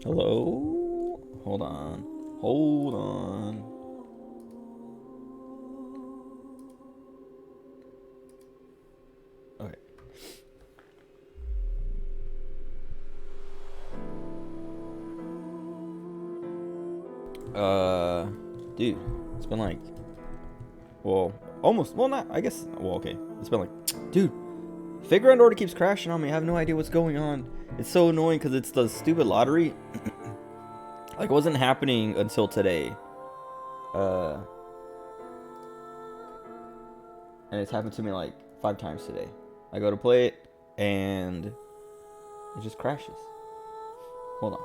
Hello? Hold on. Hold on. Okay. Dude, it's been like, well, almost, well, not, I guess, well, okay. It's been like, dude, Figure order keeps crashing on me. I have no idea what's going on. It's so annoying because it's the stupid lottery. Like, it wasn't happening until today. Uh, and it's happened to me like 5 times today. I go to play it and it just crashes. Hold on.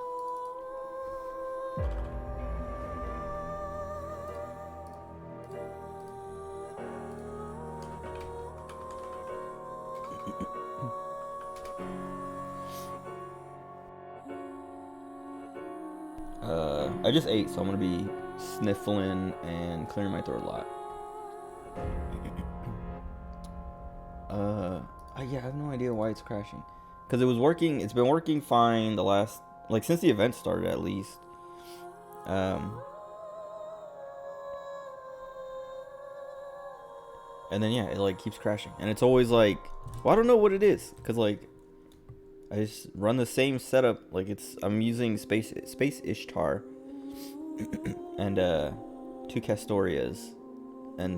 I just ate, so I'm gonna be sniffling and clearing my throat a lot. Yeah, I have no idea why it's crashing. Cause it was working. It's been working fine the last, like, since the event started at least. And then yeah, it like keeps crashing, and it's always like, well, I don't know what it is, cause like I just run the same setup. Like I'm using Space Ishtar and 2 Castorias, and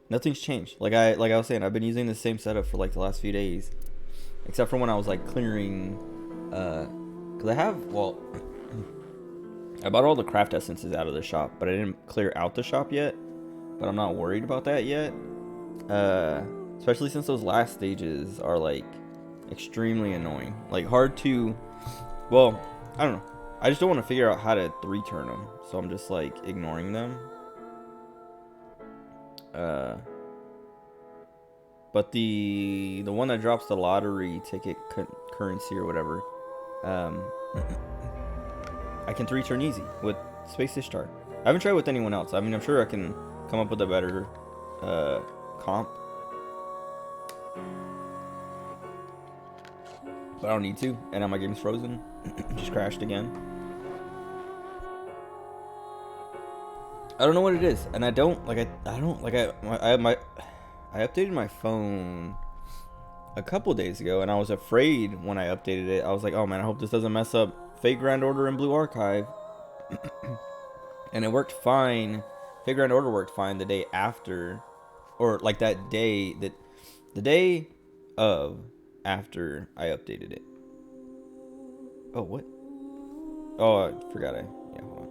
nothing's changed. Like I was saying, I've been using the same setup for like the last few days, except for when I was like clearing, cause I have, well, I bought all the craft essences out of the shop, but I didn't clear out the shop yet. But I'm not worried about that yet. Especially since those last stages are like extremely annoying. Like hard to, well, I don't know. I just don't want to figure out how to 3-turn them. So I'm just like ignoring them. But the one that drops the lottery ticket currency or whatever, I can 3-turn easy with Space Ishtar. I haven't tried with anyone else. I mean, I'm sure I can come up with a better comp, but I don't need to. And now my game's frozen. Just crashed again. I don't know what it is, and I don't like. I don't like. I updated my phone a couple days ago, and I was afraid when I updated it. I was like, oh man, I hope this doesn't mess up Fate Grand Order and Blue Archive. And it worked fine. Fate Grand Order worked fine the day after, or like that day, the day of after I updated it. Oh, what? Oh, I forgot. Yeah, hold on.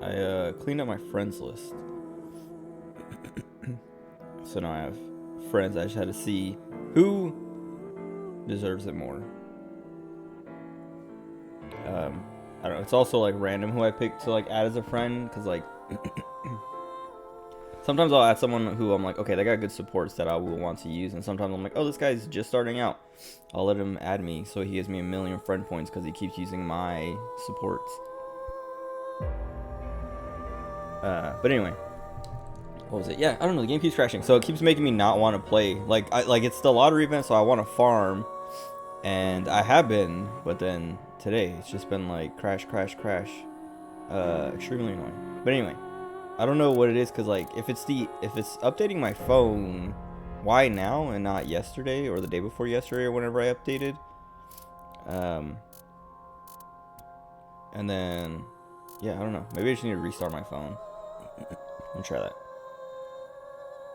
I cleaned up my friends list. So now I have friends. I just had to see who deserves it more. I don't know. It's also like random who I pick to like add as a friend, because like sometimes I'll add someone who I'm like, okay, they got good supports that I will want to use, and sometimes I'm like, oh, this guy's just starting out. I'll let him add me, so he gives me 1,000,000 friend points because he keeps using my supports. But anyway, what was it? Yeah, I don't know. The game keeps crashing, so it keeps making me not want to play. Like it's the lottery event, so I want to farm, and I have been, but then today it's just been like crash, crash, crash. Extremely annoying. But anyway, I don't know what it is, because like if it's updating my phone, why now and not yesterday or the day before yesterday or whenever I updated? And then yeah, I don't know. Maybe I just need to restart my phone. Let me try that.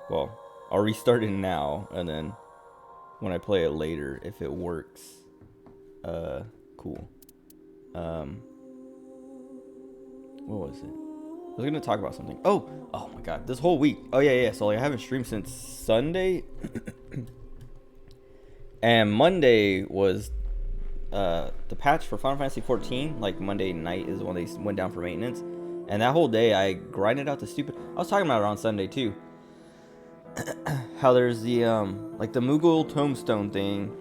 Well, I'll restart it now, and then when I play it later, if it works, cool. What was it? I was gonna talk about something. Oh my god, this whole week. Oh yeah. So like I haven't streamed since Sunday, and Monday was the patch for Final Fantasy 14. Like Monday night is when they went down for maintenance, and that whole day I grinded out the stupid. I was talking about it on Sunday too. How there's the like the Moogle tombstone thing,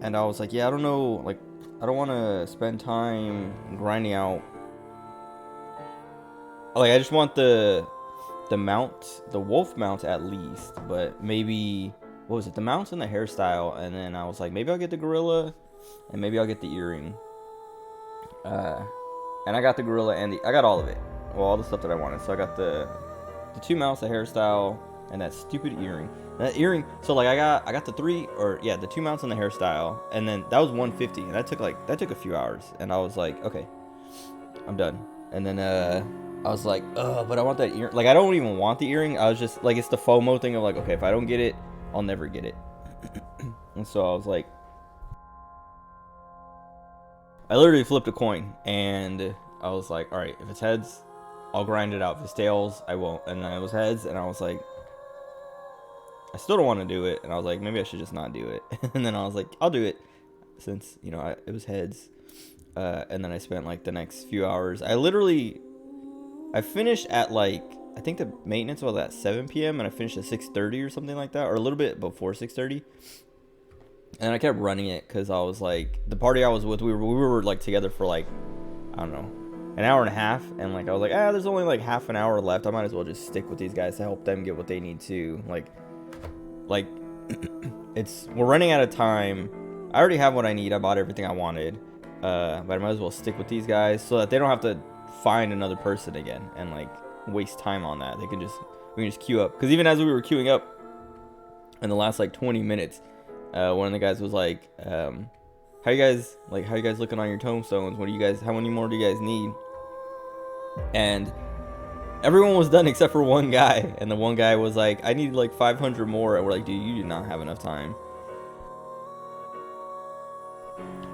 and I was like, yeah, I don't know, like I don't want to spend time grinding out. Like, I just want the mount, the wolf mount at least, but maybe, what was it, the mounts and the hairstyle, and then I was like, maybe I'll get the gorilla, and maybe I'll get the earring. And I got the gorilla and I got all of it, well, all the stuff that I wanted. So I got the 2 mounts, the hairstyle, and that stupid earring. And that earring, so like I got the 2 mounts and the hairstyle, and then that was 150, and that took a few hours, and I was like, okay, I'm done. And then I was like, but I want that earring. Like, I don't even want the earring. I was just like, it's the FOMO thing of like, okay, if I don't get it, I'll never get it. And so I was like, I literally flipped a coin, and I was like, all right, if it's heads, I'll grind it out. If it's tails, I won't. And then it was heads, and I was like, I still don't want to do it. And I was like, maybe I should just not do it. And then I was like, I'll do it, since, you know, it was heads. And then I spent like the next few hours. I finished at like, I think the maintenance was at 7 p.m. and I finished at 6:30 or something like that, or a little bit before 6:30. And I kept running it because I was like, the party I was with, we were like together for like, I don't know, an hour and a half. And like, I was like, there's only like half an hour left. I might as well just stick with these guys to help them get what they need to. Like, we're running out of time. I already have what I need. I bought everything I wanted. But I might as well stick with these guys so that they don't have to find another person again and like waste time on that. We can just queue up. Because even as we were queuing up in the last like 20 minutes, one of the guys was like, how you guys looking on your tombstones? How many more do you guys need? And everyone was done except for one guy, and the one guy was like, I need like 500 more, and we're like, dude, you do not have enough time.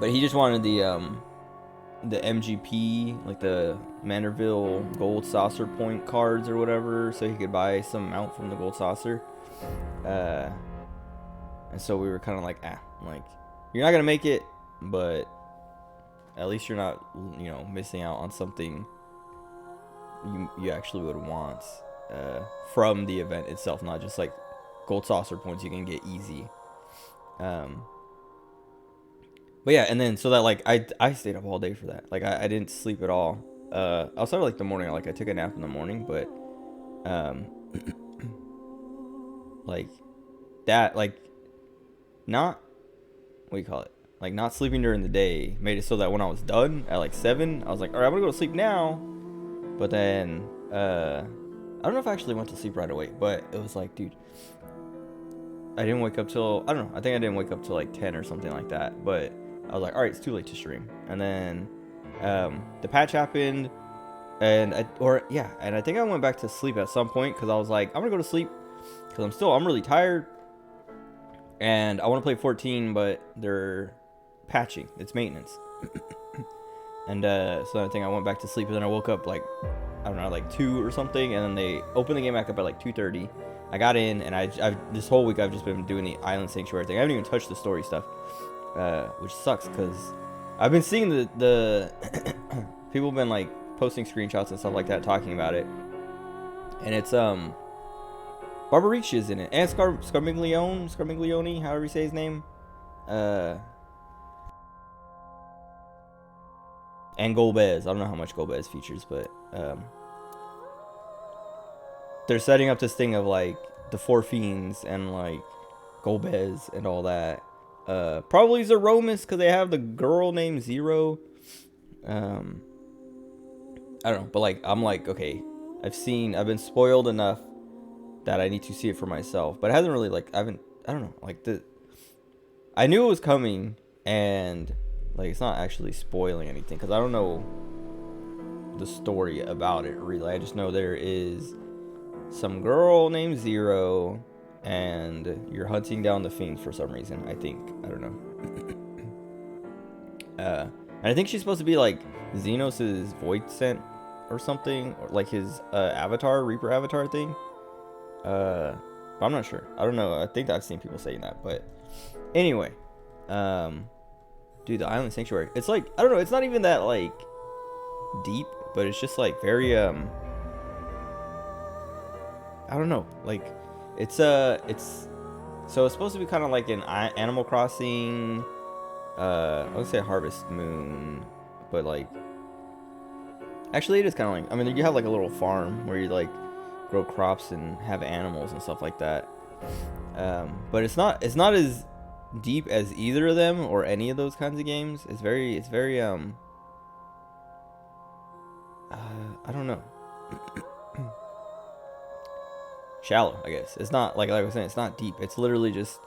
But he just wanted the MGP, like the Manderville Gold Saucer Point cards or whatever, so he could buy some mount from the Gold Saucer. And so we were kind of like, like, you're not gonna make it, but at least you're not, you know, missing out on something you actually would want from the event itself, not just like Gold Saucer points you can get easy. But yeah, and then so that like I stayed up all day for that. Like I didn't sleep at all. Outside of like the morning, like I took a nap in the morning, but like that, like not, what do you call it? Like not sleeping during the day made it so that when I was done at like 7, I was like, all right, I'm gonna go to sleep now. But then I don't know if I actually went to sleep right away, but it was like, dude, I didn't wake up till, I don't know, I think I didn't wake up till like 10 or something like that. But I was like, all right, it's too late to stream. And then the patch happened, and I think I went back to sleep at some point because I was like, I'm gonna go to sleep because I'm really tired, and I want to play 14, but they're patching, it's maintenance. And so I think I went back to sleep, and then I woke up like, I don't know, like 2 or something, and then they opened the game back up at like 2:30. I got in, and I've this whole week I've just been doing the Island Sanctuary thing. I haven't even touched the story stuff, which sucks because I've been seeing the people have been like posting screenshots and stuff like that talking about it, and it's Barbarici is in it, and Scarmiglione, however you say his name, and Golbez. I don't know how much Golbez features, but they're setting up this thing of like the 4 fiends and like Golbez and all that. Probably Zeromus because they have the girl named Zero. I don't know, but like I'm like, okay, I've been spoiled enough that I need to see it for myself. But it hasn't really like I don't know, like I knew it was coming, and like it's not actually spoiling anything because I don't know the story about it really. I just know there is some girl named Zero, and you're hunting down the fiends for some reason. I don't know. And I think she's supposed to be like Xenos' void scent or something, or like his Reaper avatar thing. But I'm not sure. I don't know. I think I've seen people saying that. But anyway, dude, the Island Sanctuary. It's like, I don't know. It's not even that like deep, but it's just like very I don't know. Like it's so it's supposed to be kind of like an Animal Crossing I would say Harvest Moon, but like, actually it is kind of like, I mean, you have like a little farm where you like grow crops and have animals and stuff like that. But it's not as deep as either of them or any of those kinds of games. It's very I don't know. Shallow, I guess. It's not like I was saying, it's not deep. It's literally just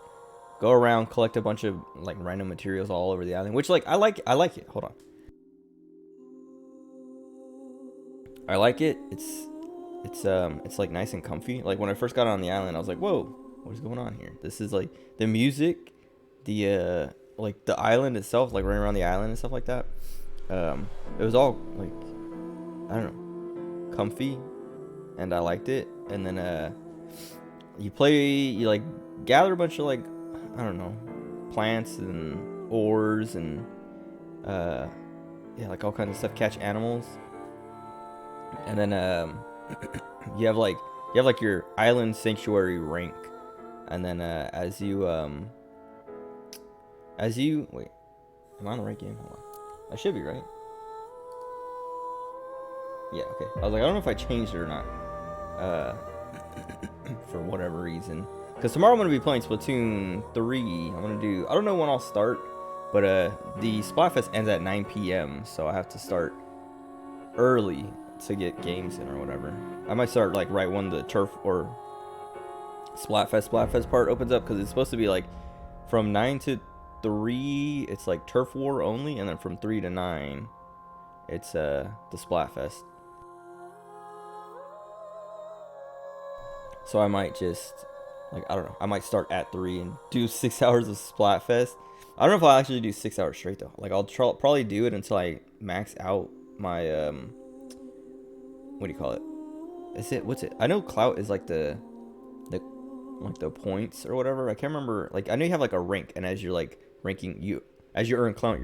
go around, collect a bunch of like random materials all over the island, which like I like it. Hold on. I like it. It's like nice and comfy. Like when I first got on the island, I was like, "Whoa, what is going on here?" This is like the music, the like the island itself, like running around the island and stuff like that. It was all like, I don't know, comfy, and I liked it. And then you like gather a bunch of like, I don't know, plants and ores and yeah, like all kinds of stuff. Catch animals, and then you have like your island sanctuary rank, and then as you wait, am I on the right game? Hold on, I should be right. Yeah, okay. I was like, I don't know if I changed it or not. For whatever reason. Because tomorrow I'm going to be playing Splatoon 3. I'm going to do, I don't know when I'll start, but the Splatfest ends at 9 p.m. So I have to start early to get games in or whatever. I might start like right when the turf or Splatfest part opens up, because it's supposed to be like from 9 to 3, it's like Turf War only, and then from 3 to 9, it's the Splatfest. So I might just, like, I don't know, I might start at 3 and do 6 hours of Splatfest. I don't know if I'll actually do 6 hours straight, though. Like, I'll probably do it until I max out my, what do you call it? What's it? I know Clout is, like, the points or whatever. I can't remember. Like, I know you have, like, a rank, and as you're, like, ranking, as you earn Clout,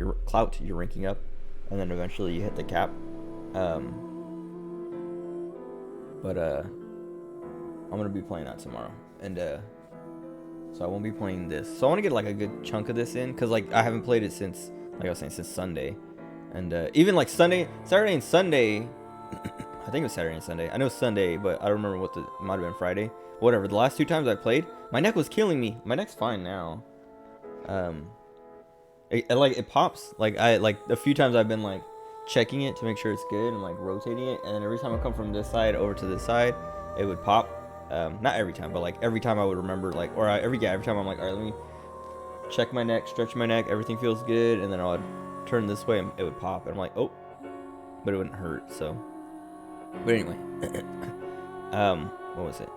you're ranking up, and then eventually you hit the cap. I'm gonna be playing that tomorrow, and so I won't be playing this. So I want to get like a good chunk of this in, because like I haven't played it since, like I was saying, since Sunday, and even like Saturday and Sunday. I think it was Saturday and Sunday. I know Sunday, but I don't remember what it might have been Friday. Whatever. The last 2 times I played, my neck was killing me. My neck's fine now. It pops. Like a few times I've been like checking it to make sure it's good and like rotating it, and then every time I come from this side over to this side, it would pop. Not every time, but like every time I would remember, like, or every time I'm like, all right, let me check my neck, stretch my neck, everything feels good, and then I would turn this way and it would pop, and I'm like, oh, but it wouldn't hurt. So, but anyway, what was it?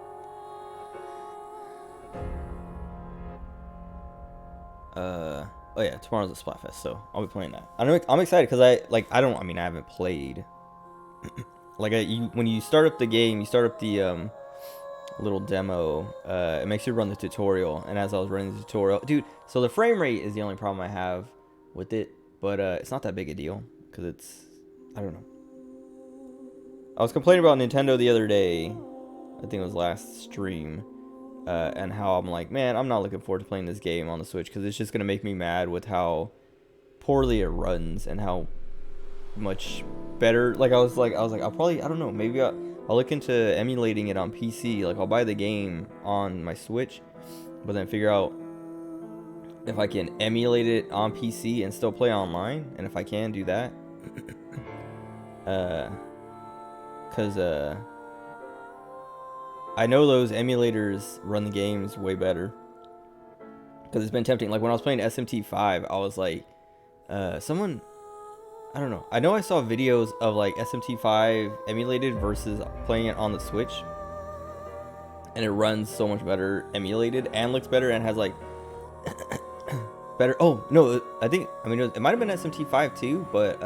Oh yeah, tomorrow's a Splatfest, so I'll be playing that. I'm excited because I haven't played. Like when you start up the game, you start up the little demo, it makes you run the tutorial, and as I was running the tutorial, dude, so the frame rate is the only problem I have with it, but it's not that big a deal, because it's, I don't know. I was complaining about Nintendo the other day, I think it was last stream, and how I'm like, man, I'm not looking forward to playing this game on the Switch, because it's just going to make me mad with how poorly it runs, and how much better, like I was like, I'll probably, I don't know, maybe I'll look into emulating it on PC. Like, I'll buy the game on my Switch, but then figure out if I can emulate it on PC and still play online. And if I can do that, because I know those emulators run the games way better. Because it's been tempting. Like, when I was playing SMT5, I was like, someone, I don't know. I know I saw videos of like SMT5 emulated versus playing it on the Switch, and it runs so much better emulated and looks better and has like better. Oh no, it might have been SMT5 too, but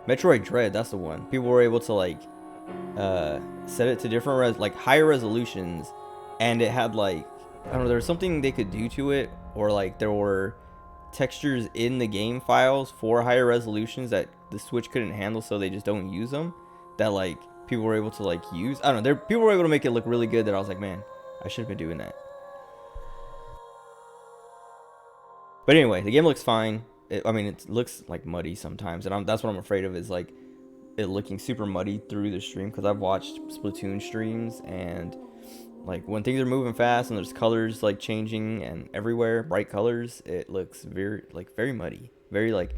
Metroid Dread, that's the one. People were able to like set it to different higher resolutions, and it had like, I don't know, there was something they could do to it, or like there were textures in the game files for higher resolutions that the Switch couldn't handle, so they just don't use them, that like people were able to like use. I don't know, people were able to make it look really good, that I was like, man, I should have been doing that. But anyway, the game looks fine. I mean, it looks like muddy sometimes, and that's what I'm afraid of, is like it looking super muddy through the stream, because I've watched Splatoon streams, and like when things are moving fast and there's colors like changing and everywhere, bright colors, it looks very muddy, very like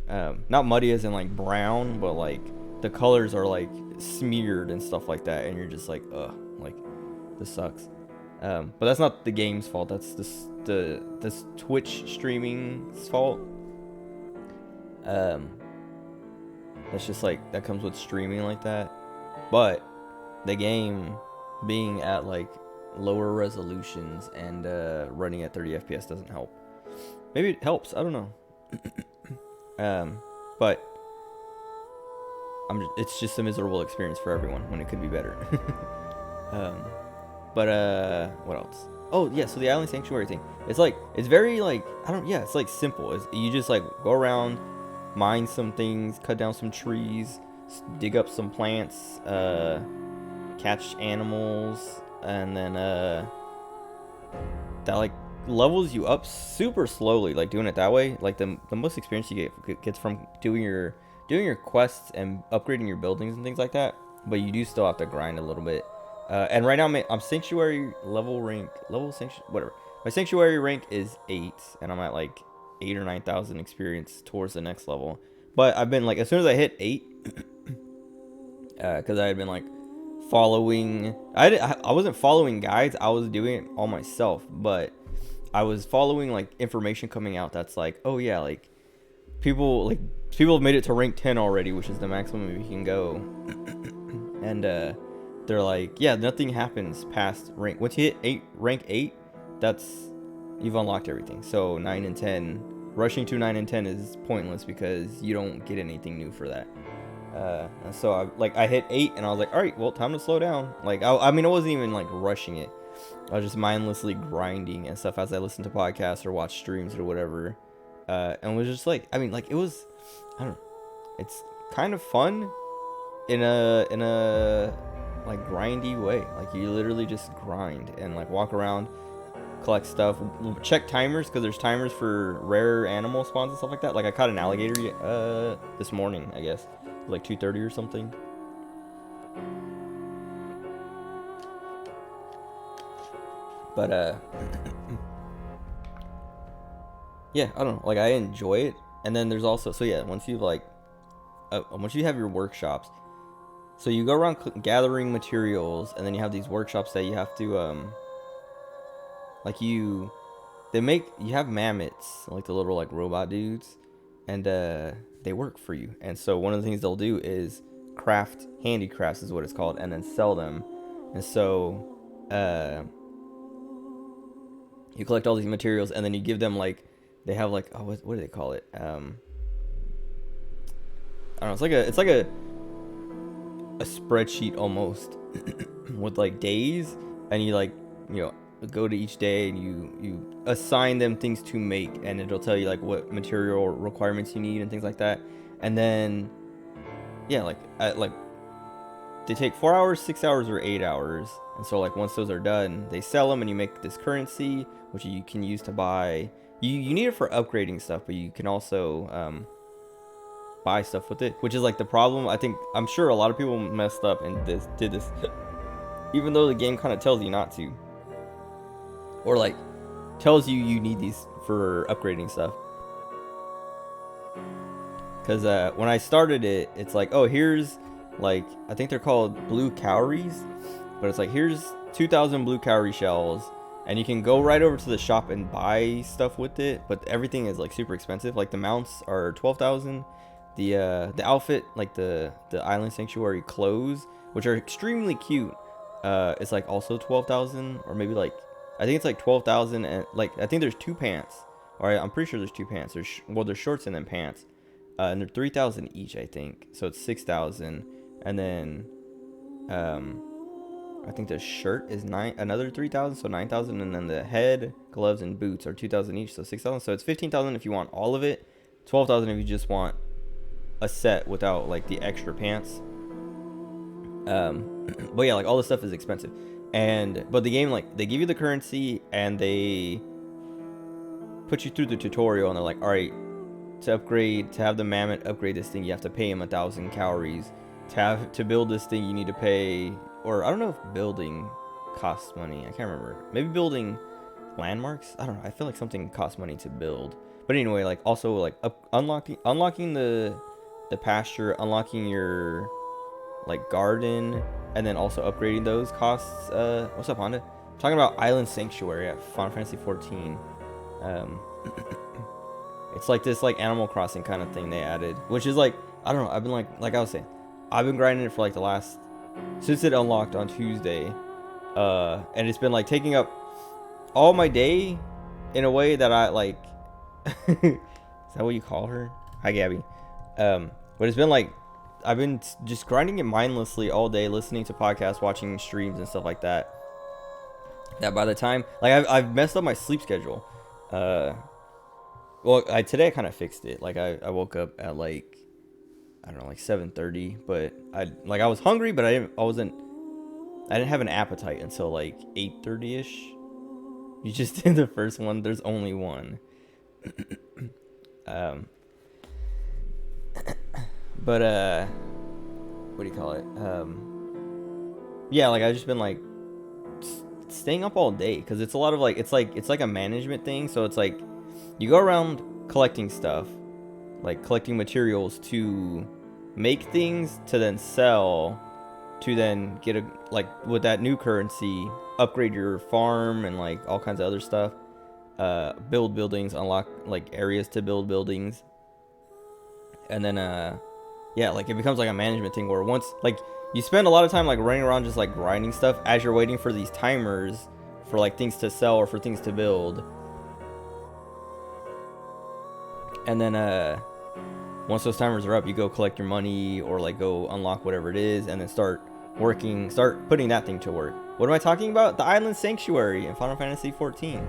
not muddy as in like brown, but like the colors are like smeared and stuff like that, and you're just like, ugh, like this sucks. But that's not the game's fault. That's this Twitch streaming's fault. That's just like, that comes with streaming like that. But the game being at like lower resolutions and running at 30 FPS doesn't help. Maybe it helps, I don't know. But it's just a miserable experience for everyone when it could be better. But what else? Oh yeah, so the Island Sanctuary thing. It's very like, it's like simple. You just like go around, mine some things, cut down some trees, dig up some plants, catch animals, and then that like levels you up super slowly, like doing it that way. Like the most experience you gets from doing your quests and upgrading your buildings and things like that. But you do still have to grind a little bit. And right now I'm sanctuary whatever. My sanctuary rank is 8, and I'm at like 8 or 9,000 experience towards the next level. But I've been like, as soon as I hit 8, because I had been like following. I wasn't following guides. I was doing it all myself, but I was following like information coming out that's like, oh yeah, like people have made it to rank 10 already, which is the maximum you can go. And they're like, yeah, nothing happens past rank. Once you hit rank 8, you've unlocked everything. So 9 and 10, rushing to 9 and 10 is pointless because you don't get anything new for that. And so I hit 8 and I was like, all right, well, time to slow down. Like, I mean, I wasn't even like rushing it. I was just mindlessly grinding and stuff as I listened to podcasts or watched streams or whatever. And was just like, I mean, like, it was, I don't know, it's kind of fun in a like grindy way. Like, you literally just grind and like walk around, collect stuff, check timers, because there's timers for rare animal spawns and stuff like that. Like, I caught an alligator this morning, I guess, like 2:30 or something. But yeah, I don't know, like I enjoy it. And then there's also, so yeah, once you have your workshops, so you go around gathering materials, and then you have these workshops that you have to you have mammoths, like the little like robot dudes, and they work for you. And so one of the things they'll do is craft handicrafts, is what it's called, and then sell them. And so you collect all these materials, and then you give them like, they have like, oh, what do they call it? I don't know. It's like a spreadsheet almost with like days, and you like, go to each day and you assign them things to make, and it'll tell you like what material requirements you need and things like that. And then yeah, like they take 4 hours, 6 hours, or 8 hours. And so like once those are done, they sell them, and you make this currency, which you can use to buy. You need it for upgrading stuff, but you can also buy stuff with it, which is like the problem. I'm sure a lot of people messed up and did this even though the game kind of tells you not to, or like tells you need these for upgrading stuff. Because when I started it, it's like, oh, here's like, I think they're called blue cowries, but it's like, here's 2,000 blue cowrie shells, and you can go right over to the shop and buy stuff with it, but everything is like super expensive. Like the mounts are 12,000. The outfit, like the Island Sanctuary clothes, which are extremely cute, it's like also 12,000, or maybe like, I think it's like 12,000, and like I think there's 2 pants, or I'm pretty sure there's 2 pants. There's shorts and then pants, and they're 3,000 each, I think. So it's 6,000, and then I think the shirt is another 3,000, so 9,000, and then the head, gloves, and boots are 2,000 each, so 6,000. So it's 15,000 if you want all of it, 12,000 if you just want a set without like the extra pants. But yeah, like all this stuff is expensive, but the game, like, they give you the currency and they put you through the tutorial, and they're like, all right, to have the mammoth upgrade this thing, you have to pay him 1,000 calories. To build this thing, you need to pay, or I don't know if building costs money. I can't remember. Maybe building landmarks. I don't know. I feel like something costs money to build. But anyway, like also like unlocking the pasture, unlocking your like garden, and then also upgrading those costs. What's up, Honda? Talking about Island Sanctuary at Final Fantasy 14. It's like this like Animal Crossing kind of thing they added, which is like, I don't know. I've been like I was saying, I've been grinding it for like the last, since it unlocked on Tuesday, and it's been like taking up all my day in a way that I like. Is that what you call her? Hi, Gabby. But it's been like, I've been just grinding it mindlessly all day, listening to podcasts, watching streams and stuff like that. That by the time, like, I've messed up my sleep schedule. Well, today I kind of fixed it. Like, I woke up at like, I don't know, like 7:30, but I was hungry, but I didn't have an appetite until like 8:30 ish. You just did the first one. There's only one. But what do you call it? Yeah, like I've just been like staying up all day because it's a lot of like it's like a management thing. So it's like you go around collecting stuff, like collecting materials to make things to then sell, to then get a, like with that new currency, upgrade your farm and like all kinds of other stuff. Build buildings, unlock like areas to build buildings, and then yeah, like it becomes like a management thing where once like you spend a lot of time like running around just like grinding stuff as you're waiting for these timers for like things to sell or for things to build. And then once those timers are up, you go collect your money or like go unlock whatever it is and then start putting that thing to work. What am I talking about? The Island Sanctuary in Final Fantasy 14.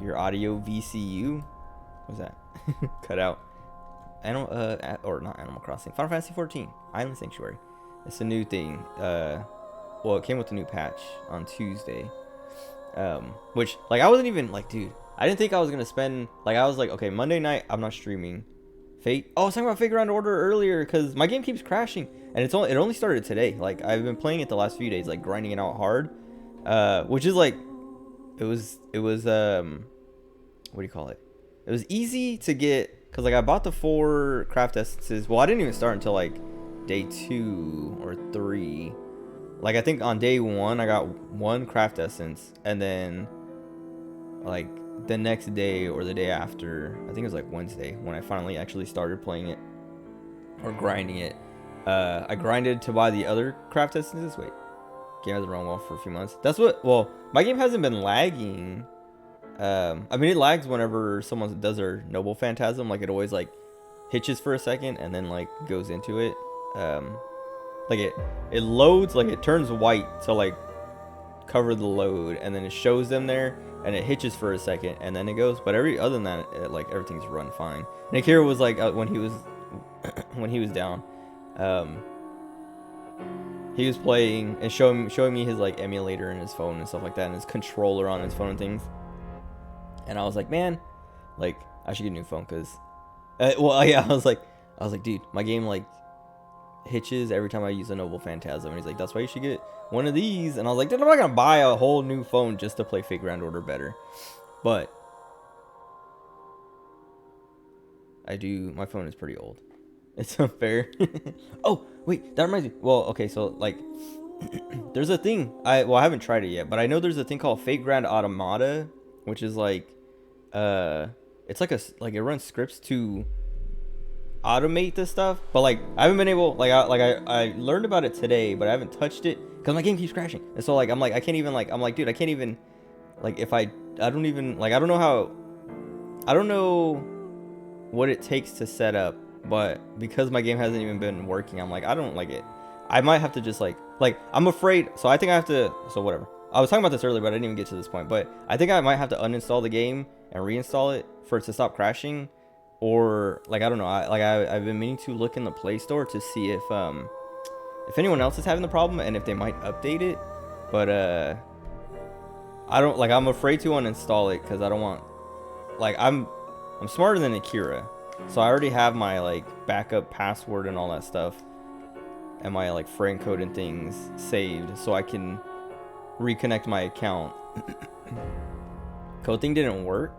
Your audio VCU? What's that? Cut out. Or not Animal Crossing. Final Fantasy 14. Island Sanctuary. It's a new thing. Well, it came with a new patch on Tuesday. Which, like, I wasn't even, like, dude, I didn't think I was going to spend, like, I was like, okay, Monday night, I'm not streaming. Fate. Oh, I was talking about Fate Grand Order earlier, because my game keeps crashing. And it only started today. Like, I've been playing it the last few days, like, grinding it out hard. Which is, like, it was, what do you call it? It was easy to get, because, like, I bought the 4 craft essences. Well, I didn't even start until, like, day 2 or 3. Like, I think on day 1, I got 1 craft essence, and then, like, the next day or the day after, I think it was, like, Wednesday, when I finally actually started playing it, or grinding it, I grinded to buy the other craft essences. Wait, game hasn't run well for a few months. That's what, well, my game hasn't been lagging. I mean, it lags whenever someone does their Noble Phantasm. Like, it always, like, hitches for a second and then, like, goes into it. Like, it loads, like, it turns white to, like, cover the load, and then it shows them there, and it hitches for a second, and then it goes. But other than that, like, everything's run fine. And Akira was, like, when he was down, he was playing and showing me his, like, emulator and his phone and stuff like that, and his controller on his phone and things. And I was like, man, like, I should get a new phone, because, well, yeah, I was like, dude, my game, like, hitches every time I use a Noble Phantasm. And he's like, that's why you should get one of these. And I was like, dude, I'm not gonna buy a whole new phone just to play Fate Grand Order better. But I do, my phone is pretty old. It's unfair. Oh, wait, that reminds me. Well, okay, so, like, there's a thing, I haven't tried it yet, but I know there's a thing called Fate Grand Automata, which is like, it's like it runs scripts to automate this stuff, but like I haven't been able, I learned about it today, but I haven't touched it because my game keeps crashing. And so, like, I'm like, I can't even, like, I'm like, dude, I can't even, like, if I don't even, like, I don't know what it takes to set up, but because my game hasn't even been working, I'm like, I don't like it. I might have to just like I'm afraid, so I think I have to, so whatever. I was talking about this earlier, but I didn't even get to this point, but I think I might have to uninstall the game and reinstall it for it to stop crashing. Or, like, I don't know, I've been meaning to look in the Play Store to see if anyone else is having the problem and if they might update it. But I don't, like, I'm afraid to uninstall it because I don't want, like, I'm smarter than Akira, so I already have my like backup password and all that stuff, and my like friend code and things saved, so I can reconnect my account. Code thing didn't work.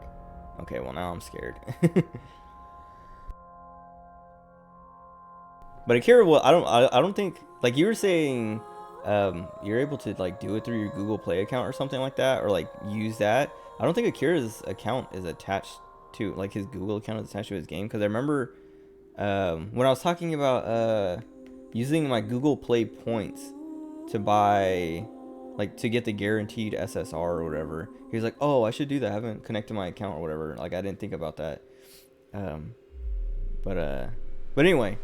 Okay, well now I'm scared. But Akira, well, I don't think, like you were saying, you're able to like do it through your Google Play account or something like that, or like use that. I don't think Akira's account is attached to, like, his Google account is attached to his game, because I remember when I was talking about using my Google Play points to buy, like, to get the guaranteed SSR or whatever. He was like, "Oh, I should do that. I haven't connected my account or whatever." Like, I didn't think about that. Um, but anyway.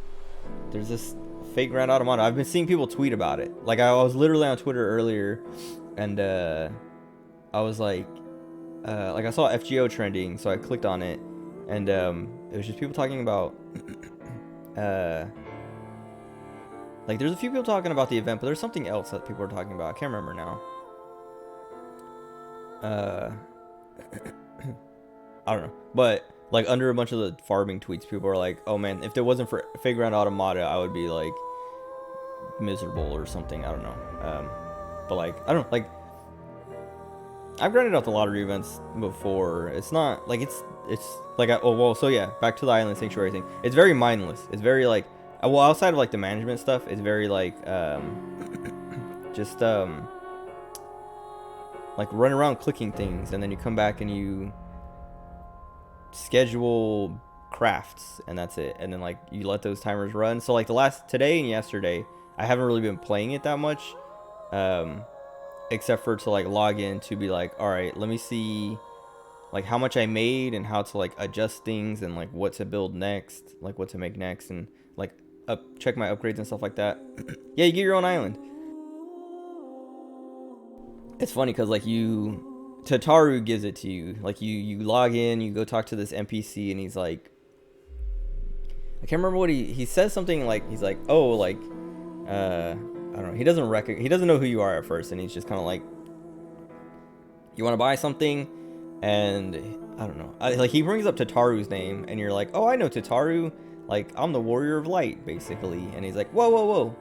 There's this fake Grand Automata. I've been seeing people tweet about it. Like, I was literally on Twitter earlier, and I was like I saw FGO trending, so I clicked on it, and it was just people talking about like, there's a few people talking about the event, but there's something else that people are talking about. I can't remember now. I don't know, but like, under a bunch of the farming tweets, people are like, "Oh man, if it wasn't for Fake Grand Automata, I would be like miserable or something." I don't know. But like, I don't know, like, I've grinded out the lottery events before. It's not like it's like so yeah. Back to the Island Sanctuary thing. It's very mindless. It's very like, well, outside of like the management stuff, it's very like just like run around clicking things, and then you come back and you schedule crafts, and that's it. And then like you let those timers run. So like today and yesterday, I haven't really been playing it that much, except for to like log in to be like, all right, let me see like how much I made and how to like adjust things and like what to build next, like what to make next, and like check my upgrades and stuff like that. Yeah, you get your own island. It's funny because like Tataru gives it to you. Like you log in, you go talk to this NPC, and he's like, I can't remember what he says something like, he's like, "Oh, like I don't know." He doesn't know who you are at first, and he's just kind of like, "You want to buy something?" And I don't know. Like, he brings up Tataru's name, and you're like, "Oh, I know Tataru. Like, I'm the Warrior of Light, basically." And he's like, "Whoa, whoa, whoa.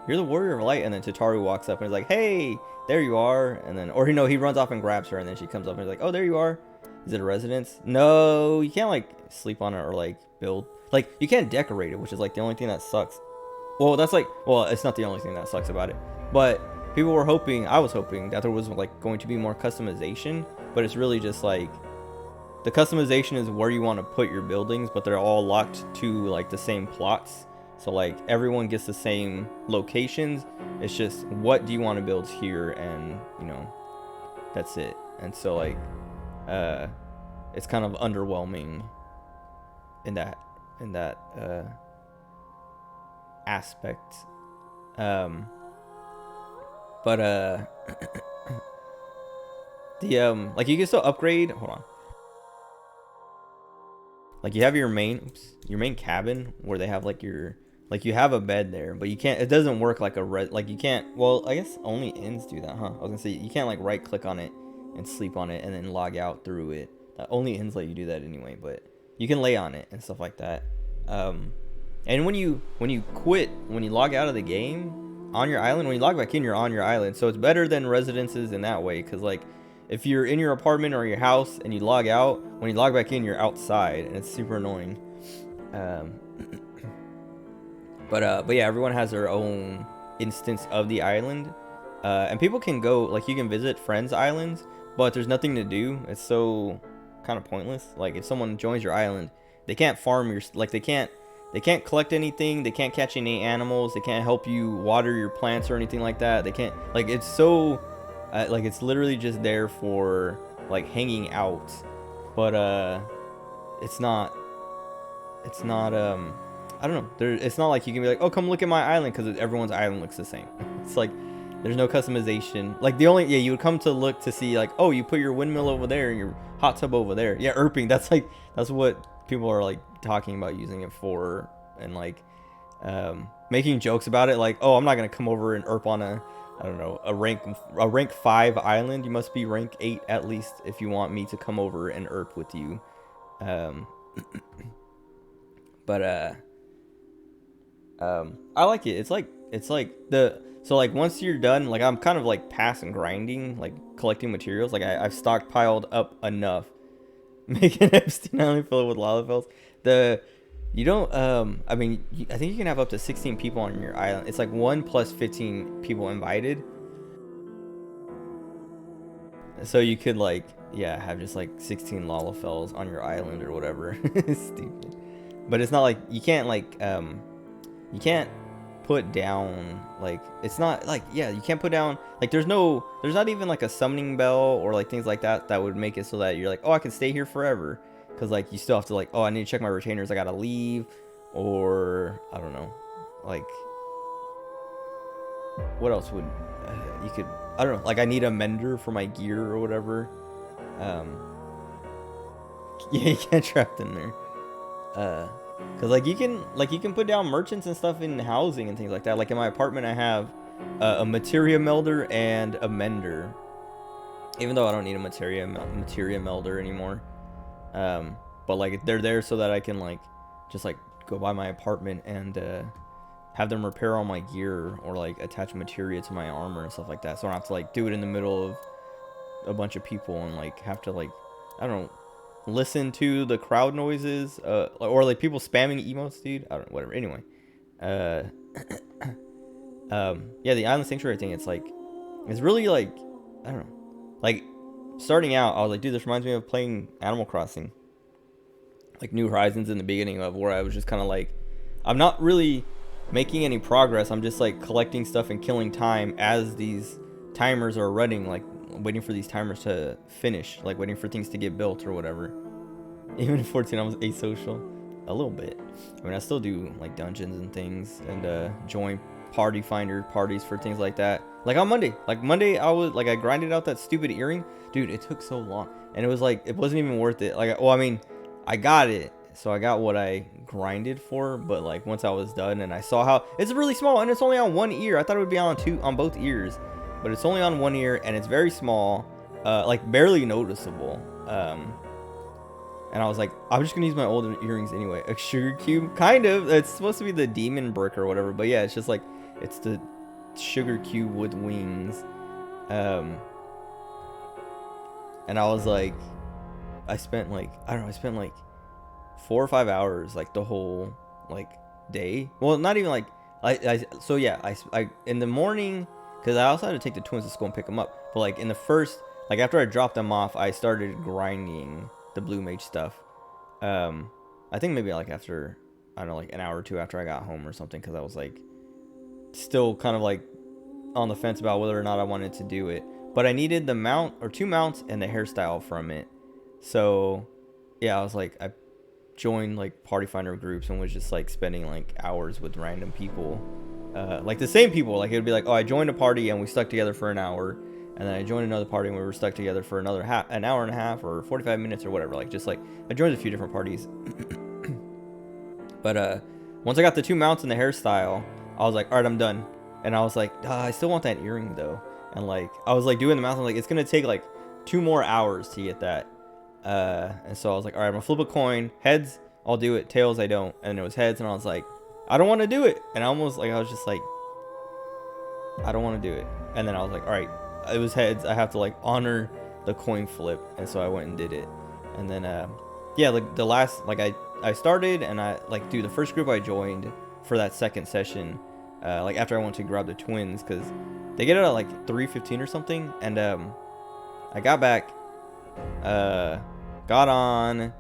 You're the Warrior of Light." And then Tataru walks up and is like, "Hey, there you are." And then, or he runs off and grabs her, and then she comes up and is like, "Oh, there you are. Is it a residence?" No, you can't like sleep on it or like build. Like, you can't decorate it, which is like the only thing that sucks. Well, it's not the only thing that sucks about it. But people were hoping, I was hoping that there was like going to be more customization, but it's really just like, the customization is where you want to put your buildings, but they're all locked to like the same plots. So like everyone gets the same locations. It's just, what do you want to build here, and that's it. And so like it's kind of underwhelming in that aspect. But the like, you can still upgrade. Hold on. Like, you have your main cabin where they have like you have a bed there, but you can't, it doesn't work like like you can't, well, I guess only inns do that, huh? I was gonna say, you can't like right click on it and sleep on it and then log out through it. Only inns let you do that anyway, but you can lay on it and stuff like that. And when you log out of the game on your island, when you log back in, you're on your island. So it's better than residences in that way, because like, if you're in your apartment or your house and you log out, when you log back in, you're outside, and it's super annoying. But yeah, everyone has their own instance of the island, and people can go, like, you can visit friends' islands, but there's nothing to do. It's so kind of pointless. Like, if someone joins your island, they can't farm your, like, they can't collect anything, they can't catch any animals, they can't help you water your plants or anything like that. They can't, like, it's so like, it's literally just there for like hanging out, but it's not I don't know, it's not like you can be like, "Oh, come look at my island," because everyone's island looks the same. It's like, there's no customization. Like, you would come to look to see like, "Oh, you put your windmill over there and your hot tub over there." Yeah, erping, that's what people are like talking about using it for, and like making jokes about it, like, "Oh, I'm not gonna come over and erp on a rank 5 island. You must be rank 8 at least if you want me to come over and erp with you." But I like it. It's like the so like once you're done, like I'm kind of like past and grinding, like collecting materials. Like I've stockpiled up enough. Make an Epstein Island filled with lava fells. The you don't I mean I think you can have up to 16 people on your island. It's like 1 plus 15 people invited. So you could like yeah have just like 16 lava fells on your island or whatever. Stupid. But it's not like you can't put down like it's not like yeah you can't put down like there's not even like a summoning bell or like things like that that would make it so that you're like, oh, I can stay here forever, because like you still have to like, oh, I need to check my retainers, I gotta leave, or I don't know, like what else would you could, I don't know, like I need a mender for my gear or whatever. um yeah, you can't trap them there. Cause like you can put down merchants and stuff in housing and things like that. Like in my apartment, I have a materia melder and a mender. Even though I don't need a materia melder anymore. But like they're there so that I can like just like go by my apartment and have them repair all my gear or like attach materia to my armor and stuff like that. So I don't have to like do it in the middle of a bunch of people and like have to like, I don't know, listen to the crowd noises or like people spamming emotes, dude. I don't know, whatever. Anyway, uh yeah, the island sanctuary thing, it's like it's really like, I don't know, like starting out I was like, dude, this reminds me of playing Animal Crossing, like New Horizons in the beginning, of where I was just kind of like, I'm not really making any progress, I'm just like collecting stuff and killing time as these timers are running, like waiting for these timers to finish, like waiting for things to get built or whatever. Even in 14 I was asocial a little bit. I mean, I still do like dungeons and things and join party finder parties for things like that. Like on Monday I was like, I grinded out that stupid earring, dude. It took so long and it was like, it wasn't even worth it. Like, well, I mean, I got it, so I got what I grinded for, but like once I was done and I saw how it's really small and it's only on one ear, I thought it would be on both ears, but it's only on one ear and it's very small, like barely noticeable. And I was like, I'm just gonna use my old earrings anyway. A sugar cube, kind of. It's supposed to be the demon brick or whatever, but yeah, it's just like, it's the sugar cube with wings. And I was like, I spent like 4 or 5 hours, like the whole like day. Well, not even like so yeah, I in the morning, because I also had to take the twins to school and pick them up. But like in the first, like after I dropped them off, I started grinding the blue mage stuff. I think maybe like after, I don't know, like an hour or two after I got home or something, because I was like still kind of like on the fence about whether or not I wanted to do it. But I needed the mount or 2 mounts and the hairstyle from it. So yeah, I was like, I joined like party finder groups and was just like spending like hours with random people, like the same people. Like it would be like, oh, I joined a party and we stuck together for an hour, and then I joined another party and we were stuck together for another an hour and a half or 45 minutes or whatever. Like just like I joined a few different parties. But once I got the 2 mounts and the hairstyle, I was like, all right, I'm done. And I was like, I still want that earring though. And like I was like doing the math, I'm like, it's gonna take like 2 more hours to get that. And so I was like, all right, I'm gonna flip a coin. Heads, I'll do it. Tails, I don't. And it was heads, and I was like, I don't want to do it. And I almost like, I was just like, I don't want to do it. And then I was like, all right, it was heads. I have to like honor the coin flip. And so I went and did it. And then yeah, like the last, like I started, and I like, dude, the first group I joined for that second session, like after I went to grab the twins, because they get out at like 3:15 or something. And I got back, got on,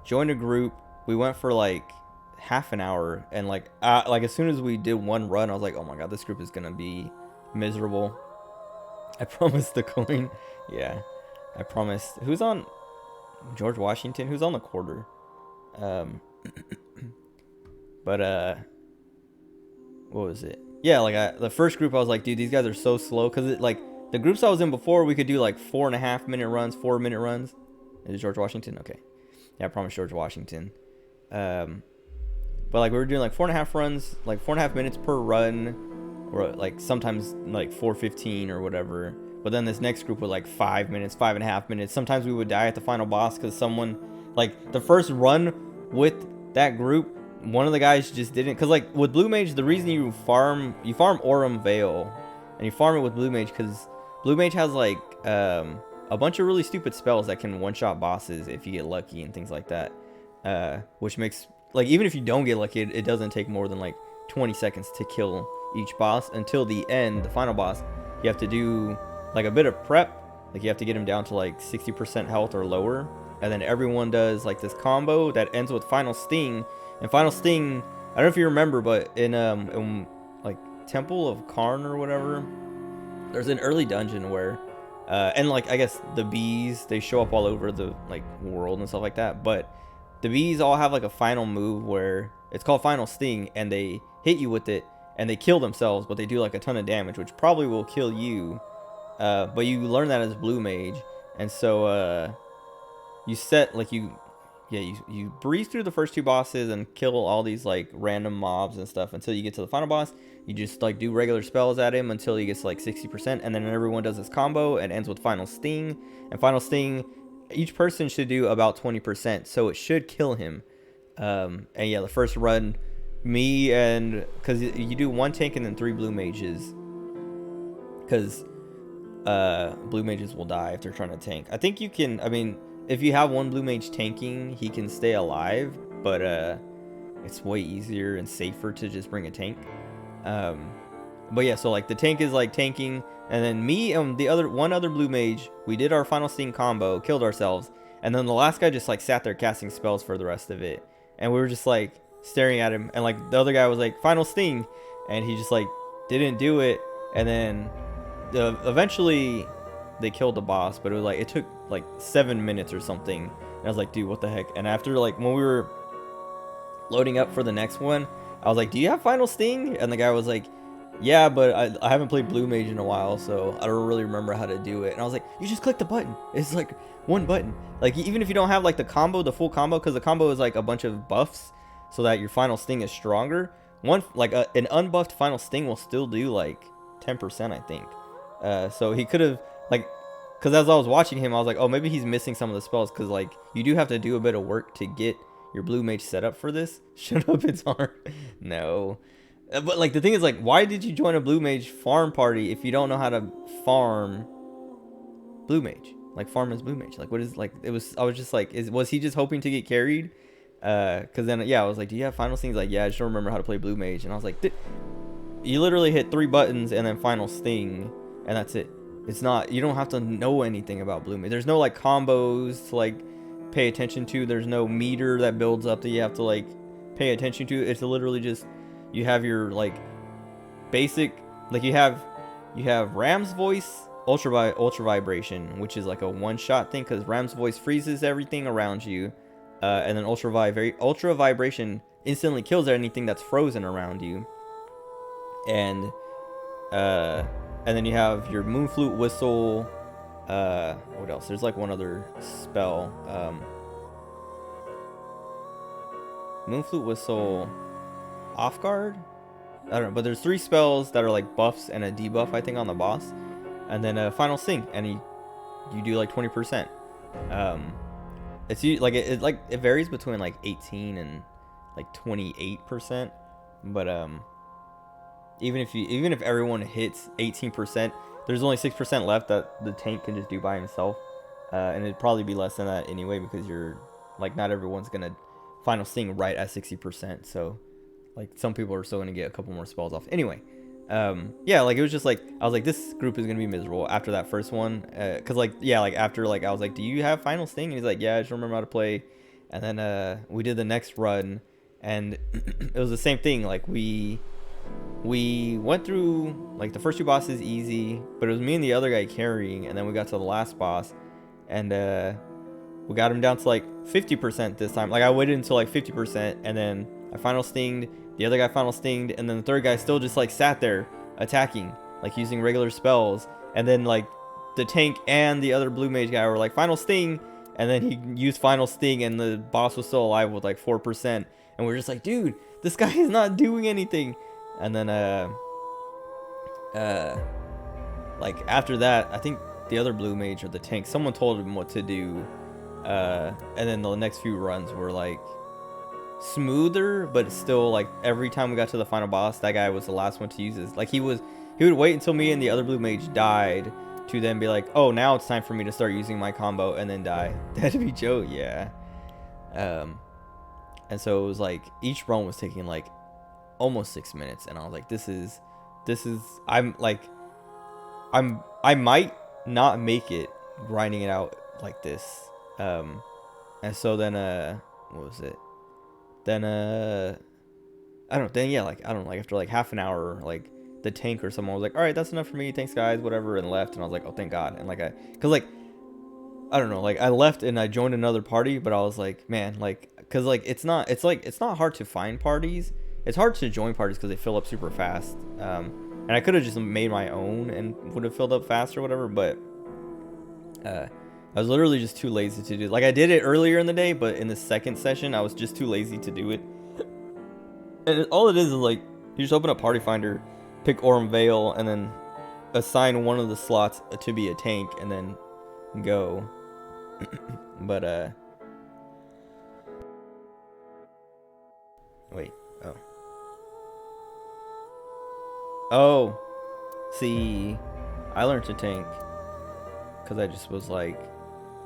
joined a group. We went for like half an hour, and like as soon as we did one run, I was like, oh my god, this group is gonna be miserable. I promised the coin. Yeah, I promised. Who's on George Washington? Who's on the quarter? But what was it? Yeah, like the first group, I was like, dude, these guys are so slow, because it like the groups I was in before, we could do like 4.5 minute runs, 4-minute runs. Is it George Washington? Okay. Yeah, I promised George Washington. But like we were doing like 4.5 runs, like 4.5 minutes per run, or like sometimes like 4:15 or whatever. But then this next group was like 5 minutes, 5.5 minutes. Sometimes we would die at the final boss because someone Like the first run with that group, one of the guys just didn't, because like with Blue Mage, the reason you farm Aurum Veil, and you farm it with Blue Mage because Blue Mage has like a bunch of really stupid spells that can one-shot bosses if you get lucky and things like that, which makes, like, even if you don't get lucky, it doesn't take more than like 20 seconds to kill each boss until the end, the final boss. You have to do like a bit of prep, like you have to get him down to like 60% health or lower, and then everyone does like this combo that ends with Final Sting. And Final Sting, I don't know if you remember, but in like Temple of Karn or whatever, there's an early dungeon where and like I guess the bees, they show up all over the like world and stuff like that, but the bees all have like a final move where it's called Final Sting, and they hit you with it and they kill themselves, but they do like a ton of damage, which probably will kill you. But you learn that as Blue Mage, and so you set like you breeze through the first two bosses and kill all these like random mobs and stuff until you get to the final boss. You just like do regular spells at him until he gets like 60%, and then everyone does this combo and ends with Final Sting. And Final Sting, each person should do about 20%, so it should kill him. And yeah, the first run, me and, because you do one tank and then 3 Blue Mages, because Blue Mages will die if they're trying to tank. I think you can, I mean, if you have one Blue Mage tanking, he can stay alive, but it's way easier and safer to just bring a tank. But yeah, so like the tank is like tanking, and then me and the one other Blue Mage, we did our Final Sting combo, killed ourselves, and then the last guy just like sat there casting spells for the rest of it, and we were just like staring at him, and like the other guy was like Final Sting, and he just like didn't do it, and then eventually they killed the boss, but it was like it took like 7 minutes or something, and I was like, dude, what the heck? And after like when we were loading up for the next one, I was like, do you have Final Sting? And the guy was like, yeah, but I haven't played Blue Mage in a while, so I don't really remember how to do it. And I was like, you just click the button. It's like one button. Like even if you don't have like the combo, the full combo, because the combo is like a bunch of buffs so that your Final Sting is stronger. One like an unbuffed Final Sting will still do like 10%, I think. So he could have like, because as I was watching him, I was like, oh, maybe he's missing some of the spells, because like you do have to do a bit of work to get your Blue Mage set up for this. Shut up, it's hard. No. But like the thing is, like, why did you join a Blue Mage farm party if you don't know how to farm Blue Mage? Like farm as Blue Mage. Like what is, like, it was, I was just like, was he just hoping to get carried? Cause then yeah, I was like, do you have Final Stings? Like, yeah, I just don't remember how to play Blue Mage. And I was like, you literally hit 3 buttons and then Final Sting, and that's it. It's not, you don't have to know anything about Blue Mage. There's no like combos to like pay attention to. There's no meter that builds up that you have to like pay attention to. It's literally just, you have your like basic, like you have Ram's voice, ultra vibration, which is like a one-shot thing, because Ram's voice freezes everything around you, and then ultra vibration instantly kills anything that's frozen around you. And then you have your Moonflute Whistle. What else? There's like one other spell. Moonflute Whistle, Off Guard? I don't know, but there's 3 spells that are like buffs and a debuff, I think, on the boss. And then Final Sting, and you do like 20%. It's like it varies between like 18 and like 28%. But even if everyone hits 18%, there's only 6% left that the tank can just do by himself. And it'd probably be less than that anyway, because you're like, not everyone's gonna Final Sting right at 60%. So like some people are still gonna get a couple more spells off. Anyway, yeah, like it was just like, I was like, this group is gonna be miserable after that first one, cause like, yeah, like after, like I was like, do you have Final Sting? And he's like, yeah, I just don't remember how to play. And then we did the next run, and it was the same thing. Like we went through like the first 2 bosses easy, but it was me and the other guy carrying, and then we got to the last boss, and we got him down to like 50% this time. Like I waited until like 50%, and then I Final Stinged, the other guy Final Stinged, and then the third guy still just like sat there attacking, like using regular spells. And then like the tank and the other Blue Mage guy were like Final Sting, and then he used Final Sting, and the boss was still alive with like 4%. And we're just like, dude, this guy is not doing anything. And then like after that, I think the other Blue Mage or the tank, someone told him what to do. And then the next few runs were like smoother, but still like every time we got to the final boss, that guy was the last one to use his, like he would wait until me and the other blue mage died to then be like, oh, now it's time for me to start using my combo, and then die. That'd be Joe. Yeah. And so it was like each run was taking like almost 6 minutes, and I was like, this is I might not make it grinding it out like this. And so then what was it? Then I don't know, like after like half an hour, like the tank or someone was like, all right, that's enough for me, thanks guys, whatever, and left. And I was like, oh, thank God. And like cause like I don't know, like I left and I joined another party, but I was like, man, like, cause like it's not hard to find parties. It's hard to join parties because they fill up super fast. And I could have just made my own and would have filled up faster or whatever, but I was literally just too lazy to do it. Like I did it earlier in the day, but in the second session I was just too lazy to do it. And all it is like you just open up Party Finder, pick Aurum Vale, and then assign one of the slots to be a tank, and then go. But wait, oh, see, I learned to tank because I just was like,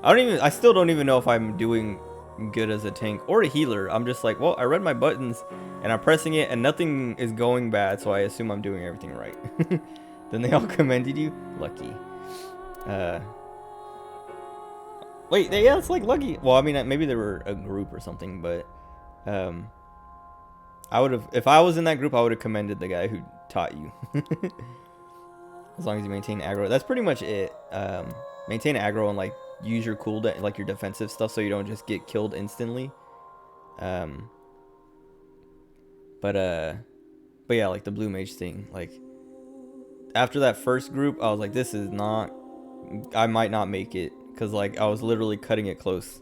I still don't even know if I'm doing good as a tank or a healer. I'm just like, well, I read my buttons and I'm pressing it and nothing is going bad, so I assume I'm doing everything right. Then they all commended you. Lucky. Wait, yeah, it's like lucky. Well, I mean, maybe they were a group or something, but I would have, if I was in that group, I would have commended the guy who taught you. As long as you maintain aggro, that's pretty much it. Maintain aggro and like use your cooldown, like your defensive stuff, so you don't just get killed instantly. But yeah, like the blue mage thing, like after that first group, I was like, this is not, I might not make it, because like I was literally cutting it close.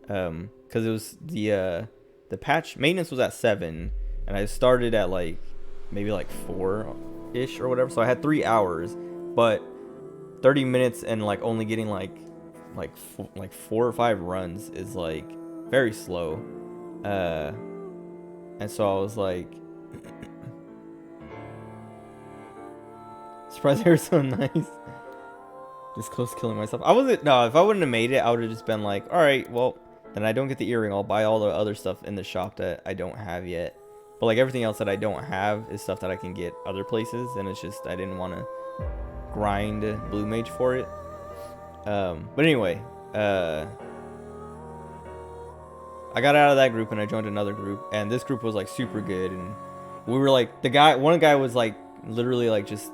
Because it was the patch maintenance was at 7, and I started at like maybe like 4-ish or whatever, so I had 3 hours, but 30 minutes and like only getting like 4 or 5 runs is like very slow. And so I was like, surprised they were so nice. Just close to killing myself. If I wouldn't have made it, I would have just been like, all right, well, then I don't get the earring. I'll buy all the other stuff in the shop that I don't have yet. But like everything else that I don't have is stuff that I can get other places, and it's just I didn't want to grind blue mage for it. But anyway, I got out of that group and I joined another group, and this group was like super good, and we were like, one guy was like literally like just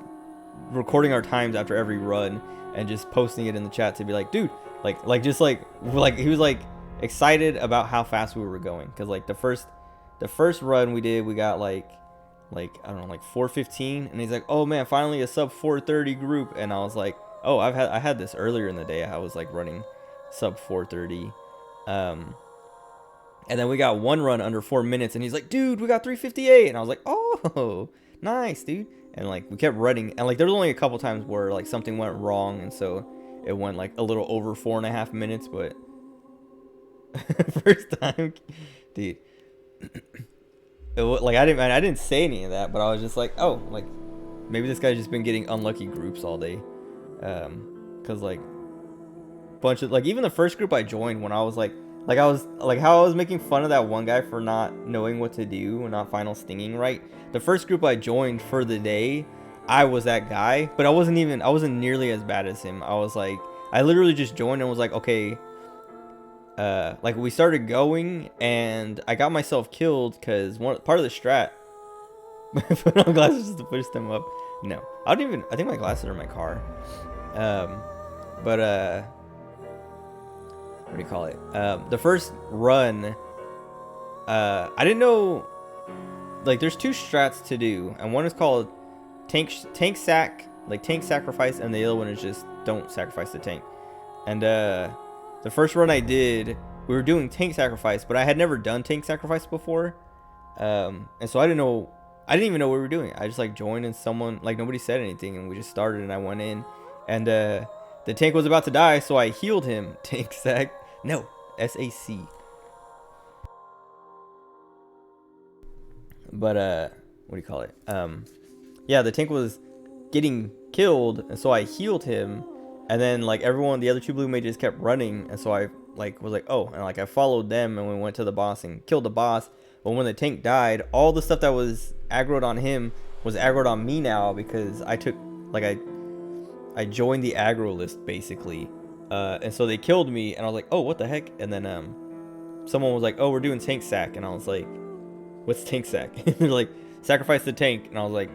recording our times after every run and just posting it in the chat to be like, dude, like he was like excited about how fast we were going, because like the first run we did, we got like I don't know, like 4:15, and he's like, oh man, finally a sub 4:30 group. And I was like, oh, I had this earlier in the day. I was like running sub 4:30, and then we got one run under 4 minutes, and he's like, dude, we got 3:58, and I was like, oh, nice, dude. And like we kept running, and like there was only a couple times where like something went wrong, and so it went like a little over 4.5 minutes, but first time, dude. Like I didn't say any of that, but I was just like, oh, like maybe this guy's just been getting unlucky groups all day, because like bunch of like even the first group I joined, when I was like I was like how I was making fun of that one guy for not knowing what to do and not final stinging right. The first group I joined for the day, I was that guy, but I wasn't nearly as bad as him. I was like, I literally just joined and was like, okay. Like we started going, and I got myself killed because part of the strat. Put on glasses just to push them up. No, I think my glasses are in my car. But what do you call it? The first run, I didn't know. Like, there's 2 strats to do, and one is called tank sacrifice, and the other one is just don't sacrifice the tank. And the first run I did, we were doing tank sacrifice, but I had never done tank sacrifice before, and so I didn't even know what we were doing. I just like joined, and someone, like, nobody said anything, and we just started, and I went in, and the tank was about to die, so I healed him. Tank sac, no, SAC. But what do you call it? Yeah, the tank was getting killed, and so I healed him, and then like everyone, the other two blue mages kept running, and so I like was like, oh, and like I followed them, and we went to the boss and killed the boss. But when the tank died, all the stuff that was aggroed on him was aggroed on me now, because I took like I joined the aggro list basically, and so they killed me, and I was like, oh, what the heck? And then someone was like, oh, we're doing tank sack, and I was like, what's tank sack? And they're like, sacrifice the tank, and I was like,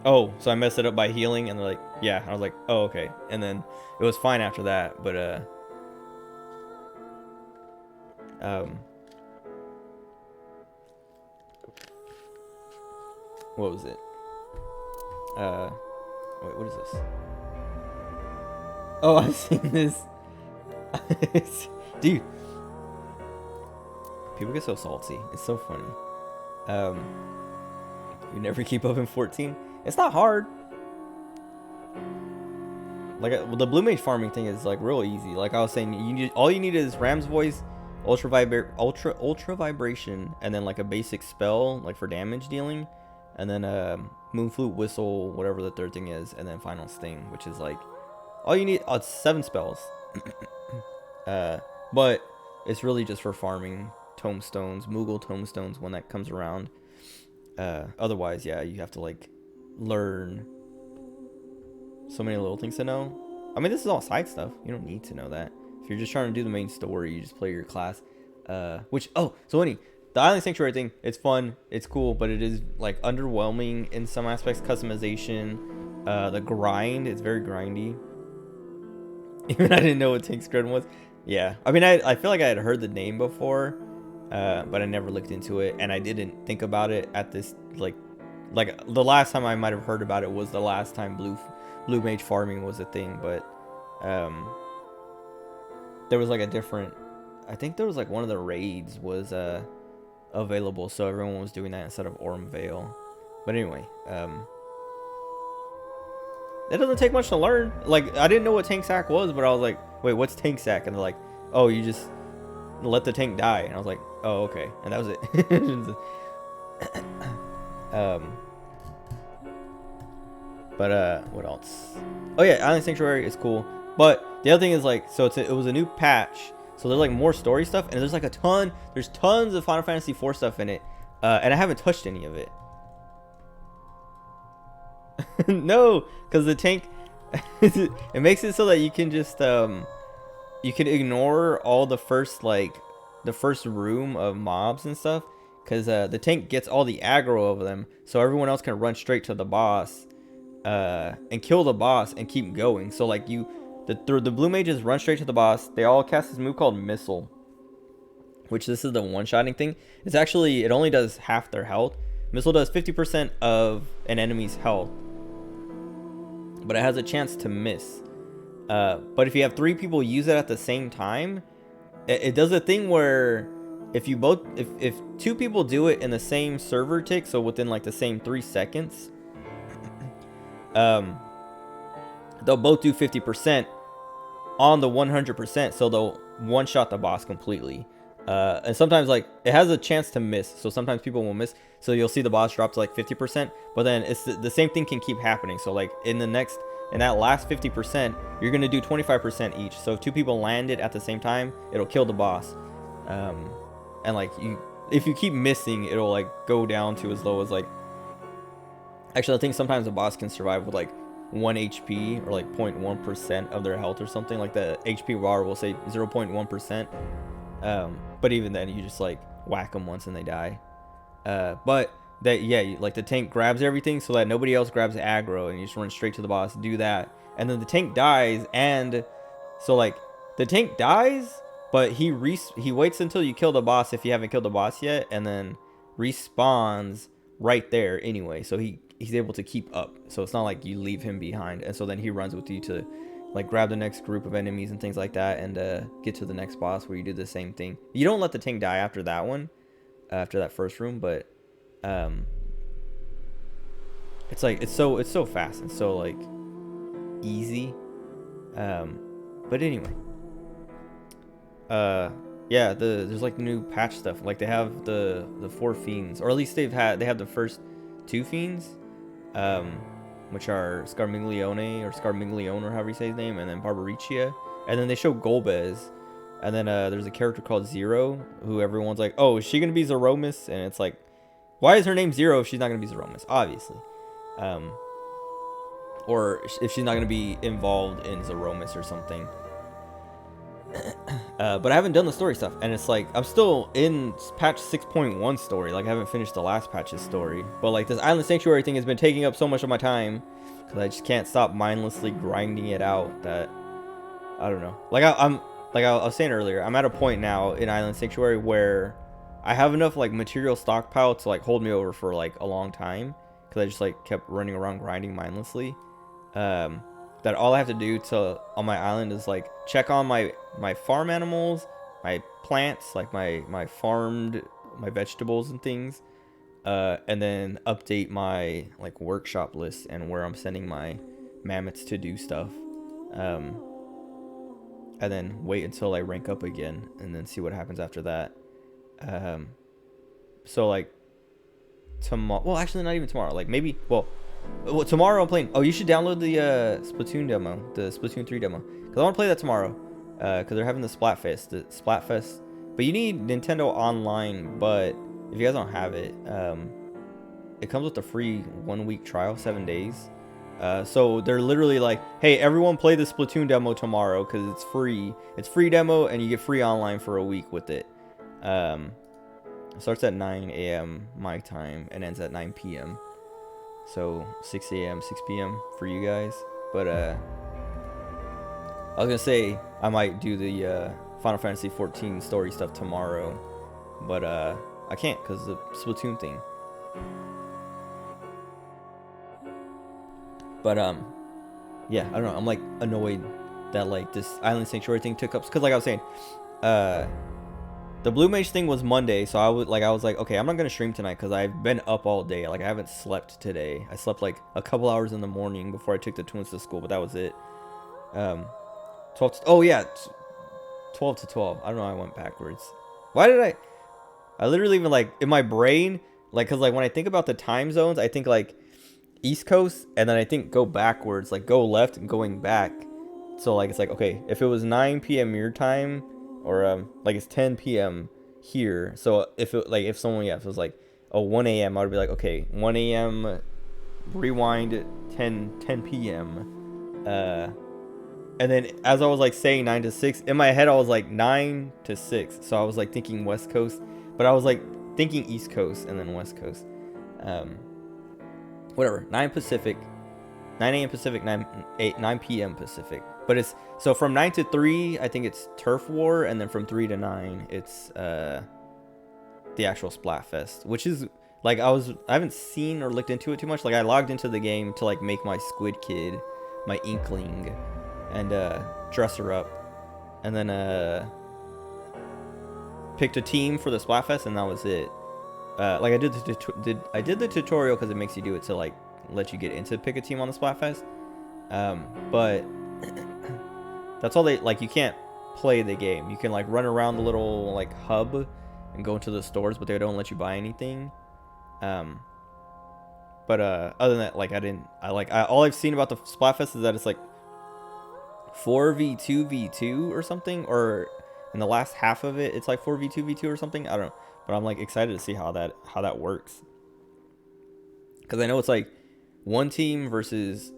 oh, so I messed it up by healing? And they're like, yeah. And I was like, oh, okay. And then it was fine after that, but what was it? Wait, what is this? Oh, I've seen this. Dude, people get so salty. It's so funny. You never keep up in 14. It's not hard. Like the blue mage farming thing is like real easy. Like I was saying, all you need is Ram's voice, ultra vibration, and then like a basic spell like for damage dealing, and then moon flute, whistle, whatever the third thing is, and then final sting, which is like all you need. It's 7 spells. But it's really just for farming tomestones, Moogle tomestones when that comes around. Otherwise, yeah, you have to like learn so many little things to know. I mean, this is all side stuff. You don't need to know that. If you're just trying to do the main story, you just play your class. So anyway, the Island Sanctuary thing, it's fun, it's cool, but it is like underwhelming in some aspects. Customization, the grind, it's very grindy. Even I didn't know what Tank Scrud was. Yeah, I mean, I feel like I had heard the name before, but I never looked into it, and I didn't think about it at this like the last time I might have heard about it was the last time blue mage farming was a thing. But there was like a different, I think there was like one of the raids was available, so everyone was doing that instead of Orm Vale. But anyway, it doesn't take much to learn. Like, I didn't know what tank sack was, but I was like, wait, what's tank sack? And they're like, oh, you just let the tank die. And I was like, oh, okay. And that was it. What else? Oh yeah, Island Sanctuary is cool. But the other thing is like, so it was a new patch. So there's like more story stuff, and there's like there's tons of Final Fantasy IV stuff in it. And I haven't touched any of it. No, because the tank it makes it so that you can just you can ignore all the first room of mobs and stuff, because the tank gets all the aggro over them, so everyone else can run straight to the boss and kill the boss and keep going. So like the blue mages run straight to the boss. They all cast this move called Missile, which this is the one-shotting thing. It's actually, it only does half their health. Missile does 50% of an enemy's health, but it has a chance to miss. But if you have 3 people use it at the same time, it does a thing where if 2 people do it in the same server tick, so within like the same 3 seconds, they'll both do 50% on the 100%, so they'll one-shot the boss completely. And sometimes like it has a chance to miss, so sometimes people will miss, so you'll see the boss drop to like 50%, but then it's the same thing can keep happening. So like in that last 50%, you're gonna do 25% each. So if 2 people land it at the same time, it'll kill the boss. And like if you keep missing, it'll like go down to as low as like, actually I think sometimes the boss can survive with like 1 HP or like 0.1% of their health or something. Like the HP bar will say 0.1%. But even then, you just like whack them once and they die. But that, yeah, like the tank grabs everything so that nobody else grabs aggro, and you just run straight to the boss, do that, and then the tank dies. And so like the tank dies, but he waits until you kill the boss if you haven't killed the boss yet, and then respawns right there anyway. So he's able to keep up, so it's not like you leave him behind. And so then he runs with you to like grab the next group of enemies and things like that, and get to the next boss where you do the same thing. You don't let the tank die after that one, after that first room, but it's like it's so fast and so like easy. But anyway, Yeah, there's like new patch stuff. Like they have the 4 fiends, or at least they have the first 2 fiends, um, which are Scarmiglione or Scarmiglione or however you say his name, and then Barbaricia, and then they show Golbez, and then there's a character called Zero who everyone's like, oh, is she gonna be Zeromus? And it's like, why is her name Zero if she's not gonna be Zeromus? Obviously, or if she's not gonna be involved in Zeromus or something. But I haven't done the story stuff, and it's like I'm still in patch 6.1 story. Like I haven't finished the last patch's story, but like this Island Sanctuary thing has been taking up so much of my time because I just can't stop mindlessly grinding it out. That I don't know. Like I'm like I was saying earlier, I'm at a point now in Island Sanctuary where I have enough like material stockpile to like hold me over for like a long time because I just like kept running around grinding mindlessly. That all I have to do to on my island is like check on my farm animals, my plants, like my farmed, my vegetables and things, and then update my like workshop list and where I'm sending my mammoths to do stuff, and then wait until I rank up again and then see what happens after that. So like tomorrow, well actually not even tomorrow, like maybe, well tomorrow I'm playing. Oh, you should download the Splatoon demo, the Splatoon 3 demo, because I want to play that tomorrow. Because they're having the Splatfest. But you need Nintendo Online. But if you guys don't have it, it comes with a free 1-week trial, 7 days. So they're literally like, hey, everyone play the Splatoon demo tomorrow because it's free. It's free demo and you get free online for a week with it. It starts at 9 a.m. my time and ends at 9 p.m. So 6 a.m., 6 p.m. for you guys. But I was gonna say I might do the Final Fantasy 14 story stuff tomorrow, but I can't because the Splatoon thing. But yeah, I don't know. I'm like annoyed that like this Island Sanctuary thing took up, because like I was saying, the Blue Mage thing was Monday, so I was like, okay, I'm not gonna stream tonight because I've been up all day. Like I haven't slept today. I slept like a couple hours in the morning before I took the twins to school, but that was it. 12 to, oh yeah, 12 to 12. I don't know, I went backwards. Why did I literally even like in my brain, like, because like when I think about the time zones, I think like East Coast, and then I think go backwards, like go left and going back. So like it's like, okay, if it was 9 p.m. your time, or like it's 10 p.m. here, so if it like if someone, yeah, if it was like 1 a.m. I would be like, okay, 1 a.m. rewind 10 p.m. And then as I was like saying 9 to 6, in my head I was like 9 to 6, so I was like thinking West Coast, but I was like thinking East Coast and then West Coast. Whatever, 9 Pacific, 9 a.m. Pacific, 9 p.m. Pacific. But it's, so from 9 to 3, I think it's Turf War, and then from 3 to 9, it's the actual Splatfest, which is like I haven't seen or looked into it too much. Like I logged into the game to like make my Squid Kid, my Inkling, and dress her up, and then picked a team for the Splatfest, and that was it. Like I did the tutorial because it makes you do it to like let you get into pick a team on the Splatfest. But that's all they, like, you can't play the game. You can like run around the little like hub and go into the stores, but they don't let you buy anything. But other than that, like all I've seen about the Splatfest is that it's like 4v2v2 or something, or in the last half of it it's like 4v2v2 or something. I don't know, but I'm like excited to see how that works, because I know it's like one team versus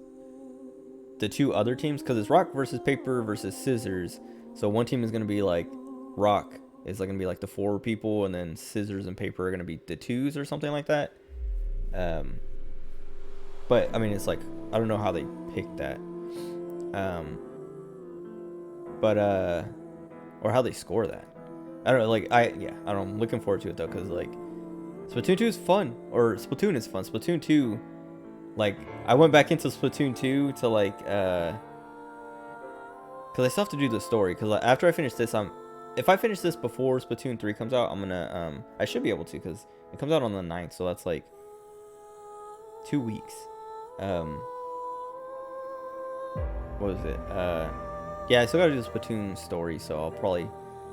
the 2 other teams, because it's rock versus paper versus scissors. So one team is going to be like rock is like going to be like the 4 people, and then scissors and paper are going to be the 2s or something like that. But I mean, it's like, I don't know how they picked that. But or how they score that. I don't know, like I don't know, I'm looking forward to it though, because like Splatoon 2 is fun, or Splatoon is fun. Splatoon 2, like I went back into Splatoon 2 to like because I still have to do the story, because like, after I finish this, if I finish this before Splatoon 3 comes out, I'm gonna I should be able to, because it comes out on the 9th, so that's like 2 weeks. What was it? Yeah, I still gotta do the Splatoon story, so I'll probably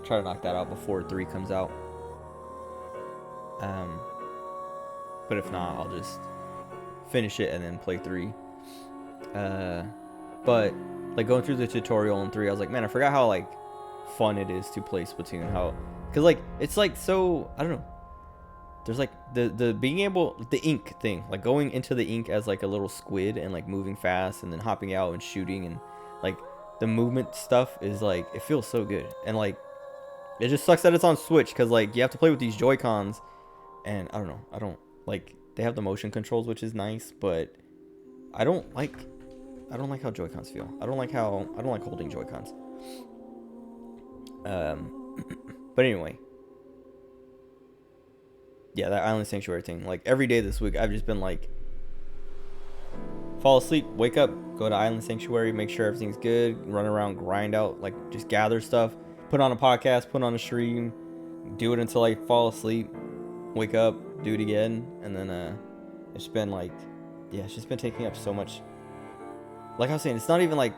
try to knock that out before 3 comes out. But if not, I'll just finish it and then play 3. But like going through the tutorial in 3, I was like, man, I forgot how like fun it is to play Splatoon. How, cause like it's like so, I don't know. There's like the being able, the ink thing, like going into the ink as like a little squid and like moving fast and then hopping out and shooting, and like the movement stuff is like, it feels so good. And like it just sucks that it's on Switch, because like you have to play with these Joy-Cons, and I don't know, I don't like, they have the motion controls, which is nice, but I don't like how Joy-Cons feel. I don't like holding Joy-Cons. But anyway, yeah, that Island Sanctuary thing, like every day this week I've just been like, fall asleep, wake up, go to Island Sanctuary, make sure everything's good, run around, grind out, like just gather stuff, put on a podcast, put on a stream, do it until I fall asleep, wake up, do it again. And then it's been like, yeah, it's just been taking up so much. Like I was saying, it's not even like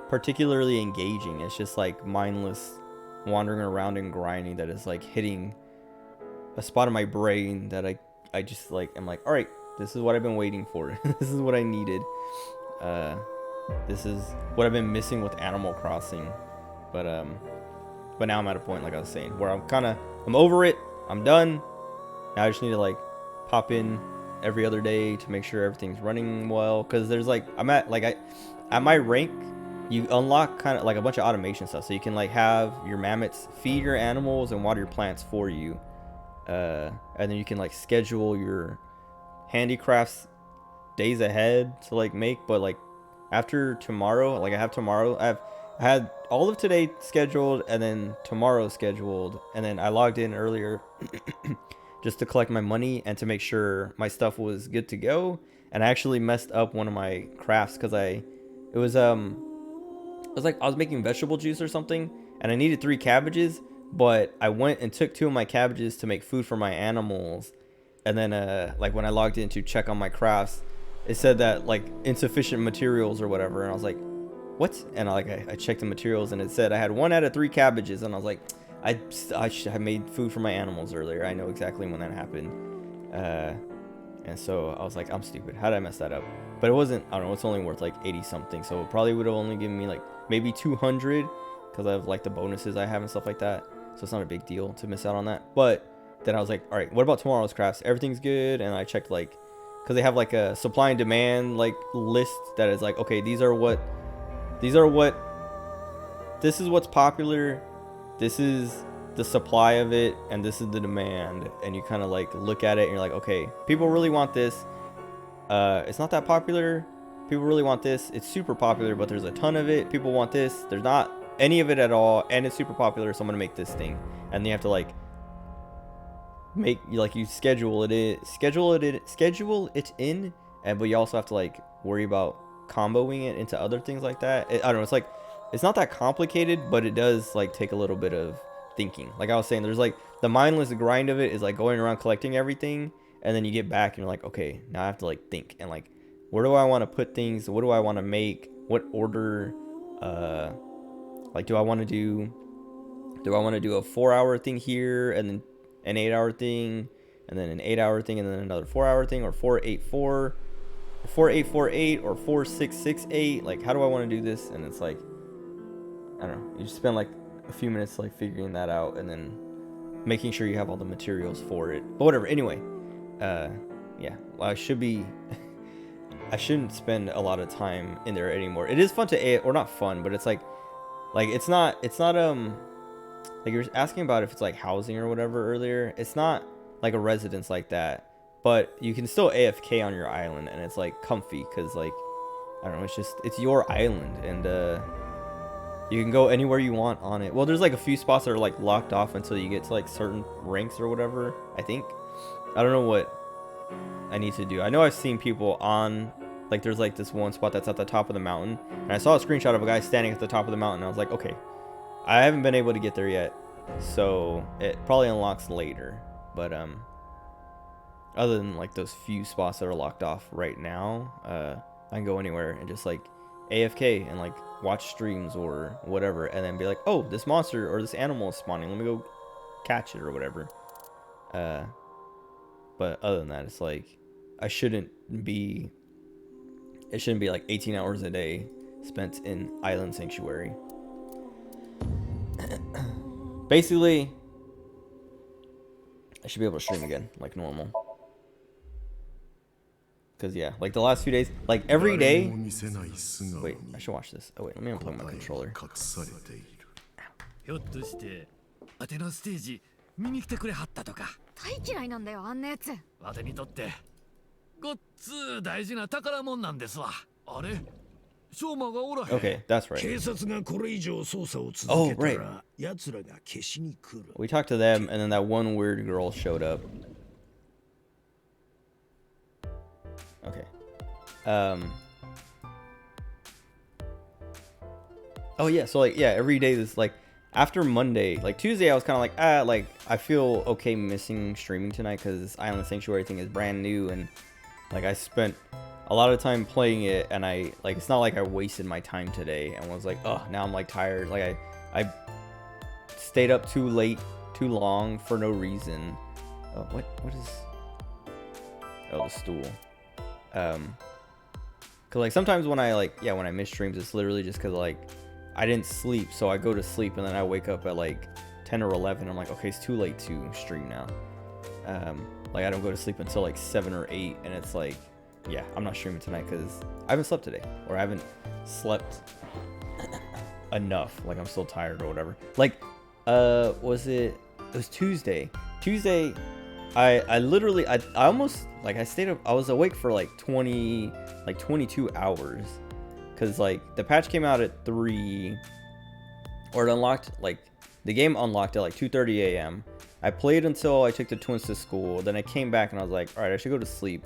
particularly engaging, it's just like mindless wandering around and grinding that is like hitting a spot in my brain that I just like, I'm like, all right, this is what I've been waiting for. This is what I needed. This is what I've been missing with Animal Crossing. But now I'm at a point, like I was saying, where I'm over it. I'm done. Now I just need to like pop in every other day to make sure everything's running well. Cause there's like, at my rank, you unlock kind of like a bunch of automation stuff. So you can like have your mammoths feed your animals and water your plants for you. And then you can like schedule your handicrafts days ahead to like make. But like after tomorrow, like I had all of today scheduled and then tomorrow scheduled, and then I logged in earlier just to collect my money and to make sure my stuff was good to go. And I actually messed up one of my crafts because it was like I was making vegetable juice or something, and I needed 3 cabbages, but I went and took 2 of my cabbages to make food for my animals. And then like when I logged in to check on my crafts, it said that like insufficient materials or whatever, and I was like, what? And I checked the materials, and it said I had 1 out of 3 cabbages, and I was like, I made food for my animals earlier. I know exactly when that happened. And so I was like, I'm stupid. How did I mess that up? But it wasn't, I don't know, it's only worth like 80 something. So it probably would have only given me like maybe 200 because of like the bonuses I have and stuff like that. So it's not a big deal to miss out on that. But then I was like, all right, what about tomorrow's crafts? Everything's good. And I checked like, because they have like a supply and demand like list that is like, okay, this is what's popular. This is the supply of it, and this is the demand. And you kind of like look at it and you're like, okay, people really want this. It's not that popular. People really want this. It's super popular, but there's a ton of it. People want this. There's not any of it at all, and it's super popular, so I'm gonna make this thing. And then you have to like you schedule it in, and but you also have to like worry about comboing it into other things like that. I don't know, it's like, it's not that complicated, but it does like take a little bit of thinking. Like I was saying, there's like the mindless grind of it is like going around collecting everything, and then you get back and you're like, okay, now I have to like think and like, where do I want to put things? What do I want to make? What order? Like, do I want to do a 4-hour thing here, and then an 8-hour thing, and then an 8-hour thing, and then another 4-hour thing, or 4-8-4, 4-8-4-8, or 4-6-6-8? Like, how do I want to do this? And it's like, I don't know. You just spend like a few minutes like figuring that out, and then making sure you have all the materials for it. But whatever. Anyway, yeah. Well, I shouldn't spend a lot of time in there anymore. It is fun to, or not fun, but it's like it's not like you were asking about if it's like housing or whatever earlier. It's not like a residence like that, but you can still AFK on your island, and it's like comfy because like, I don't know, it's your island, and you can go anywhere you want on it. Well, there's like a few spots that are like locked off until you get to like certain ranks or whatever, I think. I don't know what I need to do. I know I've seen people on, like, there's like this one spot that's at the top of the mountain, and I saw a screenshot of a guy standing at the top of the mountain, and I was like, okay, I haven't been able to get there yet, so it probably unlocks later. But other than like those few spots that are locked off right now, I can go anywhere and just like AFK and like watch streams or whatever, and then be like, oh, this monster or this animal is spawning, let me go catch it or whatever. But other than that, it's like it shouldn't be like 18 hours a day spent in Island Sanctuary. Basically, I should be able to stream again like normal. Cause yeah, like the last few days, like every day. Wait, I should watch this. Oh wait, let me unplug my controller. ひょっとしてアテナステージ見に来てくれはったとか。大嫌いなんだよあんなやつ。わてにとってごっつ大事な宝物なんですわ。あれ、ショーマがおらへん。Okay, that's right. 警察がこれ以上捜査を続けたら、奴らが消しに来る。We talked to them, and then that one weird girl showed up. Okay. Oh yeah, so like yeah, every day this like after Monday, like Tuesday, I was kind of like like I feel okay missing streaming tonight because this Island Sanctuary thing is brand new, and like I spent a lot of time playing it, and I like it's not like I wasted my time today and was like, oh, now I'm like tired. Like I stayed up too late, too long for no reason. Oh, what is? Oh, the stool. Cause like sometimes when I when I miss streams, it's literally just cause like I didn't sleep, so I go to sleep and then I wake up at like 10 or 11. I'm like, okay, it's too late to stream now. Like I don't go to sleep until like 7 or 8, and it's like, yeah, I'm not streaming tonight because I haven't slept today, or I haven't slept enough. Like I'm still tired or whatever. Like, it was Tuesday. Tuesday, I literally, I almost, like I stayed up, I was awake for like 22 hours. Cause like the patch came out at 3, or it unlocked, like the game unlocked at like 2:30 a.m. I played until I took the twins to school. Then I came back and I was like, all right, I should go to sleep.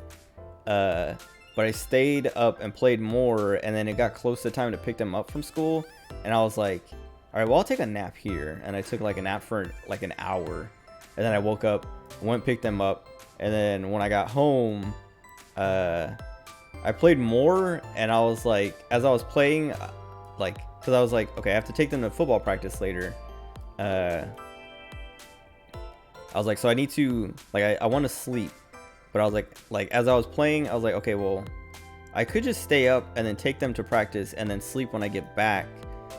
But I stayed up and played more, and then it got close to time to pick them up from school. And I was like, all right, well, I'll take a nap here. And I took like a nap for like an hour. And then I woke up, went pick them up. And then when I got home, I played more, and I was like, as I was playing, like, because I was like, okay, I have to take them to football practice later. I was like, so I need to, like, I want to sleep. But I was like, as I was playing, I was like, okay, well, I could just stay up and then take them to practice and then sleep when I get back,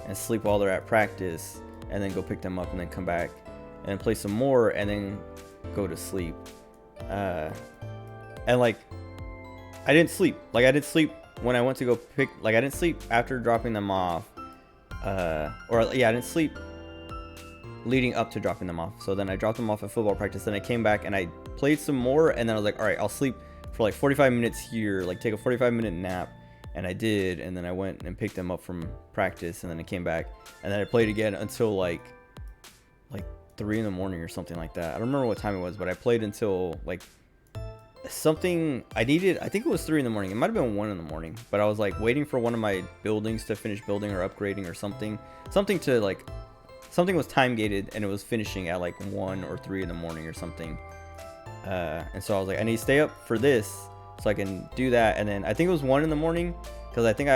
and sleep while they're at practice, and then go pick them up and then come back and then play some more and then go to sleep. And like, I didn't sleep. Like I didn't sleep when I went to go pick, like I didn't sleep after dropping them off. I didn't sleep leading up to dropping them off. So then I dropped them off at football practice. Then I came back and I played some more, and then I was like, all right, I'll sleep for like 45 minutes here, like take a 45-minute nap. And I did, and then I went and picked them up from practice, and then I came back, and then I played again until like 3 in the morning or something like that. I don't remember what time it was, but I played until like something I needed. I think it was 3 in the morning. It might have been 1 in the morning, but I was like waiting for one of my buildings to finish building or upgrading or something to like, something was time gated and it was finishing at like 1 or 3 in the morning or something. And so I was like, I need to stay up for this so I can do that. And then I think it was 1 in the morning, because I think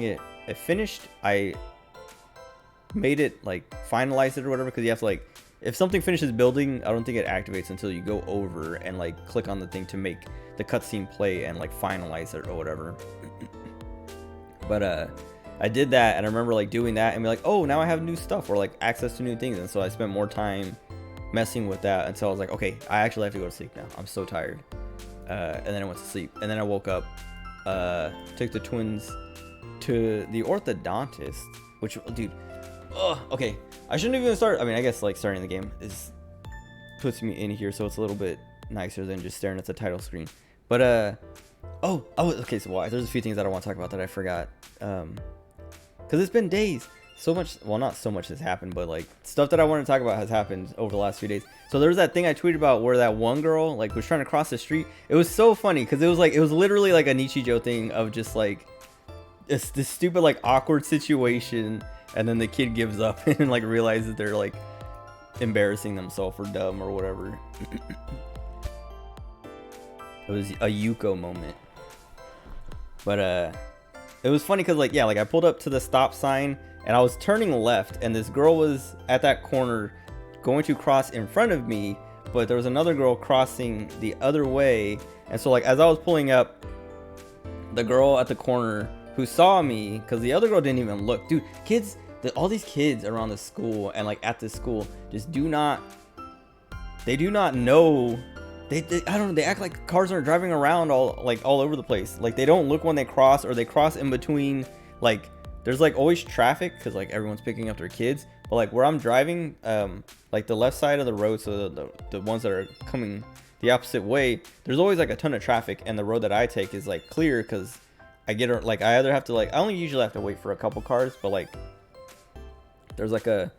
it finished. I made it, like finalized it or whatever, because you have to like, if something finishes building, I don't think it activates until you go over and like click on the thing to make the cutscene play and like finalize it or whatever. But I did that, and I remember like doing that and be like, oh, now I have new stuff or like access to new things. And so I spent more time messing with that until I was like, okay, I actually have to go to sleep now. I'm so tired. And then I went to sleep, and then I woke up, took the twins to the orthodontist, which, dude, okay, I shouldn't even start. I mean, I guess like starting the game puts me in here, so it's a little bit nicer than just staring at the title screen. But okay, so there's a few things that I want to talk about that I forgot, because it's been days. So much, well, not so much has happened, but like stuff that I want to talk about has happened over the last few days. So there was that thing I tweeted about where that one girl like was trying to cross the street. It was so funny because it was literally like a Nichijou thing of just like this stupid like awkward situation, and then the kid gives up and like realizes they're like embarrassing themselves or dumb or whatever. It was a Yuko moment. But it was funny because like, yeah, like I pulled up to the stop sign and I was turning left, and this girl was at that corner going to cross in front of me, but there was another girl crossing the other way. And so like as I was pulling up, the girl at the corner who saw me, because the other girl didn't even look, dude, kids, all these kids around the school and like at this school just do not know. They I don't know, they act like cars aren't driving around all over the place. Like they don't look when they cross, or they cross in between. Like there's like always traffic because like everyone's picking up their kids. But like where I'm driving, like the left side of the road, so the ones that are coming the opposite way, there's always like a ton of traffic, and the road that I take is like clear because I either have to like, I only usually have to wait for a couple cars, but like there's like a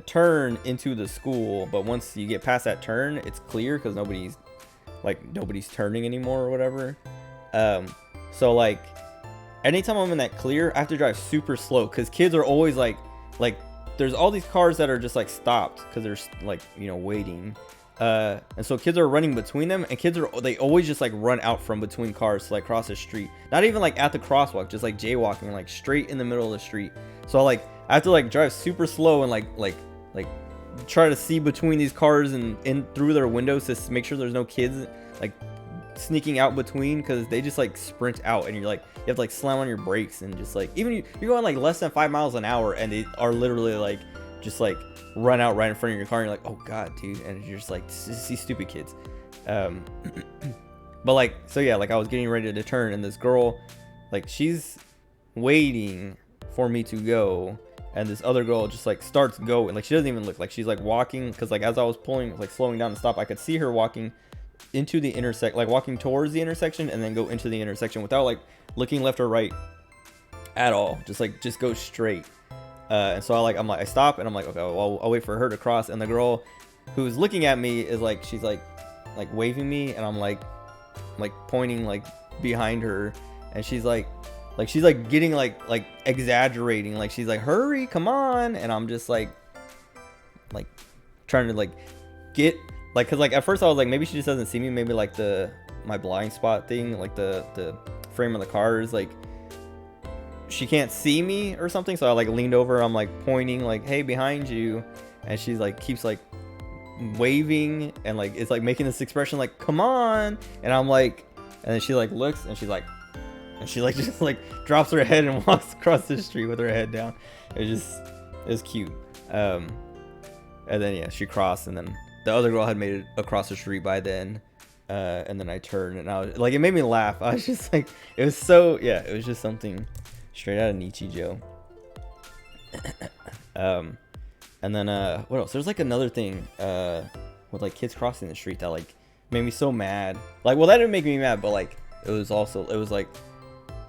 turn into the school, but once you get past that turn, it's clear because nobody's turning anymore or whatever. So like anytime I'm in that clear, I have to drive super slow because kids are always like there's all these cars that are just like stopped because they're like, you know, waiting. And so kids are running between them, and they always just like run out from between cars to like cross the street. Not even like at the crosswalk, just like jaywalking, like straight in the middle of the street. So like I have to like drive super slow and like try to see between these cars and in through their windows to make sure there's no kids like sneaking out between, because they just like sprint out, and you have to like slam on your brakes, and just like even you're going like less than 5 miles an hour, and they are literally like just like run out right in front of your car, and you're like, oh god, dude, and you're just like, these stupid kids. But like, so yeah, like I was getting ready to turn, and this girl, like, she's waiting for me to go, and this other girl just like starts going, like she doesn't even look, like she's like walking, because like as I was pulling, like slowing down to stop, I could see her walking into the intersect, like walking towards the intersection, and then go into the intersection without like looking left or right at all, just go straight. And so I stop, and I'm like, okay, well, I'll wait for her to cross, and the girl who's looking at me is like, she's like waving me, and I'm like pointing like behind her, and she's like getting like exaggerating, like she's like, hurry, come on, and I'm just like trying to like get like, cause like at first I was like, maybe she just doesn't see me, maybe like my blind spot thing, like the frame of the car is like, she can't see me or something. So I like leaned over, I'm like pointing like, hey, behind you, and she's like keeps like waving, and like it's like making this expression like, come on, and I'm like, and then she like looks, and she just like drops her head and walks across the street with her head down. It was cute. And then yeah, she crossed, and then the other girl had made it across the street by then. And then I turned, and I was like, it made me laugh. I was just like, it was just something straight out of Nietzsche Joe. And then what else? There's like another thing with like kids crossing the street that like made me so mad. Like, well, that didn't make me mad, but like it was like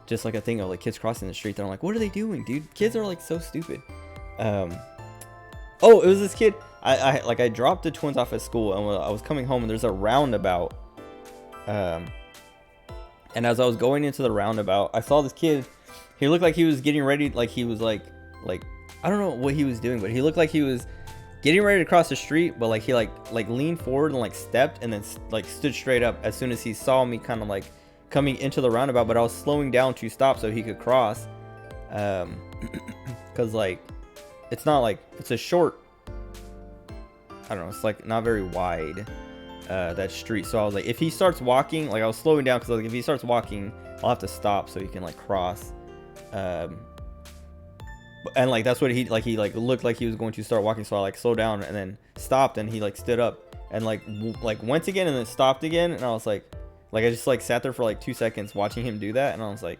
just like a thing of like kids crossing the street that I'm like, what are they doing, dude? Kids are like so stupid. Oh, it was this kid. I dropped the twins off at school, and I was coming home, and there's a roundabout. And as I was going into the roundabout, I saw this kid. He looked like he was getting ready, like he was like I don't know what he was doing, but he looked like he was getting ready to cross the street, but like he like leaned forward and like stepped, and then like stood straight up as soon as he saw me kind of like coming into the roundabout, but I was slowing down to stop so he could cross. Because like it's not like, it's a short, I don't know, it's like not very wide, that street. So I was like, if he starts walking, like I was slowing down, because like if he starts walking, I'll have to stop so he can like cross. And like that's what he looked like he was going to start walking, so I like slowed down and then stopped, and he like stood up and like went again and then stopped again, and I was like I just like sat there for like 2 seconds watching him do that, and I was like,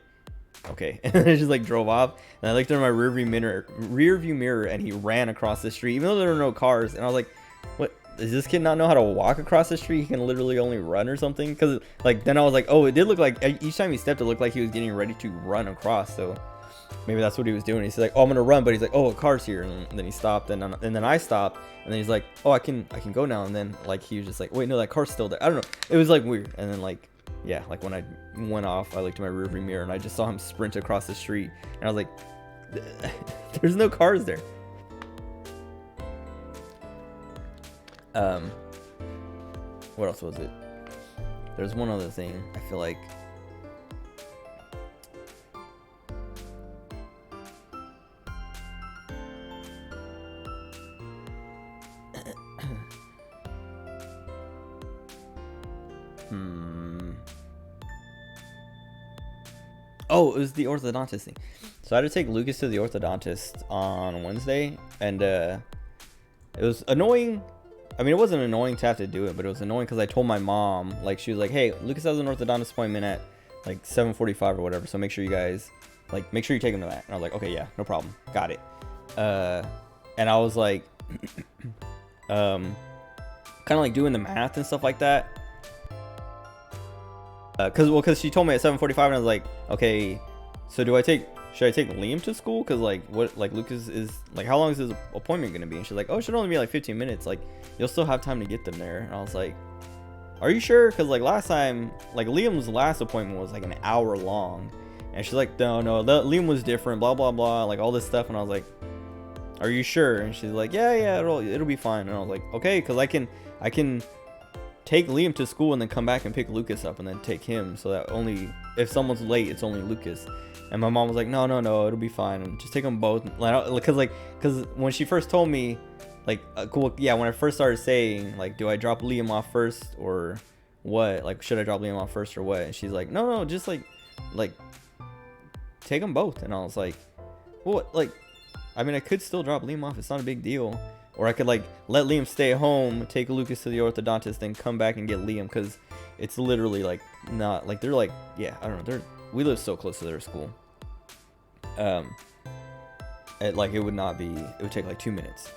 okay. And then I just like drove off, and I looked in my rear view mirror, and he ran across the street even though there were no cars, and I was like, what, does this kid not know how to walk across the street? He can literally only run or something? Because like then I was like, oh, it did look like each time he stepped, it looked like he was getting ready to run across, so maybe that's what he was doing. He's like, oh, I'm gonna run, but he's like, oh, a car's here, and then he stopped, and then I stopped, and then he's like, oh, I can go now, and then like he was just like, wait, no, that car's still there. I don't know, it was like weird. And then like, yeah, like when I went off, I looked in my rearview mirror, and I just saw him sprint across the street, and I was like, there's no cars there. What else was it? There's one other thing I feel like Oh, it was the orthodontist thing. So I had to take Lucas to the orthodontist on Wednesday, and it was annoying. I mean, it wasn't annoying to have to do it, but it was annoying because I told my mom, like, she was like, hey, Lucas has an orthodontist appointment at like 7:45 or whatever, so make sure you guys, like, make sure you take him to that. And I was like, okay, yeah, no problem, got it. And I was like, kind of like doing the math and stuff like that. Cause she told me at 7:45, and I was like, okay, so should I take Liam to school? Cause like, what, like, Lucas is like, how long is his appointment gonna be? And she's like, oh, it should only be like 15 minutes. Like, you'll still have time to get them there. And I was like, are you sure? Cause like last time, like Liam's last appointment was like an hour long, and she's like, no, Liam was different, blah blah blah, like all this stuff. And I was like, are you sure? And she's like, yeah, it'll be fine. And I was like, okay, cause I can take Liam to school and then come back and pick Lucas up and then take him, so that only if someone's late, it's only Lucas. And my mom was like, no, it'll be fine, and just take them both. Because when she first told me, like, cool, yeah, when I first started saying, like, do I drop Liam off first or what? Like, should I drop Liam off first or what? And she's like, no, just like take them both. And I was like, well, like, I mean, I could still drop Liam off. It's not a big deal. Or I could like let Liam stay home, take Lucas to the orthodontist, then come back and get Liam, because it's literally like not like they're like, yeah, I don't know, we live so close to their school. Like it would take like 2 minutes.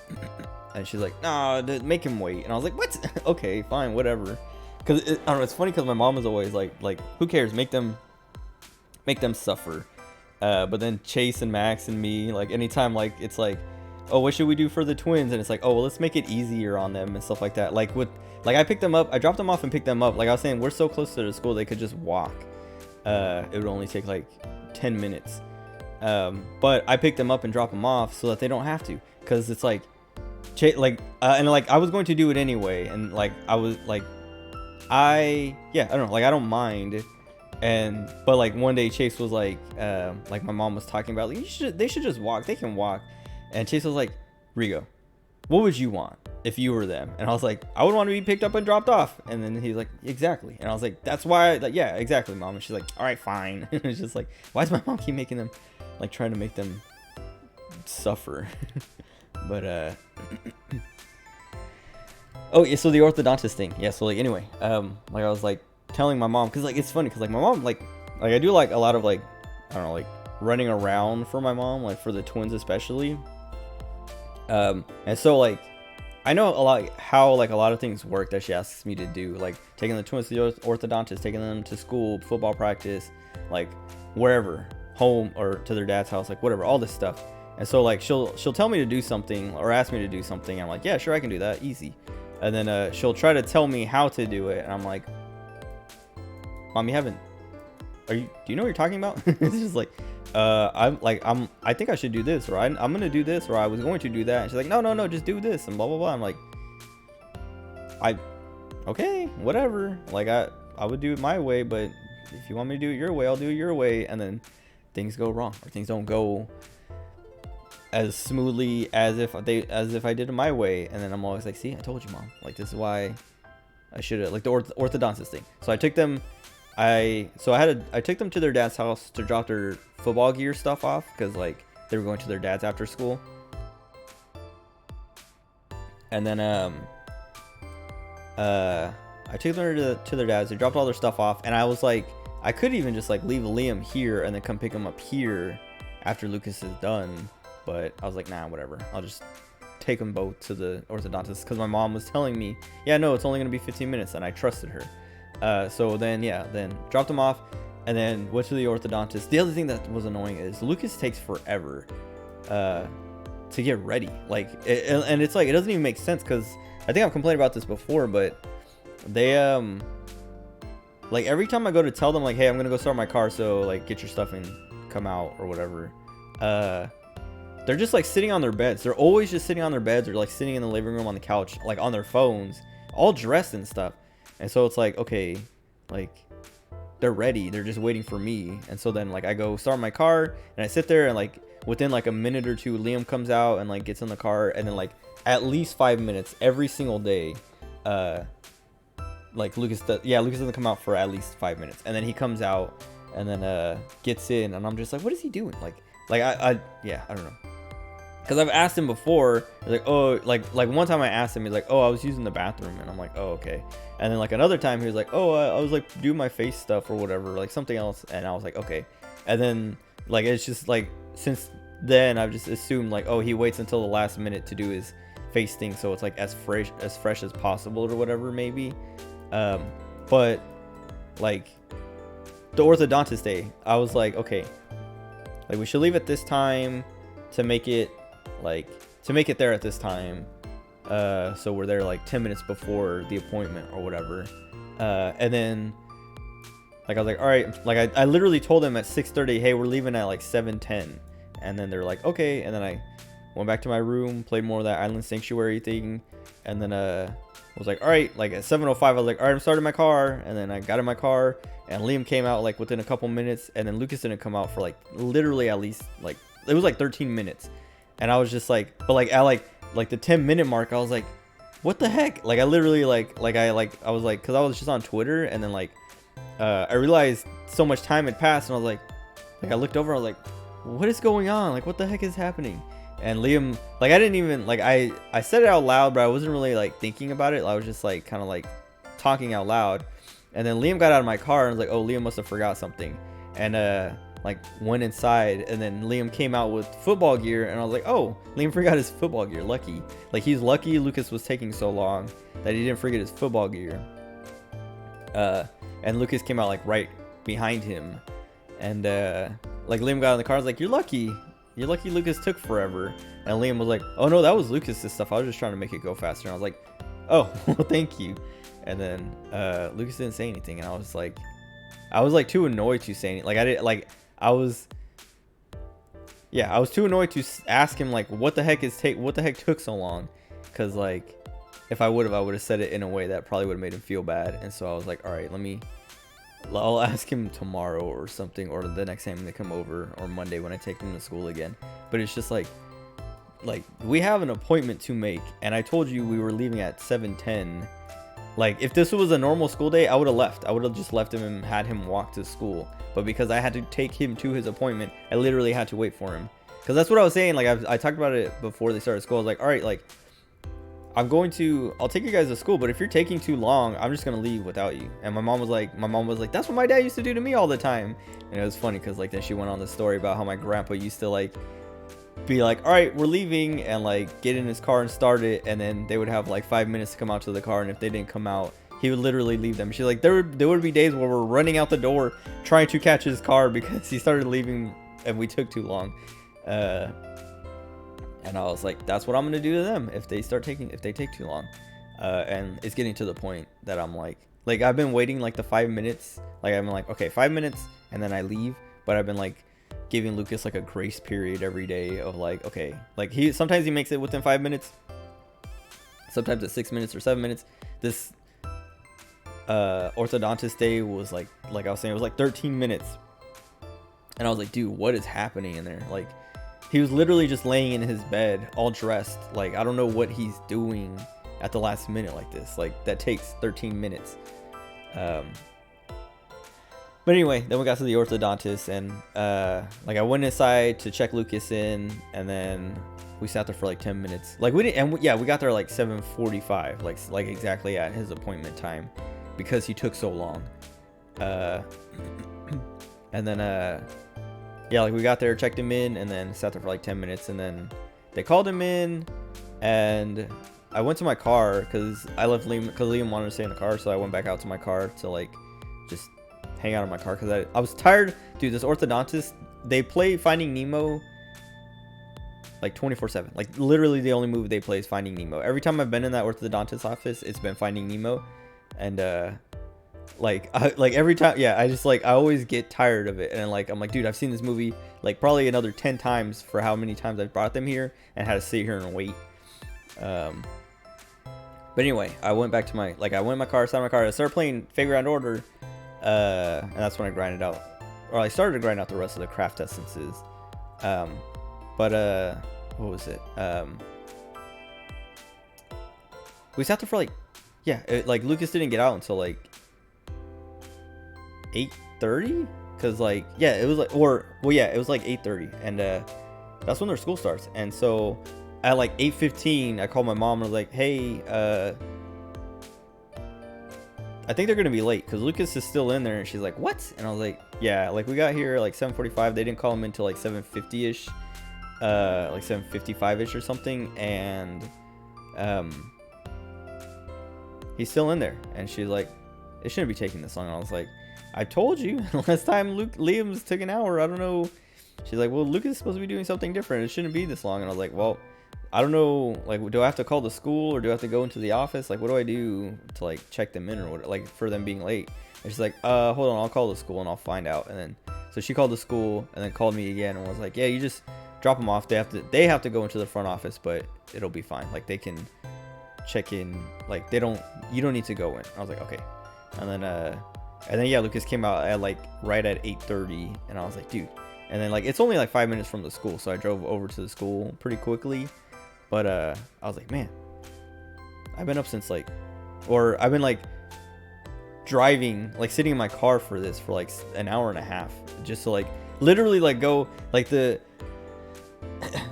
And she's like, nah, make him wait. And I was like, what? Okay, fine, whatever. Because I don't know, it's funny because my mom is always like who cares? Make them suffer. But then Chase and Max and me, like anytime like it's like, oh, what should we do for the twins? And it's like, oh, well, let's make it easier on them and stuff like that. Like I picked them up, I dropped them off and picked them up. Like I was saying, we're so close to the school, they could just walk. It would only take like 10 minutes. But I picked them up and dropped them off so that they don't have to, because it's like, and like I was going to do it anyway, and like I was like, I don't know, like I don't mind. But like one day Chase was like my mom was talking about, like, they should just walk, they can walk. And Chase was like, Rigo, what would you want if you were them? And I was like, I would want to be picked up and dropped off. And then he's like, exactly. And I was like, that's why, like, yeah, exactly, mom. And she's like, all right, fine. And it's just like, why does my mom keep making them, like, trying to make them suffer? But oh yeah, so the orthodontist thing, yeah. So like anyway, like I was like telling my mom, because like it's funny, because like my mom, like I do like a lot of like, I don't know, like running around for my mom, like for the twins especially. And so like I know a lot how like a lot of things work that she asks me to do, like taking the twins to the orthodontist, taking them to school, football practice, like wherever, home or to their dad's house, like whatever, all this stuff. And so like she'll tell me to do something or ask me to do something, and I'm like, yeah, sure, I can do that, easy. And then she'll try to tell me how to do it, and I'm like, Mom, do you know what you're talking about? It's just like, I think I should do this, or I'm gonna do this, or I was going to do that. And she's like, no, just do this, and blah blah blah. I'm like, okay, whatever. Like I would do it my way, but if you want me to do it your way, I'll do it your way. And then things go wrong, or things don't go as smoothly as if I did it my way. And then I'm always like, see, I told you, Mom. Like, this is why I should have, like the orthodontist thing. So I took them. I took them to their dad's house to drop their football gear stuff off, because like they were going to their dad's after school. And then I took them to their dad's. They dropped all their stuff off, and I was like, I could even just like leave Liam here and then come pick him up here after Lucas is done. But I was like, nah, whatever. I'll just take them both to the orthodontist, because my mom was telling me, yeah, no, it's only gonna be 15 minutes, and I trusted her. So then dropped them off, and then went to the orthodontist. The other thing that was annoying is Lucas takes forever to get ready. Like, and it's like, it doesn't even make sense, because I think I've complained about this before, but they like every time I go to tell them like, hey, I'm gonna go start my car, so like get your stuff and come out or whatever, they're just like sitting on their beds. They're always just sitting on their beds, or like sitting in the living room on the couch, like on their phones, all dressed and stuff. And so it's like, okay, like they're ready, they're just waiting for me. And so then like I go start my car, and I sit there, and like within like a minute or two, Liam comes out and like gets in the car, and then like at least 5 minutes every single day, like Lucas doesn't come out for at least 5 minutes, and then he comes out, and then gets in, and I'm just like, what is he doing? I don't know. Because I've asked him before, like, oh, like one time I asked him, he's like, oh, I was using the bathroom, and I'm like, oh, okay. And then like another time he was like, oh, I was like doing my face stuff or whatever, like something else, and I was like, okay. And then like it's just like since then I've just assumed like, oh, he waits until the last minute to do his face thing, so it's like as fresh as possible or whatever, maybe. But like the orthodontist day, I was like, okay, like we should leave at this time to make it there at this time, so we're there like 10 minutes before the appointment or whatever. And then like I was like, all right, like I literally told them at 6:30, hey, we're leaving at like 7:10, and then they're like, okay. And then I went back to my room, played more of that Island Sanctuary thing, and then was like, all right, like at 7:05 I was like, all right, I'm starting my car. And then I got in my car, and Liam came out like within a couple minutes, and then Lucas didn't come out for like literally at least like it was like 13 minutes. And I was just like, but like at like the 10-minute mark, I was like, what the heck? Like I literally I was like, because I was just on Twitter, and then like I realized so much time had passed, and I was like I looked over, I was like, what is going on? Like what the heck is happening? And Liam, like I didn't even like I said it out loud, but I wasn't really like thinking about it. I was just like kind of like talking out loud. And then Liam got out of my car and was like, oh, Liam must have forgot something. And like went inside, and then Liam came out with football gear, and I was like, oh, Liam forgot his football gear. Lucky. Like he's lucky Lucas was taking so long that he didn't forget his football gear. And Lucas came out like right behind him, and like Liam got in the car. I was like, you're lucky Lucas took forever. And Liam was like, oh no, that was Lucas's stuff, I was just trying to make it go faster. And I was like, oh, well, thank you. And then Lucas didn't say anything, and I was like too annoyed to say anything. Like I was too annoyed to ask him like what the heck took so long, because like if I would have said it in a way that probably would have made him feel bad. And so I was like, all right, I'll ask him tomorrow or something, or the next time they come over, or Monday when I take him to school again. But it's just like we have an appointment to make, and I told you we were leaving at 7:10. Like if this was a normal school day, I would have left. I would have just left him and had him walk to school. But because I had to take him to his appointment, I literally had to wait for him. Because that's what I was saying. Like I talked about it before they started school. I was like, all right, like I'll take you guys to school, but if you're taking too long, I'm just gonna leave without you. And my mom was like, that's what my dad used to do to me all the time. And it was funny because like then she went on the story about how my grandpa used to like be like, all right, we're leaving, and like get in his car and start it, and then they would have like 5 minutes to come out to the car, and if they didn't come out, he would literally leave them. She's like, there would be days where we're running out the door trying to catch his car because he started leaving and we took too long. And I was like, that's what I'm gonna do to them if they take too long. And it's getting to the point that I'm like I've been waiting like the 5 minutes. Like I've been like, okay, 5 minutes, and then I leave. But I've been like giving Lucas like a grace period every day of like, okay, like sometimes he makes it within 5 minutes, sometimes it's 6 minutes or 7 minutes. This orthodontist day was like I was saying, it was like 13 minutes, and I was like, dude, what is happening in there? Like he was literally just laying in his bed all dressed. Like I don't know what he's doing at the last minute like this. Like that takes 13 minutes. But anyway, then we got to the orthodontist, and like I went inside to check Lucas in, and then we sat there for like 10 minutes. Like we didn't, and we got there like 7:45, like exactly at his appointment time, because he took so long. And then yeah, like we got there, checked him in, and then sat there for like 10 minutes, and then they called him in, and I went to my car because I left Liam, because Liam wanted to stay in the car, so I went back out to my car to like just hang out in my car because I was tired. Dude, this orthodontist, they play Finding Nemo like 24/7. Like literally the only movie they play is Finding Nemo. Every time I've been in that orthodontist office, it's been Finding Nemo. And like every time, yeah, I always get tired of it, and like I'm like, dude, I've seen this movie like probably another 10 times for how many times I've brought them here and had to sit here and wait. But anyway, I went back to my car, sat in my car, I started playing Figure Out Order, and that's when I grinded out, or I started to grind out the rest of the craft essences. But what was it? We sat there for like, yeah, like Lucas didn't get out until like 8:30, because like yeah, it was like it was like 8:30, and that's when their school starts. And so at like 8:15, I called my mom and was like, hey, I think they're gonna be late because Lucas is still in there. And she's like, what? And I was like, yeah, like we got here like 7:45. They didn't call him until like 7:50ish, like 7:55ish or something. And he's still in there. And she's like, it shouldn't be taking this long. And I was like, I told you last time Liam's took an hour. I don't know. She's like, well, Lucas is supposed to be doing something different. It shouldn't be this long. And I was like, well, I don't know. Like, do I have to call the school or do I have to go into the office? Like, what do I do to like check them in or what, like for them being late? And she's like, hold on, I'll call the school and I'll find out. And then, so she called the school and then called me again and was like, yeah, you just drop them off. They have to go into the front office, but it'll be fine. Like they can check in. Like you don't need to go in. I was like, okay. And then yeah, Lucas came out at like right at 8:30 and I was like, dude. And then like it's only like 5 minutes from the school, so I drove over to the school pretty quickly. But I was like, man, I've been up since like, or I've been like driving, like sitting in my car for this for like an hour and a half, just to like literally like go like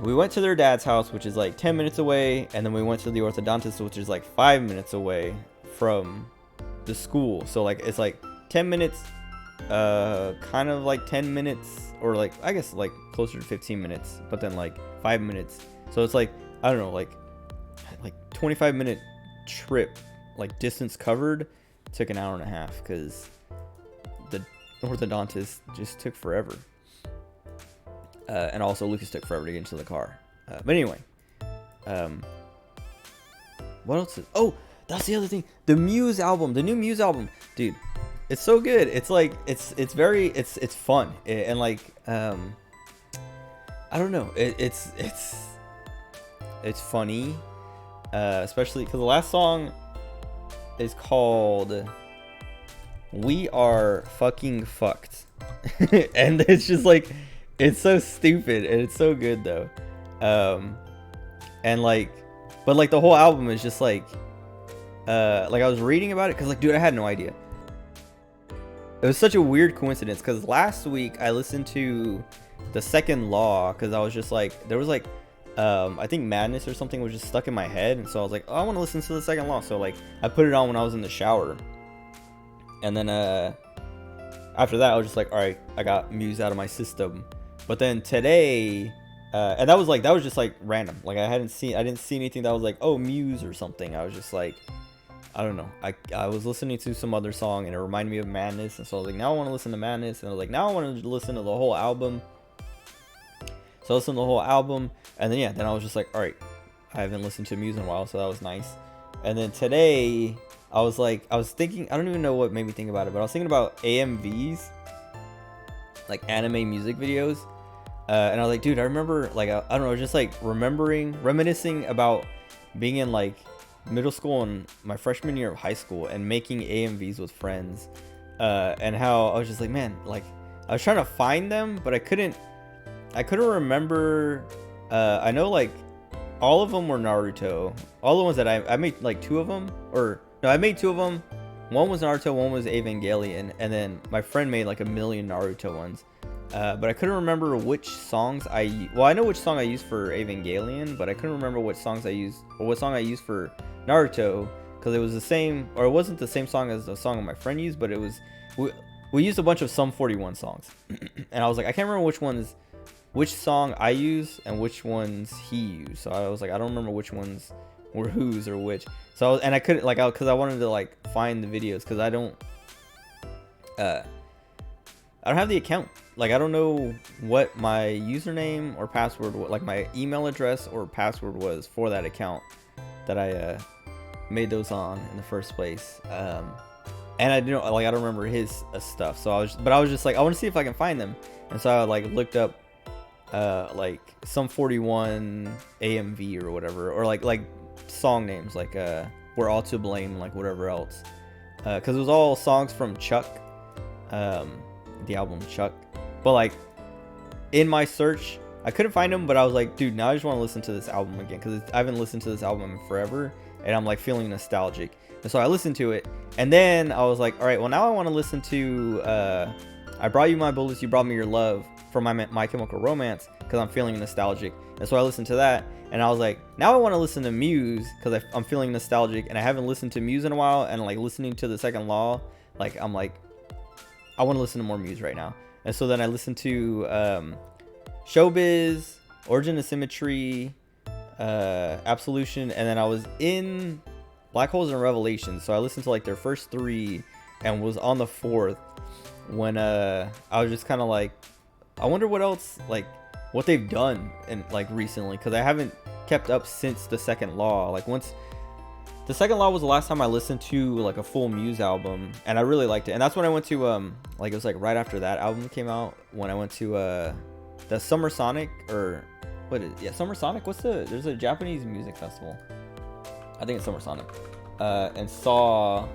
we went to their dad's house, which is like 10 minutes away, and then we went to the orthodontist, which is like 5 minutes away from the school. So like it's like 10 minutes, kind of like 10 minutes, or like I guess like closer to 15 minutes, but then like 5 minutes. So it's like, I don't know, like 25-minute trip, like distance covered, took an hour and a half because the orthodontist just took forever. And also Lucas took forever to get into the car. But anyway, what else? Oh, that's the other thing. The Muse album, the new Muse album, dude, it's so good. It's like it's fun and like I don't know. It's funny, especially because the last song is called "We Are Fucking Fucked," and it's just like it's so stupid and it's so good though, and like, but like the whole album is just like I was reading about it because like, dude, I had no idea. It was such a weird coincidence because last week I listened to The Second Law because I was just like, there was like I think Madness or something was just stuck in my head, and so I was like, oh, I want to listen to The Second Law. So like I put it on when I was in the shower, and then after that I was just like, all right, I got Muse out of my system. But then today, and that was just like random. Like I didn't see anything that was like, oh, Muse or something. I was just like, I don't know. I was listening to some other song and it reminded me of Madness, and so I was like, now I want to listen to Madness, and I was like, now I want to listen to the whole album. So I listened to the whole album, and then then I was just like, all right, I haven't listened to Muse in a while, so that was nice. And then today, I was thinking, I don't even know what made me think about it, but I was thinking about AMVs, like anime music videos, and I was like, dude, I remember, like, I don't know, just like reminiscing about being in like middle school and my freshman year of high school and making AMVs with friends, and how I was just like, man, like I was trying to find them, but I couldn't remember. I know like all of them were Naruto. All the ones that I made like two of them, or no, I made two of them. One was Naruto, one was Evangelion, and then my friend made like a million Naruto ones. But I couldn't remember which songs I know which song I used for Evangelion, but I couldn't remember what songs I used, or what song I used for Naruto, because it was the same, or it wasn't the same song as the song my friend used, but it was, we used a bunch of Sum 41 songs. And I was like, I can't remember which song I use and which ones he used. So I was like, I don't remember which ones were whose or which. So I couldn't like, because I wanted to like find the videos, because I don't have the account. Like I don't know what my username or password, like my email address or password was for that account that I made those on in the first place. And I didn't, like, I don't remember his stuff. So I was just like, I want to see if I can find them. And so I like looked up like Sum 41 AMV or whatever, or like song names, like We're All to Blame, like whatever else, because it was all songs from Chuck, the album Chuck. But like in my search I couldn't find them, but I was like, dude, now I just want to listen to this album again, because I haven't listened to this album in forever and I'm like feeling nostalgic. And so I listened to it, and then I was like, all right, well now I want to listen to I brought you my bullets, you brought me your love for my Chemical Romance because I'm feeling nostalgic. And so I listened to that, and I was like, now I want to listen to Muse because I'm feeling nostalgic, and I haven't listened to Muse in a while. And like listening to the Second Law, like I'm like, I want to listen to more Muse right now. And so then I listened to Showbiz, Origin of Symmetry, Absolution, and then I was in Black Holes and Revelations. So I listened to like their first 3 and was on the 4th when I was just kind of like, I wonder what else, like what they've done in like recently, because I haven't kept up since the Second Law. Like once the Second Law was the last time I listened to like a full Muse album, and I really liked it. And that's when I went to like it was like right after that album came out, when I went to the Summer Sonic, or what is, yeah, Summer Sonic, there's a Japanese music festival, I think it's Summer Sonic, and saw,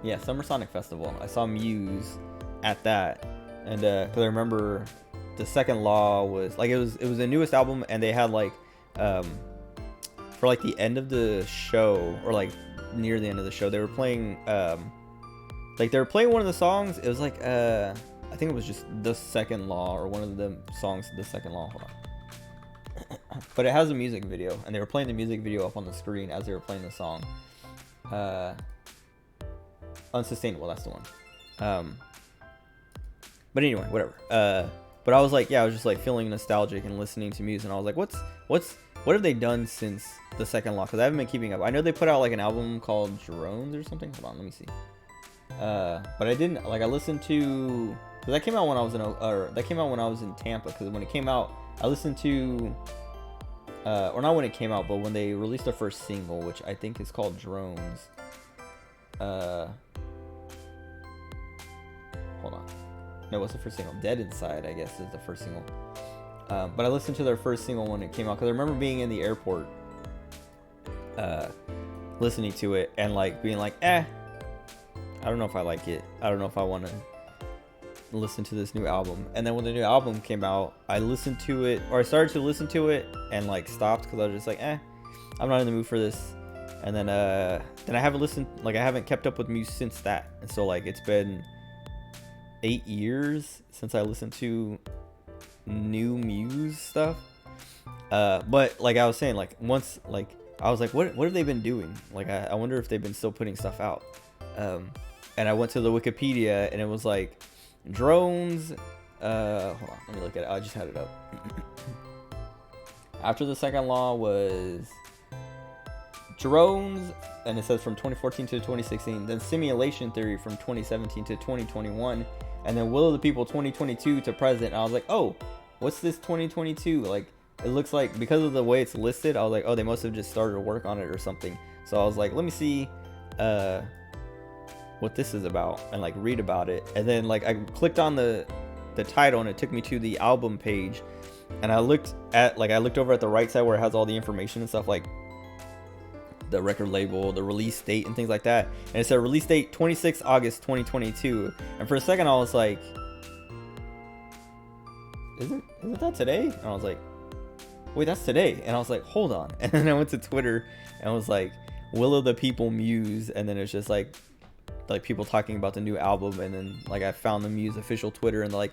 yeah, Summer Sonic Festival. I saw Muse at that, and because I remember the Second Law was like, it was the newest album, and they had like for like the end of the show, or like near the end of the show, they were playing like they were playing one of the songs. It was like I think it was just the Second Law, or one of the songs of the Second Law. Hold on. But it has a music video, and they were playing the music video up on the screen as they were playing the song. Unsustainable, that's the one. But anyway, whatever. But I was like, yeah, I was just like feeling nostalgic and listening to Muse, and I was like, what have they done since the Second Law? Because I haven't been keeping up. I know they put out like an album called Drones or something. Hold on, let me see. But I didn't, like, I listened to, because that came out when I was in Tampa. Because when it came out, I listened to, or not when it came out, but when they released their first single, which I think is called Drones. Hold on. No, what's the first single? Dead Inside, I guess, is the first single. But I listened to their first single when it came out, because I remember being in the airport, listening to it, and like being like, I don't know if I like it. I don't know if I want to listen to this new album. And then when the new album came out, I listened to it, or I started to listen to it, and like stopped, because I was just like, I'm not in the mood for this. And then I haven't listened, like I haven't kept up with Muse since that. And so like it's been 8 years since I listened to new Muse stuff. But like I was saying, like once, like I was like, what have they been doing? Like I wonder if they've been still putting stuff out. And I went to the Wikipedia, and it was like Drones. Hold on, let me look at it. I just had it up. After the Second Law was Drones, and it says from 2014 to 2016. Then Simulation Theory from 2017 to 2021. And then Will of the People 2022 to present. And I was like, oh, what's this 2022? Like, it looks like, because of the way it's listed, I was like, oh, they must have just started to work on it or something. So I was like, let me see what this is about, and like read about it. And then like I clicked on the title, and it took me to the album page. And I looked over at the right side where it has all the information and stuff, like the record label, the release date, and things like that. And it said release date 26 August 2022. And for a second I was like, isn't that today? And I was like, wait, that's today. And I was like, hold on. And then I went to Twitter and was like, Will of the People Muse. And then it's just like people talking about the new album. And then like I found the Muse official Twitter, and like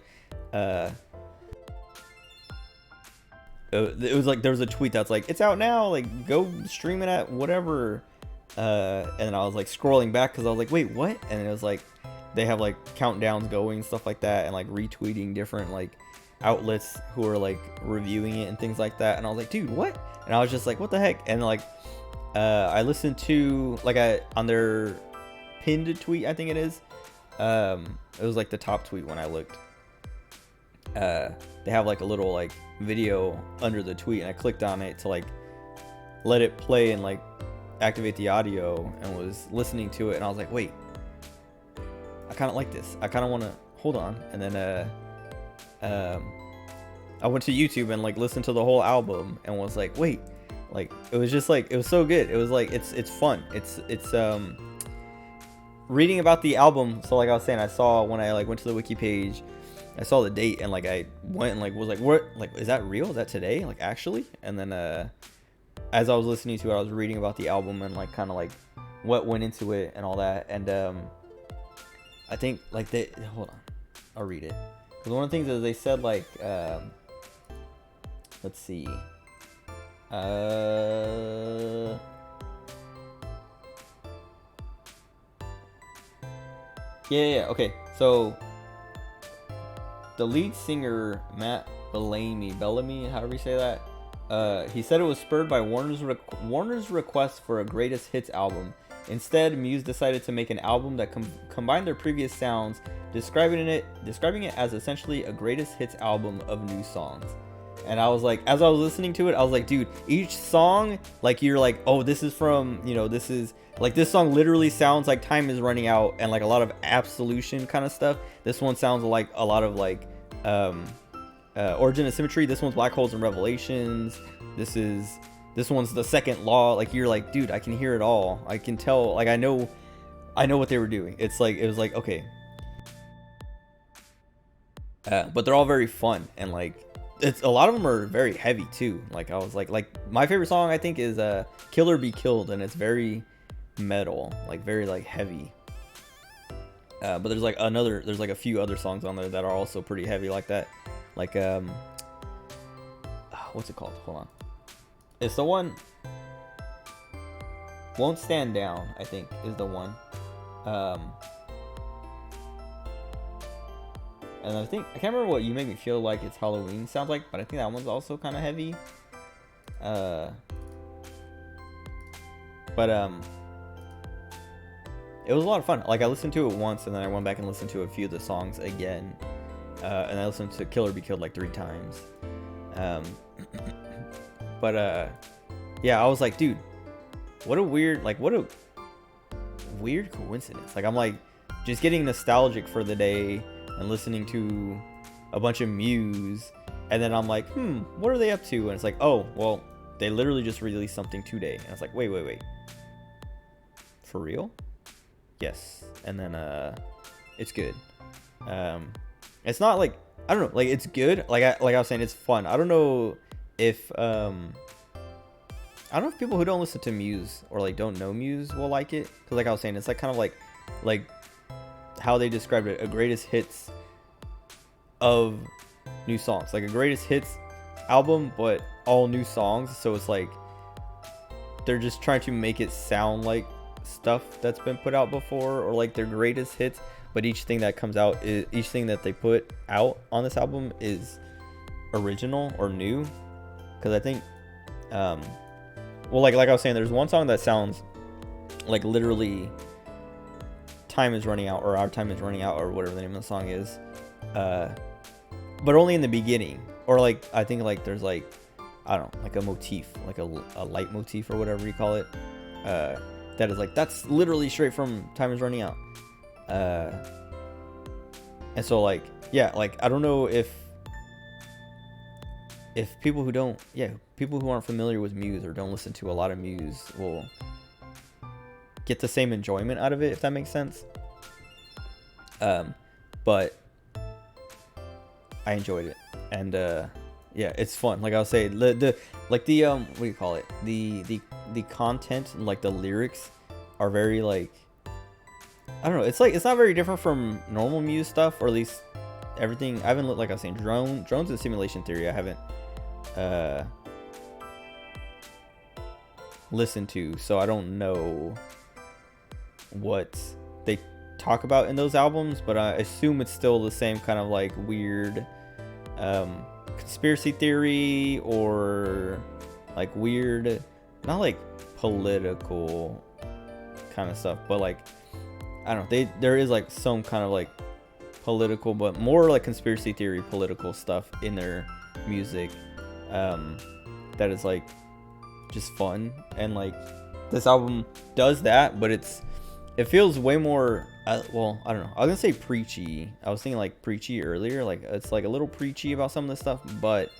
it was like there was a tweet that's like, it's out now, like go stream it at whatever. And I was like scrolling back, because I was like, wait, what? And it was like they have like countdowns going, stuff like that, and like retweeting different like outlets who are like reviewing it and things like that. And I was like, dude, what? And I was just like, what the heck? And like I listened to like on their pinned tweet, I think it is, it was like the top tweet when I looked. They have like a little like video under the tweet, and I clicked on it to like let it play and like activate the audio, and was listening to it, and I was like, wait, I kind of like this. I kind of want to hold on. And then I went to YouTube and like listened to the whole album, and was like, wait, like it was just like, it was so good. It was like it's fun. It's reading about the album. So like I was saying, I saw when I like went to the wiki page, I saw the date, and like I went and like was like, what, like, is that real? Is that today? Like actually? And then as I was listening to it, I was reading about the album, and like kind of like what went into it and all that. And I think like hold on, I'll read it. Because one of the things is they said like, let's see. Yeah, okay. So the lead singer Matt Bellamy, however you say that, he said it was spurred by Warner's request for a greatest hits album. Instead, Muse decided to make an album that combined their previous sounds, describing it as essentially a greatest hits album of new songs. And I was like, as I was listening to it, I was like, dude, each song, like, you're like, oh, this is from, you know, this is like, this song literally sounds like Time Is Running Out and like a lot of Absolution kind of stuff. This one sounds like a lot of like Origin of Symmetry. This one's Black Holes and Revelations. This one's The Second Law. Like, you're like, dude, I can hear it all. I can tell, like, I know what they were doing. It's like, it was like, okay. But they're all very fun, and like, it's a lot of them are very heavy too. Like, I was like my favorite song I think is Kill or Be Killed, and it's very metal, like very like heavy. But there's like a few other songs on there that are also pretty heavy like that. Like what's it called? Hold on. It's the one Won't Stand Down, I think, is the one. And I can't remember what You Make Me Feel Like It's Halloween sounds like, but I think that one's also kind of heavy. But it was a lot of fun. Like, I listened to it once, and then I went back and listened to a few of the songs again. And I listened to Kill or Be Killed like 3 times. But yeah, I was like, dude, what a weird coincidence. Like, I'm like just getting nostalgic for the day and listening to a bunch of Muse, and then I'm like, what are they up to? And it's like, oh, well, they literally just released something today. And it's like, wait, for real? Yes. And then it's good. It's not like, I don't know, like, it's good. Like I was saying, it's fun. I don't know if people who don't listen to Muse or like don't know Muse will like it, because like I was saying, it's like kind of like how they described it, a greatest hits of new songs, like a greatest hits album but all new songs. So it's like they're just trying to make it sound like stuff that's been put out before, or like their greatest hits, but each thing that they put out on this album is original or new. Because I think well, like I was saying, there's one song that sounds like literally Time Is Running Out, or Our Time Is Running Out, or whatever the name of the song is, but only in the beginning. Or like, I think like there's like, I don't know, like a motif, like a light motif or whatever you call it, that is like, that's literally straight from Time Is Running Out. And so like, yeah, like, I don't know if people who aren't familiar with Muse or don't listen to a lot of Muse will get the same enjoyment out of it, if that makes sense. But I enjoyed it, and yeah, it's fun. Like I was saying, the what do you call it? The content and like the lyrics are very like, I don't know. It's like, it's not very different from normal Muse stuff, or at least everything. I haven't, like I was saying, drones and simulation theory. I haven't listened to, so I don't know what they talk about in those albums, but I assume it's still the same kind of like weird conspiracy theory, or like weird, not like political kind of stuff, but like, I don't know, there is like some kind of like political, but more like conspiracy theory political stuff in their music, that is like just fun. And like, this album does that, but it feels way more, well, I don't know, I was gonna say preachy. I was thinking like preachy earlier, like it's like a little preachy about some of this stuff, but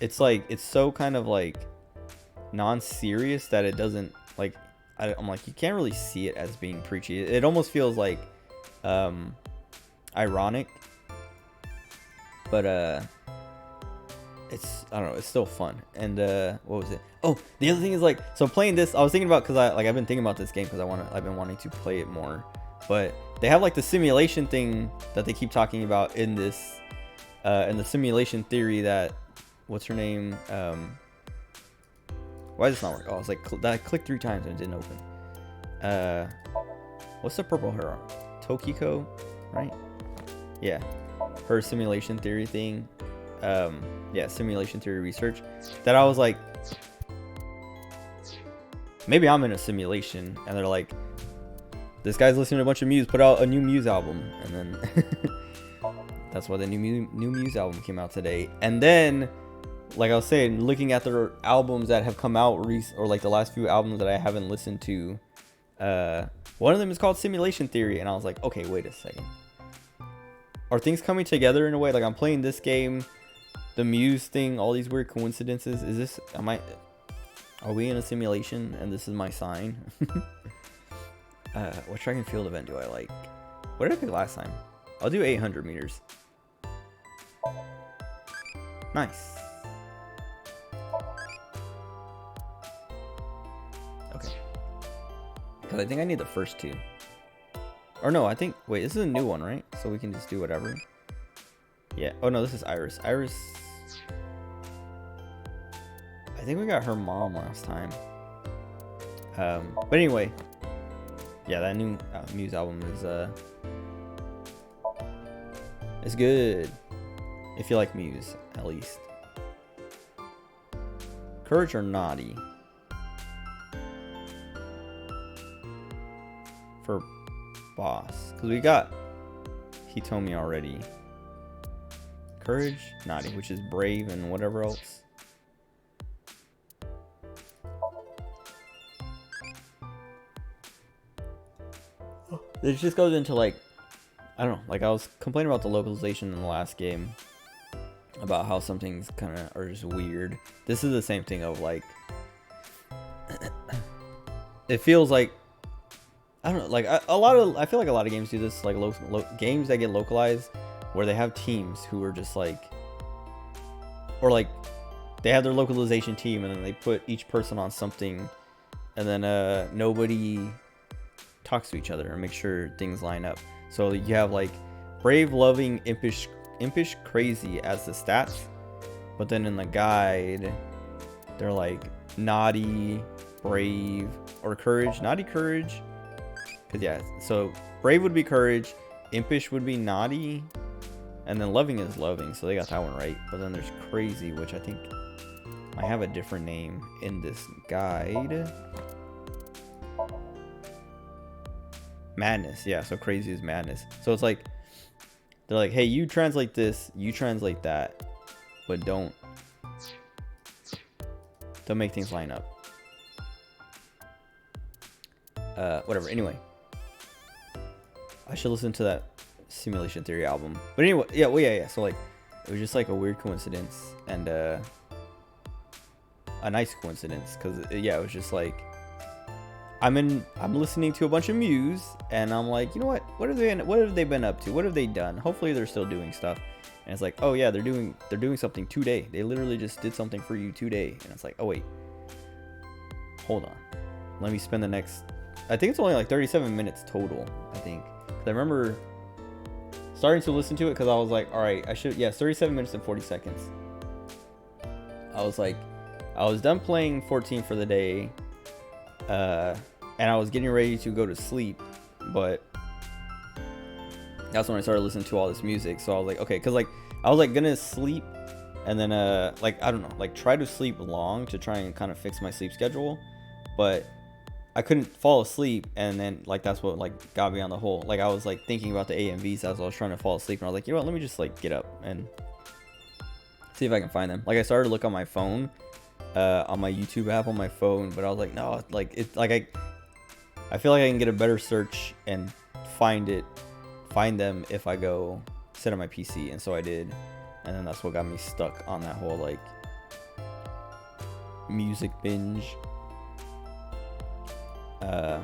it's like, it's so kind of like non-serious that it doesn't, like, I'm like, you can't really see it as being preachy. It almost feels like ironic, but it's, I don't know, it's still fun. And what was it? Oh, the other thing is like, so playing this, I was thinking about, because I've been thinking about this game, because I've been wanting to play it more. But they have like the simulation thing that they keep talking about in this, in the simulation theory that, what's her name? Why does this not work? Oh, it's like that I clicked 3 times and it didn't open. What's the purple hair on? Tokiko, right? Yeah, her simulation theory thing. Yeah, simulation theory research. That I was like, maybe I'm in a simulation, and they're like, this guy's listening to a bunch of Muse, put out a new Muse album, and then that's why the new Muse album came out today. And then, like I was saying, looking at the albums that have come out or like the last few albums that I haven't listened to, one of them is called Simulation Theory, and I was like, okay, wait a second. Are things coming together in a way? Like, I'm playing this game, the Muse thing, all these weird coincidences. Is this, are we in a simulation and this is my sign? What track and field event do I like? What did I pick last time? I'll do 800 meters. Nice. Okay. Because I think I need the first 2. Or no, I think, wait, this is a new one, right? So we can just do whatever. Yeah. Oh no, this is Iris. Iris, I think we got her mom last time. But anyway, yeah, that new Muse album is good. If you like Muse, at least. Courage or Naughty? For boss, because we got Hitomi already. Courage, Naughty, which is brave and whatever else. It just goes into like, I don't know, like I was complaining about the localization in the last game, about how some things kind of are just weird. This is the same thing of like, it feels like, I don't know, like I feel like a lot of games do this, like games that get localized where they have teams who are just like, or like they have their localization team and then they put each person on something, and then nobody talks to each other and make sure things line up. So you have like brave, loving, impish, crazy as the stats, but then in the guide they're like naughty, brave, or courage. Naughty, courage, because yeah, so brave would be courage, impish would be naughty, and then loving is loving, so they got that one right. But then there's crazy, which I think might have a different name in this guide. Madness, yeah, so crazy is madness. So it's like, they're like, hey, you translate this, you translate that, but don't make things line up. Whatever, anyway. I should listen to that Simulation Theory album. But anyway, yeah. So like, it was just like a weird coincidence, and a nice coincidence, because yeah, it was just like, I'm listening to a bunch of Muse, and I'm like, you know what? What have they been up to? What have they done? Hopefully they're still doing stuff. And it's like, oh yeah, they're doing something today. They literally just did something for you today. And it's like, oh wait, hold on. Let me spend the next, I think it's only like 37 minutes total, I think. 'Cause I remember starting to listen to it because I was like, all right, I should, yeah, 37 minutes and 40 seconds. I was like, I was done playing 14 for the day. And I was getting ready to go to sleep, but that's when I started listening to all this music. So I was like, okay, because like I was like gonna sleep, and then like I don't know, like try to sleep long to try and kind of fix my sleep schedule, but I couldn't fall asleep, and then like that's what like got me on the hole. Like I was like thinking about the AMVs as I was trying to fall asleep, and I was like, you know what, let me just like get up and see if I can find them. Like I started to look on my phone, on my YouTube app on my phone, but I was like, no, like it's like I feel like I can get a better search and find them if I go sit on my PC, and so I did, and then that's what got me stuck on that whole like music binge. But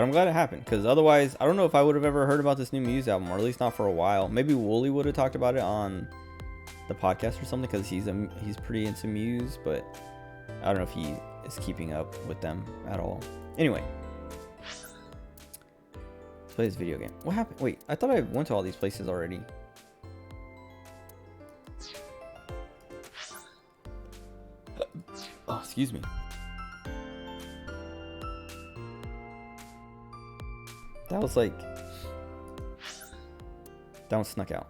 I'm glad it happened, because otherwise I don't know if I would have ever heard about this new Muse album, or at least not for a while. Maybe Wooly would have talked about it on the podcast or something, because he's pretty into Muse, but I don't know if he is keeping up with them at all. Anyway, play this video game. What happened? Wait, I thought I went to all these places already. Oh, excuse me. That was like... That one snuck out.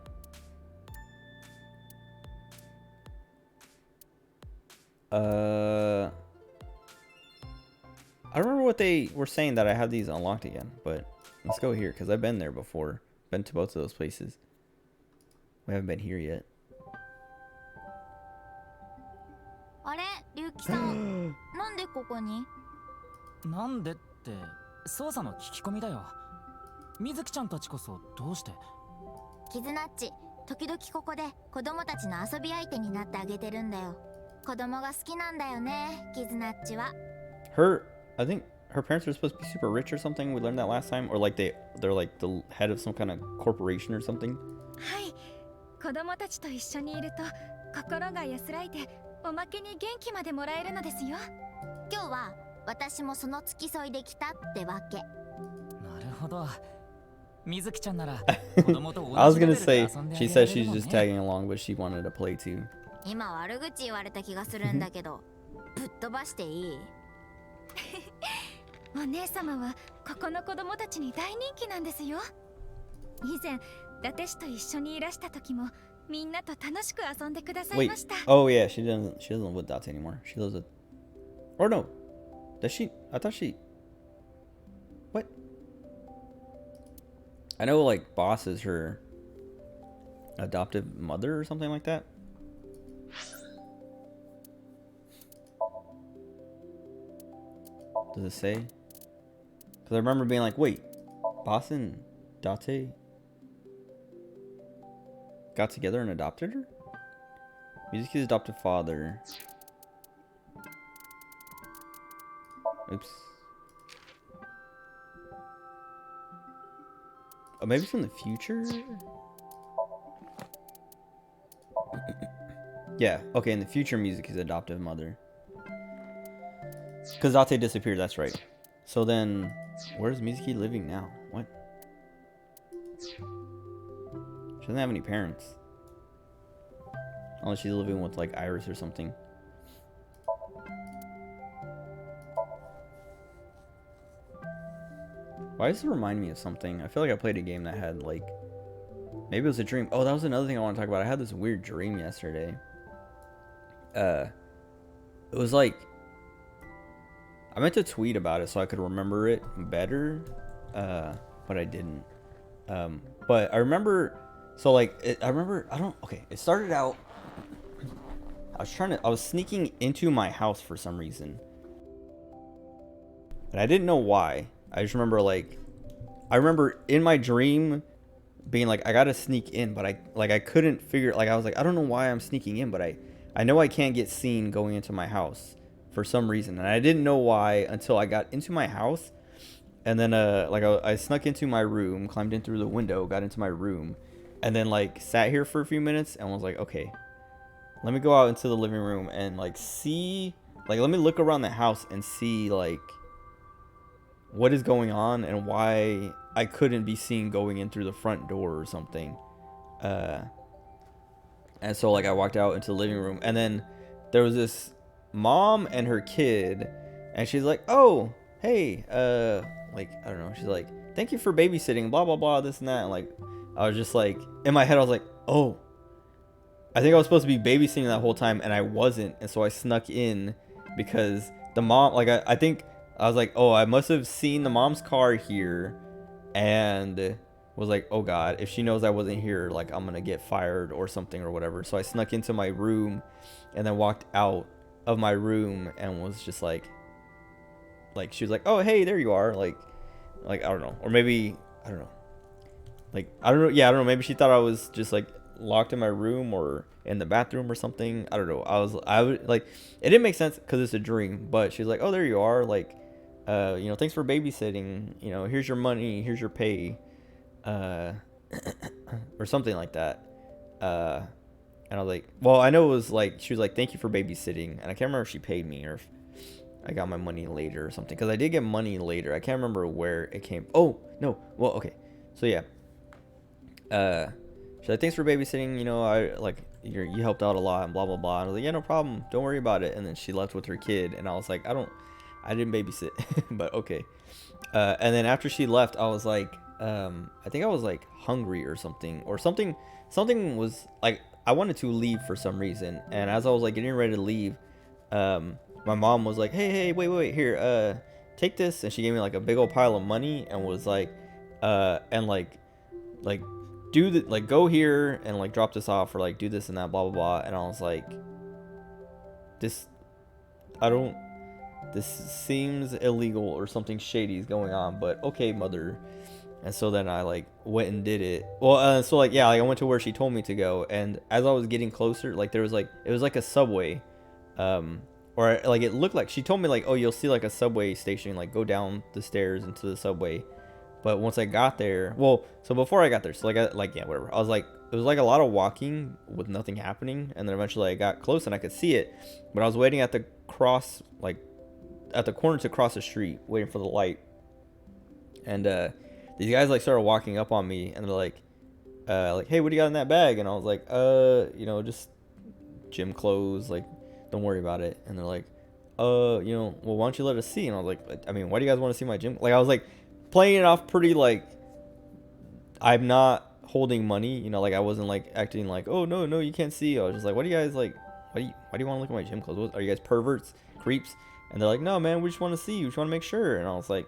I don't remember what they were saying that I have these unlocked again, but let's go here because I've been there before. Been to both of those places. We haven't been here yet. あれ龍騎さんなんでここになんでって捜査の聞き込みだよ。水木ちゃんたちこそどうして？キズナッチ時々ここで子供たちの遊び相手になってあげてるんだよ。子供が好きなんだよねキズナッチは。 I think her parents are supposed to be super rich or something. We learned that last time, or like they're like the head of some kind of corporation or something. はい子供たちと一緒にいると心が安らいでおまけに元気までもらえるのですよ。今日は私もその付き添いで来たってわけ。なるほど。水木ちゃんなら子供と I was 同じレ gonna ベル say で遊んであ she げ said られる she's もん just ね。 tagging along, but she wanted to play too. 今悪口言われた気がするんだけどぶっ飛ばしていい？お姉様はここの子供たちに大人気なんですよ。以前伊達氏と一緒にいらした時もみんなと楽しく遊んでください Wait. ました。 Oh yeah, she doesn't live with Date anymore. She lives with... Or no. Does she? I thought she... What? I know like Boss is her adoptive mother or something like that. Does it say? Because I remember being like, wait, Boss and Date got together and adopted her? Mizuki's adoptive father. Oops. Oh, maybe it's in the future? Yeah, okay, in the future, Mizuki's adoptive mother. Because Date disappeared, that's right. So then, where's Mizuki living now? What? She doesn't have any parents. Unless she's living with like Iris or something. Why does it remind me of something? I feel like I played a game that had like... Maybe it was a dream. Oh, that was another thing I want to talk about. I had this weird dream yesterday. It was like... I meant to tweet about it so I could remember it better. But I didn't. But I remember... So like, it started out... I was sneaking into my house for some reason. And I didn't know why. I just remember like, I remember in my dream being like, I gotta sneak in, but I couldn't figure, like I was like, I don't know why I'm sneaking in, but I know I can't get seen going into my house for some reason. And I didn't know why until I got into my house. And then I snuck into my room, climbed in through the window, got into my room, and then like sat here for a few minutes and was like, okay, let me go out into the living room and like see, like let me look around the house and see like what is going on and why I couldn't be seen going in through the front door or something. And so like I walked out into the living room, and then there was this mom and her kid, and she's like, oh hey, like I don't know, she's like, thank you for babysitting, blah blah blah, this and that. And like I was just like, in my head I was like, oh, I think I was supposed to be babysitting that whole time and I wasn't. And so I snuck in because the mom, like I think I was like, oh, I must have seen the mom's car here and was like, oh god, if she knows I wasn't here, like I'm gonna get fired or something or whatever. So I snuck into my room and then walked out of my room and was just like she was like, oh hey, there you are, like I don't know, or maybe I don't know, like I don't know, yeah, I don't know, maybe she thought I was just like locked in my room or in the bathroom or something. I don't know. I would like, it didn't make sense because it's a dream, but she's like, oh there you are, like you know, thanks for babysitting, you know, here's your money, here's your pay, or something like that. And I was like, well, I know it was like, she was like, thank you for babysitting, and I can't remember if she paid me or if, I got my money later or something, because I did get money later. I can't remember where it came. Oh no, well, okay, so yeah, she's like, thanks for babysitting, you know, I like you helped out a lot and blah blah blah. And I was like, yeah, no problem, don't worry about it. And then she left with her kid, and I was like, I didn't babysit. But okay. And then after she left, I was like, I think I was like hungry or something, something was like, I wanted to leave for some reason. And as I was like getting ready to leave, my mom was like, hey, wait, here, take this. And she gave me like a big old pile of money and was like, and like do the, like, go here and like drop this off, or like do this and that, blah blah blah. And I was like, this seems illegal, or something shady is going on, but okay, mother. And so then I like went and did it. Well, so like, yeah, like I went to where she told me to go, and as I was getting closer, like there was like, it was like a subway, or like it looked like, she told me like, oh, you'll see like a subway station, like go down the stairs into the subway. But once I got there, well, so before I got there, so like yeah, whatever, I was like, it was like a lot of walking with nothing happening, and then eventually I got close and I could see it, but I was waiting at the cross, like at the corner to cross the street, waiting for the light. And these guys like started walking up on me, and they're like, hey, what do you got in that bag? And I was like, you know, just gym clothes, like don't worry about it. And they're like, you know, well, why don't you let us see? And I was like, I mean, why do you guys want to see my gym? Like I was like playing it off pretty like I'm not holding money, you know, like I wasn't like acting like, oh no, you can't see. I was just like, what do you guys like, why do you want to look at my gym clothes? What, are you guys perverts, creeps? And they're like, no man, we just want to see you, we just want to make sure. And I was like,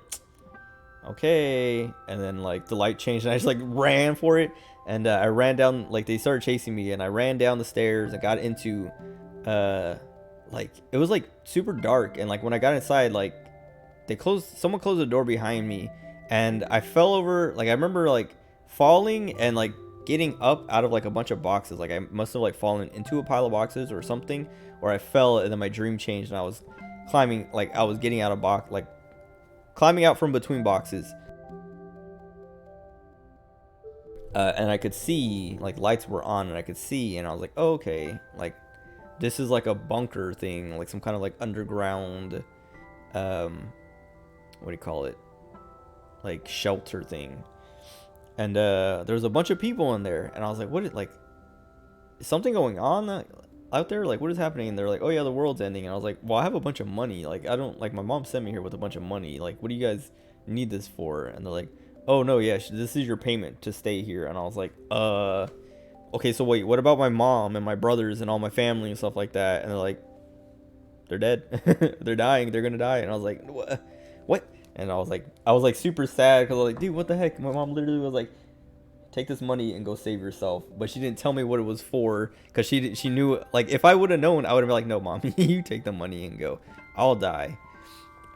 okay. And then like the light changed, and I just like ran for it, and I ran down, like they started chasing me, and I ran down the stairs and got into like, it was like super dark, and like when I got inside, like someone closed the door behind me, and I fell over. Like I remember like falling and like getting up out of like a bunch of boxes. Like I must have like fallen into a pile of boxes or something, or I fell, and then my dream changed, and I was climbing, like I was getting out of box, like climbing out from between boxes, and I could see like lights were on, and I could see, and I was like, oh, okay, like this is like a bunker thing, like some kind of like underground, what do you call it, like shelter thing. And there was a bunch of people in there, and I was like, what is, like, is something going on out there? Like, what is happening? And they're like, oh yeah, the world's ending. And I was like, well, I have a bunch of money. Like, I don't, like, my mom sent me here with a bunch of money. Like, what do you guys need this for? And they're like, oh no, yeah, this is your payment to stay here. And I was like, okay, so wait, what about my mom and my brothers and all my family and stuff like that? And they're like, they're dead. They're dying. They're gonna die. And I was like, what? And I was like super sad, because I was like, dude, what the heck? My mom literally was like, take this money and go save yourself. But she didn't tell me what it was for, because she knew, like, if I would have known, I would have been like, no, mom, you take the money and go. I'll die.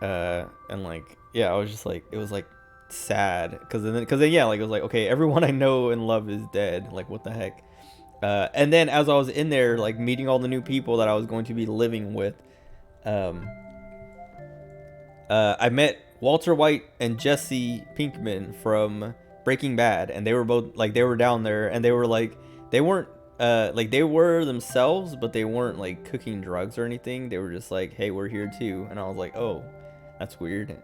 And like, yeah, I was just like, it was like sad, because then yeah, like it was like, okay, everyone I know and love is dead. Like, what the heck? And then as I was in there, like meeting all the new people that I was going to be living with, I met Walter White and Jesse Pinkman from Breaking Bad, and they were both like, they were down there, and they were like, they weren't like, they were themselves, but they weren't like cooking drugs or anything. They were just like, hey, we're here too. And I was like, oh, that's weird.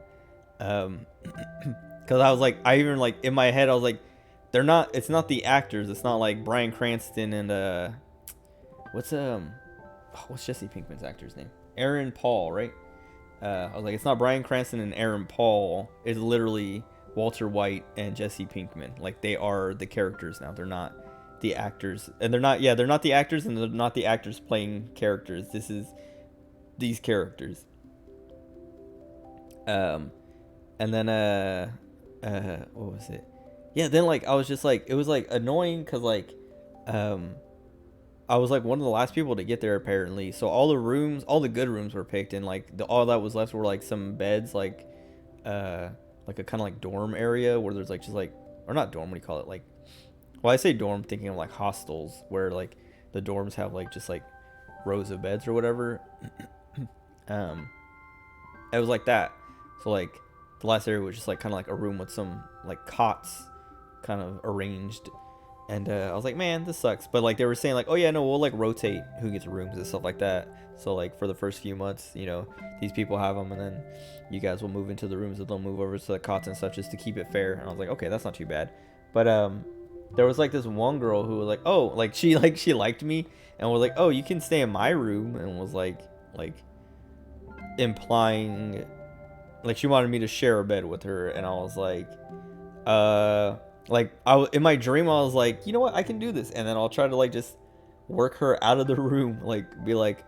Because I was like, I even like in my head I was like, it's not the actors, it's not like Bryan Cranston and what's Jesse Pinkman's actor's name? Aaron Paul, right? I was like, it's not Bryan Cranston and Aaron Paul. It's literally Walter White and Jesse Pinkman. Like, they are the characters now. They're not the actors, and they're not the actors, and they're not the actors playing characters. This is these characters. And then what was it? Yeah, then like I was just like, it was like annoying, because like I was like one of the last people to get there apparently. So all the good rooms were picked, and like all that was left were like some beds, like a kind of like dorm area where there's like just like, or not dorm, what do you call it? Like, well, I say dorm thinking of like hostels, where like the dorms have like just like rows of beds or whatever. It was like that. So like the last area was just like kind of like a room with some like cots kind of arranged. And I was like, man, this sucks. But like they were saying like, oh yeah, no, we'll like rotate who gets rooms and stuff like that. So like for the first few months, you know, these people have them, and then you guys will move into the rooms, and they'll move over to the cots and stuff just to keep it fair. And I was like, okay, that's not too bad. But there was like this one girl who was like, oh, like she liked me and was like, oh, you can stay in my room, and was like implying like she wanted me to share a bed with her. And I was like, like in my dream I was like, you know what, I can do this, and then I'll try to like just work her out of the room, like be like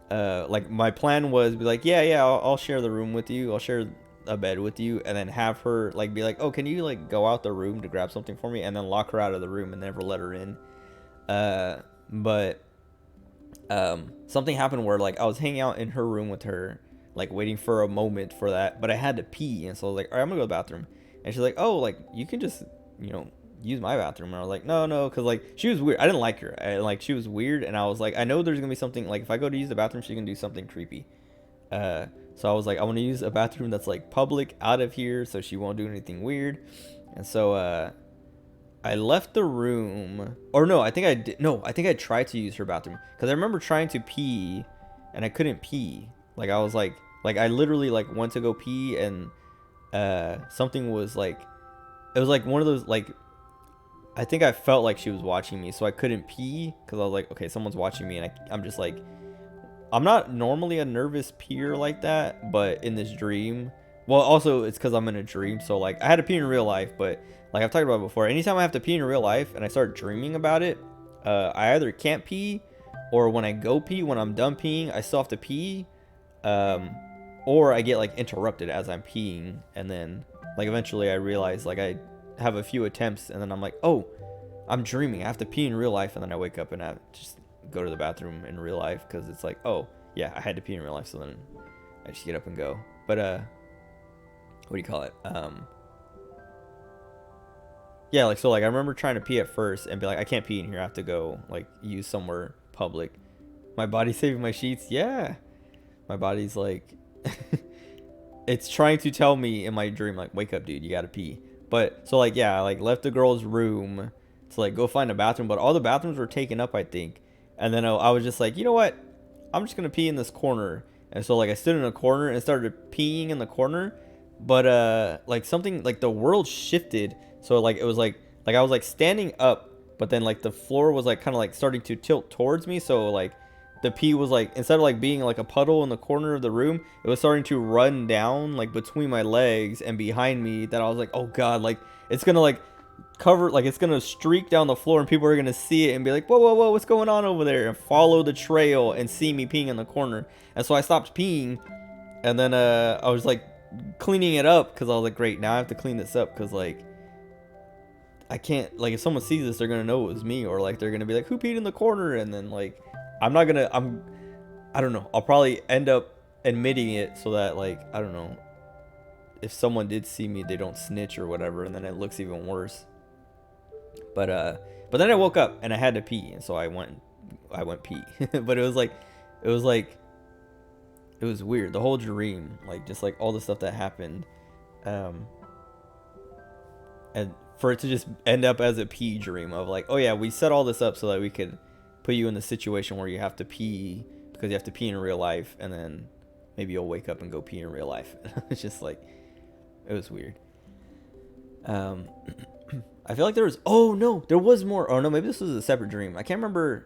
my plan was be like, yeah, I'll share the room with you, I'll share a bed with you, and then have her like be like, oh, can you like go out the room to grab something for me, and then lock her out of the room and never let her in. But something happened where like I was hanging out in her room with her, like waiting for a moment for that, but I had to pee, and so I was like, all right, I'm gonna go to the bathroom. And she's like, oh, like you can just, you know, use my bathroom. And I was like, no, because like she was weird. I didn't like her. Like she was weird, and I was like, I know there's gonna be something like if I go to use the bathroom, she can do something creepy. So I was like, I want to use a bathroom that's like public out of here, so she won't do anything weird. And so I left the room, or no, I think I did. No, I think I tried to use her bathroom because I remember trying to pee, and I couldn't pee. Like I was like I literally like went to go pee, and something was like, it was like one of those like, I think I felt like she was watching me, so I couldn't pee because I was like, okay, someone's watching me, and I'm just like, I'm not normally a nervous peer like that, but in this dream, well, also it's because I'm in a dream, so like I had to pee in real life, but like I've talked about before, anytime I have to pee in real life and I start dreaming about it, I either can't pee, or when I go pee, when I'm done peeing, I still have to pee, or I get like interrupted as I'm peeing, and then like eventually I realize like I have a few attempts, and then I'm like, oh, I'm dreaming, I have to pee in real life, and then I wake up and I just go to the bathroom in real life because it's like, oh yeah, I had to pee in real life, so then I just get up and go. But what do you call it, yeah, like so like I remember trying to pee at first and be like, I can't pee in here, I have to go like use somewhere public. My body's saving my sheets. Yeah, my body's like it's trying to tell me in my dream like, wake up dude, you gotta pee. But so like yeah, I like left the girl's room to like go find a bathroom, but all the bathrooms were taken up, I think. And then I was just like, you know what, I'm just gonna pee in this corner. And so like I stood in a corner and started peeing in the corner, but like something like the world shifted, so like it was like I was like standing up, but then like the floor was like kind of like starting to tilt towards me, so like the pee was like, instead of like being like a puddle in the corner of the room, it was starting to run down like between my legs and behind me, that I was like, oh god, like it's gonna like cover, like it's gonna streak down the floor and people are gonna see it and be like, whoa, what's going on over there, and follow the trail and see me peeing in the corner. And so I stopped peeing, and then I was like cleaning it up because I was like, great, now I have to clean this up because like I can't, like if someone sees this, they're gonna know it was me, or like they're gonna be like, who peed in the corner? And then like I don't know, I'll probably end up admitting it so that like, I don't know, if someone did see me, they don't snitch or whatever, and then it looks even worse. But then I woke up and I had to pee, and so I went pee. But it was weird, the whole dream, like just like all the stuff that happened, and for it to just end up as a pee dream of like, oh yeah, we set all this up so that we could put you in the situation where you have to pee because you have to pee in real life, and then maybe you'll wake up and go pee in real life. It's just like, it was weird. I feel like there was more. Oh no, maybe this was a separate dream. I can't remember,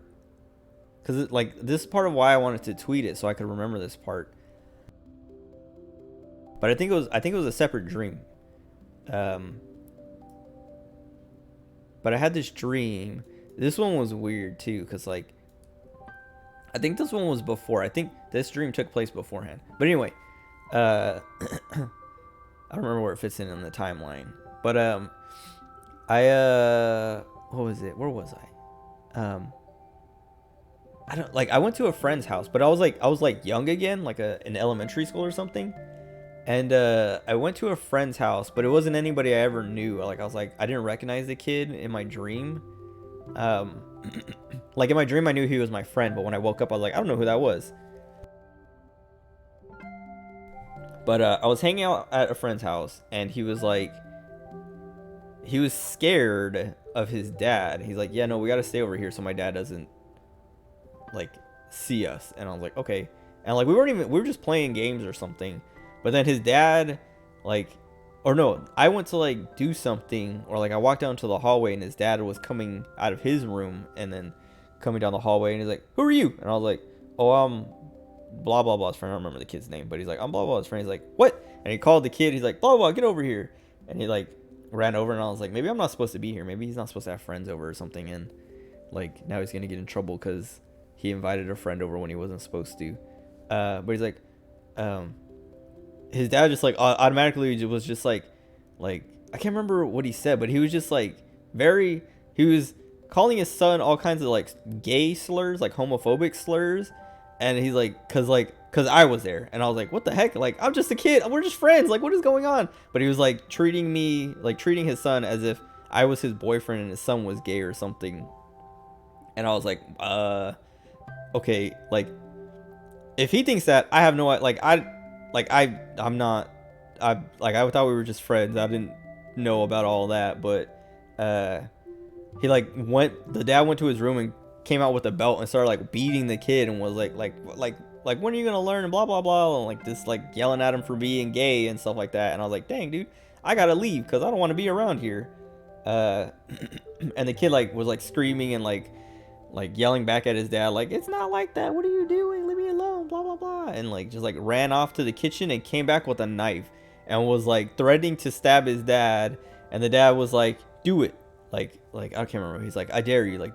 because like this is part of why I wanted to tweet it, so I could remember this part. But I think it was a separate dream. But I had this dream. This one was weird too, because like I think this one was before. I think this dream took place beforehand. But anyway, I don't remember where it fits in the timeline. But what was it? Where was I? I don't like. I went to a friend's house, but I was like young again, like in elementary school or something. And I went to a friend's house, but it wasn't anybody I ever knew. Like I didn't recognize the kid in my dream. Like in my dream I knew he was my friend, but when I woke up I was like, I don't know who that was. But I was hanging out at a friend's house, and he was like, he was scared of his dad. He's like, yeah, no, we got to stay over here so my dad doesn't like see us. And I was like, okay. And like we were just playing games or something. But then his dad, like, or no, I went to like do something, or like I walked down to the hallway and his dad was coming out of his room and then coming down the hallway, and he's like, who are you? And I was like, oh, I'm blah blah blah's friend. I don't remember the kid's name, but he's like, I'm blah blah's friend. He's like, what? And he called the kid. He's like, blah blah, get over here. And he like ran over, and I was like, maybe I'm not supposed to be here. Maybe he's not supposed to have friends over or something. And like now he's gonna get in trouble because he invited a friend over when he wasn't supposed to. But he's like, his dad just like automatically was just like I can't remember what he said, but he was just like he was calling his son all kinds of like gay slurs, like homophobic slurs. And he's like, cause I was there, and I was like, what the heck? Like, I'm just a kid. We're just friends. Like, what is going on? But he was like treating his son as if I was his boyfriend and his son was gay or something. And I was like, okay, like, if he thinks that, I have no, I'm not, I thought we were just friends. I didn't know about all that, but he the dad went to his room and came out with a belt and started like beating the kid and was like when are you gonna learn and blah blah blah, and like this like yelling at him for being gay and stuff like that. And I was like, dang dude, I gotta leave because I don't want to be around here. And the kid like was like screaming and like yelling back at his dad like, it's not like that, what are you doing, leave me alone, blah blah blah, and like just like ran off to the kitchen and came back with a knife and was like threatening to stab his dad. And the dad was like, do it, like I can't remember, he's like, I dare you,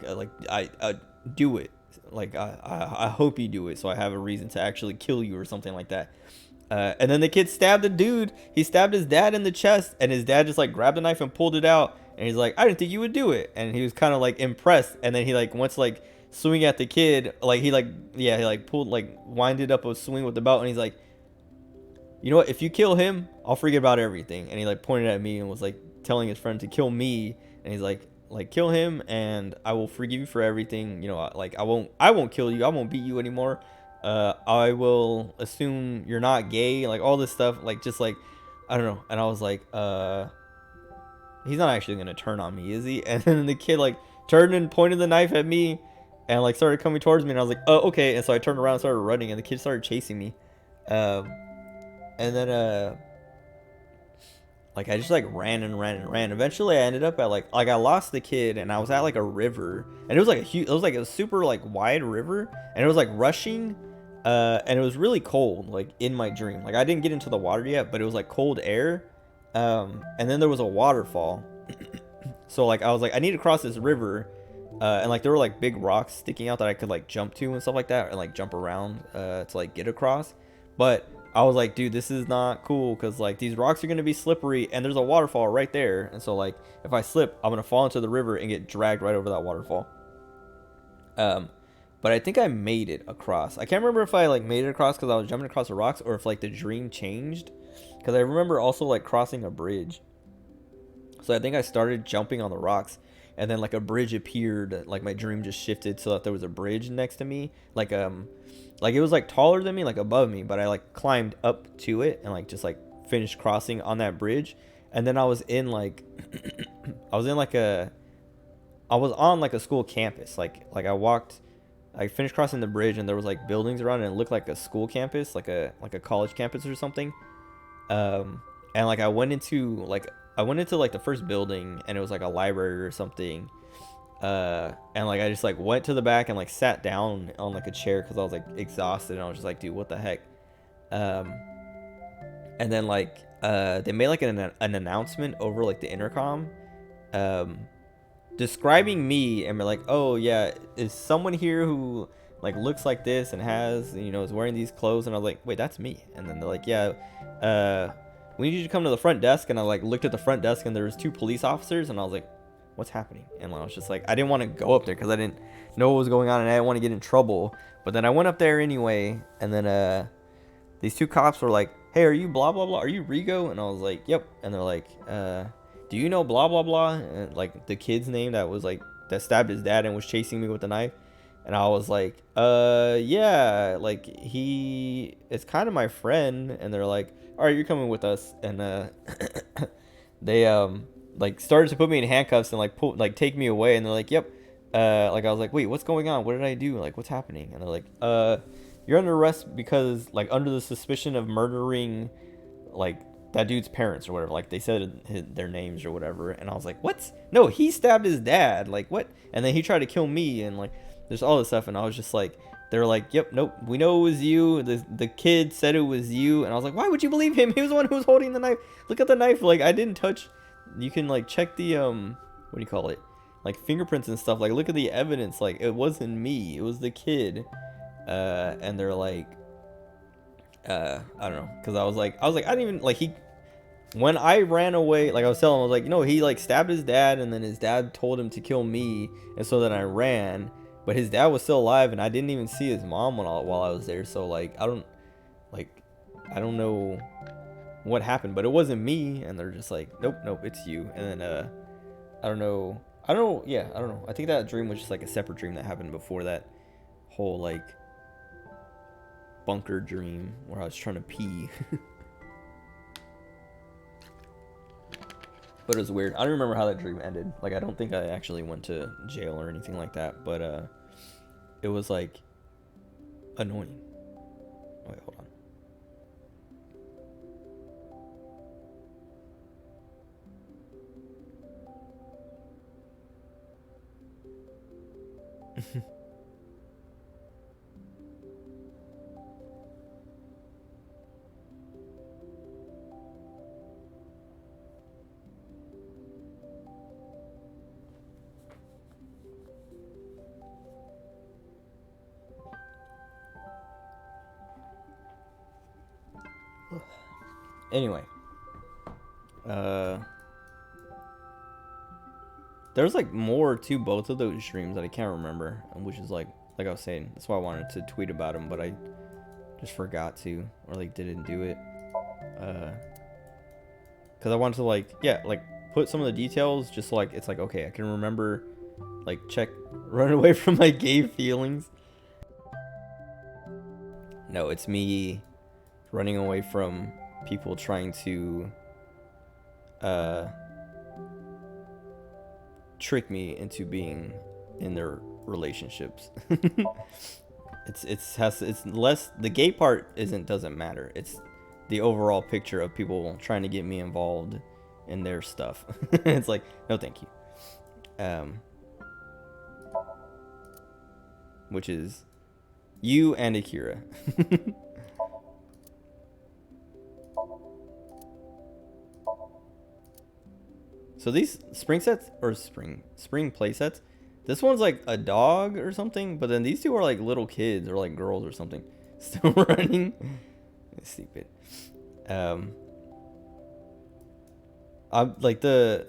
I do it, like I hope you do it so I have a reason to actually kill you or something like that. And then the kid stabbed the dude. He stabbed his dad in the chest, and his dad just like grabbed the knife and pulled it out. And he's like, I didn't think you would do it. And he was kind of like impressed. And then he like went to like swing at the kid. Like he pulled like winded up a swing with the belt. And he's like, you know what? If you kill him, I'll forget about everything. And he like pointed at me and was like telling his friend to kill me. And he's like kill him and I will forgive you for everything. You know, like I won't kill you. I won't beat you anymore. I will assume you're not gay. Like all this stuff. Like just like, I don't know. And I was like, he's not actually gonna turn on me, is he? And then the kid like turned and pointed the knife at me and like started coming towards me, and I was like, oh okay. And so I turned around and started running, and the kid started chasing me. And then like I just like ran. Eventually I ended up at like I lost the kid, and I was at like a river, and it was like a super like wide river, and it was like rushing, and it was really cold, like in my dream. Like I didn't get into the water yet, but it was like cold air. And then there was a waterfall. So like I was like, I need to cross this river, and like there were like big rocks sticking out that I could like jump to and stuff like that, and like jump around to like get across. But I was like, dude, this is not cool, because like these rocks are gonna be slippery, and there's a waterfall right there, and so like if I slip, I'm gonna fall into the river and get dragged right over that waterfall. But I think I made it across. I can't remember if I like made it across because I was jumping across the rocks, or if like the dream changed. Because I remember also like crossing a bridge. So I think I started jumping on the rocks, and then like a bridge appeared. Like my dream just shifted so that there was a bridge next to me. Like it was like taller than me, like above me, but I like climbed up to it and like just like finished crossing on that bridge. And then I was in like I was on like a school campus. Like I finished crossing the bridge, and there was like buildings around it, and it looked like a school campus, like a college campus or something. And like I went into like the first building, and it was like a library or something. And like I just like went to the back and like sat down on like a chair because I was like exhausted, and I was just like, dude, what the heck? And then like they made like an announcement over like the intercom, describing me, and they're like, oh yeah, is someone here who like looks like this and has, you know, is wearing these clothes? And I was like, wait, that's me. And then they're like, yeah, we need you to come to the front desk. And I like looked at the front desk, and there was 2 police officers, and I was like, what's happening? And I was just like, I didn't want to go up there because I didn't know what was going on, and I didn't want to get in trouble. But then I went up there anyway, and then these 2 cops were like, hey, are you blah blah blah, are you Rigo? And I was like, yep. And they're like, do you know blah blah blah, and like the kid's name that was like that stabbed his dad and was chasing me with the knife? And I was like, yeah, like he is kind of my friend. And they're like, all right, you're coming with us. And they like started to put me in handcuffs and like take me away, and they're like, yep. Like I was like, wait, what's going on? What did I do? Like, what's happening? And they're like, you're under arrest because like under the suspicion of murdering like that dude's parents or whatever. Like they said their names or whatever. And I was like, what? No, he stabbed his dad. Like what? And then he tried to kill me, and like there's all this stuff. And I was just like, they're like, yep, nope, we know it was you. The kid said it was you. And I was like, why would you believe him? He was the one who was holding the knife. Look at the knife. Like I didn't touch. You can like check the what do you call it? Like fingerprints and stuff. Like look at the evidence. Like it wasn't me. It was the kid. And they're like, I don't know, because I was like, I didn't even like when I ran away, like I was telling him, I was like, you know, he like stabbed his dad, and then his dad told him to kill me, and so then I ran, but his dad was still alive, and I didn't even see his mom while I was there, so like I don't know what happened, but it wasn't me, and they're just like, nope, it's you, and then I don't know, I think that dream was just like a separate dream that happened before that whole like bunker dream where I was trying to pee. But it was weird. I don't remember how that dream ended. Like I don't think I actually went to jail or anything like that, but it was like annoying. Wait, hold on. Anyway, there's like more to both of those streams that I can't remember, which is like I was saying, that's why I wanted to tweet about them, but I just forgot to, or like didn't do it, because I wanted to like put some of the details just so, like it's like, okay, I can remember, like run away from my gay feelings. No, it's me running away from people trying to trick me into being in their relationships. It's less, the gay part doesn't matter. It's the overall picture of people trying to get me involved in their stuff. It's like, no thank you. Which is you and Akira. So these spring sets, or spring play sets, this one's like a dog or something, but then these two are like little kids or like girls or something still running. It's stupid. I'm like the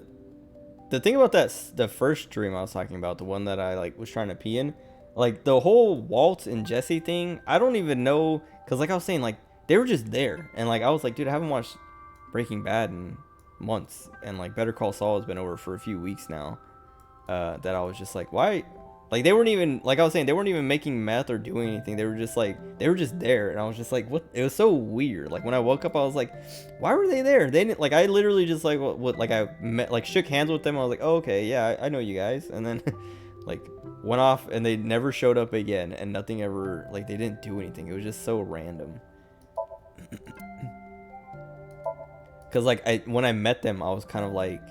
thing about the first dream I was talking about, the one that I like was trying to pee in, like the whole Walt and Jesse thing, I don't even know, because like I was saying, like they were just there, and like I was like, dude, I haven't watched Breaking Bad in months, and like Better Call Saul has been over for a few weeks now, that I was just like, why, like they weren't even, like I was saying, they weren't even making meth or doing anything, they were just there, and I was just like, what? It was so weird. Like when I woke up, I was like, why were they there? They didn't, like, I literally just like what like I met, like shook hands with them, I was like, oh, okay, yeah, I know you guys, and then like went off, and they never showed up again, and nothing ever, like they didn't do anything. It was just so random. Because like when I met them, I was kind of like,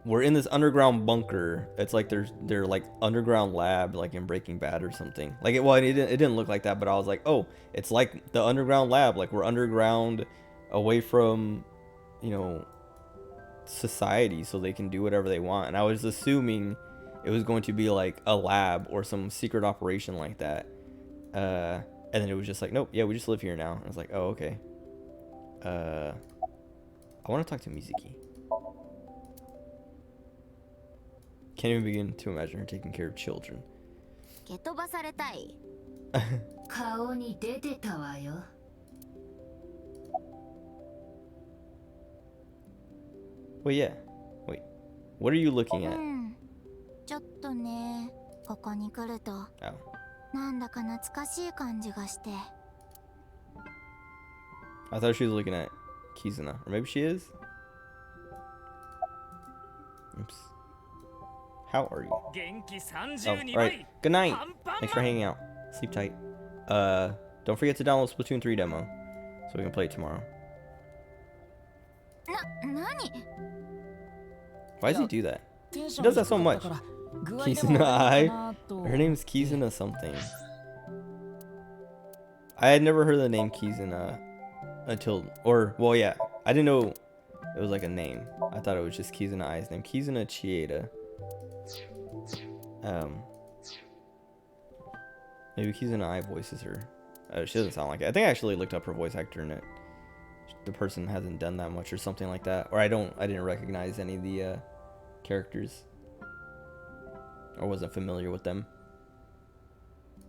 we're in this underground bunker. It's like they're like underground lab, like in Breaking Bad or something. Like it didn't look like that, but I was like, oh, it's like the underground lab. Like we're underground, away from, you know, society, so they can do whatever they want. And I was assuming it was going to be like a lab or some secret operation like that. And then it was just like, nope, yeah, we just live here now. And I was like, oh, okay. I want to talk to Mizuki. Can't even begin to imagine her taking care of children. 蹴飛ばされたい。顔に出てたわよ。Well, yeah. Wait. What are you looking at? ちょっとね、ここに来ると、なんだか懐かしい感じがして。I thought she was looking at Kizuna. Or maybe she is? Oops. How are you? 元気 Oh, 32 all right. Good night. パンパン Thanks for hanging out. Sleep tight. Don't forget to download Splatoon 3 demo so we can play it tomorrow. 何 Why does he do that? テンシ He ョン does that so 低か much. ったから具合でも Kizuna 悪 I. いかなと Her name's Kizuna something. I had never heard the name Kizuna until, well, yeah, I didn't know it was like a name. I thought it was just Kizuna I's name. Kizuna Chieda. Maybe Kizuna I voices her. She doesn't sound like it. I think I actually looked up her voice actor and the person hasn't done that much or something like that. Or I didn't recognize any of the characters. Or wasn't familiar with them.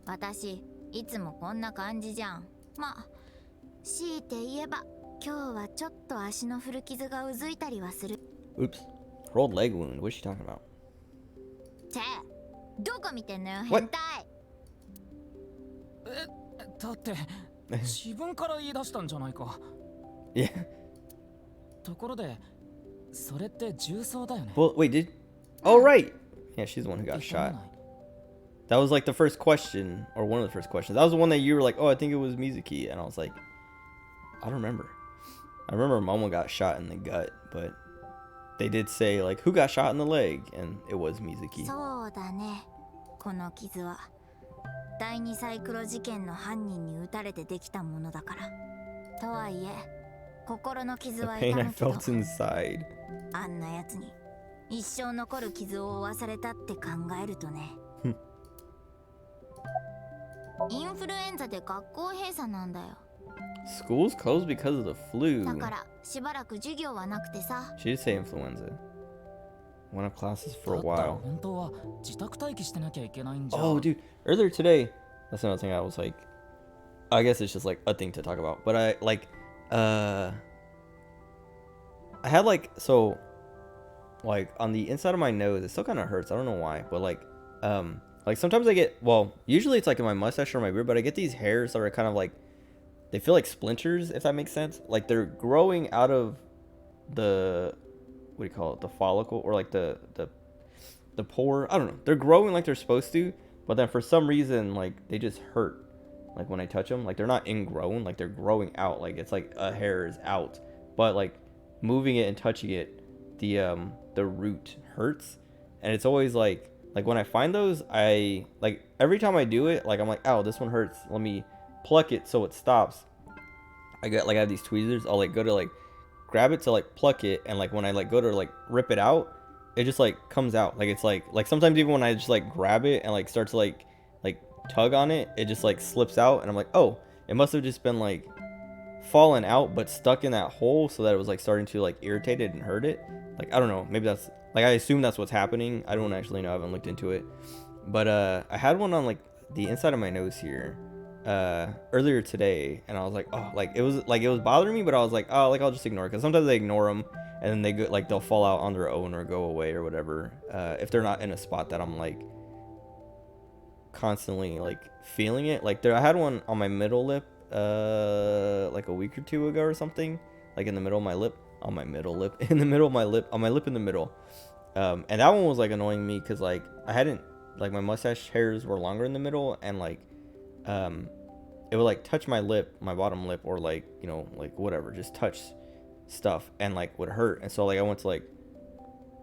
私いつもこんな感じじゃん。まあ強いて言えば今日はちょっと足の古傷がうずいたりはする。 Oops. Her old leg wound. What's she talking about? チェどこ見てんのよ What? 変態。だって自分から言い出したんじゃないか Yeah. ところでそれって重装だよね Well, wait, Oh, right. Yeah, she's the one who got 言った shot. ない That was like the first question, or one of the first questions. That was the one that you were like, oh, I think it was Mizuki. And I was like, I don't remember. I remember Momo got shot in the gut, but they did say, like, who got shot in the leg? And it was Mizuki. そうだね。この傷は第二サイクロ事件の犯人に撃たれてできたものだから。とはいえ心の傷 The は pain 痛 I むけど felt inside. あんなやつに一生残る傷を負わされたって考えるとね。インフルエンザで学校閉鎖なんだよ。 School's closed because of the flu. だからしばらく授業はなくてさ。 She did say influenza. Went up classes for だ a ったら while. 本当は自宅待機してなきゃいけないんじゃ Oh, dude. Earlier today, that's another thing I was like, I guess it's just like a thing to talk about. But I had like, so like on the inside of my nose, it still kind of hurts. I don't know why, but like sometimes I get, well, usually it's like in my mustache or my beard, but I get these hairs that are kind of like, they feel like splinters, if that makes sense. Like they're growing out of the, what do you call it? The follicle, or like the pore. I don't know. They're growing like they're supposed to, but then for some reason, like they just hurt. Like when I touch them, like they're not ingrown, like they're growing out. Like it's like a hair is out, but like moving it and touching it, the root hurts. And it's always like when I find those, I like every time I do it, like I'm like, oh, this one hurts. Let me pluck it so it stops. I have these tweezers. I'll like go to like grab it to like pluck it, and like when I like go to like rip it out, it just like comes out. Like it's like sometimes even when I just like grab it and like start to like tug on it, it just like slips out, and I'm like, oh, it must have just been like fallen out but stuck in that hole, so that it was like starting to like irritate it and hurt it. Like I don't know, maybe that's like, I assume that's what's happening. I don't actually know, I haven't looked into it. But I had one on like the inside of my nose here earlier today, and I was like, oh, like it was bothering me, but I was like, oh, like I'll just ignore it, because sometimes I ignore them and then they go, like they'll fall out on their own or go away or whatever, if they're not in a spot that I'm like constantly like feeling it. Like I had one on my middle lip like a week or two ago or something, like in the middle of my lip, on my middle lip, in the middle of my lip, on my lip in the middle, and that one was like annoying me because like I hadn't, like my mustache hairs were longer in the middle, and like it would like touch my lip, my bottom lip, or like, you know, like whatever, just touch stuff and like would hurt. And so like I went to like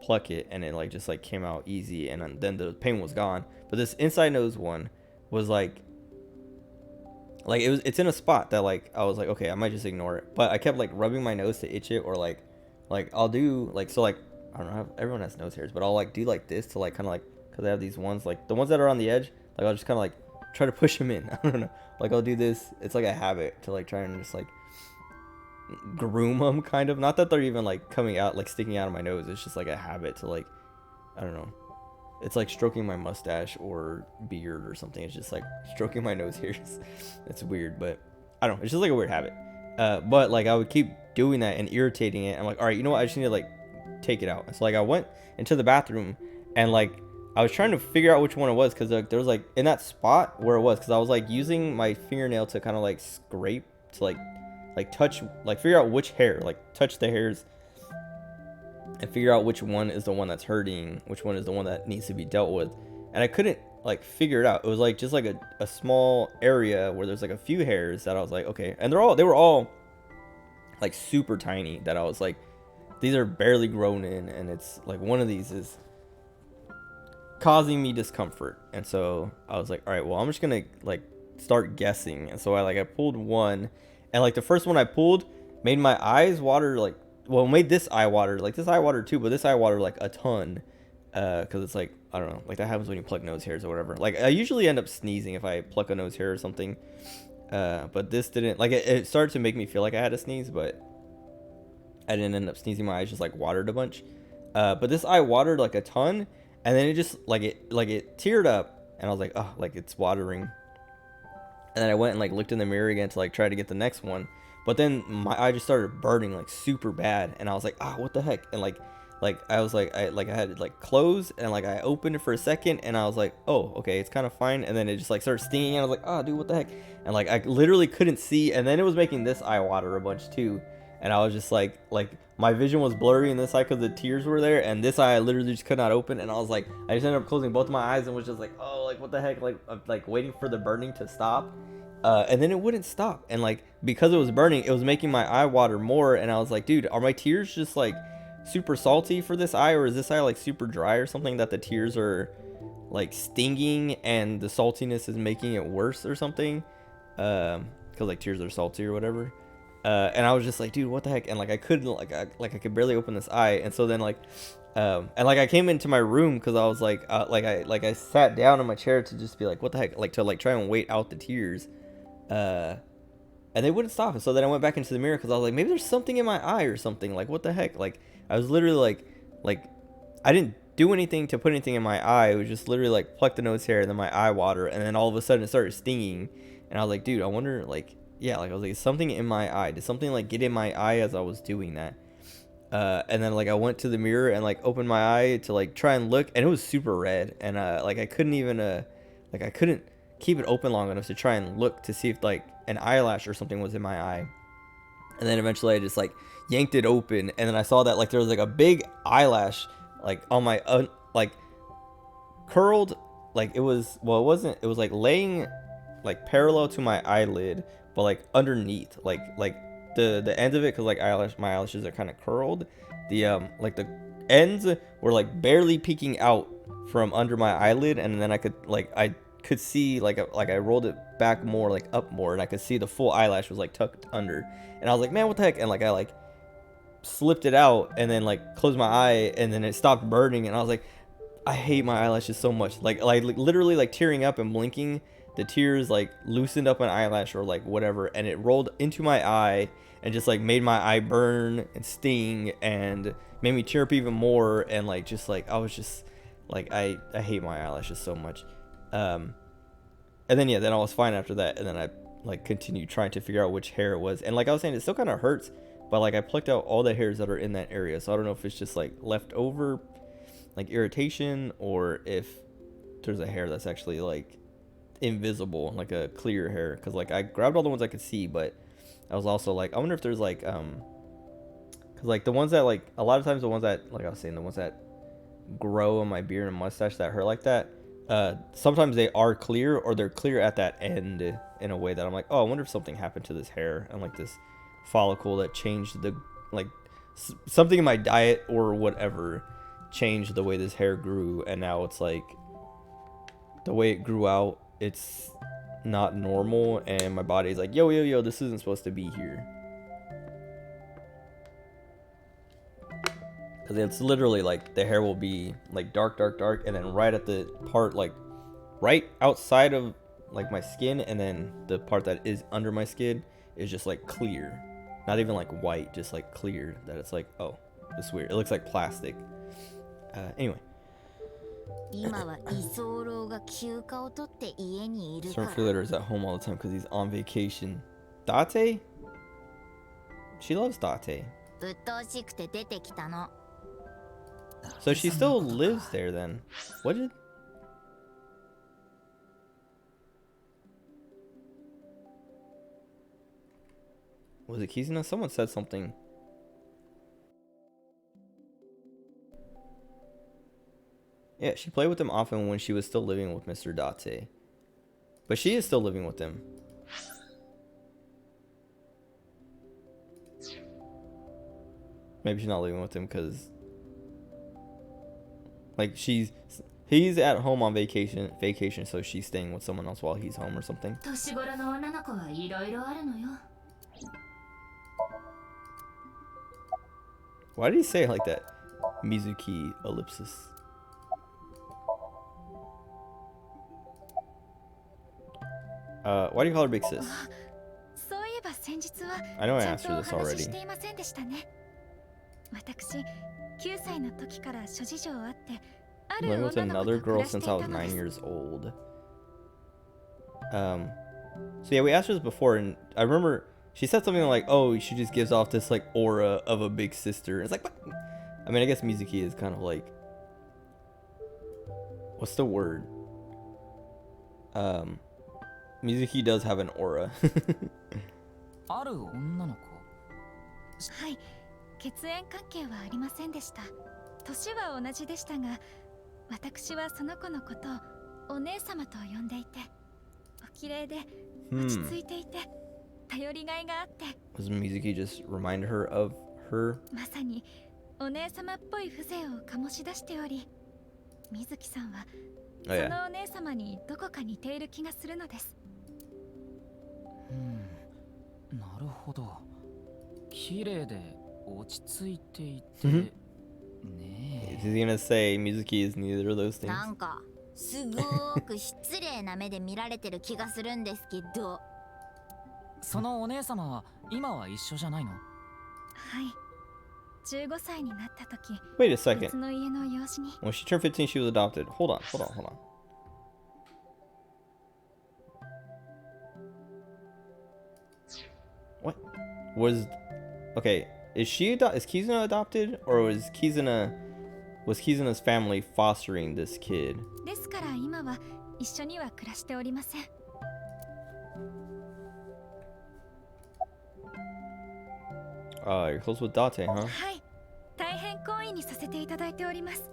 pluck it, and it like just like came out easy, and then the pain was gone. But this inside nose one was like it's in a spot that like I was like, okay, I might just ignore it, but I kept like rubbing my nose to itch it, or like I'll do like, so like I don't know, everyone has nose hairs, but I'll like do like this to like kind of like, because I have these ones, like the ones that are on the edge, like I'll just kind of like try to push them in. I don't know, like I'll do this. It's like a habit to like try and just like groom them, kind of. Not that they're even like coming out, like sticking out of my nose. It's just like a habit to like, I don't know. It's like stroking my mustache or beard or something. It's just like stroking my nose hairs. It's weird, but I don't know. It's just like a weird habit. But like I would keep doing that and irritating it. I'm like, all right, you know what? I just need to like take it out. And so like I went into the bathroom, and like I was trying to figure out which one it was, because like, there was like in that spot where it was, because I was like using my fingernail to kind of like scrape to like touch, like figure out which hair, like touch the hairs and figure out which one is the one that's hurting, which one is the one that needs to be dealt with. And I couldn't like figure it out. It was like just like a small area where there's like a few hairs that I was like, okay, and they were all like super tiny, that I was like, these are barely grown in, and it's like one of these is causing me discomfort. And so I was like, all right, well, I'm just gonna like start guessing. And so I pulled one, and like the first one I pulled made my eyes water, like, well, made this eye water, like this eye water too, but this eye water like a ton, because it's like, I don't know, like that happens when you pluck nose hairs or whatever. Like I usually end up sneezing if I pluck a nose hair or something, but this didn't, like it started to make me feel like I had to sneeze, but I didn't end up sneezing. My eyes just like watered a bunch, but this eye watered like a ton, and then it just like it teared up, and I was like, oh, like it's watering. And then I went and like looked in the mirror again to like try to get the next one, but then my eye just started burning like super bad, and I was like, ah, what the heck? And like I was like, I had it like closed, and like I opened it for a second, and I was like, oh, okay, it's kind of fine. And then it just like started stinging, and I was like, oh, dude, what the heck? And like I literally couldn't see, and then it was making this eye water a bunch too, and I was just like my vision was blurry in this eye because the tears were there, and this eye I literally just could not open. And I was like, I just ended up closing both of my eyes and was just like, oh, like what the heck? Like waiting for the burning to stop. And then it wouldn't stop, and like because it was burning, it was making my eye water more. And I was like, dude, are my tears just like super salty for this eye, or is this eye like super dry or something, that the tears are like stinging and the saltiness is making it worse or something, because like tears are salty or whatever. And I was just like, dude, what the heck? And like I couldn't, I could barely open this eye. And so then like and like I came into my room because I was like I sat down in my chair to just be like, what the heck, like to like try and wait out the tears, and they wouldn't stop. And so then I went back into the mirror because I was like, maybe there's something in my eye or something, like what the heck. Like I was literally like I didn't do anything to put anything in my eye. It was just literally like pluck the nose hair and then my eye water, and then all of a sudden it started stinging. And I was like, dude, I wonder, like, yeah, like I was like, is something in my eye? Did something like get in my eye as I was doing that? And then like I went to the mirror and like opened my eye to like try and look, and it was super red, and like I couldn't even like I couldn't keep it open long enough to try and look to see if like an eyelash or something was in my eye. And then eventually I just like yanked it open, and then I saw that like there was like a big eyelash like on my like curled, like it was, well, it wasn't, it was like laying like parallel to my eyelid, but like underneath, like the end of it, because like my eyelashes are kind of curled, the like the ends were like barely peeking out from under my eyelid, and then I could see like I rolled it back more, like up more, and I could see the full eyelash was like tucked under. And I was like, man, what the heck? And like I like slipped it out and then like closed my eye, and then it stopped burning. And I was like, I hate my eyelashes so much. Like literally like tearing up and blinking, the tears like loosened up an eyelash or like whatever, and it rolled into my eye and just like made my eye burn and sting and made me tear up even more. And like just like I was just like I hate my eyelashes so much. And then yeah, then I was fine after that, and then I like continued trying to figure out which hair it was. And like I was saying, it still kind of hurts, but like I plucked out all the hairs that are in that area, so I don't know if it's just like left over like irritation, or if there's a hair that's actually like invisible, like a clear hair, because like I grabbed all the ones I could see, but I was also like, I wonder if there's like because like the ones that like a lot of times the ones that, like I was saying, the ones that grow on my beard and mustache that hurt like that, sometimes they are clear, or they're clear at that end in a way that I'm like, oh, I wonder if something happened to this hair and like this follicle that changed the like something in my diet or whatever changed the way this hair grew, and now it's like the way it grew out, it's not normal, and my body's like, yo, this isn't supposed to be here. Because it's literally like the hair will be like dark, and then right at the part like right outside of like my skin, and then the part that is under my skin is just like clear, not even like white, just like clear, that it's like, oh, it's weird, it looks like plastic. Anyway, Certain Freelater is at home all the time because he's on vacation. Date? She loves Date. So she still lives there then. What did... Was it Kizuna? Someone said something. Yeah, she played with him often when she was still living with Mr. Date. But she is still living with him. Maybe she's not living with him because, like, he's at home on vacation, so she's staying with someone else while he's home or something. 年頃の女の子はいろいろあるのよ。 Why did he say it like that? Mizuki ellipsis. Why do you call her big sis? そういえば先日は I know I ちゃん asked と her お this 話 already. ししていませんでしたね。私、9歳の時から諸事情あって、あ Living る with 女の子 another と暮 girl らしてい since た I was ので 9 す。 years old. So yeah, we asked her this before, and I remember she said something like, "Oh, she just gives off this like aura of a big sister." It's like, what? I mean, I guess Mizuki is kind of like, what's the word? Mizuki does have an aura. ある女の子。はい、血縁関係はありませんでした。年は同じでしたが、私はその子のことをお姉様と呼んでいて、お綺麗で落ち着いていて、頼りがいがあって。Does Mizuki just remind her of her? まさにお姉様っぽい風情を醸し出しており、水木さんは Oh そ yeah. のお姉様にどこか似ている気がするのです。なるほど。綺麗で落ち着いていて、Mhm. ね Is he gonna say Mizuki is neither of those things? なんかすごーく失礼な目で見られてる気がするんですけど。そのお姉様は今は一緒じゃないの？はい、15歳になった時、 Wait a second. 別の家の養子に。 When she turned 15, she was adopted. Hold on. What? Okay, is Kizuna adopted, or was Kizuna's family fostering this kid? ですから今は一緒には暮らしておりません。 You're close with Date, huh? はい、大変光栄にさせていただいております。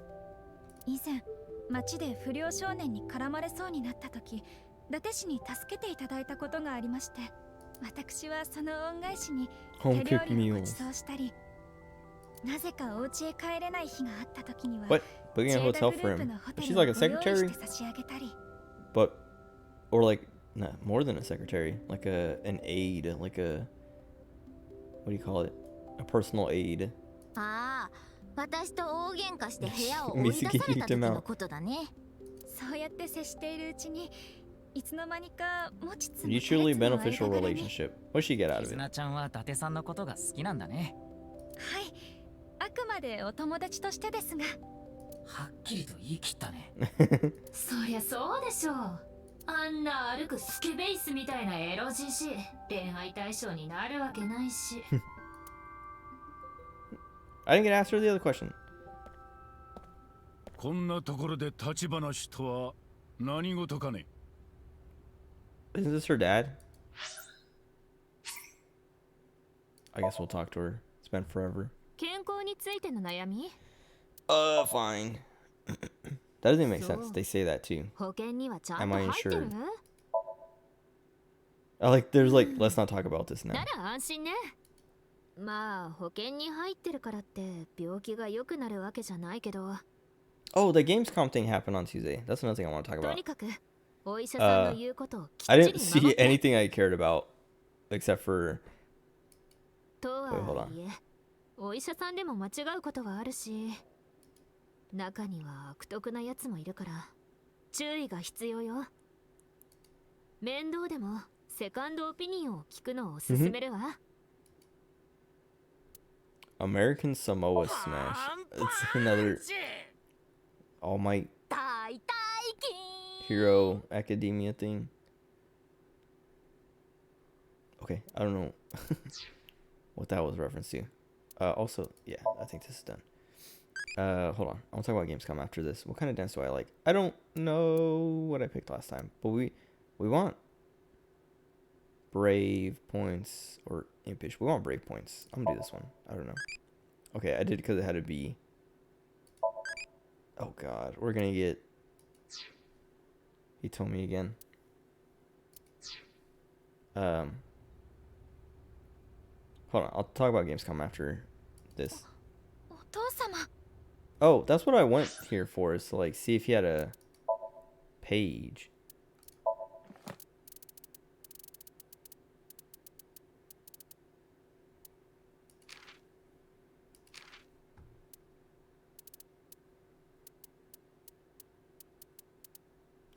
以前、町で不良少年に絡まれそうになった時、伊達氏に助けていただいたことがありまして、私はその恩返しに手 Home 料 cooked 理をご meals. 馳走したり、なぜかお家へ帰れない日があった時には、 What? Booking 自 a 衛隊 hotel グ for ループ him. のホテ She's ルを like a ご用意し secretary, て差し上げたり。 but or like not more than a secretary, like an aide, like a what do you call it? A personal aide. ああ、私と大喧嘩して部屋を追い出された時のことだね。そうやって接しているうちに、いつの間にか持ちつ Mutually の間 beneficial 柄に。 relationship. What did she get out キ of ズ it? ナちゃんは伊達さんのことが好きなんだね。はい、あくまでお友達としてですが。はっきりと言い切ったね。そりゃそうでしょう。あんな歩くスケベイスみたいなエロじじい、恋愛対象になるわけないし。I didn't get asked her the other question. こんなところで立ち話とは何事かね。 Isn't this her dad? I guess we'll talk to her. It's been forever. 健康についての悩み？ Fine. That doesn't even make sense. They say that too. 保険にはちゃんと Am I 入ってる？ insured? There's like, let's not talk about this now. なら安心ね。まあ保険に入ってるからって病気が良くなるわけじゃないけど。 Oh, the Gamescom thing happened on Tuesday. That's another thing I want to talk と about. にかくお医者さんの言うことをきっち I り didn't 守 see って。 anything I cared about except for. と Wait, hold は on. いえ、お医者さんでも間違うことはあるし、中には悪徳なやつもいるから注意が必要よ。面倒でもセカンドオピニオンを聞くのをおすすめるわ。American Samoa Smash. It's another All Might 大大金 Hero Academia thing. Okay, I don't know what that was referenced to. Also, yeah, I think this is done. Hold on. I'll talk about Gamescom after this. What kind of dance do I like? I don't know what I picked last time, but we want Brave points or Impish. We want Brave points. I'm gonna do this one. I don't know. Okay, I did because it had to be Oh god, we're gonna get... He told me again. Hold on, I'll talk about Gamescom after this. お父様 Oh, that's what I went here for, is to like see if he had a page.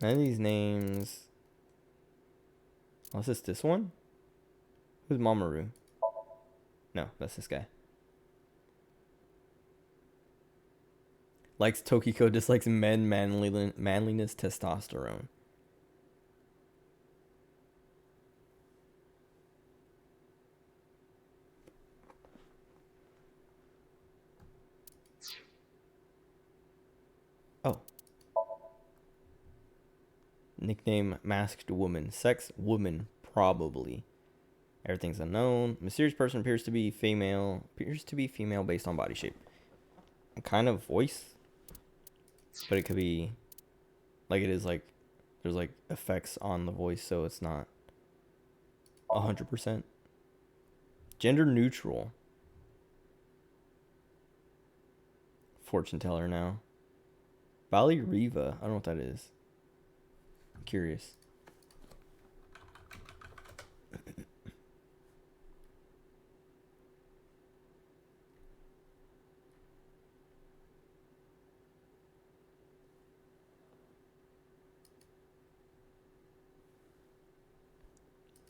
None of these names. Oh, is this one? Who's Mamoru? No, that's this guy. Likes Tokiko, dislikes manliness, testosterone. Oh. Nickname masked woman. Sex woman, probably. Everything's unknown. Mysterious person appears to be female. Appears to be female based on body shape. And kind of voice. But it could be like it is like there's like effects on the voice, so it's not 100%. Gender neutral. Fortune teller now. Bali Riva. I don't know what that is. I'm curious.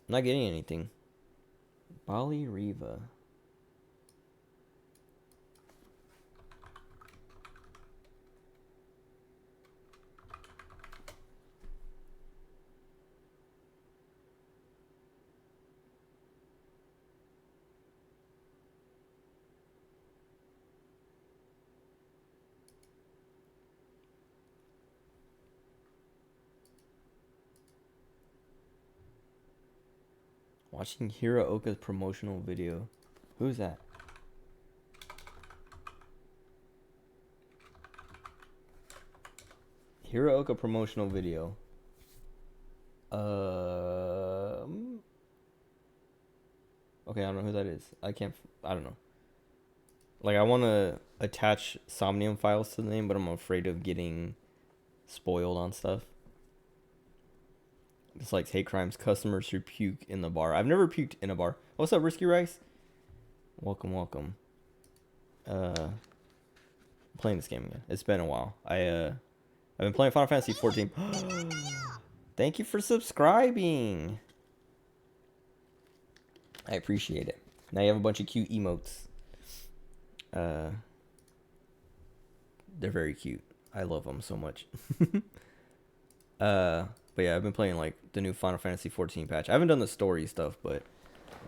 I'm not getting anything. Bali Riva. Watching Hiraoka's promotional video. Who's that? Hiraoka promotional video. Okay, I don't know who that is. I don't know. Like, I want to attach Somnium Files to the name, but I'm afraid of getting spoiled on stuff. It's like hate crimes, customers who puke in the bar. I've never puked in a bar. What's up, Risky Rice? Welcome. I'm playing this game again. It's been a while. I've been playing Final Fantasy 14. Thank you for subscribing. I appreciate it. Now you have a bunch of cute emotes. They're very cute. I love them so much. But yeah, I've been playing like the new Final Fantasy 14 patch. I haven't done the story stuff, but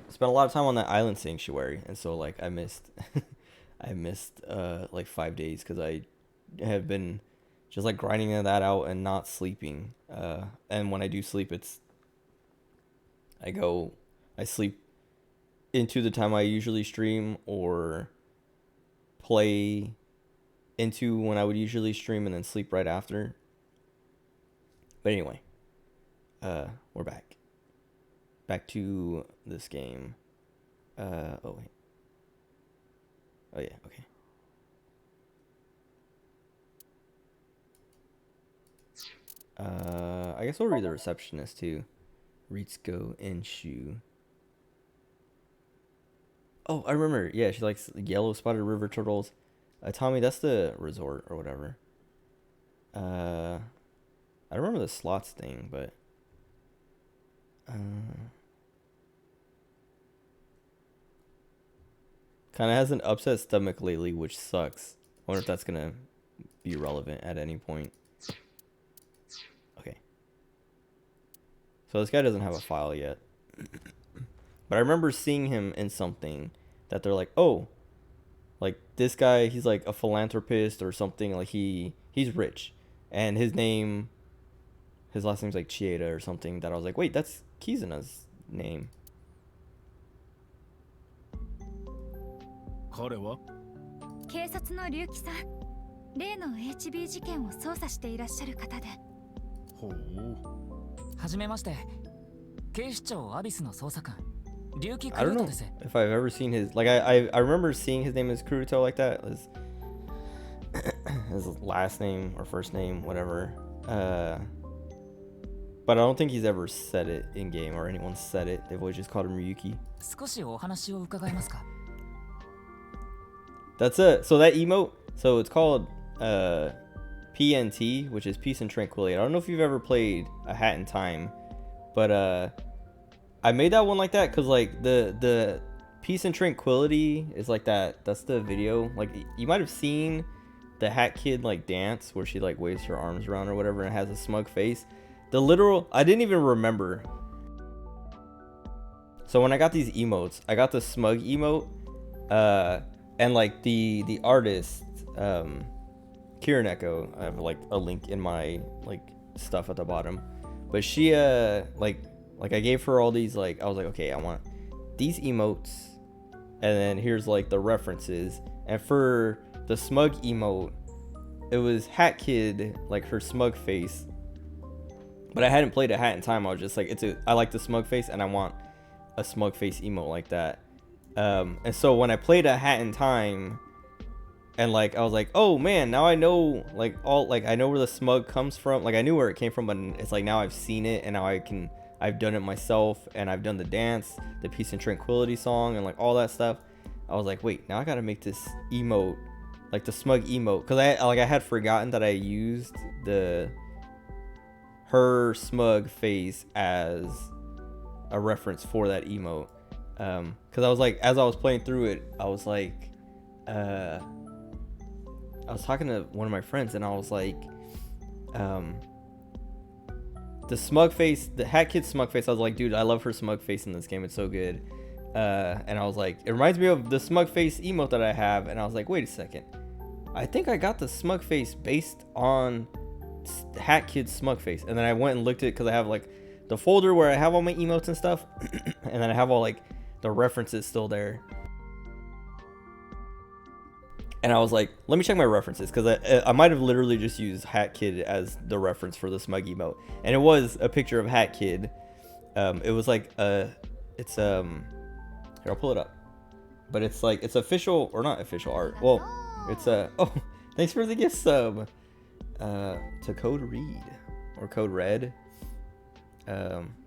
spent a lot of time on that island sanctuary, and so like I missed like 5 days because I have been just like grinding that out and not sleeping. And when I do sleep, I sleep into the time I usually stream or play into when I would usually stream and then sleep right after. But anyway, we're back. Back to this game. Oh wait. Oh yeah, okay. I guess we'll read the receptionist too. Ritsuko Enshu. Oh, I remember. Yeah, she likes yellow spotted river turtles. Tommy, that's the resort or whatever. I remember the slots thing, but kind of has an upset stomach lately, which sucks. I wonder if that's gonna be relevant at any point. Okay. So this guy doesn't have a file yet. But I remember seeing him in something that they're like, oh, like this guy, he's like a philanthropist or something. Like he's rich, and his last name's like Chieda or something. That I was like, wait, that's Kizuna's name. 彼は警察の龍騎さん例の HB 事件を捜査していらっしゃる方で。ほう。はじめまして。警視庁アビスの捜査官、龍騎ク I ル don't ート know です。 if I've ever seen his, like I remember seeing his name as Kuruto like that, his last name or first name, whatever. But I don't think he's ever said it in game or anyone said it. They've always just called him Ryuki. 少しお話を伺えますか？ That's it. So that emote, so it's called PNT, which is Peace and Tranquility. I don't know if you've ever played A Hat in Time, but I made that one like that because like the Peace and Tranquility is like that. That's the video. Like you might have seen the Hat Kid like dance where she like waves her arms around or whatever and has a smug face. The literal, I didn't even remember. So when I got these emotes, I got the smug emote, and like the artist, Kieran Echo. I have like a link in my like stuff at the bottom, but she like I gave her all these, like I was like, okay, I want these emotes, and then here's like the references. And for the smug emote, it was Hat Kid, like her smug face. But I hadn't played A Hat in Time. I was just like, I like the smug face, and I want a smug face emote like that. And so when I played A Hat in Time, and like I was like, oh man, now I know like all, like I know where the smug comes from. Like I knew where it came from, but it's like now I've seen it, and now I've done it myself, and I've done the dance, the Peace and Tranquility song, and like all that stuff. I was like, wait, now I gotta make this emote, like the smug emote, because I had forgotten that I used her smug face as a reference for that emote. Because I was like, as I was playing through it, I was like, I was talking to one of my friends, and I was like, the smug face, the Hat Kid smug face, I was like, dude, I love her smug face in this game, it's so good. And I was like, it reminds me of the smug face emote that I have, and I was like, wait a second, I think I got the smug face based on Hat Kid's smug face. And then I went and looked at it because I have like the folder where I have all my emotes and stuff, and then I have all like the references still there. And I was like, let me check my references, because I might have literally just used Hat Kid as the reference for the smug emote, and it was a picture of Hat Kid. It was like it's here, I'll pull it up, but it's like, it's official, or not official art. Well, it's oh, thanks for the gift sub to Code Reed or Code Red.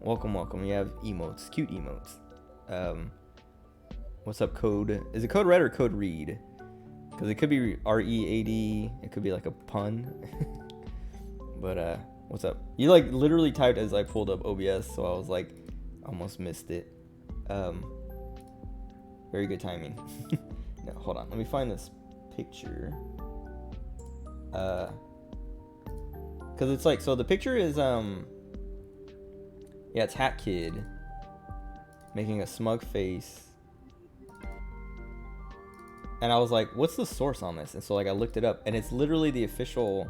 Welcome. You have emotes, cute emotes. What's up, Code? Is it Code Red or Code Reed? Because it could be READ, it could be like a pun. But what's up? You like literally typed as I pulled up OBS, so I was like, almost missed it. Very good timing. No, hold on, let me find this picture. Because it's like, so the picture is yeah, it's Hat Kid making a smug face. And I was like, what's the source on this? And so like I looked it up, and it's literally the official,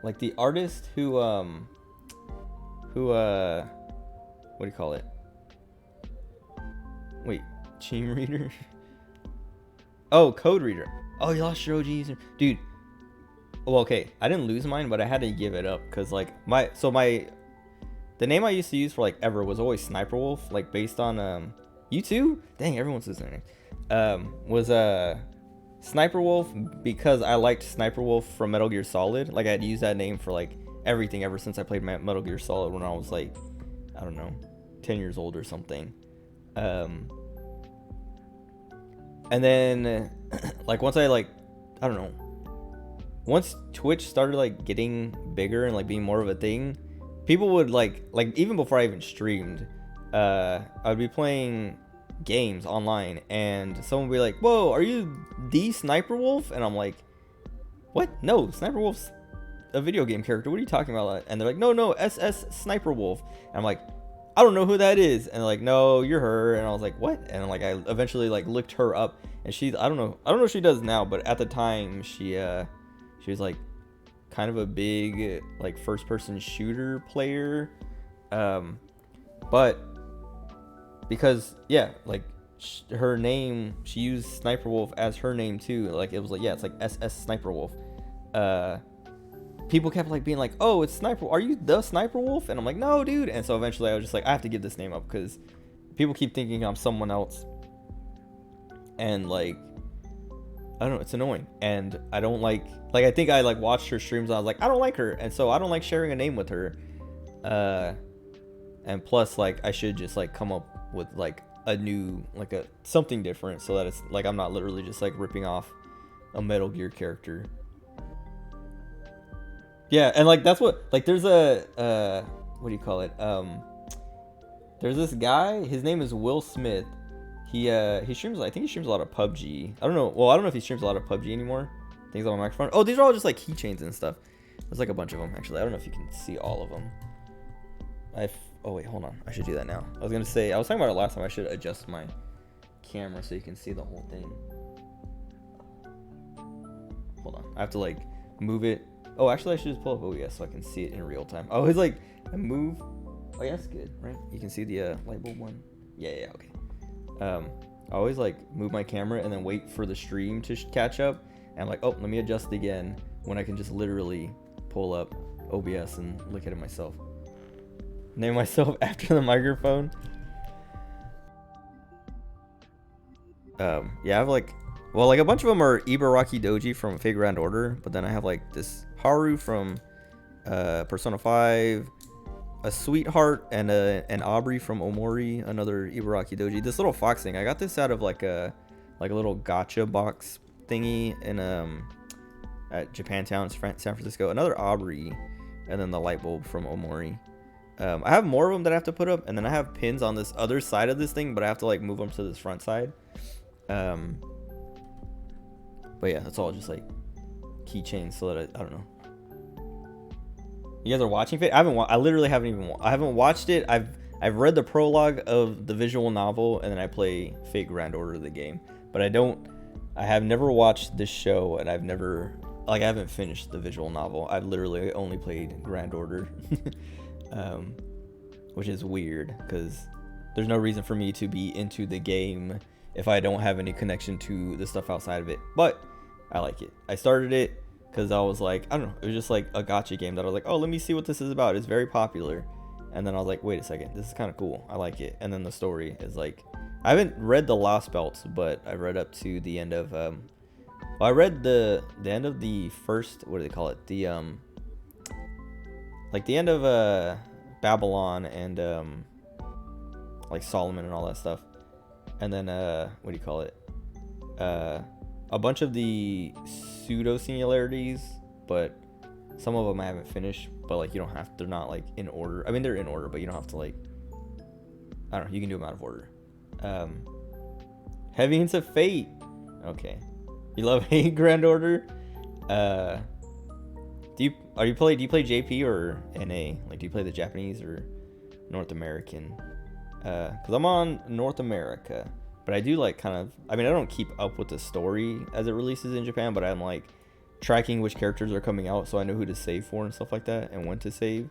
like the artist who what do you call it? Wait, Team Reader? Oh, Code Reader. Oh, you lost your OG user. Dude. Well, okay, I didn't lose mine, but I had to give it up because like the name I used to use for like ever was always Sniper Wolf, like based on you too? Dang, everyone's using their name. Was Sniper Wolf, because I liked Sniper Wolf from Metal Gear Solid. Like I'd used that name for like everything ever since I played Metal Gear Solid when I was like, I don't know, 10 years old or something. And then like once I like, I don't know, once Twitch started like getting bigger and like being more of a thing, people would like even before I even streamed, I'd be playing games online, and someone would be like, whoa, are you the Sniper Wolf? And I'm like, what? No, Sniper Wolf's a video game character, what are you talking about? And they're like, no, SS Sniper Wolf. And I'm like, I don't know who that is. And they're like, no, you're her. And I was like, what? And like I eventually like looked her up, and she's, I don't know what she does now, but at the time she was like kind of a big like first person shooter player, but because yeah, like her name, she used Sniper Wolf as her name too, like it was like, yeah, it's like SS Sniper Wolf. people kept like being like, oh, it's Sniper, are you the Sniper Wolf? And I'm like, no, dude. And so eventually I was just like, I have to give this name up because people keep thinking I'm someone else, and like, I don't know, it's annoying. And I don't like I think I like watched her streams and I was like, I don't like her, and so I don't like sharing a name with her. And plus, like, I should just like come up with like a new, like a something different, so that it's like I'm not literally just like ripping off a Metal Gear character. Yeah, and like that's what, like, there's a what do you call it? There's this guy, his name is Will Smith. He streams, I think he streams a lot of PUBG. I don't know if he streams a lot of PUBG anymore. I think he's on my microphone. Oh, these are all just like keychains and stuff. There's like a bunch of them actually. I don't know if you can see all of them. Oh wait, hold on. I should do that now. I was gonna say, I was talking about it last time. I should adjust my camera so you can see the whole thing. Hold on. I have to like move it. Oh, actually, I should just pull up OBS so I can see it in real time. Oh, it's like I move. Oh yeah, that's good, right? You can see the light bulb one. Yeah, okay. I always like move my camera and then wait for the stream to catch up. And I'm like, oh, let me adjust again, when I can just literally pull up OBS and look at it myself. Name myself after the microphone. Yeah, I have like, well, like a bunch of them are Ibaraki Doji from Fate Grand Order, but then I have like this Haru from Persona 5, a Sweetheart, and an Aubrey from Omori, another Ibaraki Doji. This little fox thing, I got this out of like a little gacha box thingy in at Japantown, San Francisco. Another Aubrey, and then the light bulb from Omori. I have more of them that I have to put up, and then I have pins on this other side of this thing, but I have to like move them to this front side. But yeah, that's all just like keychains, so that I don't know. You guys are watching Fate? I literally haven't even. I haven't watched it. I've read the prologue of the visual novel, and then I play Fate Grand Order, the game. But I have never watched this show, and I haven't finished the visual novel. I've literally only played Grand Order, which is weird because there's no reason for me to be into the game if I don't have any connection to the stuff outside of it. But I like it. I started it because I was like, I don't know, it was just like a gacha game that I was like, oh, let me see what this is about. It's very popular. And then I was like, wait a second, this is kind of cool. I like it. And then the story is like, I haven't read the Lost Belts, but I read up to the end of I read the end of the first, what do they call it? The like the end of Babylon and like Solomon and all that stuff. And then what do you call it? A bunch of the pseudo singularities, but some of them I haven't finished. But like, you don't have, they're not like in order. I mean, they're in order, but you don't have to like, I don't know, you can do them out of order. Heavy into Fate. Okay, you love Fate Grand Order. Do you play JP or NA? Like, do you play the Japanese or North American? Because I'm on North America, but I do like kind of, I mean, I don't keep up with the story as it releases in Japan, but I'm like tracking which characters are coming out, so I know who to save for and stuff like that, and when to save.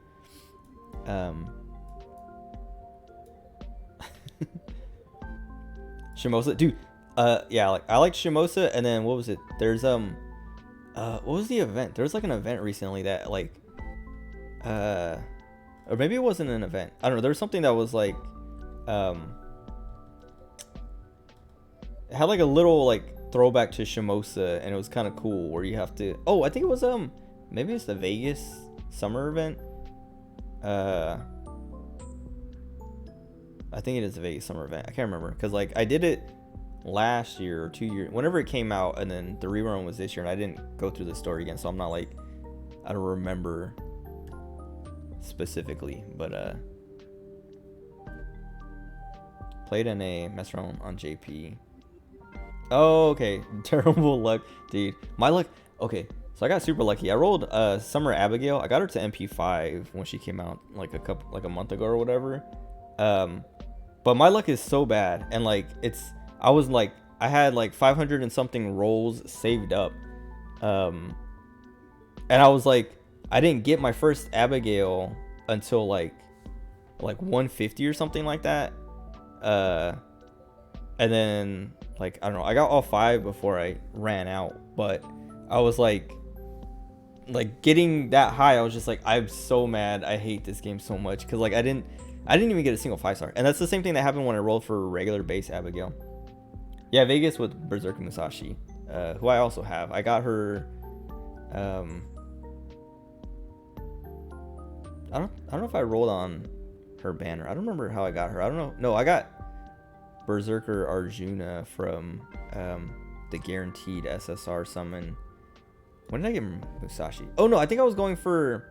Shimosa, dude. Yeah, like I like Shimosa, and then what was it? There's what was the event? There was like an event recently that like, or maybe it wasn't an event. I don't know. There was something that was like, it had like a little like throwback to Shimosa, and it was kind of cool where you have to. Oh, I think it was maybe it's the Vegas summer event. I think it is the Vegas summer event. I can't remember because like I did it last year or 2 years, whenever it came out, and then the rerun was this year, and I didn't go through the story again, so I'm not like, I don't remember specifically, but played in a mess around on JP. Oh, okay. Terrible luck, dude. My luck. Okay, so I got super lucky. I rolled Summer Abigail. I got her to MP5 when she came out like a month ago or whatever. But my luck is so bad, and like I had like 500 and something rolls saved up, and I was like, I didn't get my first Abigail until like 150 or something like that, and then like I don't know, I got all 5 before I ran out, but I was like like getting that high, I was just like, I'm so mad. I hate this game so much because like I didn't even get a single 5-star, and that's the same thing that happened when I rolled for regular base Abigail. Yeah, Vegas with Berserker Musashi, who I also have. I got her. I don't know if I rolled on her banner. I don't remember how I got her. I don't know. No, I got Berserker Arjuna from the guaranteed SSR summon. When did I get Musashi? Oh no, I think I was going for.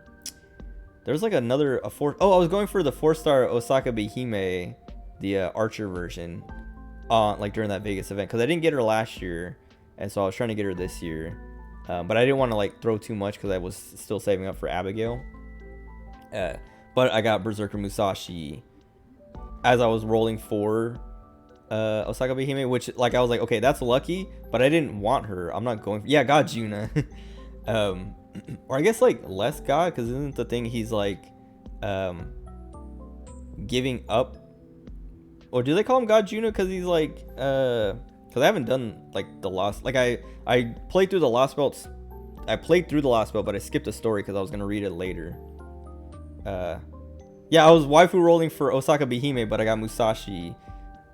There's like another I was going for the 4-star Osaka Behime, the Archer version, like during that Vegas event, because I didn't get her last year, and so I was trying to get her this year, but I didn't want to like throw too much because I was still saving up for Abigail. But I got Berserker Musashi as I was rolling for Osaka Behime, which like I was like, okay, that's lucky, but I didn't want her. I'm not going for, yeah, God Juna. Or I guess like less God, because isn't the thing he's like giving up, or do they call him God Juna because he's like because I haven't done like the lost, like I played through the lost belts. I played through the lost belt, but I skipped a story because I was gonna read it later. Yeah, I was waifu rolling for Osaka Behime, but I got Musashi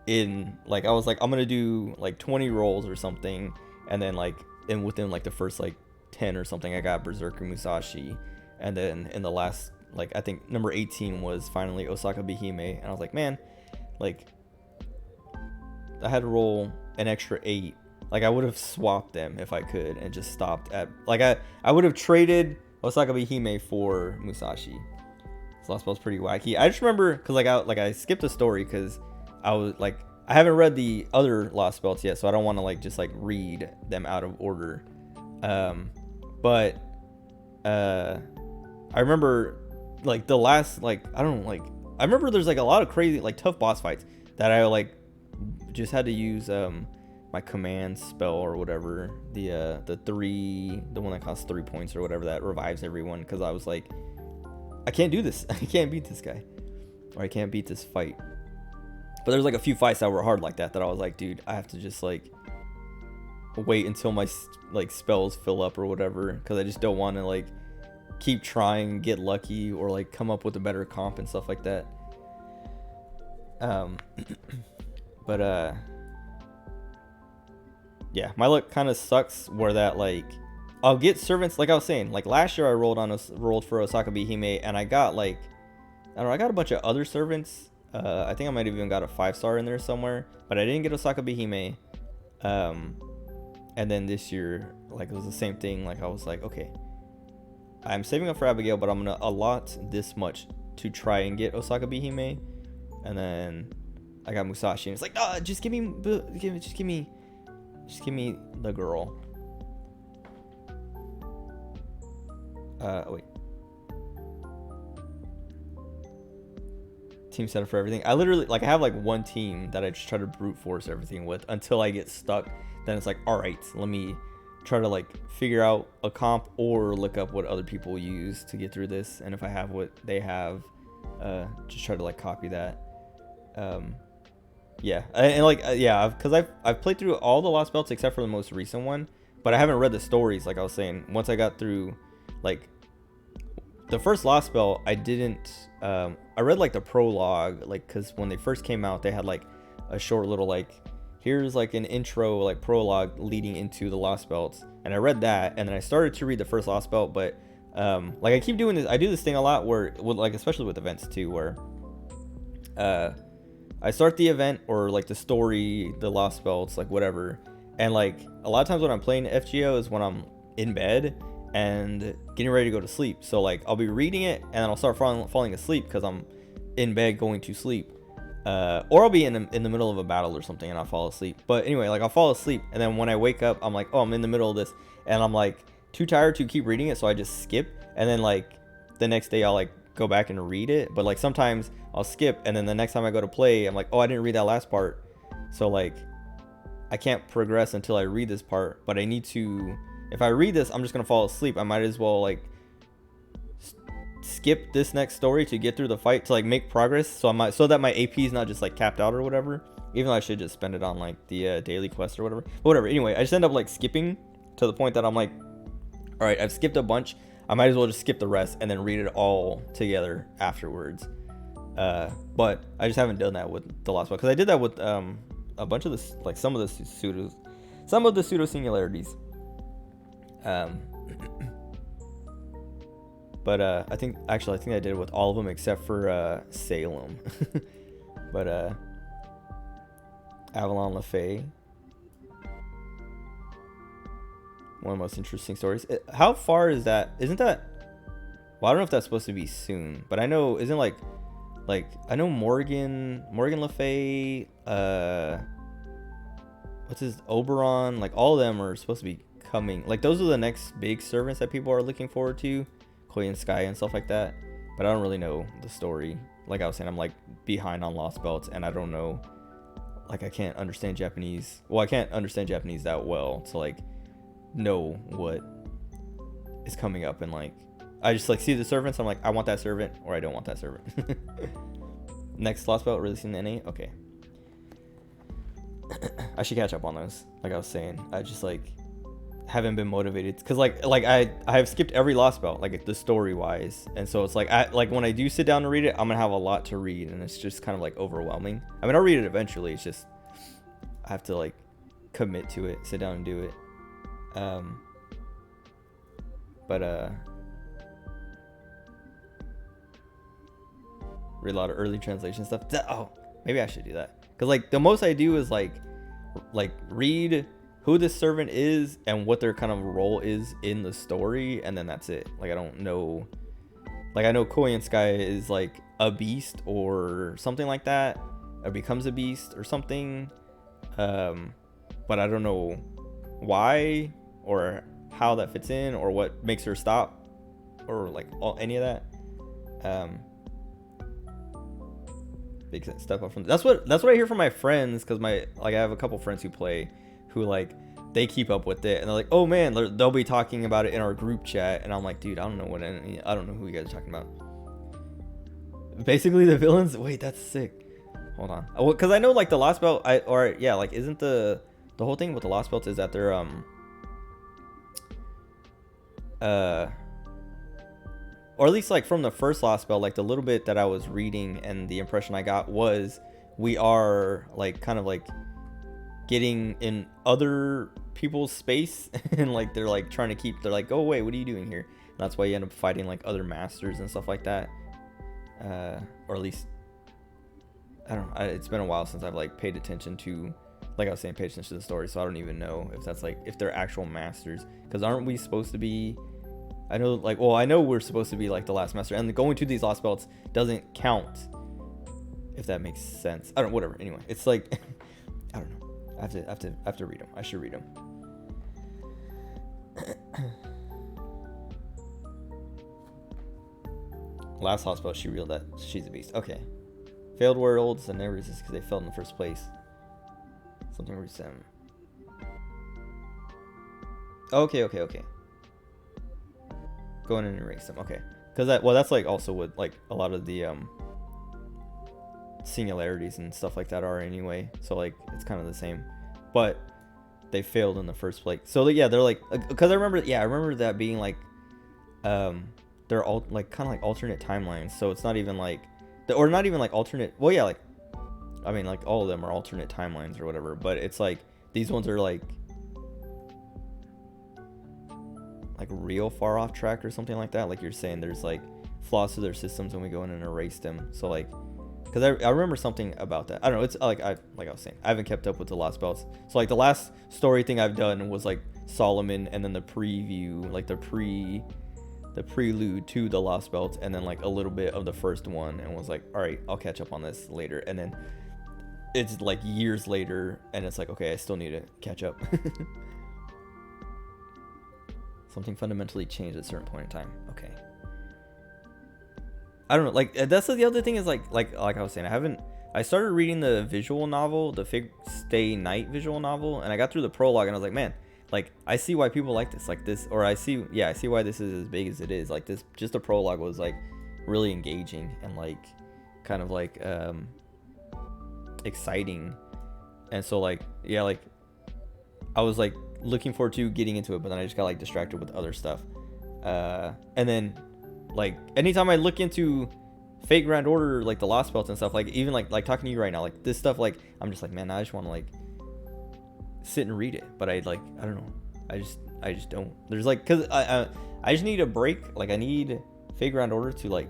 in, like, I was like, I'm gonna do like 20 rolls or something, and then like within like the first like 10 or something, I got Berserker Musashi, and then in the last, like, I think number 18 was finally Osaka Behime, and I was like, man, like, I had to roll an extra 8. Like, I would have swapped them if I could and just stopped at, like, I would have traded Osaka Behime for Musashi. This last spell's pretty wacky. I just remember because I skipped a story because I was like, I haven't read the other lost belts yet, so I don't want to like just like read them out of order. But I remember like the last, like, I don't know, like, I remember there's like a lot of crazy like tough boss fights that I like just had to use my command spell or whatever, the one that costs 3 points or whatever that revives everyone, because I was like, I can't do this. I can't beat this guy, or I can't beat this fight. But there's like a few fights that were hard like that I was like, dude, I have to just like wait until my like spells fill up or whatever, because I just don't want to like keep trying and get lucky or like come up with a better comp and stuff like that. But yeah, my luck kind of sucks where that like I'll get servants, like I was saying, like last year I rolled for Osaka Behime, and I got like, I don't know, I got a bunch of other servants. I think I might have even got a 5-star in there somewhere, but I didn't get Osaka Behime. And then this year, like, it was the same thing. Like, I was like, okay, I'm saving up for Abigail, but I'm gonna allot this much to try and get Osaka Behime. And then I got Musashi, and it's like, oh, just give me the girl. Wait. Team setup for everything. I literally, like, I have like one team that I just try to brute force everything with until I get stuck. Then it's like, all right, let me try to like figure out a comp or look up what other people use to get through this. And if I have what they have, just try to like copy that. Yeah, and like yeah, because I've played through all the lost belts except for the most recent one, but I haven't read the stories. Like I was saying, once I got through like the first lost belt, I didn't I read like the prologue, like, because when they first came out they had like a short little like, here's like an intro like prologue leading into the lost belts, and I read that, and then I started to read the first lost belt. But like I keep doing this, I do this thing a lot where, like, especially with events too, where I start the event or like the story, the lost belts, like whatever, and like a lot of times when I'm playing FGO is when I'm in bed and getting ready to go to sleep. So like I'll be reading it and then I'll start falling asleep because I'm in bed going to sleep, or I'll be in the middle of a battle or something and I'll fall asleep. But anyway, like I'll fall asleep, and then when I wake up I'm like, oh, I'm in the middle of this, and I'm like too tired to keep reading it, so I just skip, and then like the next day I'll like go back and read it. But like sometimes I'll skip, and then the next time I go to play I'm like, oh, I didn't read that last part, so like I can't progress until I read this part. But I need to, if I read this, I'm just gonna fall asleep. I might as well like skip this next story to get through the fight to like make progress, so that my AP is not just like capped out or whatever, even though I should just spend it on like the daily quest or whatever. But whatever, anyway, I just end up like skipping to the point that I'm like, all right, I've skipped a bunch, I might as well just skip the rest and then read it all together afterwards. But I just haven't done that with the Lost Belt, because I did that with a bunch of this, like some of the pseudo singularities. But I think I did it with all of them except for Salem. But Avalon LaFay, one of the most interesting stories. How far is that? Isn't that? Well, I don't know if that's supposed to be soon, but I know isn't like I know Morgan Le Fay, what's his, Oberon, like all of them are supposed to be coming. Like those are the next big servants that people are looking forward to, Koi and Sky and stuff like that. But I don't really know the story. Like I was saying, I'm like behind on Lost Belts, and I don't know. Like I can't understand Japanese. Well, I can't understand Japanese that well to like know what is coming up, and like I just like see the servants. I'm like, I want that servant, or I don't want that servant. Next Lost Belt releasing the NA. Okay. I should catch up on those. Like I was saying, I just like haven't been motivated, because like I have skipped every Lost Belt, like the story wise, and so it's like when I do sit down to read it, I'm gonna have a lot to read, and it's just kind of like overwhelming. I mean, I'll read it eventually. It's just I have to like commit to it, sit down and do it. Read a lot of early translation stuff. Oh, maybe I should do that, because like the most I do is like read who this servant is and what their kind of role is in the story, and then that's it. Like I don't know, like I know Koi and Sky is like a beast or something like that, or becomes a beast or something, but I don't know why or how that fits in or what makes her stop or like any of that. Big step up from that's what I hear from my friends, because I have a couple friends who play, who like they keep up with it, and they're like, oh man, they'll be talking about it in our group chat, and I'm like, dude, I don't know who you guys are talking about. Basically the villains. Wait, that's sick. Hold on, because I know like the Lost Belt, isn't the whole thing with the Lost Belt is that they're or at least like from the first Lost Belt, like the little bit that I was reading and the impression I got was we are like kind of like getting in other people's space and like they're like trying to keep, they're like, go away, what are you doing here? And that's why you end up fighting like other masters and stuff like that, or at least I don't know, it's been a while since I've like paid attention to, like I was saying, paid attention to the story, so I don't even know if that's like if they're actual masters, because aren't we supposed to be, I know we're supposed to be like the last master, and going to these Lost Belts doesn't count, if that makes sense. I don't, whatever. Anyway, it's like I don't know. I have to read them. I should read them. Last Lost Belt, she revealed that she's a beast. Okay. Failed worlds and never resist because they failed in the first place. Something recent. Okay. Go in and erase them. Okay. Because that's like also what like a lot of the singularities and stuff like that are anyway. So like it's kind of the same, but they failed in the first place. So yeah, they're like, because I remember that being like they're all like kind of like alternate timelines. So it's not even like or not even like alternate. Well, yeah, like I mean like all of them are alternate timelines or whatever. But it's like these ones are like real far off track or something like that. Like you're saying, there's like flaws to their systems when we go in and erase them. So like, because I remember something about that. I don't know. It's like I was saying, I haven't kept up with the Lost Belts. So like the last story thing I've done was like Solomon, and then the preview, like the prelude to the Lost Belts, and then like a little bit of the first one, and was like, all right, I'll catch up on this later. And then it's like years later, and it's like, okay, I still need to catch up. Something fundamentally changed at a certain point in time. Okay. I don't know. Like that's the other thing is like I was saying, I started reading the visual novel, the Fig Stay Night visual novel, and I got through the prologue, and I was like, man, like I see why people like this, like this, or I see why this is as big as it is. Like this, just the prologue was like really engaging and like kind of like exciting, and so like yeah, like I was like looking forward to getting into it, but then I just got like distracted with other stuff. And then like anytime I look into Fate Grand Order, like the Lost Belts and stuff, like even like talking to you right now, like this stuff, like I'm just like, man, I just want to like sit and read it, but I don't know, I just don't. There's like, cause I just need a break. Like I need Fate Grand Order to like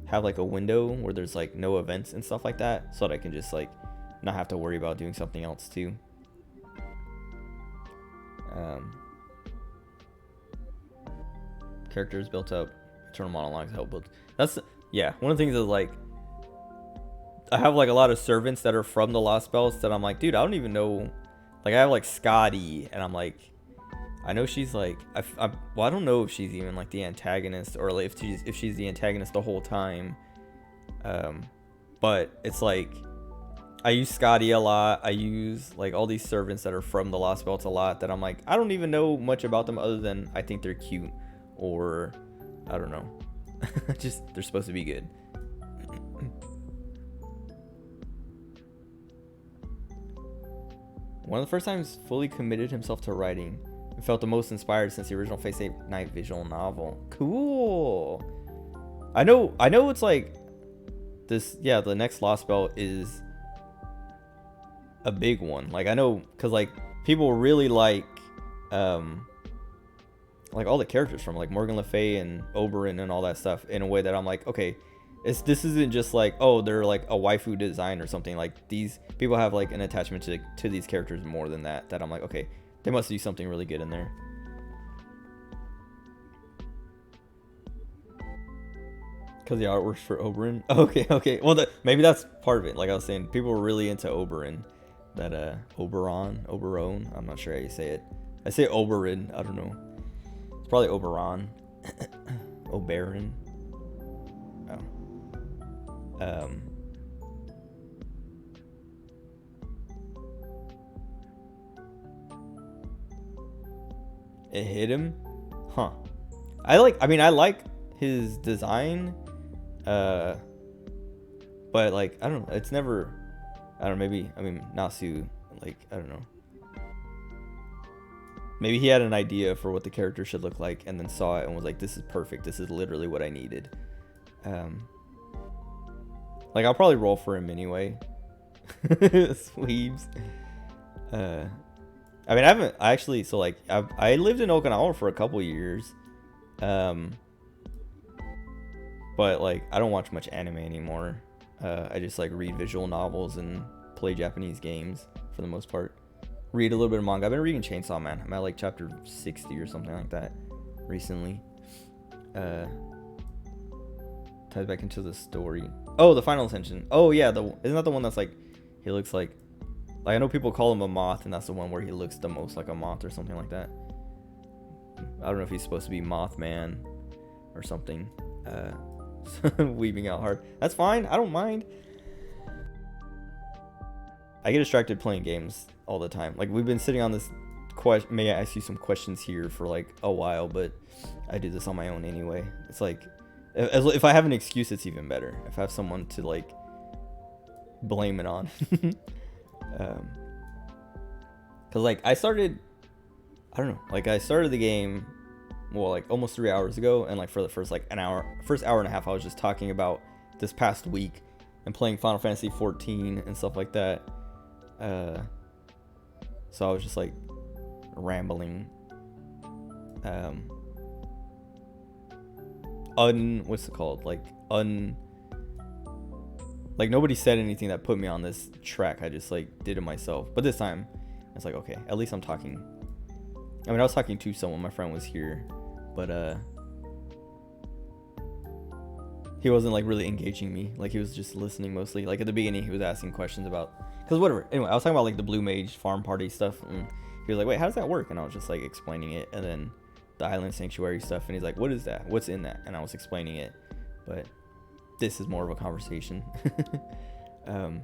have like a window where there's like no events and stuff like that, so that I can just like not have to worry about doing something else too. Characters built up, eternal monologues help build. That's, yeah, one of the things is like I have like a lot of servants that are from the Lost Belts that I'm like, dude, I don't even know. Like I have like Scotty, and I'm like, I know she's like, well, I don't know if she's even like the antagonist, or like if she's the antagonist the whole time. But it's like I use Scotty a lot. I use like all these servants that are from the Lost Belts a lot that I'm like, I don't even know much about them other than I think they're cute, or I don't know. Just they're supposed to be good. One of the first times fully committed himself to writing and felt the most inspired since the original Face 8 night visual novel. Cool. I know it's like this, yeah, the next Lost Belt is a big one. Like I know, cause like people really like all the characters from like Morgan Le Fay and Oberyn and all that stuff in a way that I'm like, okay, this isn't just like, oh, they're like a waifu design or something. Like these people have like an attachment to these characters more than that I'm like, okay, they must do something really good in there. Because the artwork's for Oberyn. Okay. Well, maybe that's part of it. Like I was saying, people were really into Oberyn. That Oberon. I'm not sure how you say it. I say Oberyn. I don't know. It's probably Oberon. Oberyn. Oh. It hit him? Huh. I like his design. But like, I don't know. It's never, I don't know, maybe, Nasu, like, I don't know. Maybe he had an idea for what the character should look like and then saw it and was like, this is perfect. This is literally what I needed. Like, I'll probably roll for him anyway. Sweebs. I lived in Okinawa for a couple years. But like, I don't watch much anime anymore. I just like read visual novels and play Japanese games for the most part. Read a little bit of manga. I've been reading Chainsaw Man. I'm at like chapter 60 or something like that recently. Ties back into the story. Oh, the Final Ascension. Oh yeah, isn't that the one that's like, he looks like I know people call him a moth, and that's the one where he looks the most like a moth or something like that. I don't know if he's supposed to be Mothman or something. Weaving out hard. That's fine. I don't mind. I get distracted playing games all the time. Like, we've been sitting on this question. May I ask you some questions here for like a while, but I do this on my own anyway. It's like, if I have an excuse, it's even better. If I have someone to like blame it on. Cause like I started the game, well, like almost 3 hours ago, and like for the first hour and a half, I was just talking about this past week and playing Final Fantasy 14 and stuff like that. So I was just like rambling. What's it called? Like nobody said anything that put me on this track. I just like did it myself. But this time, it's like, okay, at least I'm talking. I was talking to someone. My friend was here, but he wasn't like really engaging me. Like he was just listening mostly. Like at the beginning, he was asking questions about, cause whatever. Anyway, I was talking about like the Blue Mage farm party stuff, and he was like, "Wait, how does that work?" And I was just like explaining it, and then the Island Sanctuary stuff, and he's like, "What is that? What's in that?" And I was explaining it, but this is more of a conversation. So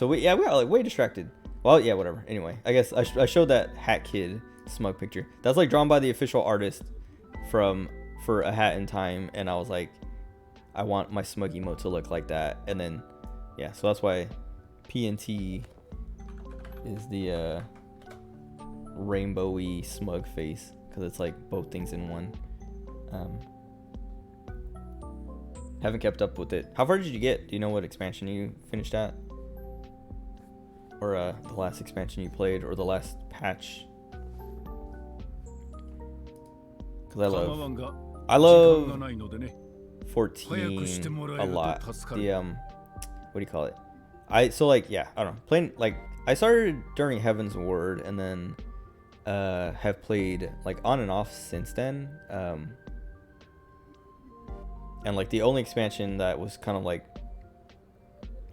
we got like way distracted. Well, yeah, whatever. Anyway, I guess I showed that Hat Kid smug picture. That's like drawn by the official artist for A Hat in Time, and I was like, I want my smug emote to look like that. And then, yeah, so that's why PNT is the rainbowy smug face because it's like both things in one. Haven't kept up with it. How far did you get? Do you know what expansion you finished at? Or the last expansion you played, or the last patch? Because I love 14 a lot. The what do you call it? I don't know. Playing like I started during Heaven's Word and then have played like on and off since then. And like the only expansion that was kind of like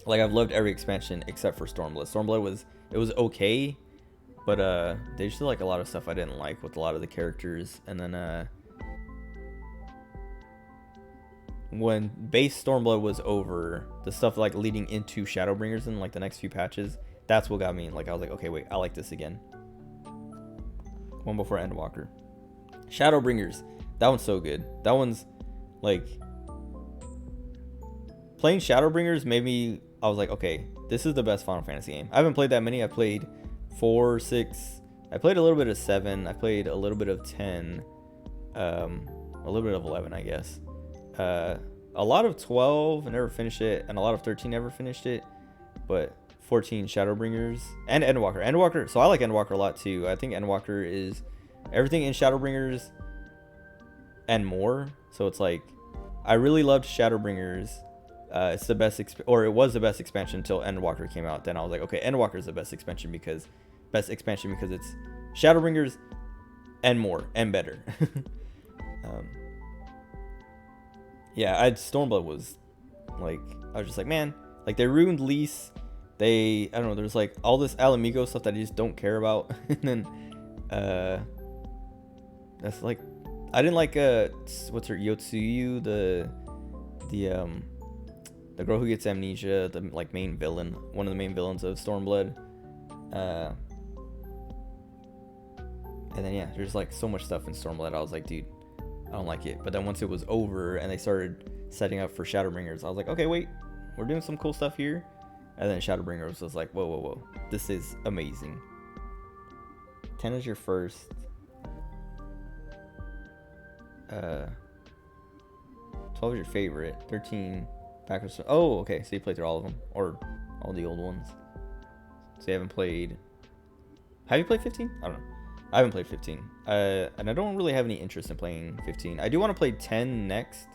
I've loved every expansion except for Stormblood. Stormblood was okay, but they just did like a lot of stuff I didn't like with a lot of the characters. And then when base Stormblood was over, the stuff like leading into Shadowbringers and like the next few patches, that's what got me. Like I was like, okay, wait, I like this again. One before Endwalker. Shadowbringers, that one's so good. That one's like playing Shadowbringers made me. I was like, okay, this is the best Final Fantasy game. I haven't played that many. I played 4, 6. I played a little bit of 7. I played a little bit of 10. A little bit of 11, I guess. A lot of 12, I never finished it, and a lot of 13 never finished it. But 14 Shadowbringers and Endwalker. Endwalker. So I like Endwalker a lot too. I think Endwalker is everything in Shadowbringers and more. So it's like I really loved Shadowbringers. It's the best, it was the best expansion until Endwalker came out. Then I was like, okay, Endwalker is the best expansion because it's Shadowbringers and more and better. Yeah, Stormblood was like, I was just like, man, like they ruined Lise. I don't know, there's like all this Alamigo stuff that I just don't care about. And then that's like, I didn't like what's her, Yotsuyu, the girl who gets amnesia, the like main villain, one of the main villains of Stormblood. And then yeah, there's like so much stuff in Stormblood. I was like, dude, I don't like it. But then once it was over and they started setting up for Shadowbringers, I was like, okay, wait, we're doing some cool stuff here. And then Shadowbringers was like, whoa, this is amazing. 10 is your first. 12 is your favorite. 13 backwards. Oh, okay, so you played through all of them, or all the old ones. So you haven't played. Have you played 15? I don't know. I haven't played 15. And I don't really have any interest in playing 15. I do want to play 10 next.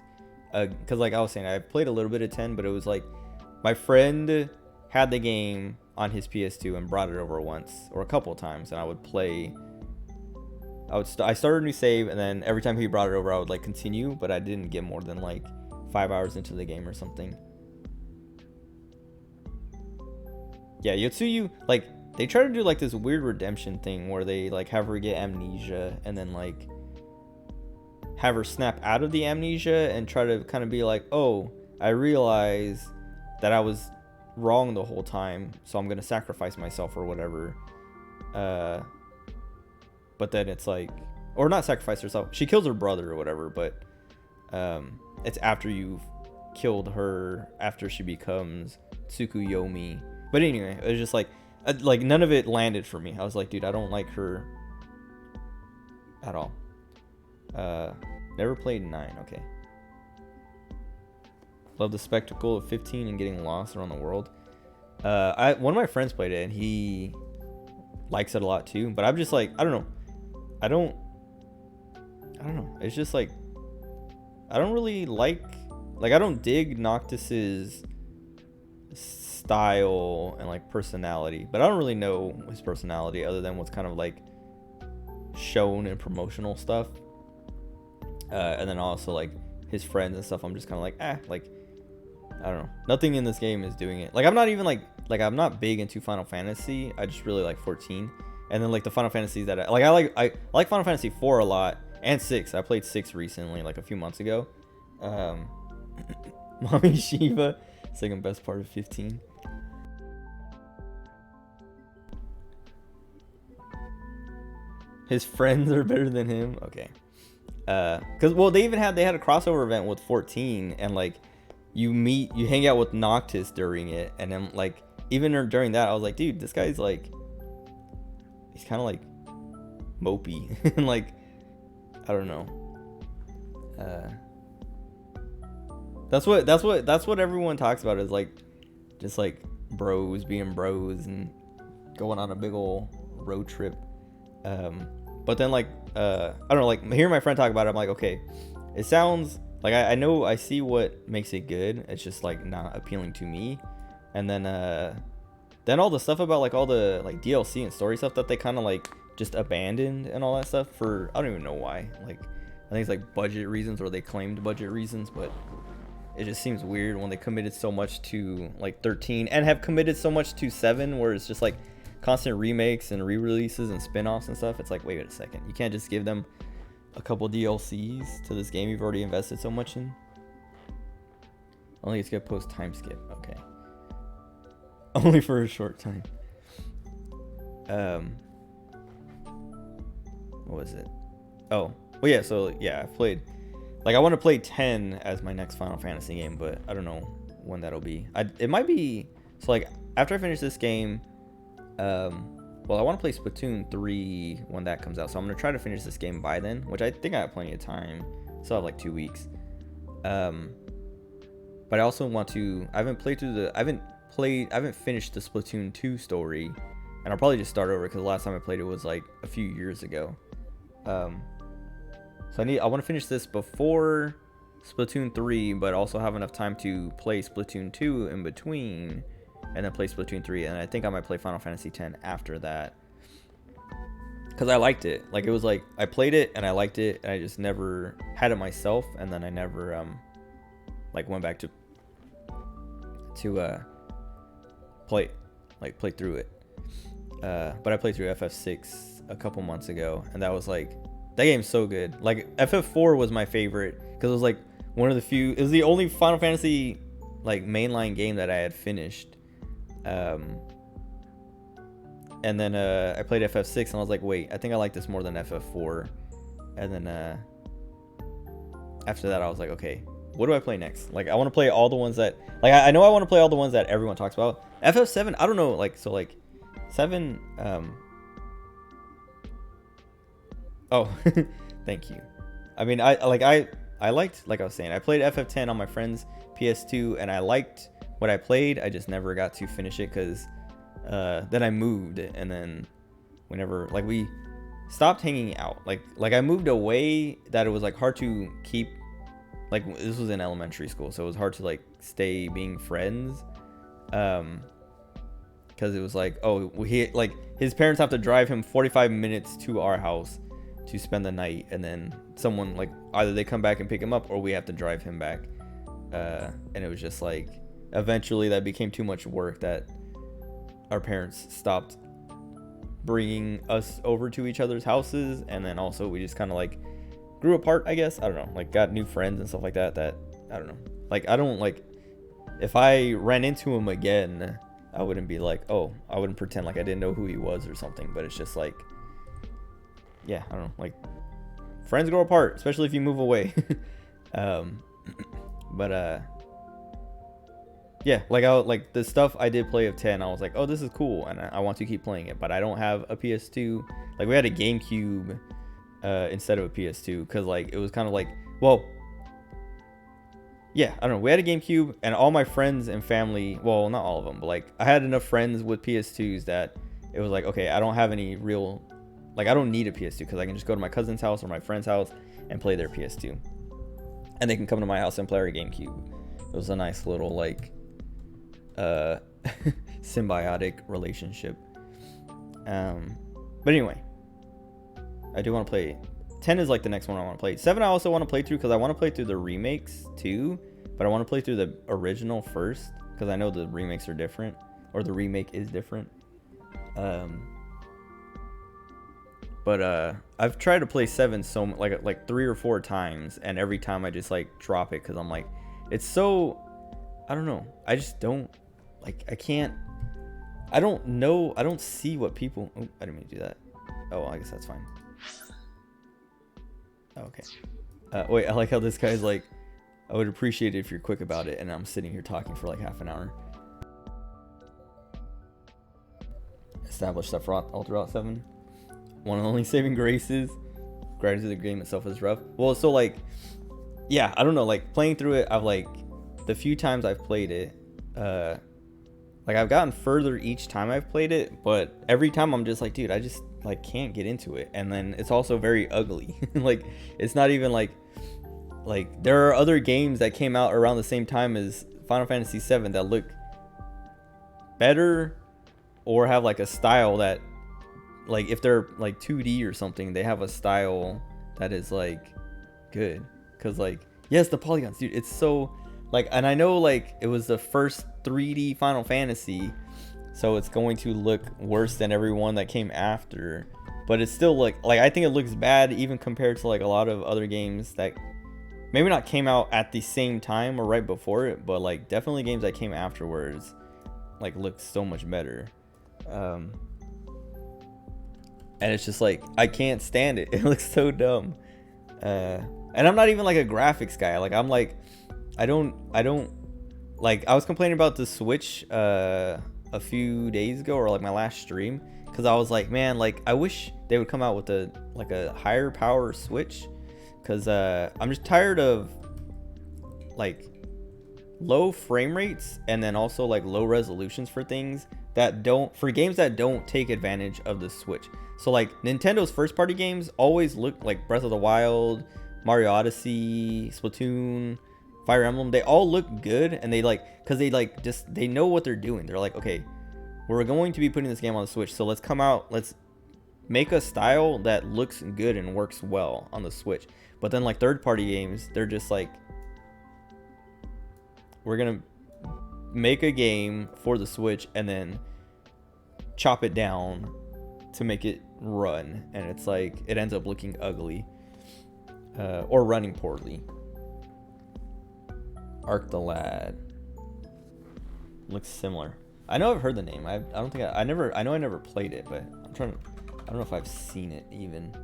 Because like I was saying, I played a little bit of 10, but it was like my friend had the game on his PS2 and brought it over once or a couple of times, and I would play. I started a new save, and then every time he brought it over, I would like continue, but I didn't get more than like 5 hours into the game or something. Yeah, Yotsuyu, like they try to do like this weird redemption thing where they like have her get amnesia and then like have her snap out of the amnesia and try to kind of be like, oh, I realize that I was wrong the whole time, so I'm gonna sacrifice myself or whatever. But then it's like, or not sacrifice herself, she kills her brother or whatever, but it's after you've killed her, after she becomes Tsukuyomi. But anyway, it was just like none of it landed for me. I was like, dude, I don't like her at all. Never played 9. Okay. Love the spectacle of 15 and getting lost around the world. One of my friends played it and he likes it a lot too. But I'm just like, I don't know. I don't know. It's just like, I don't really like I don't dig Noctis's style and like personality, but I don't really know his personality other than what's kind of like shown in promotional stuff. And then also like his friends and stuff, I'm just kind of like, like, I don't know. Nothing in this game is doing it. Like, I'm not even like I'm not big into Final Fantasy. I just really like 14. And then like the Final Fantasies that I like Final Fantasy 4 a lot, and 6. I played 6 recently, like a few months ago. Mommy Shiva, second best part of 15. His friends are better than him. Okay. Cause well, they had a crossover event with 14, and like you hang out with Noctis during it, and then like even during that, I was like, dude, this guy's like, he's kind of like mopey and like, I don't know. That's what everyone talks about, is like just like bros being bros and going on a big old road trip. But then like I don't know, like hearing my friend talk about it, I'm like, okay, it sounds like I know, I see what makes it good. It's just like not appealing to me. And then all the stuff about like all the like DLC and story stuff that they kind of like just abandoned and all that stuff for, I don't even know why. Like I think it's like budget reasons, or they claimed budget reasons, but it just seems weird when they committed so much to like 13 and have committed so much to 7, where it's just like constant remakes and re-releases and spin-offs and stuff. It's like, wait a second, you can't just give them a couple DLCs to this game you've already invested so much in? Only it's gonna post time skip. Okay. Only for a short time. What was it? Oh, well, yeah. So yeah, I've played. Like, I want to play 10 as my next Final Fantasy game, but I don't know when that'll be. It might be. So like after I finish this game, well, I want to play Splatoon 3 when that comes out. So I'm gonna try to finish this game by then, which I think I have plenty of time. Still have like 2 weeks. But I also want to. I haven't finished the Splatoon 2 story, and I'll probably just start over because the last time I played it was like a few years ago. So I want to finish this before Splatoon 3, but also have enough time to play Splatoon 2 in between, and then play Splatoon 3, and I think I might play Final Fantasy X after that. Because I liked it. Like, it was like, I played it, and I liked it, and I just never had it myself, and then I never, like, went back to play through it. But I played through FF6 a couple months ago, and that was like, that game's so good. Like, FF4 was my favorite because it was like one of the few, it was the only Final Fantasy like mainline game that I had finished. And then I played FF6 and I was like, wait, I think I like this more than FF4. And then after that I was like, okay, what do I play next? Like, I want to play all the ones that, like, I know I want to play all the ones that everyone talks about. FF7, I don't know, like, so like 7, oh, thank you. I mean, I liked, like I was saying, I played FF10 on my friend's PS2 and I liked what I played. I just never got to finish it because then I moved, and then whenever, like, we stopped hanging out. Like I moved away that it was like hard to keep, like, this was in elementary school, so it was hard to like stay being friends. Because it was like, oh, he, like, his parents have to drive him 45 minutes to our house to spend the night, and then someone, like, either they come back and pick him up or we have to drive him back. And it was just like, eventually that became too much work that our parents stopped bringing us over to each other's houses, and then also we just kind of like grew apart, I guess. I don't know, like, got new friends and stuff like that I don't know, like, I don't, like, if I ran into him again, I wouldn't be like, oh, I wouldn't pretend like I didn't know who he was or something. But it's just like, yeah, I don't know, like, friends grow apart, especially if you move away. But yeah, like the stuff I did play of 10, I was like, oh, this is cool, and I want to keep playing it, but I don't have a PS2. Like, we had a GameCube instead of a PS2, because, like, it was kind of like, well, yeah, I don't know, we had a GameCube, and all my friends and family, well, not all of them, but, like, I had enough friends with PS2s that it was like, okay, I don't have any real, like, I don't need a PS2, because I can just go to my cousin's house or my friend's house and play their PS2, and they can come to my house and play our GameCube. It was a nice little, like, symbiotic relationship. But anyway, I do want to play 10 is like the next one I want to play. 7 I also want to play through because I want to play through the remakes too, but I want to play through the original first because I know the remakes are different, or the remake is different. But I've tried to play 7 so like 3 or 4 times, and every time I just like drop it because I'm like, it's so, I don't know, I just don't, like, I don't know, I don't see what people, oh, I didn't mean to do that. Oh, I guess that's fine. Okay. Wait, I like how this guy's like, I would appreciate it if you're quick about it, and I'm sitting here talking for like half an hour. Establish stuff all throughout 7. one of the only saving graces. Granted, the game itself is rough. Well, so like, yeah, I don't know. Like playing through it, I've like the few times I've played it, like I've gotten further each time I've played it, but every time I'm just like, dude, I just like can't get into it. And then it's also very ugly. Like it's not even like there are other games that came out around the same time as Final Fantasy VII that look better or have like a style that, like if they're like 2D or something, they have a style that is like good. Cause like, yes, the polygons, dude, it's so like, and I know like it was the first 3D Final Fantasy, so it's going to look worse than everyone that came after, but it's still like I think it looks bad even compared to like a lot of other games that maybe not came out at the same time or right before it, but like definitely games that came afterwards like look so much better. And it's just like I can't stand it. It looks so dumb. And I'm not even like a graphics guy. Like I'm like I don't like, I was complaining about the Switch a few days ago, or like my last stream, because I was like, man, like I wish they would come out with a higher power Switch, because I'm just tired of like low frame rates and then also like low resolutions for things that for games that don't take advantage of the Switch. So like Nintendo's first party games always look like Breath of the Wild, Mario Odyssey, Splatoon, Fire Emblem. They all look good, and they like, because they like just, they know what they're doing. They're like, okay, we're going to be putting this game on the Switch, so let's make a style that looks good and works well on the Switch. But then like third party games, they're just like, we're gonna make a game for the Switch and then chop it down to make it run, and it's like it ends up looking ugly, or running poorly. Arc the Lad looks similar. I know I've heard the name. I don't think I know I never played it, but I don't know if I've seen it even.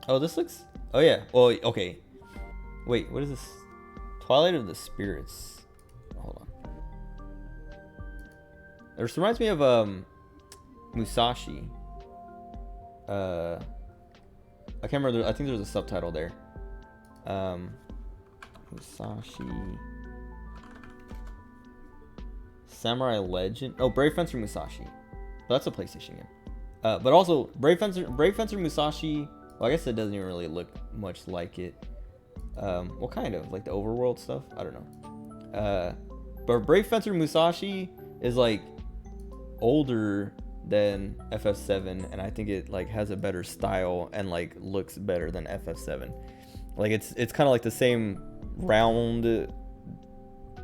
Oh, this looks, oh yeah, well, okay, wait, what is this? Twilight of the Spirits. Hold on. This reminds me of Musashi. I can't remember. I think there's a subtitle there. Musashi. Samurai Legend. Oh, Brave Fencer Musashi. Oh, that's a PlayStation game. But also Brave Fencer Musashi. Well, I guess it doesn't even really look much like it. What kind of? Like the overworld stuff? I don't know. But Brave Fencer Musashi is like older than FF7, and I think it like has a better style and like looks better than FF7. Like it's kind of like the same round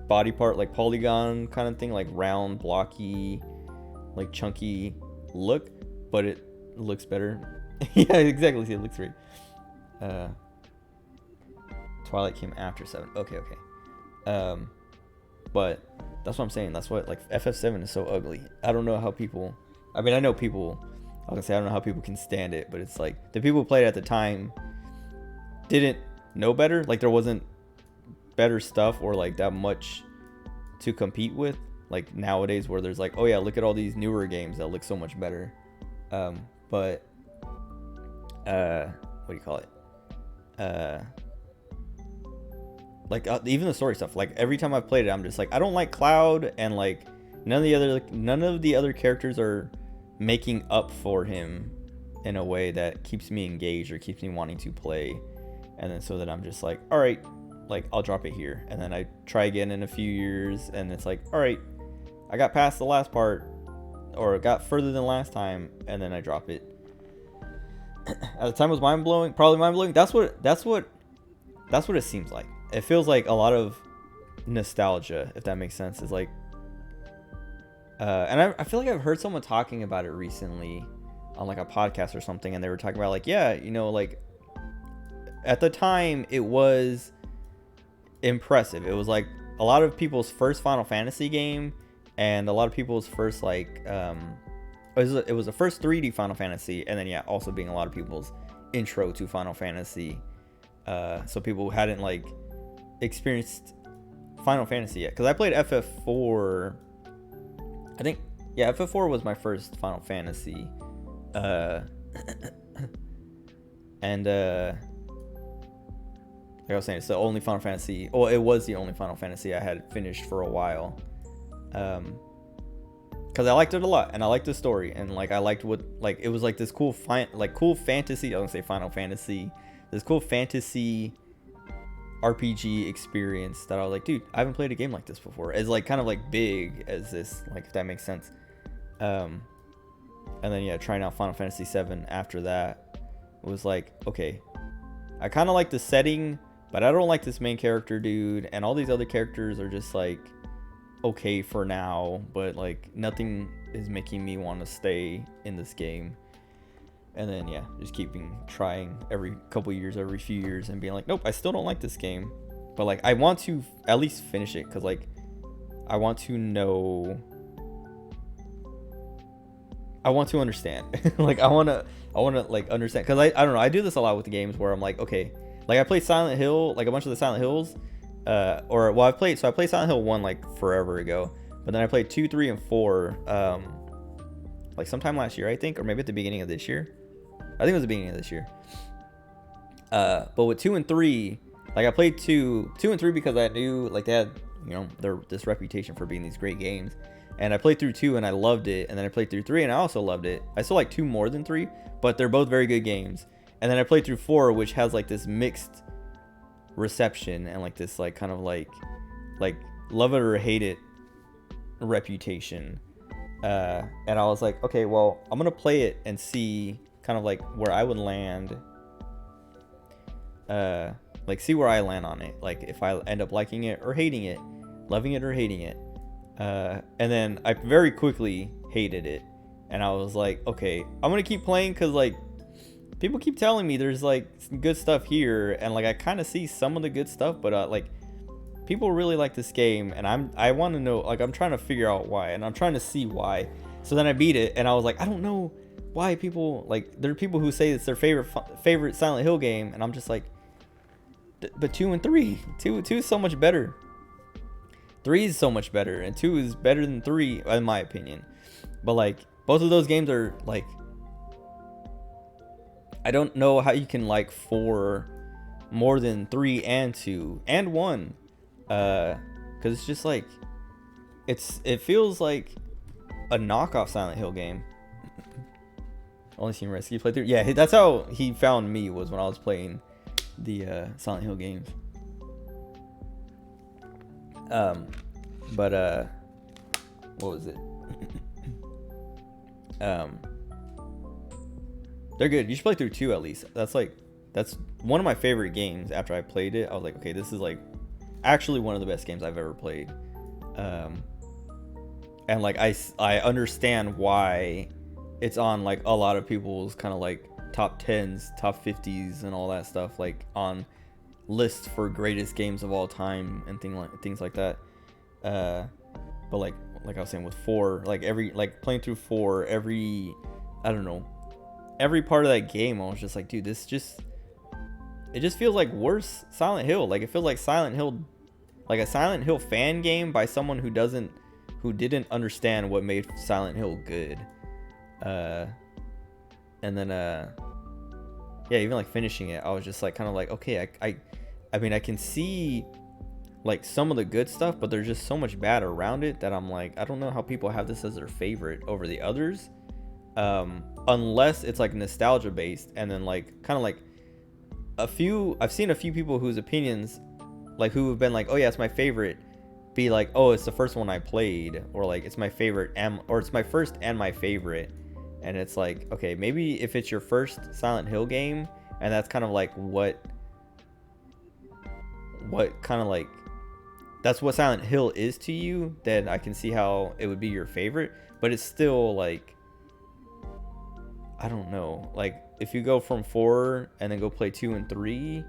body part, like polygon kind of thing, like round, blocky, like chunky look, but it looks better. Yeah, exactly. See, it looks great. Twilight came after 7. Okay. But that's what I'm saying. That's what, like, FF7 is so ugly. I don't know how people, I mean, I know people, I was gonna say, I don't know how people can stand it, but it's like the people who played it at the time didn't know better. Like there wasn't better stuff or like that much to compete with, like nowadays, where there's like, oh yeah, look at all these newer games that look so much better. But what do you call it? Like even the story stuff, like every time I've played it, I'm just like, I don't like Cloud, and like none of the other characters are making up for him in a way that keeps me engaged or keeps me wanting to play. And then so that I'm just like, all right, like I'll drop it here, and then I try again in a few years, and it's like, all right, I got past the last part, or got further than last time, and then I drop it. At the time it was mind-blowing, probably mind-blowing. That's what it seems like. It feels like a lot of nostalgia, if that makes sense. Is like, and I feel like I've heard someone talking about it recently on like a podcast or something, and they were talking about like, yeah, you know, like at the time it was impressive. It was like a lot of people's first Final Fantasy game, and a lot of people's first like it was the first 3D Final Fantasy, and then yeah, also being a lot of people's intro to Final Fantasy. So people who hadn't like experienced Final Fantasy yet, because I played FF4. I think, yeah, FF4 was my first Final Fantasy. And like I was saying, it's the only Final Fantasy. Well, it was the only Final Fantasy I had finished for a while. Because I liked it a lot, and I liked the story, and like I liked what, like, it was like this cool cool fantasy. I was gonna say Final Fantasy, this cool fantasy RPG experience that I was like, dude, I haven't played a game like this before. It's like kind of like big as this, like, if that makes sense. And then yeah, trying out Final Fantasy 7 after that was like, okay, I kind of like the setting, but I don't like this main character dude, and all these other characters are just like okay for now, but like nothing is making me want to stay in this game. And then yeah, just trying every couple years, every few years, and being like, nope, I still don't like this game, but like I want to at least finish it, because like I want to know, I want to understand. Like I want to like understand, because I don't know, I do this a lot with the games where I'm like, okay, like I played Silent Hill, like a bunch of the Silent Hills, I played Silent Hill 1 like forever ago, but then I played 2, 3, and 4 like sometime last year, I think, or maybe at the beginning of this year. I think it was the beginning of this year. But with 2 and 3, like I played 2 and 3 because I knew like they had, you know, this reputation for being these great games. And I played through 2 and I loved it, and then I played through 3 and I also loved it. I still like 2 more than 3, but they're both very good games. And then I played through 4, which has like this mixed reception and like this like kind of like love it or hate it reputation. And I was like, okay, well, I'm gonna play it and see kind of like where I would land, like see where I land on it, like if I end up liking it or hating it, loving it or hating it. And then I very quickly hated it, and I was like, okay, I'm gonna keep playing, because like people keep telling me there's like some good stuff here, and like I kind of see some of the good stuff, but like people really like this game, and I want to know, like I'm trying to figure out why, and I'm trying to see why. So then I beat it, and I was like, I don't know why people, like, there are people who say it's their favorite Silent Hill game, and I'm just like, but 2 and 3, 2 is so much better. 3 is so much better, and 2 is better than 3 in my opinion. But like both of those games are like, I don't know how you can like 4 more than 3 and 2 and 1, because it's just like it feels like a knockoff Silent Hill game. Only seen Rescue play through. Yeah, that's how he found me, was when I was playing the Silent Hill games. But what was it? They're good. You should play through 2 at least. That's one of my favorite games. After I played it, I was like, okay, this is like actually one of the best games I've ever played. And like I understand why it's on like a lot of people's kind of like top 10s, top 50s, and all that stuff, like on lists for greatest games of all time and things like that. But like I was saying with 4, like playing through 4, every part of that game, I was just like, dude, it just feels like worse Silent Hill. Like it feels like Silent Hill, like a Silent Hill fan game by someone who didn't understand what made Silent Hill good. And then yeah, even like finishing it, I was just like kind of like, okay, I mean I can see like some of the good stuff, but there's just so much bad around it that I'm like, I don't know how people have this as their favorite over the others, unless it's like nostalgia based. And then like kind of like I've seen a few people whose opinions, like who have been like, oh yeah, it's my favorite, be like, oh, it's the first one I played, or like it's my favorite, or it's my first and my favorite. And it's like, okay, maybe if it's your first Silent Hill game, and that's kind of like what kind of like, that's what Silent Hill is to you, then I can see how it would be your favorite. But it's still like, I don't know, like if you go from 4 and then go play 2 and 3,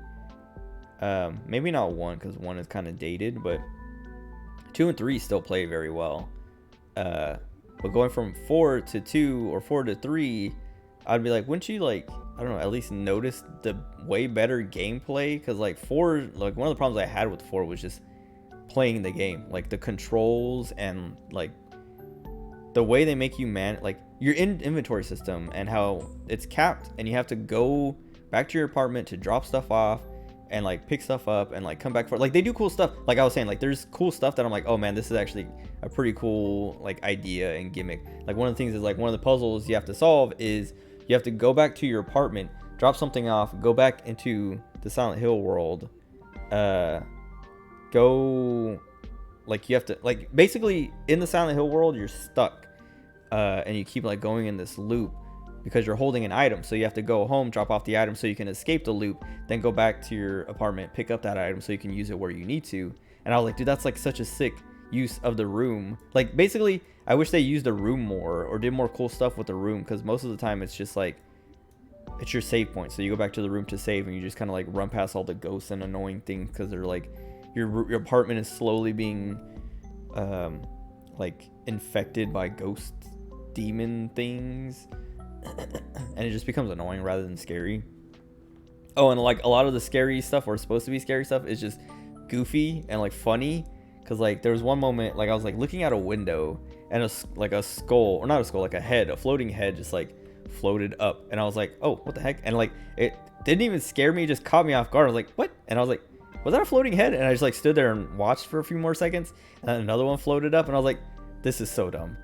maybe not 1, because 1 is kind of dated, but 2 and 3 still play very well. But going from 4 to 2 or 4 to 3, I'd be like, wouldn't you like, I don't know, at least notice the way better gameplay? Because like 4, like one of the problems I had with 4 was just playing the game. Like the controls and like the way they make you like your inventory system and how it's capped, and you have to go back to your apartment to drop stuff off and like pick stuff up and like come back for, like, they do cool stuff. Like I was saying, like there's cool stuff that I'm like, oh man, this is actually a pretty cool like idea and gimmick. Like one of the things is like one of the puzzles you have to solve is you have to go back to your apartment, drop something off, go back into the Silent Hill world, go, like you have to, like basically in the Silent Hill world you're stuck, and you keep like going in this loop because you're holding an item. So you have to go home, drop off the item so you can escape the loop, then go back to your apartment, pick up that item so you can use it where you need to. And I was like, dude, that's like such a sick use of the room. Like basically I wish they used the room more or did more cool stuff with the room, because most of the time it's just like it's your save point. So you go back to the room to save and you just kind of like run past all the ghosts and annoying things because they're like your apartment is slowly being like infected by ghost demon things. And it just becomes annoying rather than scary. Oh, and like a lot of the scary stuff, or supposed to be scary stuff, is just goofy and like funny. Because like there was one moment, like I was like looking out a window and a skull, or not a skull, like a head, a floating head just like floated up. And I was like, oh, what the heck? And like it didn't even scare me, it just caught me off guard. I was like, what? And I was like, was that a floating head? And I just like stood there and watched for a few more seconds. And then another one floated up and I was like, this is so dumb.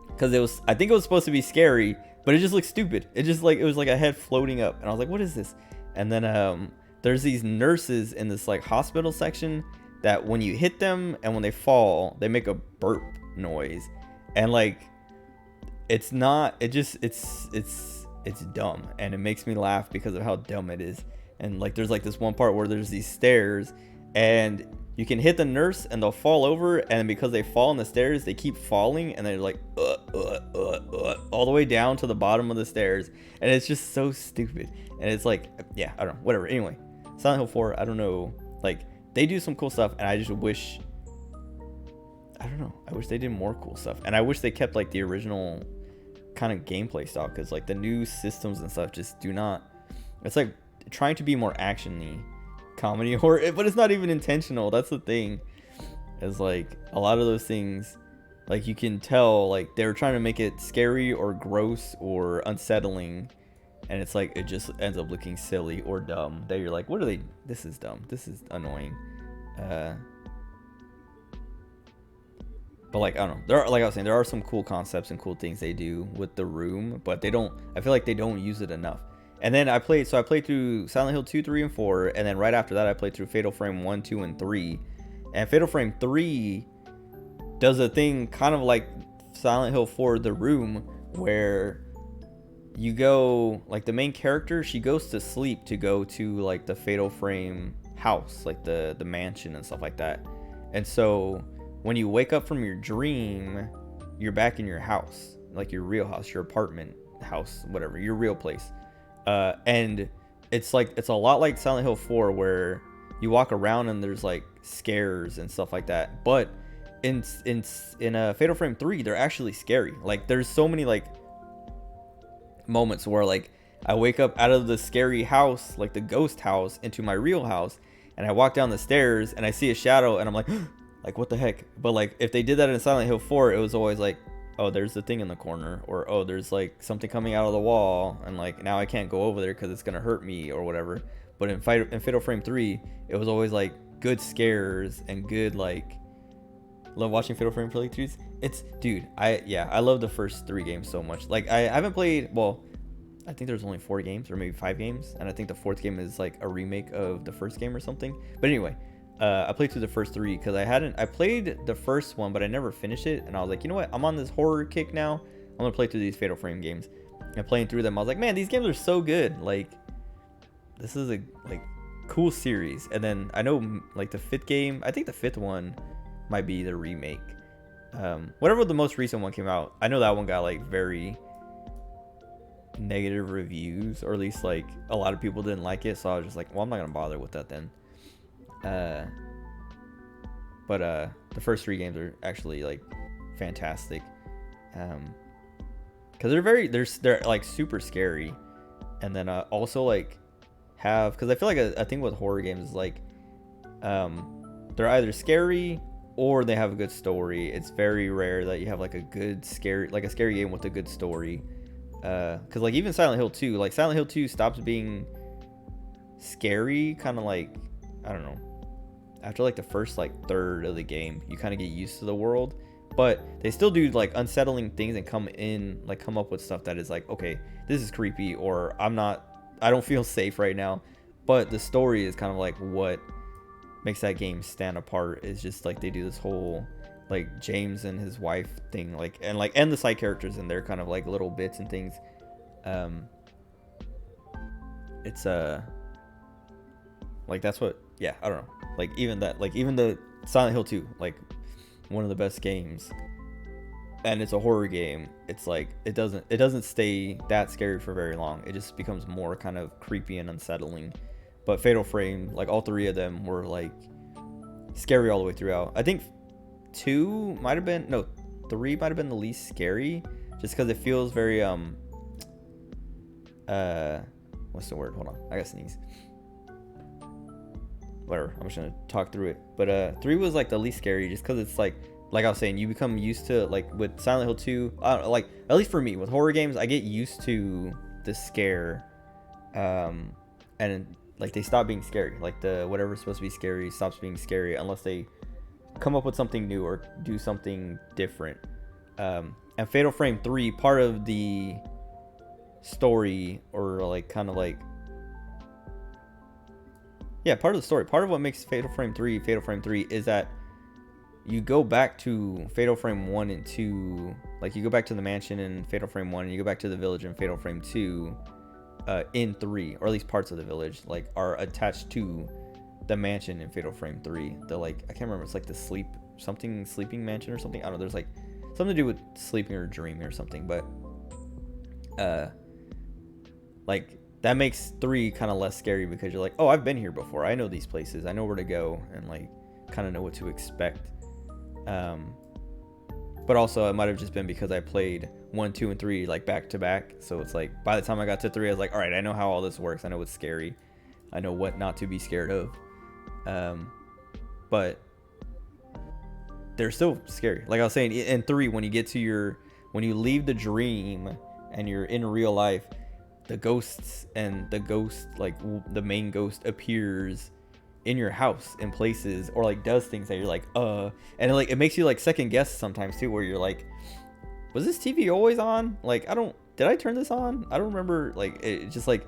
Because it was, I think it was supposed to be scary, but it just looked stupid. It just like, it was like a head floating up, and I was like, what is this? And then there's these nurses in this like hospital section that when you hit them and when they fall, they make a burp noise. And like, it's not, it just, it's dumb, and it makes me laugh because of how dumb it is. And like there's like this one part where there's these stairs and you can hit the nurse and they'll fall over, and because they fall on the stairs, they keep falling, and they're like all the way down to the bottom of the stairs, and it's just so stupid. And it's like, yeah, I don't know, whatever. Anyway, Silent Hill 4, I don't know, like they do some cool stuff, and I just wish, I don't know, I wish they did more cool stuff, and I wish they kept like the original kind of gameplay style, because like the new systems and stuff just do not, it's like trying to be more action-y comedy horror, but it's not even intentional. That's the thing, is like a lot of those things, like you can tell like they were trying to make it scary or gross or unsettling, and it's like it just ends up looking silly or dumb, that you're like, what are they, this is dumb, this is annoying. But like, I don't know, there are, like I was saying, there are some cool concepts and cool things they do with the room, but they don't, I feel like they don't use it enough. And then I played through Silent Hill 2, 3, and 4, and then right after that I played through Fatal Frame 1, 2, and 3. And Fatal Frame 3 does a thing kind of like Silent Hill 4, The Room, where you go, like the main character, she goes to sleep to go to like the Fatal Frame house, like the mansion and stuff like that. And so when you wake up from your dream, you're back in your house, like your real house, your apartment house, whatever, your real place. And it's like, it's a lot like Silent Hill 4, where you walk around and there's like scares and stuff like that. But in Fatal Frame 3, they're actually scary. Like there's so many like moments where like I wake up out of the scary house, like the ghost house, into my real house, and I walk down the stairs and I see a shadow and I'm like, like what the heck? But like if they did that in Silent Hill 4, it was always like, oh, there's the thing in the corner, or oh, there's like something coming out of the wall, and like now I can't go over there because it's gonna hurt me or whatever. But in Fatal Frame 3, it was always like good scares and good, like, love watching Fatal Frame playthroughs. It's, dude, I love the first 3 games so much. Like I haven't played, well, I think there's only 4 games or maybe 5 games, and I think the 4th game is like a remake of the first game or something. But anyway, I played through the first 3 because I played the first one, but I never finished it, and I was like, you know what, I'm on this horror kick now, I'm gonna play through these Fatal Frame games. And playing through them, I was like, man, these games are so good, like this is a like cool series. And then I know like the 5th game, I think the 5th one might be the remake, whatever the most recent one came out, I know that one got like very negative reviews, or at least like a lot of people didn't like it, so I was just like, well, I'm not gonna bother with that then. But the first 3 games are actually like fantastic, because they're like super scary, and then also like have, because I feel like a thing with horror games is like they're either scary or they have a good story. It's very rare that you have like a good scary game with a good story. Because like even Silent Hill 2, like Silent Hill 2 stops being scary, kind of like, I don't know, after like the first like third of the game, you kind of get used to the world, but they still do like unsettling things and come up with stuff that is like, okay, this is creepy, or I don't feel safe right now. But the story is kind of like what makes that game stand apart. Is just like they do this whole like James and his wife thing, like and the side characters and their kind of like little bits and things. It's like that's what, yeah, I don't know, like even the Silent Hill 2, like one of the best games, and it's a horror game. It's like it doesn't stay that scary for very long. It just becomes more kind of creepy and unsettling. But Fatal Frame, like all three of them were like scary all the way throughout. I think 3 might have been the least scary, just because it feels very what's the word? Hold on, I gotta sneeze. Whatever, I'm just gonna talk through it. But 3 was like the least scary, just because it's like I was saying, you become used to, like with Silent Hill 2, like at least for me with horror games, I get used to the scare, and like they stop being scary. Like the whatever's supposed to be scary stops being scary unless they come up with something new or do something different. And Fatal Frame 3, part of the story, or like kind of like, yeah, part of the story, part of what makes Fatal Frame 3 is that you go back to Fatal Frame 1 and 2, like you go back to the mansion in Fatal Frame 1 and you go back to the village in Fatal Frame 2 in 3, or at least parts of the village like are attached to the mansion in Fatal Frame 3. The like, I can't remember, it's like the sleeping mansion or something. I don't know, there's like something to do with sleeping or dreaming or something, but like that makes 3 kind of less scary, because you're like, oh, I've been here before, I know these places, I know where to go, and like kind of know what to expect. But also it might have just been because I played 1, 2, and 3 like back to back, so it's like by the time I got to 3, I was like, all right, I know how all this works, I know what's scary, I know what not to be scared of. But they're still scary. Like I was saying, in 3, when you leave the dream and you're in real life, the ghosts and like the main ghost appears in your house in places, or like does things that you're like, and it makes you like second guess sometimes too, where you're like, was this TV always on? Like, did I turn this on? I don't remember. Like, it just like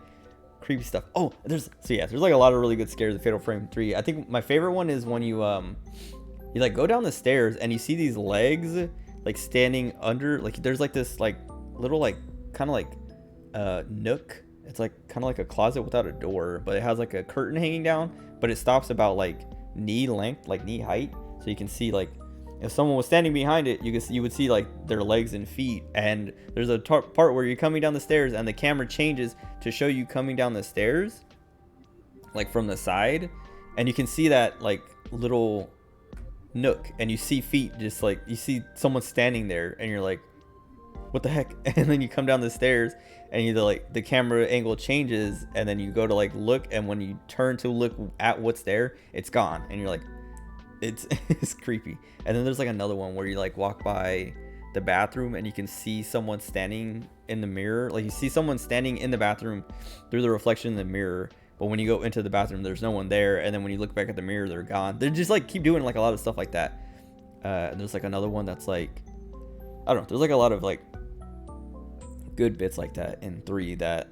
creepy stuff. Oh, there's like a lot of really good scares in Fatal Frame 3. I think my favorite one is when you like go down the stairs and you see these legs like standing under, like there's like this like little like kind of like nook. It's like kind of like a closet without a door, but it has like a curtain hanging down, but it stops about like knee length, like knee height, so you can see like if someone was standing behind it, you would see like their legs and feet. And there's a part where you're coming down the stairs and the camera changes to show you coming down the stairs like from the side, and you can see that like little nook, and you see feet, just like you see someone standing there, and you're like, what the heck? And then you come down the stairs and the camera angle changes, and then you go to like look, and when you turn to look at what's there, it's gone, and you're like, it's creepy. And then there's like another one where you like walk by the bathroom and you can see someone standing in the mirror, like you see someone standing in the bathroom through the reflection in the mirror, but when you go into the bathroom there's no one there, and then when you look back at the mirror they're gone. They just like keep doing like a lot of stuff like that. And there's like another one that's like, I don't know, there's like a lot of like good bits like that in 3 that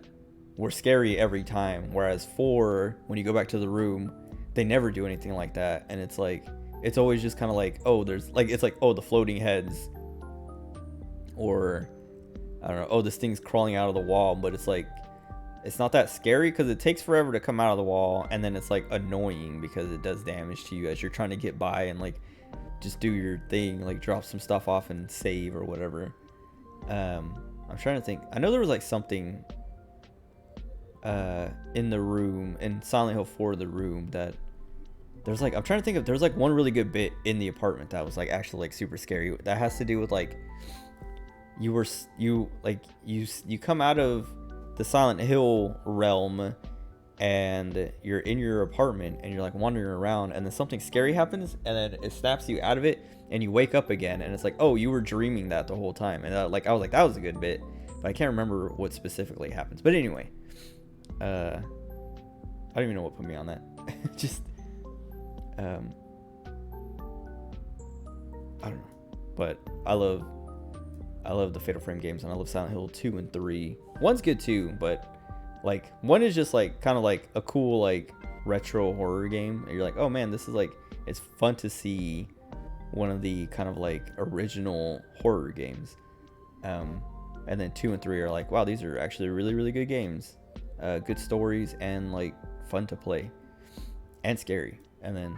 were scary every time, whereas 4, when you go back to the room, they never do anything like that, and it's like, it's always just kind of like, oh, there's like, it's like, oh, the floating heads, or I don't know, oh, this thing's crawling out of the wall, but it's like, it's not that scary because it takes forever to come out of the wall, and then it's like annoying because it does damage to you as you're trying to get by and like just do your thing, like drop some stuff off and save or whatever. I'm trying to think. I know there was like something in the room in Silent Hill 4, the room, that there's like, I'm trying to think of, there's like one really good bit in the apartment that was like actually like super scary. That has to do with like you come out of the Silent Hill realm and you're in your apartment and you're like wandering around, and then something scary happens, and then it snaps you out of it, and you wake up again, and it's like, oh, you were dreaming that the whole time. And like I was like, that was a good bit, but I can't remember what specifically happens. But anyway, I don't even know what put me on that. Just I don't know, but I love the Fatal Frame games, and I love Silent Hill 2 and 3. One's good too, but like one is just like kind of like a cool like retro horror game, and you're like, oh man, this is like, it's fun to see one of the kind of like original horror games. And then 2 and 3 are like, wow, these are actually really, really good games, good stories, and like fun to play and scary. And then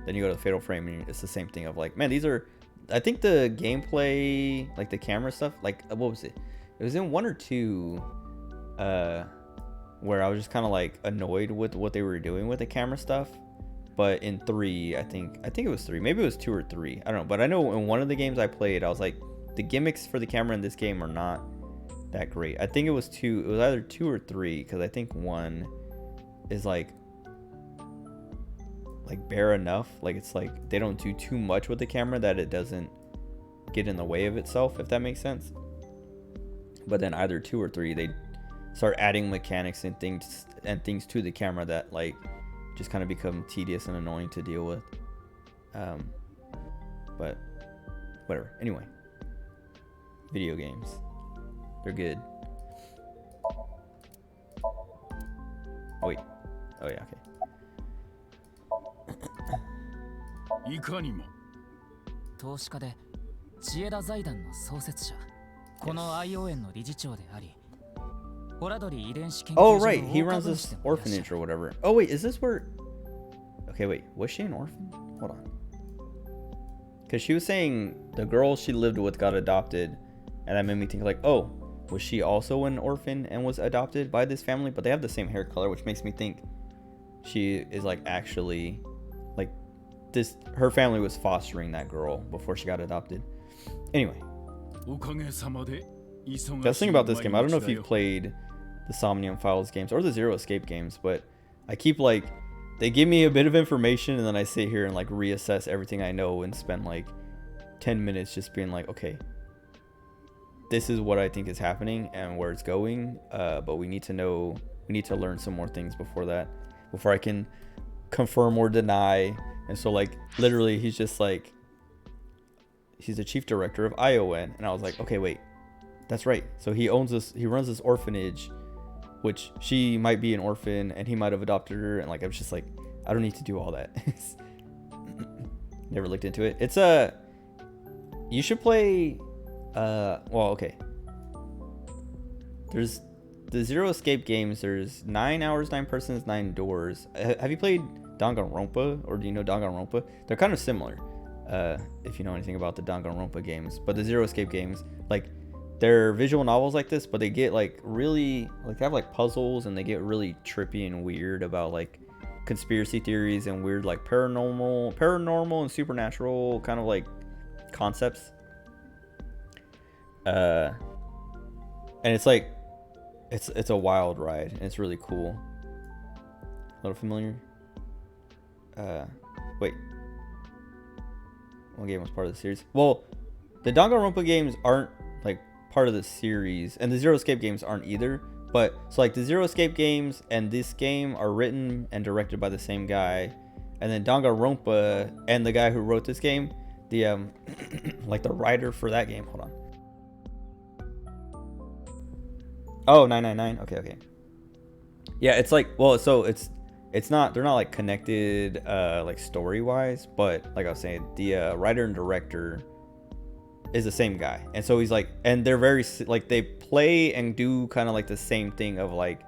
then you go to the Fatal Frame, and it's the same thing of like, man, these are, I think the gameplay, like the camera stuff, like what was it? It was in 1 or 2, where I was just kind of like annoyed with what they were doing with the camera stuff. But in 3, I think it was 3, maybe it was 2 or 3, I don't know. But I know in one of the games I played, I was like, the gimmicks for the camera in this game are not that great. I think it was 2. It was either 2 or 3, because I think 1 is like bare enough, like it's like they don't do too much with the camera that it doesn't get in the way of itself, if that makes sense. But then either 2 or 3, they start adding mechanics and things to the camera that like just kind of become tedious and annoying to deal with. But whatever. Anyway, video games, they're good. Oh wait. Oh yeah. Okay. いかにも。投資家で知恵田財団の創設者、この IO 園の理事長であり、オラドリ遺伝子研究所 Oh の right, he 大 runs 株 this 主でもいらっしゃ orphanage る。 or whatever. Oh wait, is this where? Okay, wait. Was she an orphan? Hold on. Because she was saying the girl she lived with got adopted, and that made me think like, oh, was she also an orphan and was adopted by this family? But they have the same hair color, which makes me think she is like actually like this. Her family was fostering that girl before she got adopted. Anyway, that's the thing about this game. I don't know if you've played the Somnium Files games or the Zero Escape games, but I keep like, they give me a bit of information, and then I sit here and like reassess everything I know and spend like 10 minutes just being like, okay, this is what I think is happening and where it's going, but we need to learn some more things before I can confirm or deny. And so like literally he's just like, he's the chief director of ION, and I was like, okay, wait, that's right, so he runs this orphanage, which she might be an orphan and he might have adopted her, and like I was just like, I don't need to do all that. Never looked into it. It's you should play well, okay, there's the Zero Escape games. There's 9 hours, 9 persons, 9 doors. Have you played Danganronpa, or do you know Danganronpa? They're kind of similar, if you know anything about the Danganronpa games. But the Zero Escape games, like, they're visual novels like this, but they get like really, like, they have like puzzles, and they get really trippy and weird about like conspiracy theories and weird like paranormal and supernatural kind of like concepts. And it's like, it's a wild ride, and it's really cool. A little familiar? Wait. What game was part of the series? Well, the Danganronpa games aren't like part of the series, and the Zero Escape games aren't either. But so like the Zero Escape games and this game are written and directed by the same guy, and then Danganronpa and the guy who wrote this game, the like the writer for that game. Hold on. Oh, 999. Okay. Yeah, it's like, well, so it's not, they're not like connected like story wise, but like I was saying, the writer and director is the same guy, and so he's like, and they're very like, they play and do kind of like the same thing of like,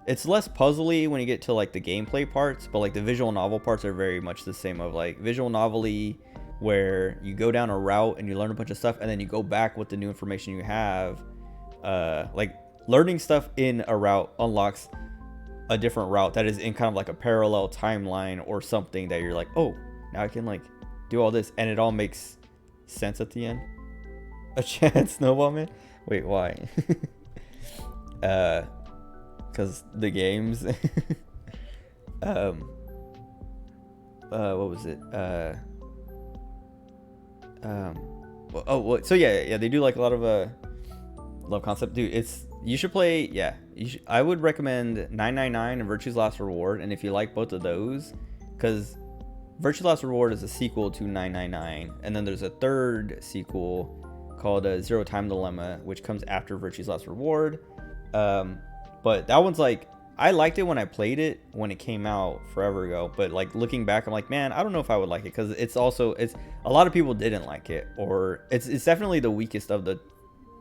it's less puzzly when you get to like the gameplay parts, but like the visual novel parts are very much the same, of like visual novel-y, where you go down a route and you learn a bunch of stuff, and then you go back with the new information you have. Like learning stuff in a route unlocks a different route that is in kind of like a parallel timeline or something, that you're like, oh, now I can like do all this, and it all makes sense at the end. A chance, Snowball Man? Wait, why? because the games. What was it? So yeah, they do like a lot of love concept, dude. You should play. Yeah, I would recommend 999 and Virtue's Last Reward, and if you like both of those, because Virtue's Last Reward is a sequel to 999, and then there's a third sequel called Zero Time Dilemma, which comes after Virtue's Last Reward. But that one's like, I liked it when I played it when it came out forever ago, but like looking back, I'm like, man, I don't know if I would like it, because it's a lot of people didn't like it, or it's definitely the weakest of the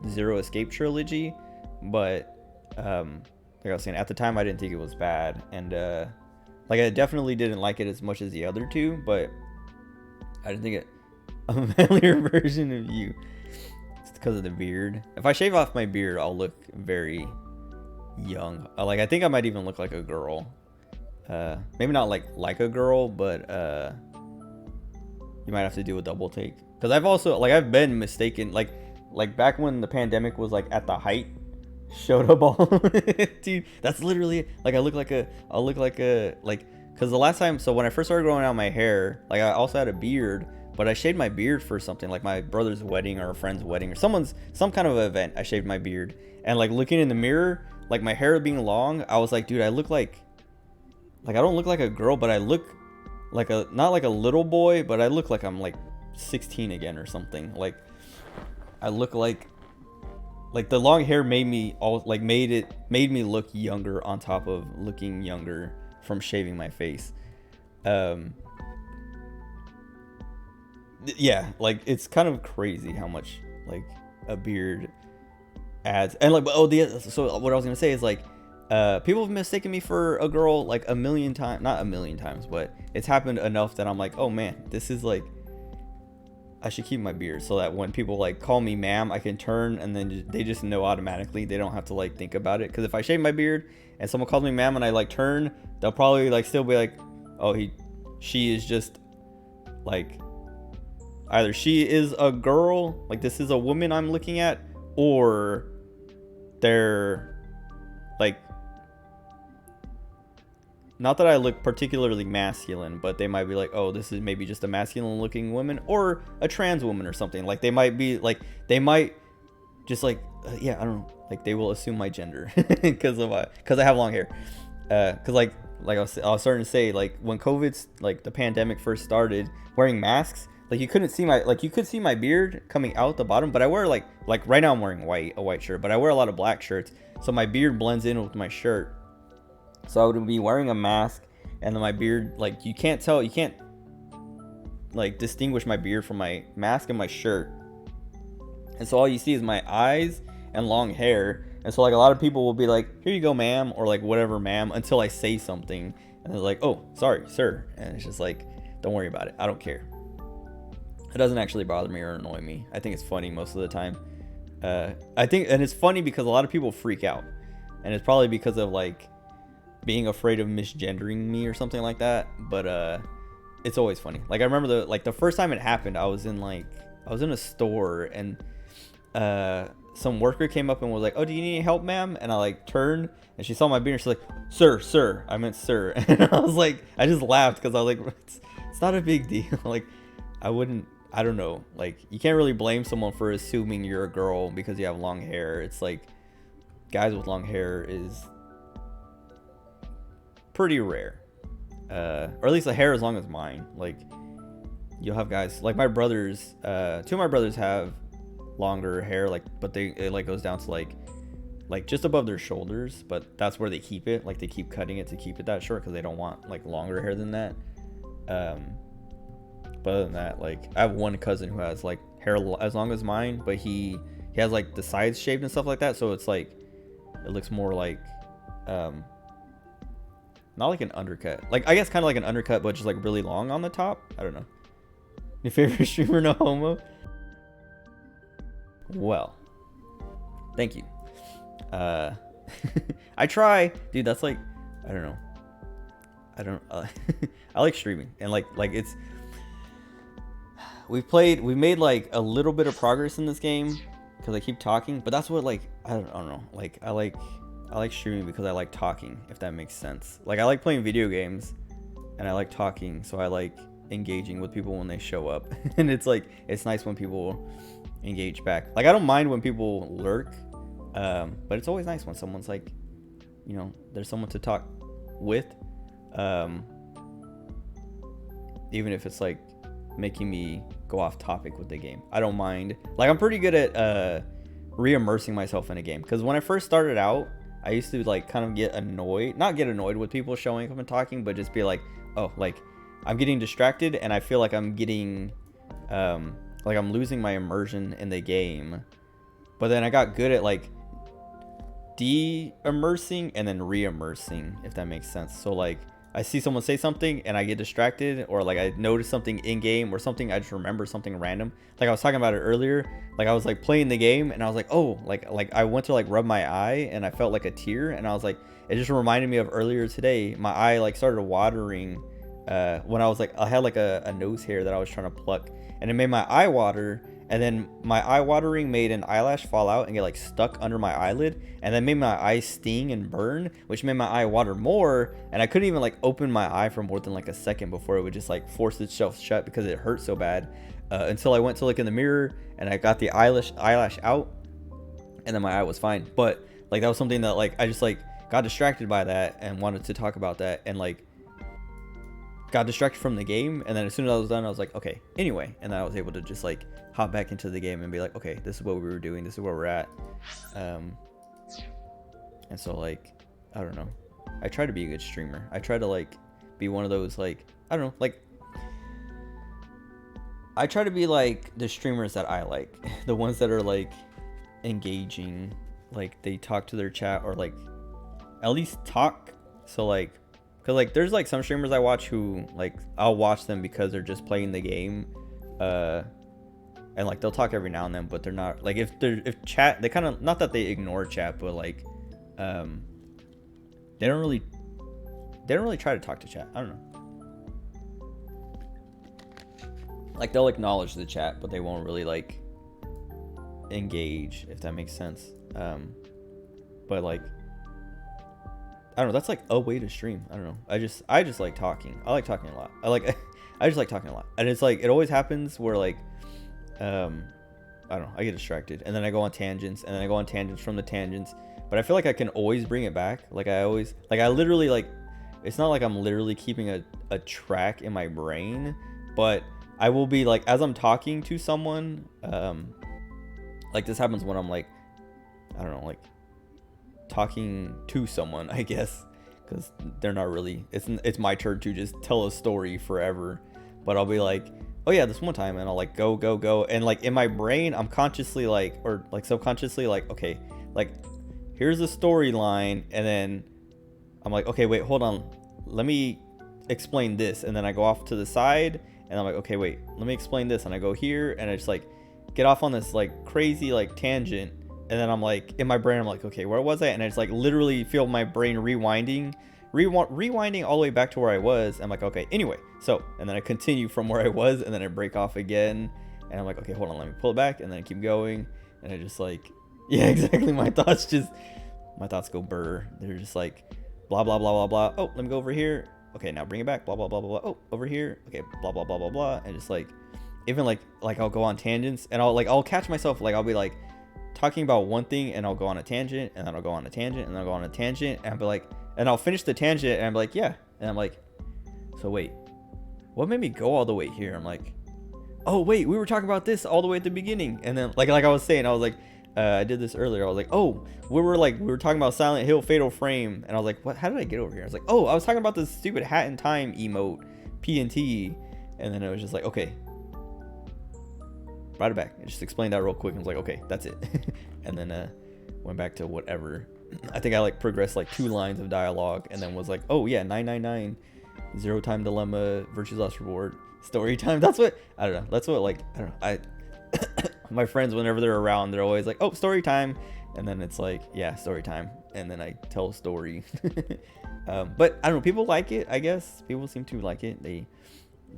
Zero Escape trilogy. But like I was saying, at the time I didn't think it was bad, and like I definitely didn't like it as much as the other two, but I didn't think it a manlier version of you. It's because of the beard. If I shave off my beard, I'll look very young. Like I think I might even look like a girl. Maybe not like a girl, but you might have to do a double take, because I've been mistaken, like back when the pandemic was like at the height, showed up all dude, that's literally it. Like I'll look like a because the last time, so when I first started growing out my hair, like I also had a beard, but I shaved my beard for something like my brother's wedding or a friend's wedding or some kind of event. I shaved my beard, and like looking in the mirror, like my hair being long, I was like, dude, I look like I don't look like a girl, but I look like not like a little boy, but I look like I'm like 16 again or something. Like I look like the long hair made me made me look younger on top of looking younger from shaving my face. Yeah, like it's kind of crazy how much like a beard adds. And like, so what I was gonna say is like, people have mistaken me for a girl like a million times, not a million times, but it's happened enough that I'm like, oh man, this is like, I should keep my beard, so that when people like call me ma'am, I can turn, and then they just know automatically. They don't have to like think about it. Because if I shave my beard and someone calls me ma'am and I like turn, they'll probably like still be like, oh, she is just like, either she is a girl, like this is a woman I'm looking at, or they're like, not that I look particularly masculine, but they might be like, oh, this is maybe just a masculine looking woman, or a trans woman or something. Like they might be like, they might just like, yeah, I don't know, like they will assume my gender because I have long hair. Because like I was starting to say, like when COVID's like the pandemic first started, wearing masks, like you couldn't see you could see my beard coming out the bottom, but I wear like right now I'm wearing a white shirt, but I wear a lot of black shirts, so my beard blends in with my shirt. So I would be wearing a mask, and then my beard, like you can't like distinguish my beard from my mask and my shirt, and so all you see is my eyes and long hair. And so like a lot of people will be like, here you go ma'am, or like whatever ma'am, until I say something, and they're like, oh sorry sir, and it's just like, don't worry about it, I don't care. It doesn't actually bother me or annoy me. I think it's funny most of the time. I think, and it's funny because a lot of people freak out, and it's probably because of like being afraid of misgendering me or something like that. But it's always funny. Like I remember the first time it happened, I was in a store, and some worker came up and was like, oh, do you need any help ma'am? And I like turned, and she saw my beard, and she's like, sir, I meant sir. And I was like, I just laughed because I was like, it's not a big deal. Like I don't know, like you can't really blame someone for assuming you're a girl because you have long hair. It's like guys with long hair is pretty rare, or at least a hair as long as mine. Like you'll have guys like my brothers, two of my brothers have longer hair, like, but it like goes down to like just above their shoulders, but that's where they keep it. Like they keep cutting it to keep it that short because they don't want like longer hair than that. But other than that, like I have one cousin who has like hair as long as mine, but he has like the sides shaved and stuff like that, so it's like it looks more like not like an undercut, like I guess kind of like an undercut, but just like really long on the top. I don't know. Your favorite streamer, no homo? Well, thank you. I try, dude. That's like, I don't know. I like streaming, and like it's, we've made like a little bit of progress in this game because I keep talking, but that's what, like, I don't know, like I I like streaming because I like talking, if that makes sense. Like I like playing video games and I like talking, so I like engaging with people when they show up. And it's like, it's nice when people engage back. Like I don't mind when people lurk, but it's always nice when someone's like, you know, there's someone to talk with, even if it's like making me go off topic with the game. I don't mind. Like I'm pretty good at re-immersing myself in a game, because when I first started out, I used to like kind of get annoyed, not get annoyed with people showing up and talking, but just be like, oh, like I'm getting distracted and I feel like I'm getting like I'm losing my immersion in the game. But then I got good at like de-immersing and then re-immersing, if that makes sense. So like I see someone say something and I get distracted, or like I notice something in game or something, I just remember something random. Like I was talking about it earlier, like I was like playing the game and I was like, oh, like I went to like rub my eye and I felt like a tear, and I was like, it just reminded me of earlier today. My eye like started watering when I was like, I had like a nose hair that I was trying to pluck, and it made my eye water. And then my eye watering made an eyelash fall out and get like stuck under my eyelid, and then made my eye sting and burn, which made my eye water more. And I couldn't even like open my eye for more than like a second before it would just like force itself shut because it hurt so bad. Until I went to look in the mirror and I got the eyelash out, and then my eye was fine. But like that was something that like I just like got distracted by that and wanted to talk about that, and like got distracted from the game. And then as soon as I was done, I was like, okay, anyway. And then I was able to just like hop back into the game and be like, okay, this is what we were doing, this is where we're at. And so like, I don't know, I try to be a good streamer. I try to like be one of those, like, I don't know, like I try to be like the streamers that I like, the ones that are like engaging, like they talk to their chat, or like at least talk. So like, because like there's like some streamers I watch who like I'll watch them because they're just playing the game, and like they'll talk every now and then, but they're not like, if chat, they kind of, not that they ignore chat, but like they don't really try to talk to chat. I don't know, like they'll acknowledge the chat but they won't really like engage, if that makes sense. But like, I don't know, that's like a way to stream. I don't know, I just like talking. I like talking a lot. I just like talking a lot, and it's like, it always happens where like I don't know, I get distracted and then I go on tangents, and then I go on tangents from the tangents, but I feel like I can always bring it back. Like I always, like I literally, like, it's not like I'm literally keeping a track in my brain, but I will be like, as I'm talking to someone, like this happens when I'm like, I don't know, like talking to someone, I guess, because they're not really, it's my turn to just tell a story forever, but I'll be like, oh yeah, this one time, and I'll like go, and like in my brain I'm consciously like, or like subconsciously like, okay, like here's the storyline, and then I'm like, okay, wait, hold on, let me explain this, and then I go off to the side and I'm like, okay, wait, let me explain this, and I go here and I just like get off on this like crazy like tangent, and then I'm like, in my brain I'm like, okay, where was I? And I just like literally feel my brain rewinding all the way back to where I was. I'm like, okay, anyway, so, and then I continue from where I was, and then I break off again, and I'm like, okay, hold on, let me pull it back, and then I keep going, and I just like, yeah, exactly, my thoughts go burr. They're just like blah blah blah blah blah. Oh, let me go over here. Okay, now bring it back. Blah blah blah blah blah. Oh, over here. Okay, blah blah blah blah blah. And just like, even like I'll go on tangents, and I'll catch myself, like I'll be like talking about one thing, and I'll go on a tangent, and then I'll go on a tangent, and then I'll go on a tangent, and I'll be like, and I'll finish the tangent, and I'm like, yeah, and I'm like, so wait, what made me go all the way here? I'm like, oh wait, we were talking about this all the way at the beginning, and then like I was saying, I was like, I did this earlier. I was like, oh, we were talking about Silent Hill Fatal Frame, and I was like, what? How did I get over here? I was like, oh, I was talking about this stupid Hat in Time emote, P&T, and then it was just like, okay, brought it back. I just explained that real quick, and was like, okay, that's it, and then went back to whatever. I think I like progressed like 2 lines of dialogue, and then was like, oh yeah, 999, Zero Time Dilemma, Virtue's Last Reward, story time. That's what, I don't know. That's what, like, I don't know. My friends, whenever they're around, they're always like, oh, story time. And then it's like, yeah, story time. And then I tell a story. But I don't know, people like it, I guess. People seem to like it. They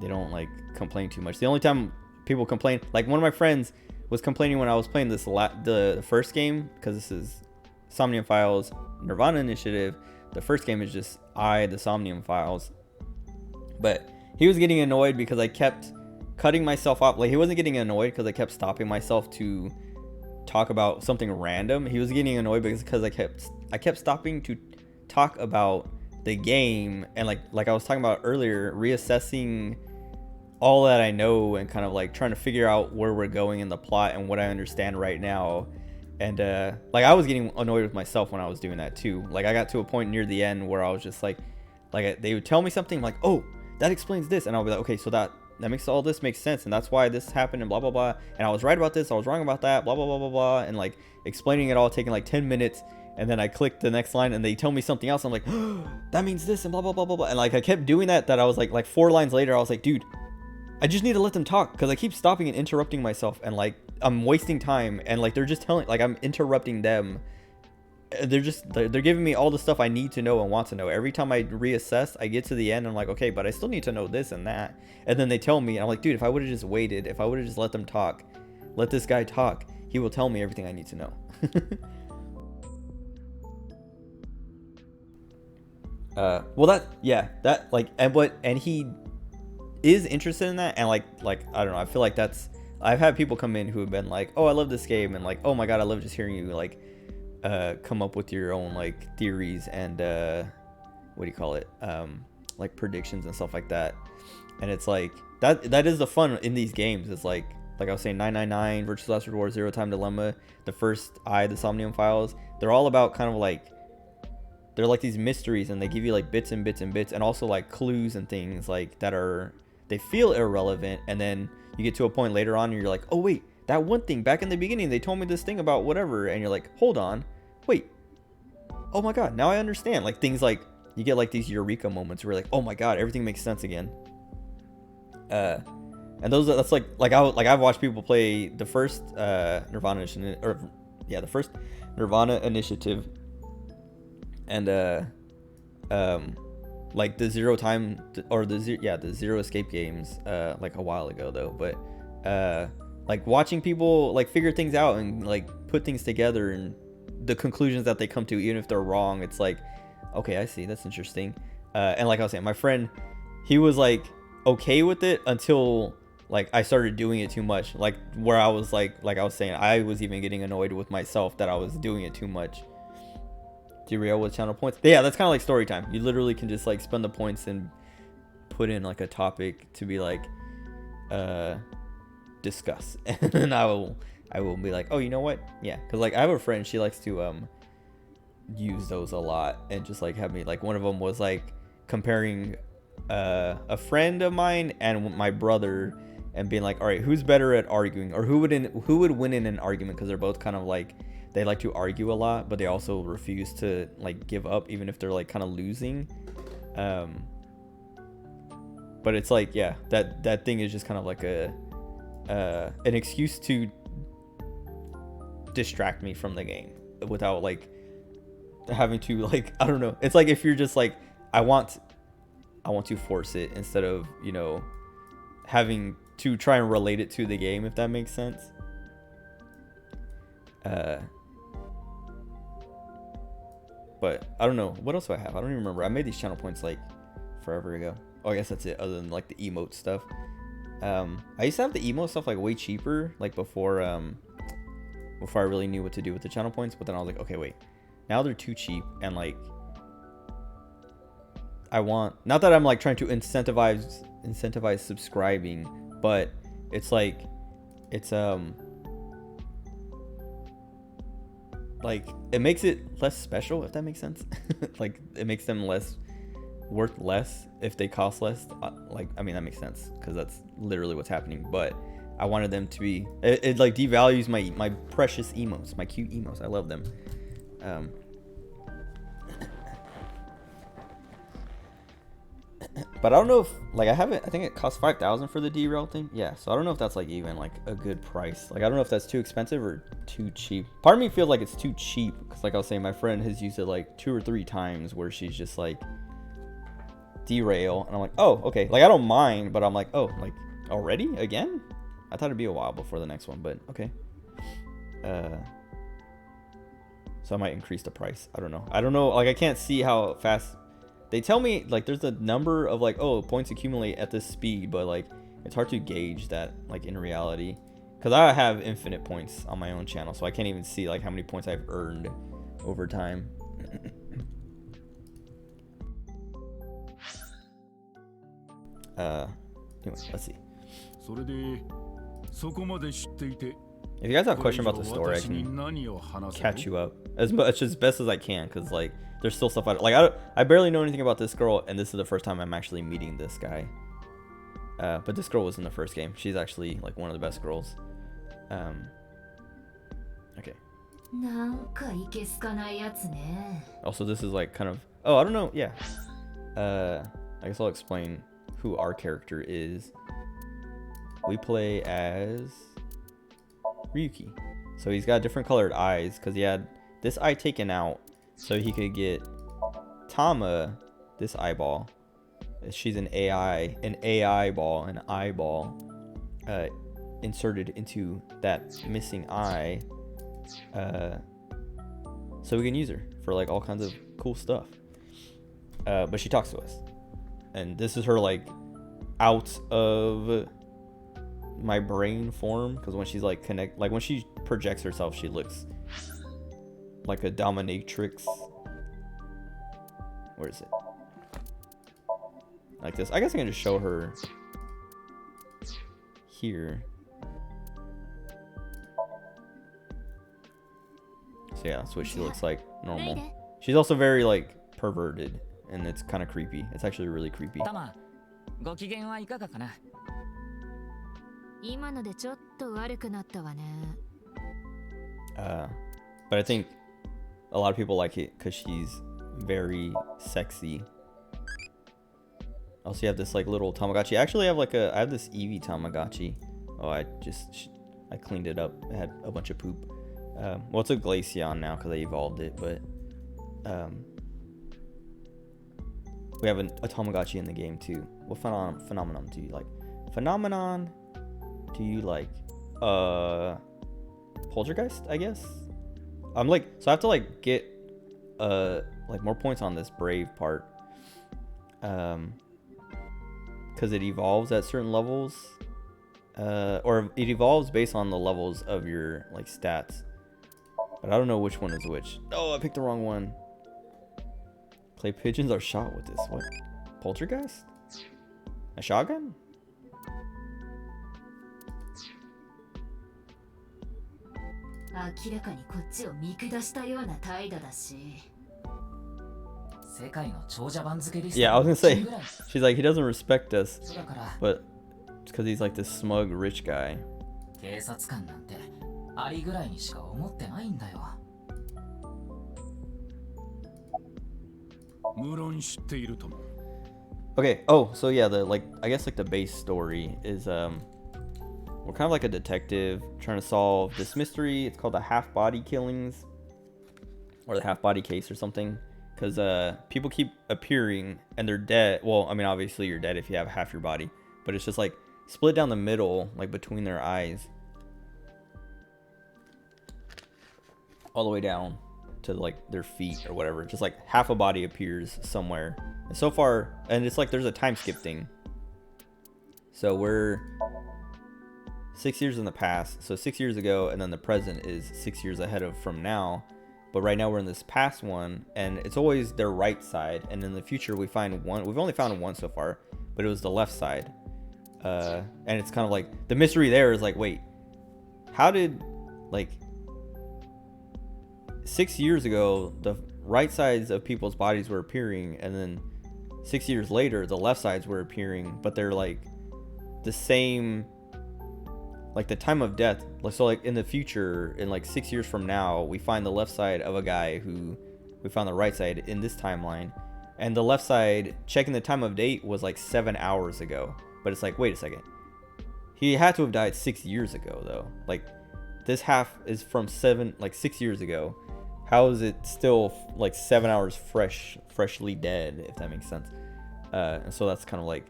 don't like complain too much. The only time people complain, like one of my friends was complaining when I was playing the first game, because this is Somnium Files nirvanA Initiative. The first game is just the Somnium Files. But he was getting annoyed because I kept cutting myself off. Like, he wasn't getting annoyed because I kept stopping myself to talk about something random. He was getting annoyed because I kept stopping to talk about the game, and like I was talking about earlier, reassessing all that I know and kind of like trying to figure out where we're going in the plot and what I understand right now. And like, I was getting annoyed with myself when I was doing that too. Like, I got to a point near the end where I was just like they would tell me something like, oh, that explains this, and I'll be like, okay, so that makes all this makes sense, and that's why this happened, and blah blah blah, and I was right about this, I was wrong about that, blah blah blah blah blah, and like explaining it all, taking like 10 minutes, and then I click the next line and they tell me something else. I'm like, oh, that means this, and blah blah blah blah blah, and like I kept doing that I was like 4 lines later I was like, dude, I just need to let them talk, because I keep stopping and interrupting myself, and like I'm wasting time, and like they're just telling, like I'm interrupting them. They're giving me all the stuff I need to know and want to know. Every time I reassess, I get to the end, I'm like, okay, but I still need to know this and that. And then they tell me, and I'm like, dude, if I would have just waited, if I would have just let them talk, let this guy talk, he will tell me everything I need to know. Well, and he is interested in that, and like I don't know, I feel like I've had people come in who have been like, oh, I love this game, and like, oh my god, I love just hearing you like come up with your own like theories and what do you call it, like predictions and stuff like that. And it's like that is the fun in these games. It's like I was saying, 999, Virtuous Last Reward, Zero Time Dilemma, the first the Somnium Files, they're all about kind of like, they're like these mysteries, and they give you like bits and bits and bits, and also like clues and things like that they feel irrelevant, and then you get to a point later on and you're like, oh wait, that one thing back in the beginning, they told me this thing about whatever, and you're like, hold on, wait, oh my god, now I understand. Like, things like, you get like these eureka moments where you're like, oh my god, everything makes sense again. And that's like I've watched people play the first nirvanA Initiative, and like the Zero Time, or the Zero Escape games, like a while ago though. But like watching people like figure things out and like put things together, and the conclusions that they come to, even if they're wrong, it's like, okay, I see, that's interesting. And like I was saying, my friend, he was like okay with it until like I started doing it too much, like where I was like I was saying, I was even getting annoyed with myself that I was doing it too much. Derail with channel points. Yeah, that's kind of like story time. You literally can just like spend the points and put in like a topic to be like discuss, and I will be like, oh, you know what, yeah, because like I have a friend, she likes to use those a lot, and just like have me, like one of them was like comparing a friend of mine and my brother, and being like, all right, who's better at arguing, or who would win in an argument, because they're both kind of like, they like to argue a lot, but they also refuse to like give up even if they're like kind of losing. But it's like, yeah, that thing is just kind of like an excuse to distract me from the game without like having to, like, I don't know, it's like if you're just like, I want to force it instead of, you know, having to try and relate it to the game, if that makes sense. But I don't know, what else do I have? I don't even remember. I made these channel points like forever ago. Oh, I guess that's it, other than like the emote stuff. I used to have the emote stuff like way cheaper, like before I really knew what to do with the channel points. But then I was like, okay, wait, now they're too cheap, and like I want, not that I'm like trying to incentivize subscribing, but it's like, it's like it makes it less special, if that makes sense. Like it makes them worth less if they cost less. Like, I mean, that makes sense because that's literally what's happening. But I wanted them to be, it like devalues my precious emotes, my cute emotes. I love them. But I don't know if, like, I think it costs 5,000 for the derail thing. Yeah, so I don't know if that's like even like a good price. Like, I don't know if that's too expensive or too cheap. Part of me feels like it's too cheap because, like I was saying, my friend has used it like 2 or 3 times where she's just like, derail, and I'm like, oh, okay, like I don't mind, but I'm like, oh, like already again? I thought it'd be a while before the next one, but okay. So I might increase the price. I don't know. Like, I can't see how fast. They tell me, like, there's a number of, like, oh, points accumulate at this speed, but, like, it's hard to gauge that, like, in reality. Because I have infinite points on my own channel, so I can't even see, like, how many points I've earned over time. Anyway, let's see. If you guys have a question about the story, I can catch you up as much as best as I can, because, like, there's still stuff I barely know anything about this girl, and this is the first time I'm actually meeting this guy. But this girl was in the first game. She's actually, like, one of the best girls. Okay. Also, this is, like, kind of, oh, I don't know. Yeah. I guess I'll explain who our character is. We play as Ryuki. So he's got different colored eyes because he had this eye taken out so he could get Tama, this eyeball. She's an eyeball, inserted into that missing eye, so we can use her for, like, all kinds of cool stuff. But she talks to us, and this is her, like, out of my brain form, because when she's, like, when she projects herself, she looks like a dominatrix. Where is it? Like this. I guess I can just show her here. So yeah, that's what she looks like normal. She's also very, like, perverted, and it's kind of creepy. It's actually really creepy. But I think a lot of people like it because she's very sexy. Also, you have this, like, little Tamagotchi. I actually have, like, I have this Eevee Tamagotchi. Oh, I cleaned it up. It had a bunch of poop. Well, it's a Glaceon now because I evolved it, but we have a Tamagotchi in the game too. What phenomenon do you like? Phenomenon? Do you like? Poltergeist, I guess. I'm like, so I have to, like, get like, more points on this Brave part. Because it evolves at certain levels, or it evolves based on the levels of your, like, stats. But I don't know which one is which. Oh, I picked the wrong one. Clay pigeons are shot with this. What? Poltergeist? A shotgun? Yeah, I was gonna say, she's like, he doesn't respect us, but it's because he's, like, this smug rich guy. Okay, oh, so yeah, I guess, like, the base story is, we're kind of like a detective trying to solve this mystery. It's called the half-body killings, or the half-body case or something. Because people keep appearing and they're dead. Well, I mean, obviously you're dead if you have half your body. But it's just, like, split down the middle, like, between their eyes. All the way down to, like, their feet or whatever. Just, like, half a body appears somewhere. And so far, and it's like there's a time skip thing. So we're 6 years in the past. So 6 years ago, and then the present is 6 years ahead of from now. But right now we're in this past one, and it's always their right side. And in the future we find one. We've only found one so far, but it was the left side. And it's kind of like, the mystery there is, like, wait, how did, like, 6 years ago the right sides of people's bodies were appearing, and then 6 years later the left sides were appearing, but they're, like, the same, like, the time of death. So, like, in the future, in, like, 6 years from now, we find the left side of a guy who we found the right side in this timeline, and the left side, checking the time of date, was, like, 7 hours ago. But it's like, wait a second, he had to have died 6 years ago, though. Like, this half is from 6 years ago. How is it still, like, 7 hours freshly dead, if that makes sense? And so that's kind of, like,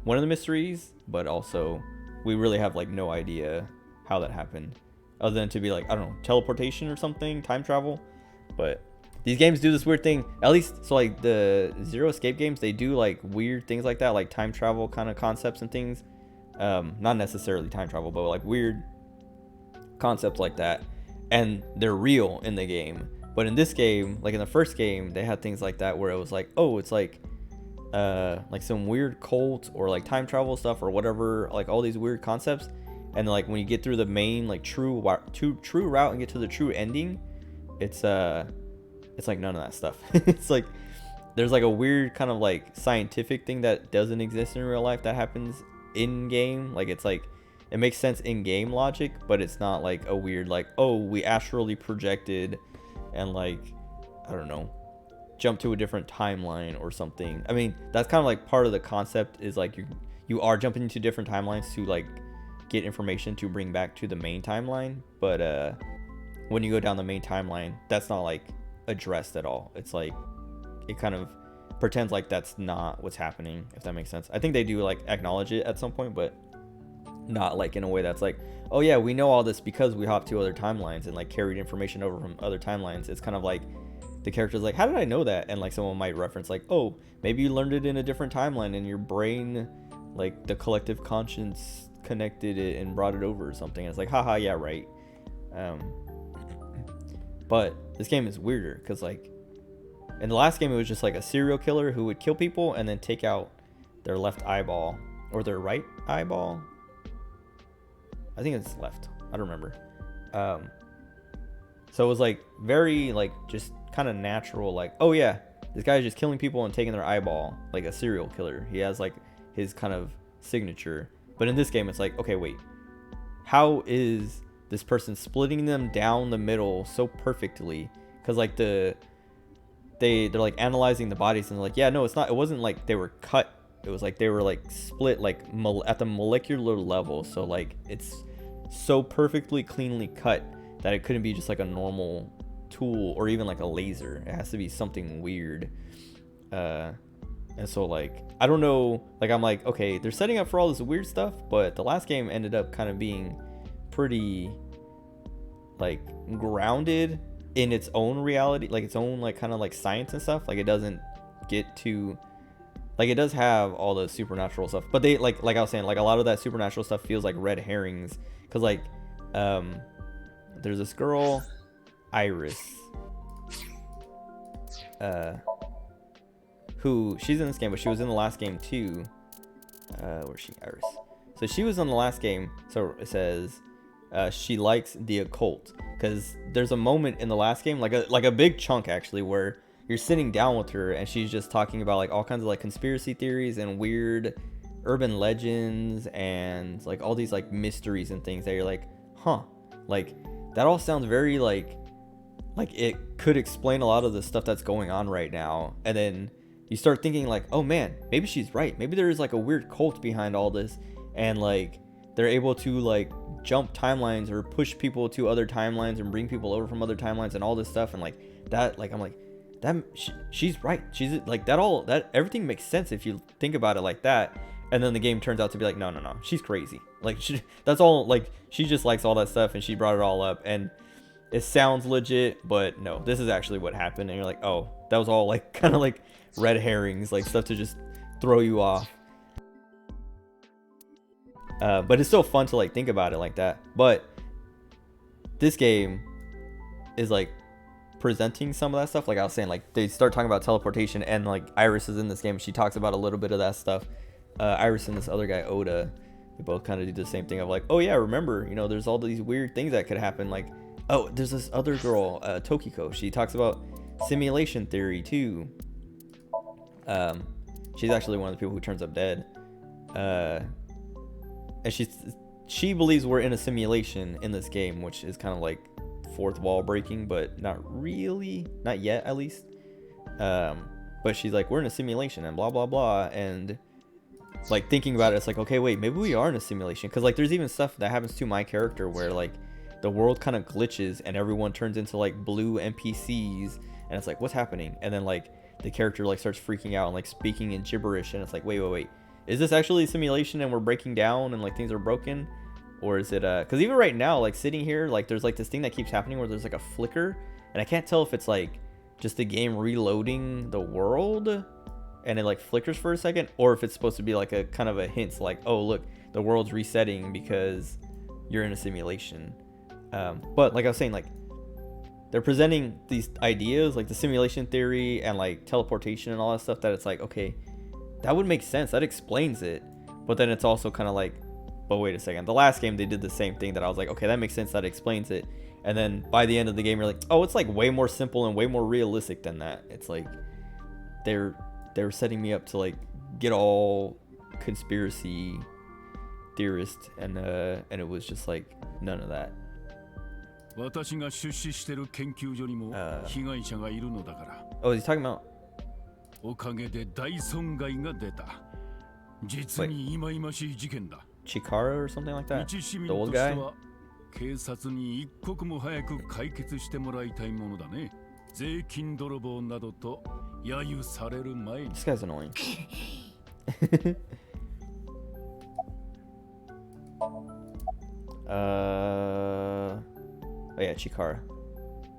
one of the mysteries, but also we really have, like, no idea how that happened, other than to be, like, I don't know, teleportation or something, time travel. But these games do this weird thing, at least. So like the Zero Escape games, they do like weird things like that, like time travel kind of concepts and things. Not necessarily time travel, but like weird concepts like that, and they're real in the game. But in this game, like in the first game, they had things like that where it was like, oh, it's like some weird cult or like time travel stuff or whatever, like all these weird concepts. And like when you get through the main like true route and get to the true ending, it's like none of that stuff. It's like there's like a weird kind of like scientific thing that doesn't exist in real life that happens in game. Like it's like it makes sense in game logic, but it's not like a weird like, oh, we astrally projected and like I don't know, jump to a different timeline or something. I mean, that's kind of like part of the concept is like you are jumping into different timelines to like get information to bring back to the main timeline. But when you go down the main timeline, that's not like addressed at all. It's like it kind of pretends like that's not what's happening, if that makes sense. I think they do like acknowledge it at some point, but not like in a way that's like, oh yeah, we know all this because we hopped to other timelines and like carried information over from other timelines. It's kind of like the character's like, how did I know that? And like someone might reference like, oh, maybe you learned it in a different timeline and your brain, like the collective conscience connected it and brought it over or something. And it's like, haha, yeah, right. But this game is weirder because like in the last game it was just like a serial killer who would kill people and then take out their left eyeball or their right eyeball. I think it's left. I don't remember. So it was like very like just kind of natural, like, oh yeah, this guy's just killing people and taking their eyeball, like a serial killer. He has like his kind of signature. But in this game it's like, okay, wait, how is this person splitting them down the middle so perfectly? Because like they're like analyzing the bodies and they're like, yeah, no, it's not, it wasn't like they were cut, it was like they were like split like at the molecular level. So like it's so perfectly cleanly cut that it couldn't be just like a normal tool or even like a laser. It has to be something weird. And so like I don't know, like I'm like, okay, they're setting up for all this weird stuff, but the last game ended up kind of being pretty like grounded in its own reality, like its own like kind of like science and stuff. Like it doesn't get to like, it does have all the supernatural stuff, but they like I was saying, like a lot of that supernatural stuff feels like red herrings, because like there's this girl Iris, who she's in this game, but she was in the last game too. Where's she? Iris. So she was in the last game. So it says she likes the occult, because there's a moment in the last game, like a big chunk actually, where you're sitting down with her and she's just talking about like all kinds of like conspiracy theories and weird urban legends and like all these like mysteries and things that you're like, huh, like that all sounds very like it could explain a lot of the stuff that's going on right now. And then you start thinking like, oh man, maybe she's right. Maybe there is like a weird cult behind all this, and like they're able to like jump timelines or push people to other timelines and bring people over from other timelines and all this stuff. And like that, like I'm like, that she's right. She's like that everything makes sense if you think about it like that. And then the game turns out to be like, no, she's crazy. Like that's all, like she just likes all that stuff and she brought it all up, and it sounds legit, but no, this is actually what happened. And you're like, oh, that was all like kind of like red herrings, like stuff to just throw you off. But it's still fun to like think about it like that. But this game is like presenting some of that stuff. Like I was saying, like they start talking about teleportation, and like Iris is in this game. She talks about a little bit of that stuff. Iris and this other guy, Oda, they both kind of do the same thing of like, oh yeah, remember, you know, there's all these weird things that could happen. Like, oh, there's this other girl, Tokiko. She talks about simulation theory too. She's actually one of the people who turns up dead. And she believes we're in a simulation in this game, which is kind of like fourth wall breaking, but not really, not yet at least. But she's like, we're in a simulation and blah blah blah. And like thinking about it, it's like, okay, wait, maybe we are in a simulation, because like there's even stuff that happens to my character where like the world kind of glitches and everyone turns into like blue NPCs, and it's like, what's happening? And then like the character like starts freaking out and like speaking in gibberish, and it's like, wait, is this actually a simulation and we're breaking down and like things are broken? Or is it because even right now, like sitting here, like there's like this thing that keeps happening where there's like a flicker, and I can't tell if it's like just the game reloading the world and it like flickers for a second, or if it's supposed to be like a kind of a hint like, oh look, the world's resetting because you're in a simulation. But like I was saying, like they're presenting these ideas like the simulation theory and like teleportation and all that stuff, that it's like, okay, that would make sense, that explains it. But then it's also kind of like, but wait a second, the last game they did the same thing that I was like, okay, that makes sense, that explains it. And then by the end of the game you're like, oh, it's like way more simple and way more realistic than that. It's like they're setting me up to like get all conspiracy theorist, and it was just like none of that. 私が出資してる研究所にも被害者がいるのだから。Oh, is he talking about? おかげで大損害が出た。実に忌々しい事件だ。Chikara or something like that? 一市 The 民 old として guy? は警察に一刻も早く解決してもらいたいものだね。税金泥棒などと揶揄される前に。This guy's annoying. Oh yeah, Chikara.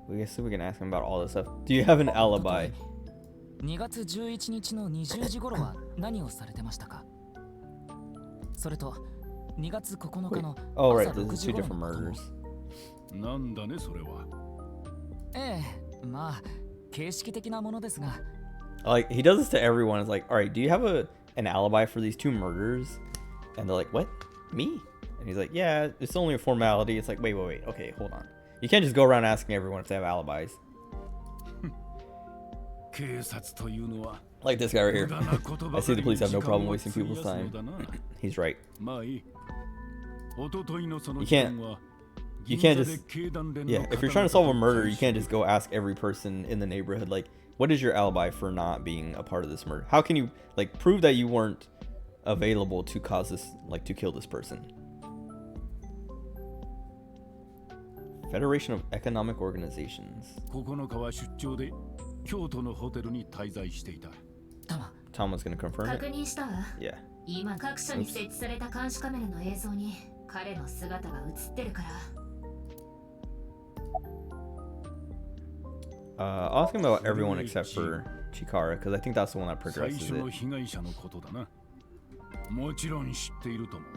We guess we can ask him about all this stuff. Do you have an alibi? 2月11日の20時頃は何をされてましたか？それと2月9日の Oh 朝 right, this 6 is 時 two 頃 different のことも。 murders. なんだねそれは。ええ、まあ形式的なものですが。Like he does this to everyone. It's like, all right, do you have an alibi for these two murders? And they're like, what? Me? And he's like, yeah, it's only a formality. It's like, wait, okay, hold on. You can't just go around asking everyone if they have alibis. 警察というのは Like this guy right here. I see the police have no problem wasting people's time. He's right. まあいい。一昨日のその You 事 can't 件は you can't 銀座で just 経団連の yeah, if you're trying to solve a murder, you can't just go ask every person in the neighborhood like, what is your alibi for not being a part of this murder? How can you like prove that you weren't available to cause this, like to kill this person? Federation of Economic Organizations. 9日は出張で京都のホテルに滞在していた。 Tom was gonna confirm 確 it. 認したわ。 Yeah. 今各所に設置された監視カメラの映像に彼の姿が映ってるから。I'll ask him about everyone except for Chikara, because I think that's the one that 最 progresses 初の it. 被害者のことだな。もちろん知っていると思う。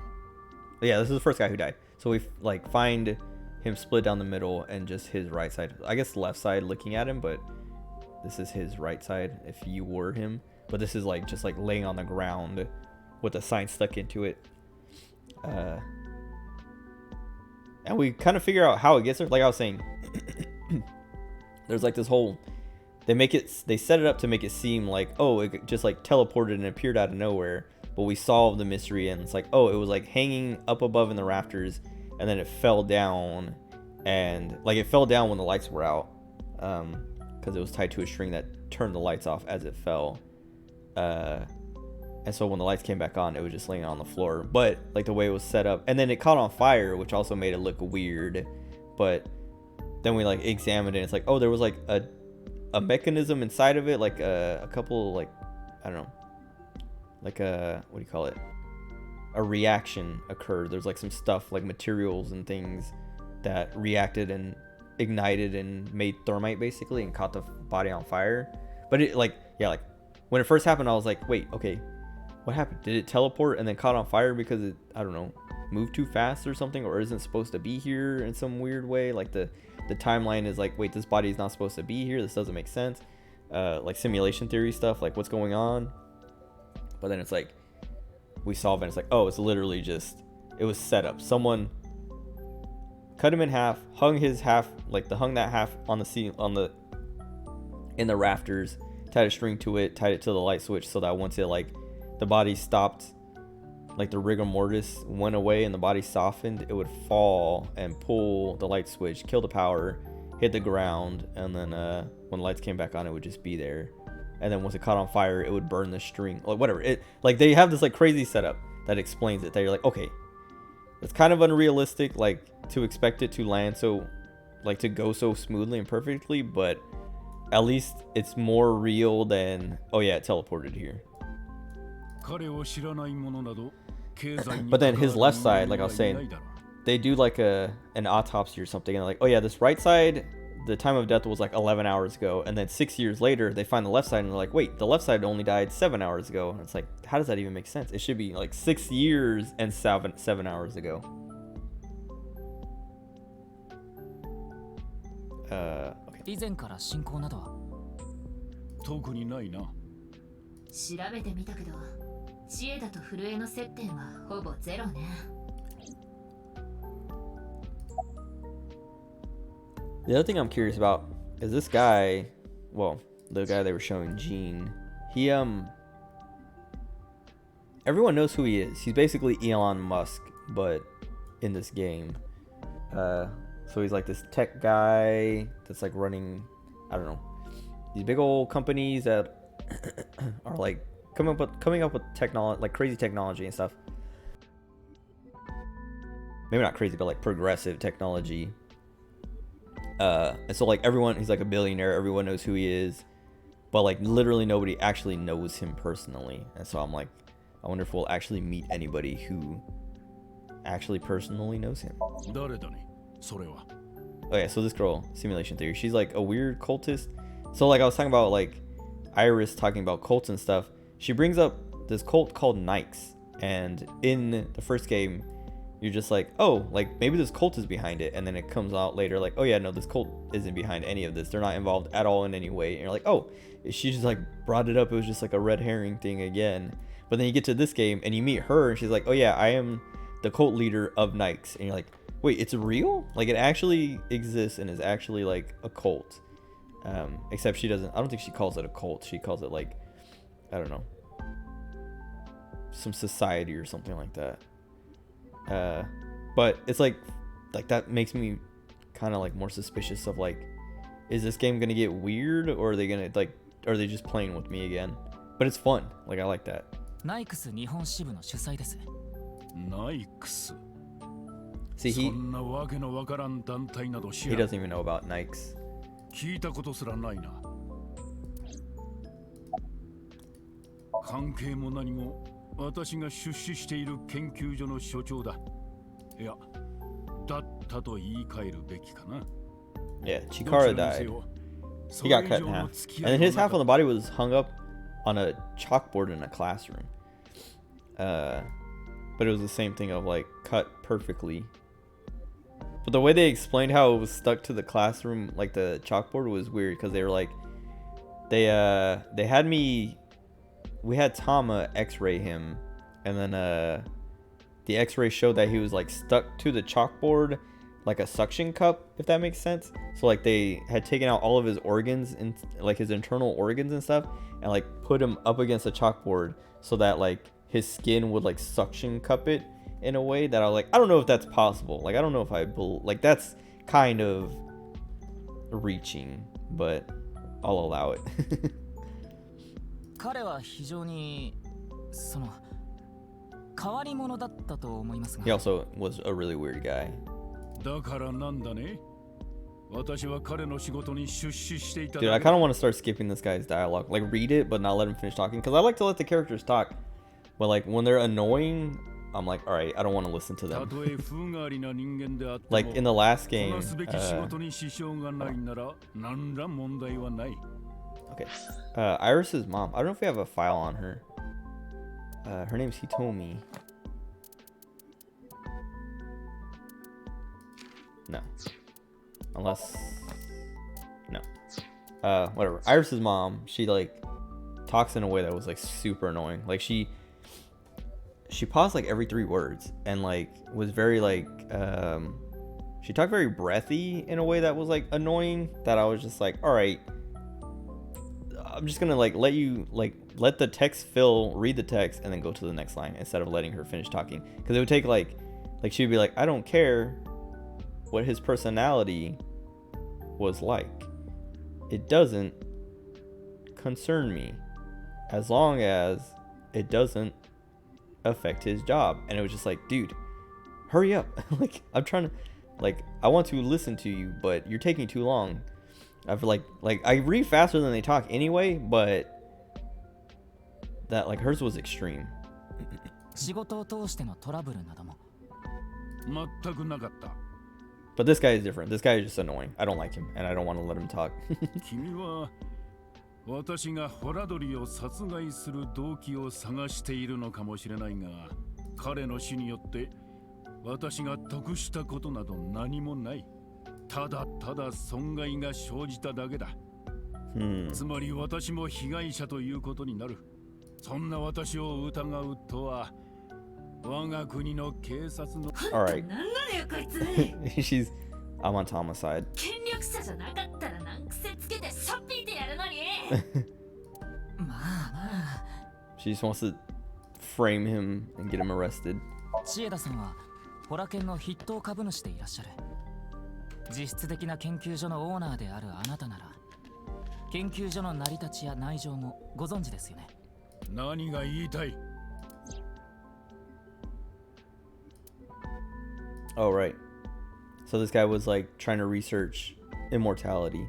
But yeah, this is the first guy who died. So we like find him split down the middle and just his right side. I guess left side looking at him, but this is his right side if you were him. But this is like just like laying on the ground with a sign stuck into it. And we kind of figure out how it gets there. Like I was saying, there's like this whole, they set it up to make it seem like, oh, it just like teleported and appeared out of nowhere. But we solved the mystery, and it's like, oh, it was like hanging up above in the rafters, and then it fell down, and like it fell down when the lights were out, because it was tied to a string that turned the lights off as it fell. And so when the lights came back on, it was just laying on the floor. But like the way it was set up, and then it caught on fire, which also made it look weird. But then we like examined it, and it's like, oh, there was like a mechanism inside of it, like a couple, like, I don't know, like a, what do you call it, a reaction occurred. There's like some stuff, like materials and things that reacted and ignited and made thermite basically, and caught the body on fire. But it like, yeah, like when it first happened, I was like, wait, okay, what happened? Did it teleport and then caught on fire because it, I don't know, moved too fast or something, or isn't supposed to be here in some weird way? Like the timeline is like, wait, this body is not supposed to be here, this doesn't make sense. Like simulation theory stuff, like what's going on? But then it's like, we solve it, it's like, oh, it's literally just, it was set up. Someone cut him in half, hung his half, like hung that half on the ceiling, in the rafters, tied a string to it, tied it to the light switch, so that once it like, the body stopped, like the rigor mortis went away and the body softened, it would fall and pull the light switch, kill the power, hit the ground, and then when the lights came back on, it would just be there. And then once it caught on fire, it would burn the string, like whatever. It, like they have this like crazy setup that explains it, that you're like, okay, it's kind of unrealistic, like to expect it to land so, like to go so smoothly and perfectly, but at least it's more real than, oh yeah, it teleported here. But then his left side, like I was saying, they do like an autopsy or something, and like, oh yeah, this right side, the time of death was like 11 hours ago, and then 6 years later they find the left side and they're like, wait, the left side only died 7 hours ago. And it's like, how does that even make sense? It should be like 6 years and 7 hours ago. Okay. 以前から進行などは特にないな。調べてみたけど、シエダと震えの接点はほぼゼロね。The other thing I'm curious about is this guy, well, the guy they were showing, Gene. He everyone knows who he is. He's basically Elon Musk, but in this game. So he's like this tech guy that's like running, I don't know, these big old companies that are like coming up with technology, like crazy technology and stuff. Maybe not crazy, but like progressive technology. And so like everyone, he's like a billionaire, everyone knows who he is, but like literally nobody actually knows him personally. And so I'm like, I wonder if we'll actually meet anybody who actually personally knows him. 誰だね、それは。 Okay, so this girl, Simulation Theory, she's like a weird cultist. So like I was talking about like Iris talking about cults and stuff. She brings up this cult called Nikes, and in the first game, you're just like, oh, like maybe this cult is behind it, and then it comes out later like, oh yeah, no, this cult isn't behind any of this. They're not involved at all in any way. And you're like, oh, she just like brought it up. It was just like a red herring thing again. But then you get to this game and you meet her, and she's like, oh yeah, I am the cult leader of Nikes. And you're like, wait, it's real? Like it actually exists and is actually like a cult. Except she doesn't, I don't think she calls it a cult. She calls it like, I don't know, some society or something like that. But it's like that makes me kind of like more suspicious of like, is this game gonna get weird, or are they gonna like, are they just playing with me again? But it's fun. Like I like that. ナイクス日本支部の主催です。ナイクス。 See, そんなわけのわからん団体など知 he らん。 doesn't even know about Nikes. 聞いたことすらないな。関係も何も私が出資している研究所の所長だ。いや、だったと言い換えるべきかな。 Yeah, Chikara died. He got cut in half. And then his half of the body was hung up on a chalkboard in a classroom. But it was the same thing of like cut perfectly. But the way they explained how it was stuck to the classroom, like the chalkboard, was weird because they were like, they had me, we had Tama x-ray him, and then the x-ray showed that he was like stuck to the chalkboard like a suction cup, if that makes sense. So like they had taken out all of his organs and like his internal organs and stuff, and like put him up against a chalkboard so that like his skin would like suction cup it in a way that I was like, I don't know if that's possible. Like I don't know if like that's kind of reaching, but I'll allow it. 彼は非常にその変わり者だったと思いますが。 He also was a really weird guy. だからなんだね。私は彼の仕事に出資していた。 Dude, I kind of want to start skipping this guy's dialogue. Like read it, but not let him finish talking. Because I like to let the characters talk. But like when they're annoying, I'm like, all right, I don't want to listen to them. Like in the last game. Okay. Iris's mom. I don't know if we have a file on her. Her name's Hitomi. No. Unless. No. Whatever. Iris's mom, she like talks in a way that was like super annoying. Like she paused like every 3 words and like was very like she talked very breathy in a way that was like annoying, that I was just like, all right, I'm just gonna like let the text read the text and then go to the next line instead of letting her finish talking, because it would take like she'd be like, I don't care what his personality was like, it doesn't concern me as long as it doesn't affect his job. And it was just like, dude, hurry up. Like I'm trying to, like, I want to listen to you, but you're taking too long. I feel like I read faster than they talk anyway, but that like hers was extreme. 仕事を通してのトラブルなども。全くなかった。But this guy is different. This guy is just annoying. I don't like him, and I don't want to let him talk. 君は私がホラドリを殺害する動機を探しているのかもしれないが、彼の死によって私が得したことなど何もない。ただただ損害が生じただけだ。つまり私も被害者ということになる。そんな私を疑うとは我が国の警察の。Alright. なんなのよこいつ。She's. I'm on Tama's side. 権力者じゃなかったら難癖つけてしょっぴいてやるのに。まあまあ。She just wants to frame him and get him arrested. 千枝さんはホラ研の筆頭株主でいらっしゃる。実質的な研究所のオーナーであるあなたなら、研究所の成り立ちや内情もご存知ですよね。何が言いたい？ Oh, right. So this guy was like trying to research immortality.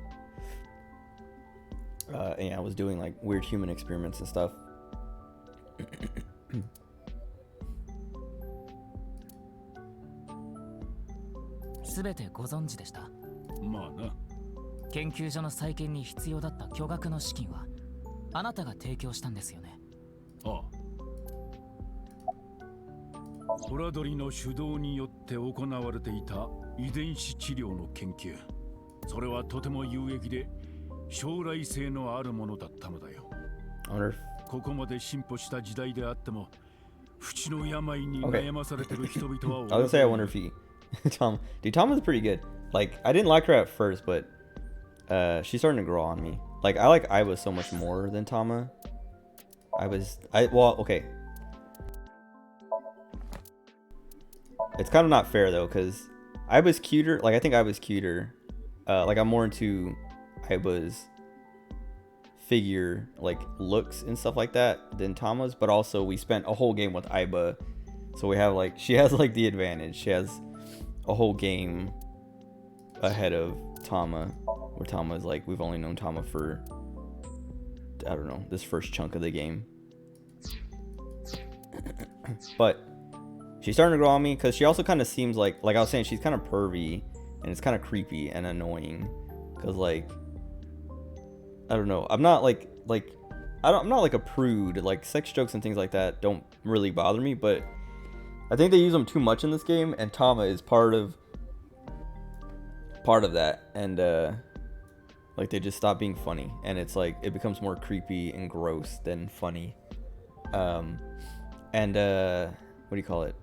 And yeah, was doing like weird human experiments and stuff. すべてご存知でした。まあな。研究所の再建に必要だった巨額の資金はあなたが提供したんですよね。ああ。ホラドリの主導によって行われていた遺伝子治療の研究。それはとても有益で将来性のあるものだったのだよ。ここまで進歩した時代であっても、不治の病に悩まされている人々は。I was gonna say, I wonder if he, Tom was pretty good. Like I didn't like her at first, but she's starting to grow on me. Like I like Iba so much more than Tama. Well, okay. It's kind of not fair though, because Iba's cuter. Like I think Iba's cuter. Like I'm more into Iba's figure, like looks and stuff like that than Tama's. But also we spent a whole game with Iba, so we have like she has like the advantage. She has a whole game ahead of Tama, where Tama is like, we've only known Tama for, I don't know, this first chunk of the game. But she's starting to grow on me because she also kind of seems like I was saying, she's kind of pervy and it's kind of creepy and annoying because like, I don't know, I'm not like I'm not like a prude. Like sex jokes and things like that don't really bother me, but I think they use them too much in this game, and Tama is part of that, and like they just stop being funny, and it's like it becomes more creepy and gross than funny. And what do you call it?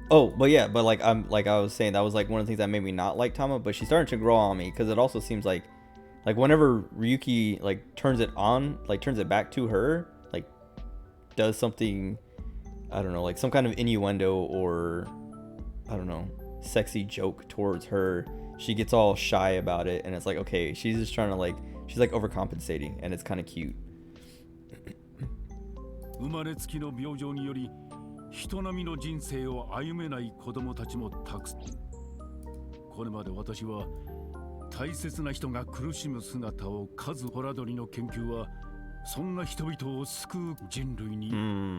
Oh, but yeah, but like I was saying, that was like one of the things that made me not like Tama, but she's starting to grow on me because it also seems like whenever Ryuki like turns it on, like turns it back to her, like does something, I don't know, like some kind of innuendo or I don't know, sexy joke towards her, she gets all shy about it, and it's like, okay, she's just trying to like, she's like overcompensating, and it's kind of cute. 生まれつきの病状により人並みの人生を歩めない子供たちもたくさん。これまで私は大切な人が苦しむ姿を数ホラドリの研究はそんな人々を救う人類に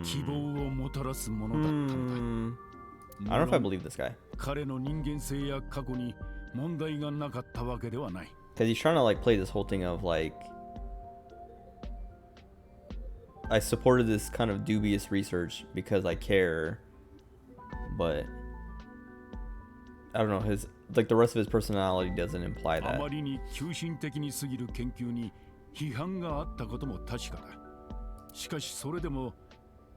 希望をもたらすものだったのだ。I don't know if I believe this guy. 彼の人間性や過去に問題がなかったわけではない。Because he's trying to like play this whole thing of like, I supported this kind of dubious research because I care, but I don't know, his like the rest of his personality doesn't imply that. あまりに急進的に過ぎる研究に批判があったことも確かだ。しかしそれでも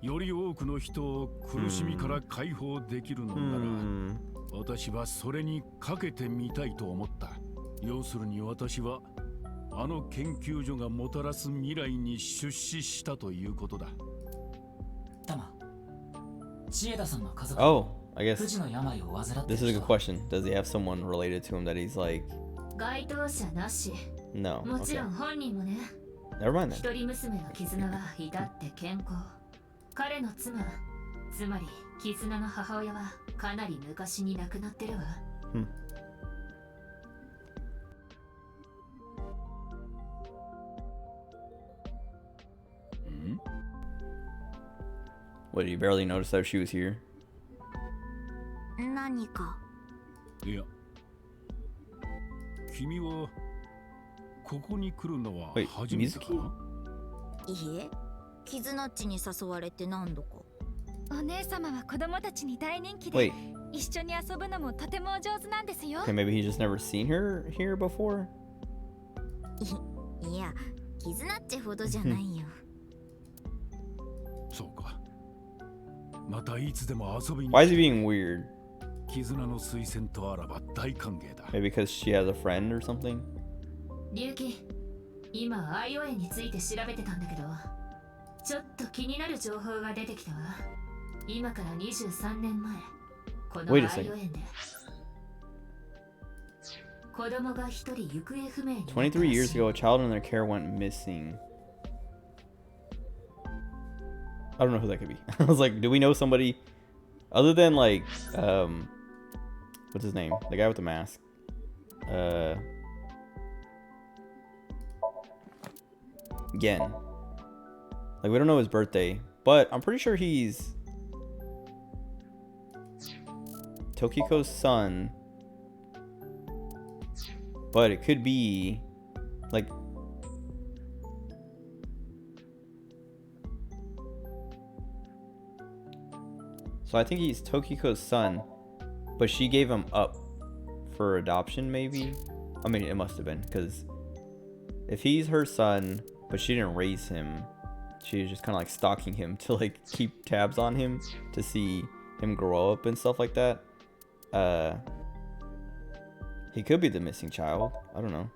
より多くの人を苦しみから解放できるのなら、私はそれにかけてみたいと思った。要するに私はあの研究所がもたらす未来に出資したということだ。タマ、千枝さんの家族。Oh, I guess 不治の病を患っている人。 this is a good question. Does he have someone related to him that he's like? 該当者なし。 No. もち Okay. ろん本人もね。 Never mind then. 一人娘の絆は至って健康。彼の妻、つまり絆の母親はかなり昔に亡くなってるわ。What, did you barely notice that she was here? 何かいや、君はここに来るのは Wait, 初めてかな？いいえ、キズナッチに誘われて何度か。お姉様は子供たちに大人気 Wait, で、一緒に遊ぶのもとてもお上手なんですよ。 okay, maybe he's just never seen her here before? いや、キズナッチほどじゃないよ。そうか。またいつでも遊びに。 Why is he being weird? 絆の推薦とあらば大歓迎だ。 Maybe because she has a friend or something? 龍騎、今 IOA について調べてたんだけど、ちょっと気になる情報が出てきたわ。今から23年前、この Wait a second. IOA で子供が一人行方不明になったらしい。 23 years ago, a child in their care went missing. I don't know who that could be. I was like, do we know somebody other than like, what's his name? The guy with the mask. Gen. Like, we don't know his birthday, but I'm pretty sure he's Tokiko's son. But it could be like, so I think he's Tokiko's son, but she gave him up for adoption, maybe. I mean, it must have been, because if he's her son, but she didn't raise him, she was just kind of like stalking him to like keep tabs on him to see him grow up and stuff like that. He could be the missing child. I don't know.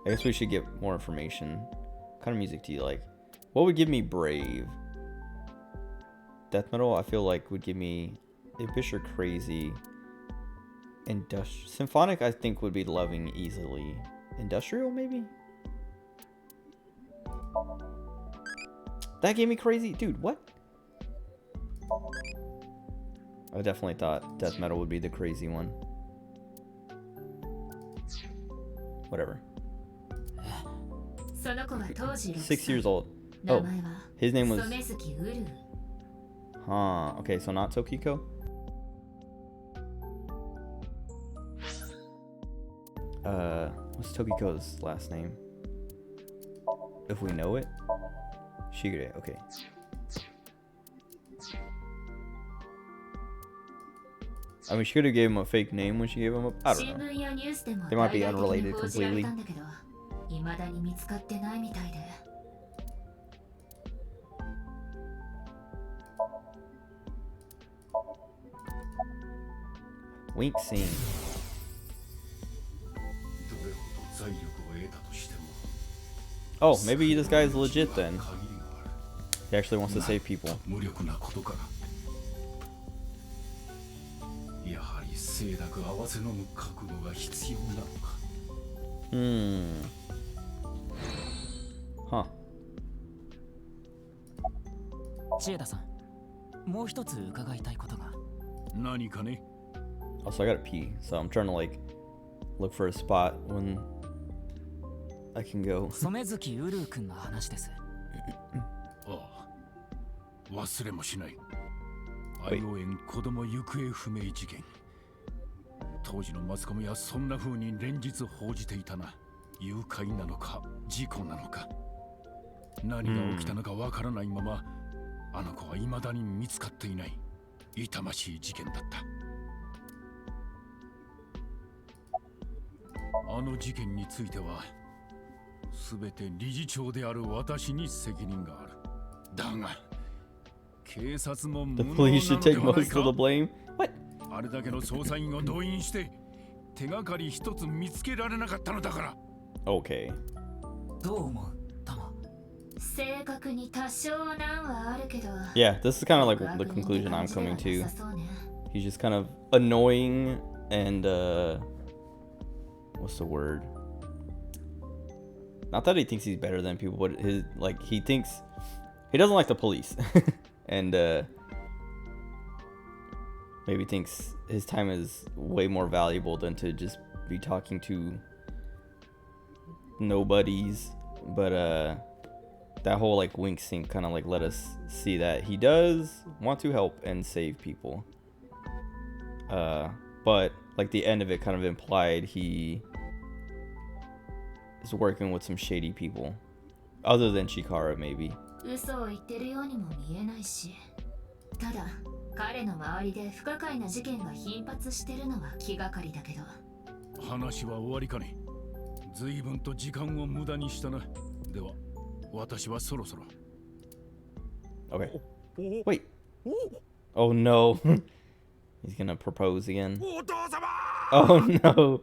I guess we should get more information. What kind of music do you like? What would give me brave? Death metal, I feel like, would give me impish or crazy. Industrial, symphonic, I think, would be loving easily. Industrial, maybe? That gave me crazy, dude. What? I definitely thought death metal would be the crazy one. Whatever. その子は当時 6 years old. 名 Oh, 前は his name was. 染月ウルー。 Huh. Okay, so not Tokiko. What's Tokiko's last name? If we know it. Shigure. Okay. I mean, she could have gave him a fake name when she gave him up. I don't 新 know. 聞やニュースでも They might be 大々的に unrelated 報じられ completely. たんだけど、未だに見つかってないみたいで。Wink scene. どれほど財力を得たとしても、 Oh, maybe this guy's legit then. 限りがある。 He actually wants to save people. 無力なことから。やはり清濁合わせ飲む覚悟が必要なのか。Huh. 千枝さん、もう一つ伺いたいことが。何かね。 Also, I gotta pee, so I'm trying to like look for a spot when I can go. 染月ウルー君の話です。ああ、忘れもしない。IO 園子供行方不明事件。当時のマスコミはそんな風に連日報じていたな。誘拐なのか事故なのか、何が起きたのかわからないまま、あの子は未だに見つかっていない。痛ましい事件だった。あの事件については全て理事長である私に責任がある。だが警察も無 The 能 police な should ので take はない most か。 of the blame. What? あれだけの捜査員を動員して手がかり一つ見つけられなかったのだから。 Okay. どう思う、タマ？正確に多少難はあるけど。 Yeah, this is kind of like the conclusion I'm coming to. He's just kind of annoying and what's the word? Not that he thinks he's better than people, but his like he thinks he doesn't like the police and maybe thinks his time is way more valuable than to just be talking to nobodies. But that whole like wink sync kind of like let us see that he does want to help and save people. But like the end of it kind of implied he is working with some shady people, other than Chikara maybe. 嘘を言ってるようにも見えないし、ただ彼の周りで不可解な事件が頻発してるのは気がかりだけど。話は終わりかね。随分と時間を無駄にしたな。では私はそろそろ。Okay. Wait. Oh no. He's gonna propose again. Oh no.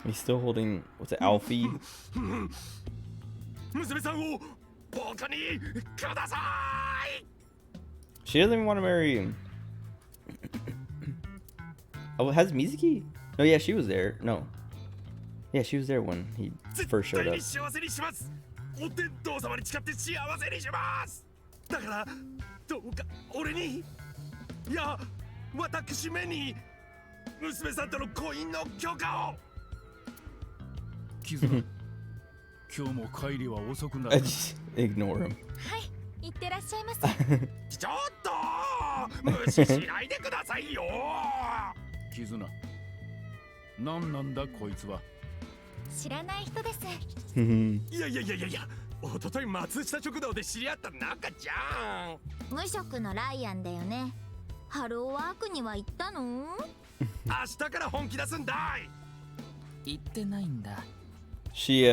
He's still holding, what's it, Alfie? She doesn't even want to marry him. Oh, has Mizuki? No, yeah, she was there. No. Yeah, she was there when he first showed up. お天道様に誓って幸せにします。だからどうか俺に、いや私めに娘さんとの婚姻の許可を。キズナ、今日も帰りは遅くなる。Just ignore him. はい、行ってらっしゃいませ。ちょっと無視しないでくださいよ。キズナ、何なんだこいつは。知らない人です。いや、一昨日松下食堂で知り合った仲じゃん。無職のライアンだよね。ハローワークには行ったの？明日から本気出すんだい。言ってないんだ。She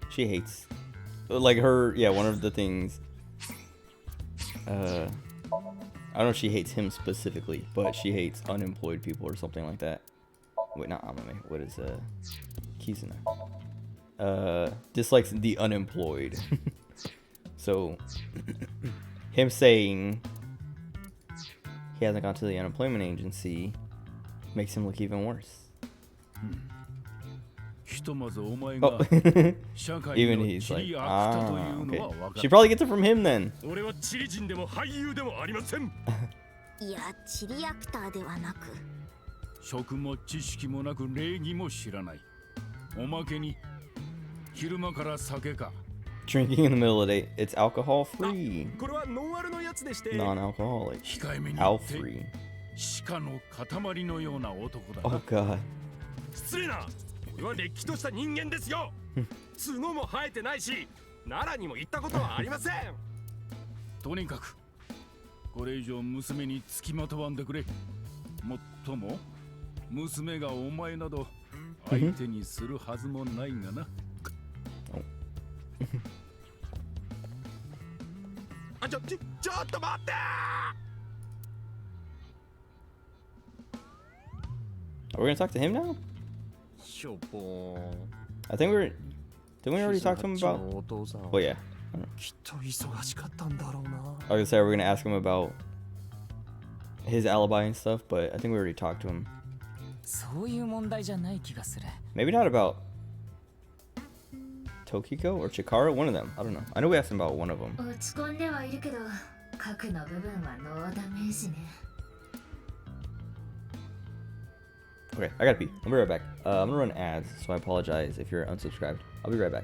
hates, like her, yeah, one of the things, I don't know if she hates him specifically, but she hates unemployed people or something like that. Wait, not Amame, what is, Kizuna? Dislikes the unemployed. So, him saying he hasn't gone to the unemployment agency makes him look even worse. ひとまずお前 Oh. が社会 Even の he's 地 like, 理アクタという ah, の okay. は分か She る。 probably gets it from him then. 俺はチリ人でも俳優でもありません。いや、チリアクターではなく。職も知識もなく礼儀も知らない。おまけに昼間から酒か。 Drinking in the middle of the day, it's alcohol free. これはノンアルのやつでして。 Non-alcoholic. 控えめに言 Al って free. 鹿の塊のような男だ Oh な。 god. 失礼な。俺はれっきとした人間ですよ。角も生えてないし、奈良にも行ったことはありません。とにかくこれ以上娘につきまとわんでくれ。もっとも娘がお前など相手にするはずもないがな。あ、ちょっと待って。 Are we gonna talk to him now? しょぼーん。 I think didn't we already talk to him about? お父さん。 Well, yeah. きっと忙しかったんだろうな。 I was gonna say we're gonna ask him about his alibi and stuff, but I think we already talked to him. そういう問題じゃない気がする。 Maybe not about Tokiko or Chikara, one of them. I don't know. I know we asked him about one of them. 落ち込んではいるけど、核の部分はノーダメージね。 Okay, I gotta pee. I'll be right back. I'm gonna run ads, so I apologize if you're unsubscribed. I'll be right back.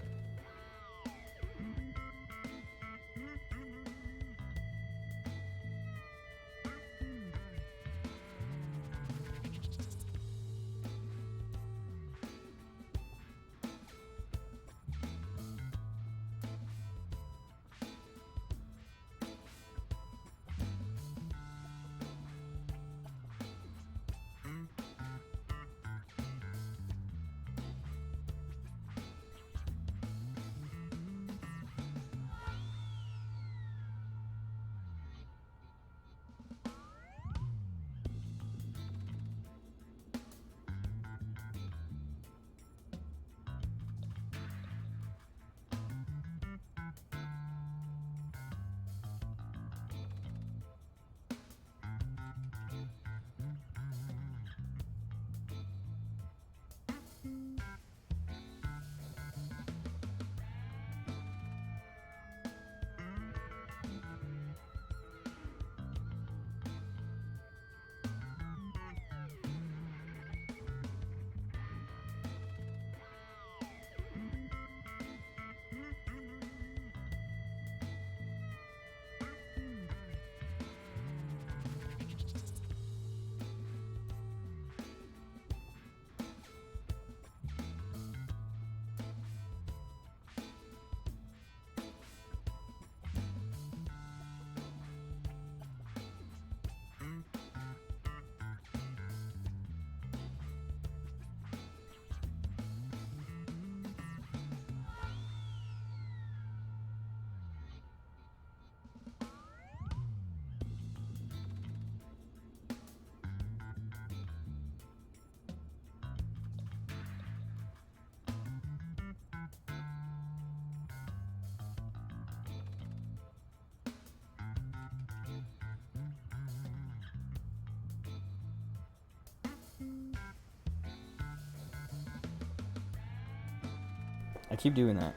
keep doing that.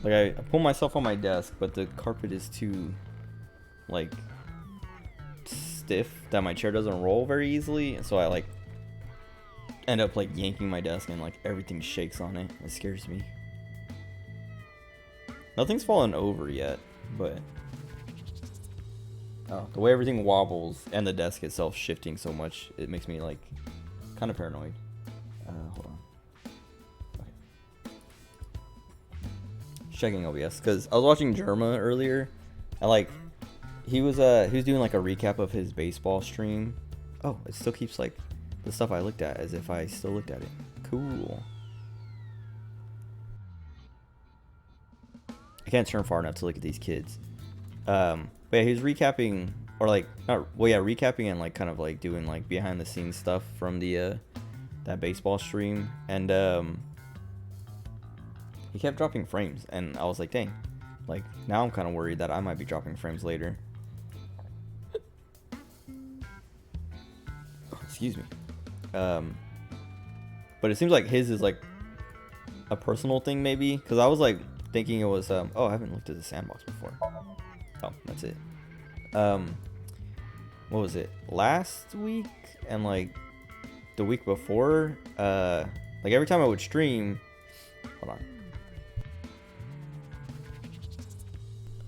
Like I pull myself on my desk, but the carpet is too like stiff that my chair doesn't roll very easily, and so I like end up like yanking my desk and like everything shakes on it. It scares me. Nothing's fallen over yet, but the way everything wobbles and the desk itself shifting so much, it makes me like kind of paranoid. Hold on. Okay. Checking OBS because I was watching Germa earlier, and like he was doing like a recap of his baseball stream. Oh, it still keeps like the stuff I looked at as if I still looked at it. Cool. I can't turn far enough to look at these kids. But yeah, he was recapping, or like recapping and like kind of like doing like behind the scenes stuff from the that baseball stream, and he kept dropping frames, and I was like, dang, like now I'm kind of worried that I might be dropping frames later. Excuse me. But it seems like his is like a personal thing maybe, because I was like thinking it was oh, I haven't looked at the sandbox before. Oh, that's it. What was it? Last week and like the week before, like every time I would stream, hold on.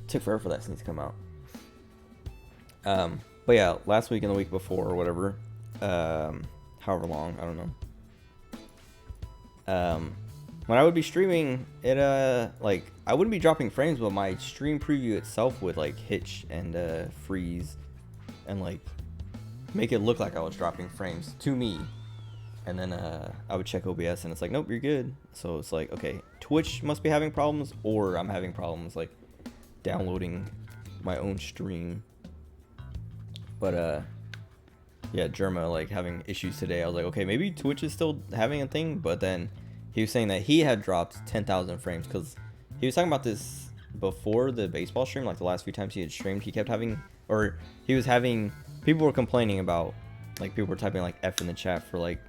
It took forever for that scene to come out. But yeah, last week and the week before or whatever, however long, I don't know. When I would be streaming, it like I wouldn't be dropping frames, but my stream preview itself would like hitch and freeze, and like make it look like I was dropping frames to me. And then I would check OBS, and it's like, nope, you're good. So it's like, okay, Twitch must be having problems, or I'm having problems like downloading my own stream. But yeah, Germa like having issues today. I was like, okay, maybe Twitch is still having a thing, but then he was saying that he had dropped 10,000 frames because he was talking about this before the baseball stream. Like the last few times he had streamed, he kept having, or he was having, people were complaining about, like people were typing like F in the chat for like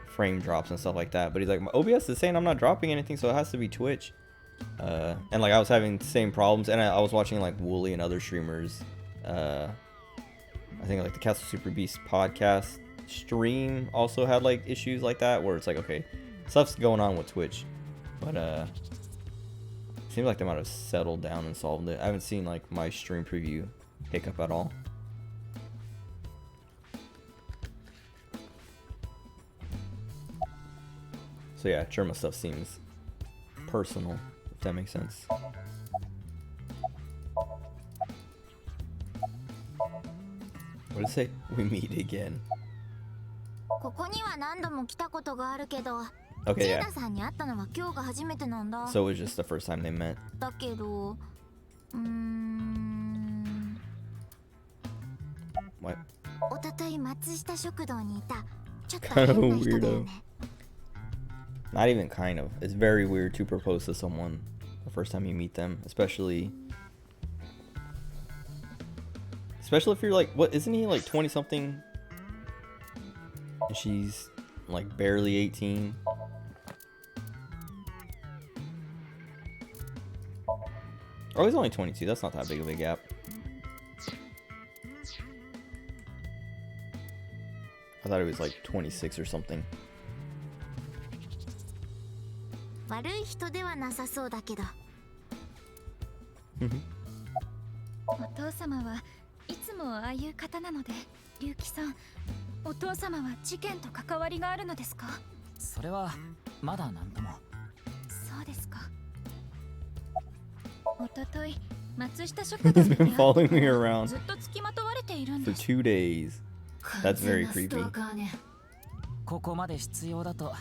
frame drops and stuff like that. But he's like, my OBS is saying I'm not dropping anything, so it has to be Twitch. And like I was having the same problems, and I was watching like Wooly and other streamers. I think like the Castle Super Beast podcast stream also had like issues like that, where it's like, okay, stuff's going on with Twitch, but seems like they might have settled down and solved it. I haven't seen like my stream preview hiccup at all. So yeah, Germa stuff seems personal, if that makes sense. What did it say? We meet again. ここには何度も来たことがあるけど、 Okay, ジェ yeah. イダさんに会ったのは今日が初めてなんだ。 So it was just the first time they met. だけど、What? おととい松下食堂にいたちょっと Kind of 変な人だよ weirdo. ね。 Not even kind of. It's very weird to propose to someone the first time you meet them, especially if you're like, what, isn't he like 20 something? And she's like barely 18. Oh, he's only 22. That's not that big of a gap. I thought he was like 26 or something. 悪い人ではなさそうだけど。お父様はいつもああいう方なので、龍騎さん、お父様は事件と関わりがあるのですか？それはまだ何とも。そうですか。おととい松下食堂 He's で been following me around ずっと付きまとわれているん for です。 2 days. That's very creepy. ここまで必要だと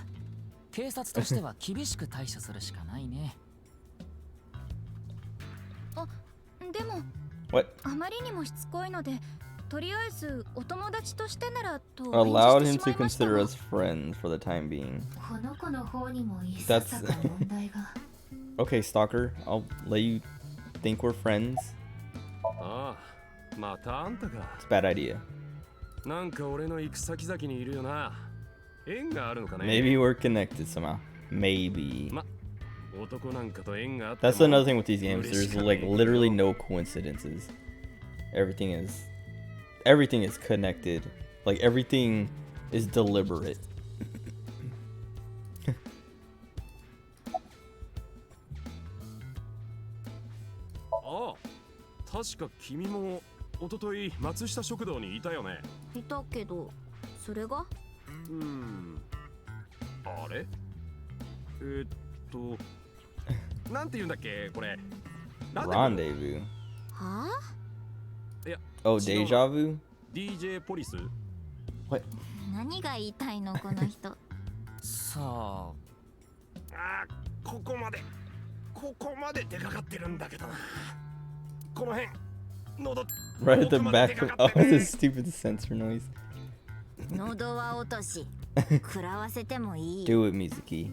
警察としては厳しく対処するしかないね。あ、でも What? あまりにもしつこいので、とりあえずお友達としてならと Allowed 返 him 事して to しまいました consider が us friends for the time being. この子の方にもいささささかか問題が。 Okay, stalker. I'll let you think we're friends. ああ、またあんたか。 It's a bad idea. なんか俺の行く先々にいるよな。縁があるのかね。 Maybe we're connected somehow. Maybe. 男なんかと縁があっても That's another thing with these games. There's like literally no coincidences. Everything is connected. Like everything is deliberate. ああ、確か君も一昨日松下食堂にいたよね。いたけど、それが？あれ？なんて言うんだっけこれ。Rendezvous. はあ？いや、 Oh, deja vu? DJ ポリス？ What? 何が言いたいのこの人。さあ、ああ、ここまで出かかってるんだけどな。この辺、喉。 Right at the back of this stupid sensor noise. 喉は落とし。食らわせてもいい。Do it, Mizuki.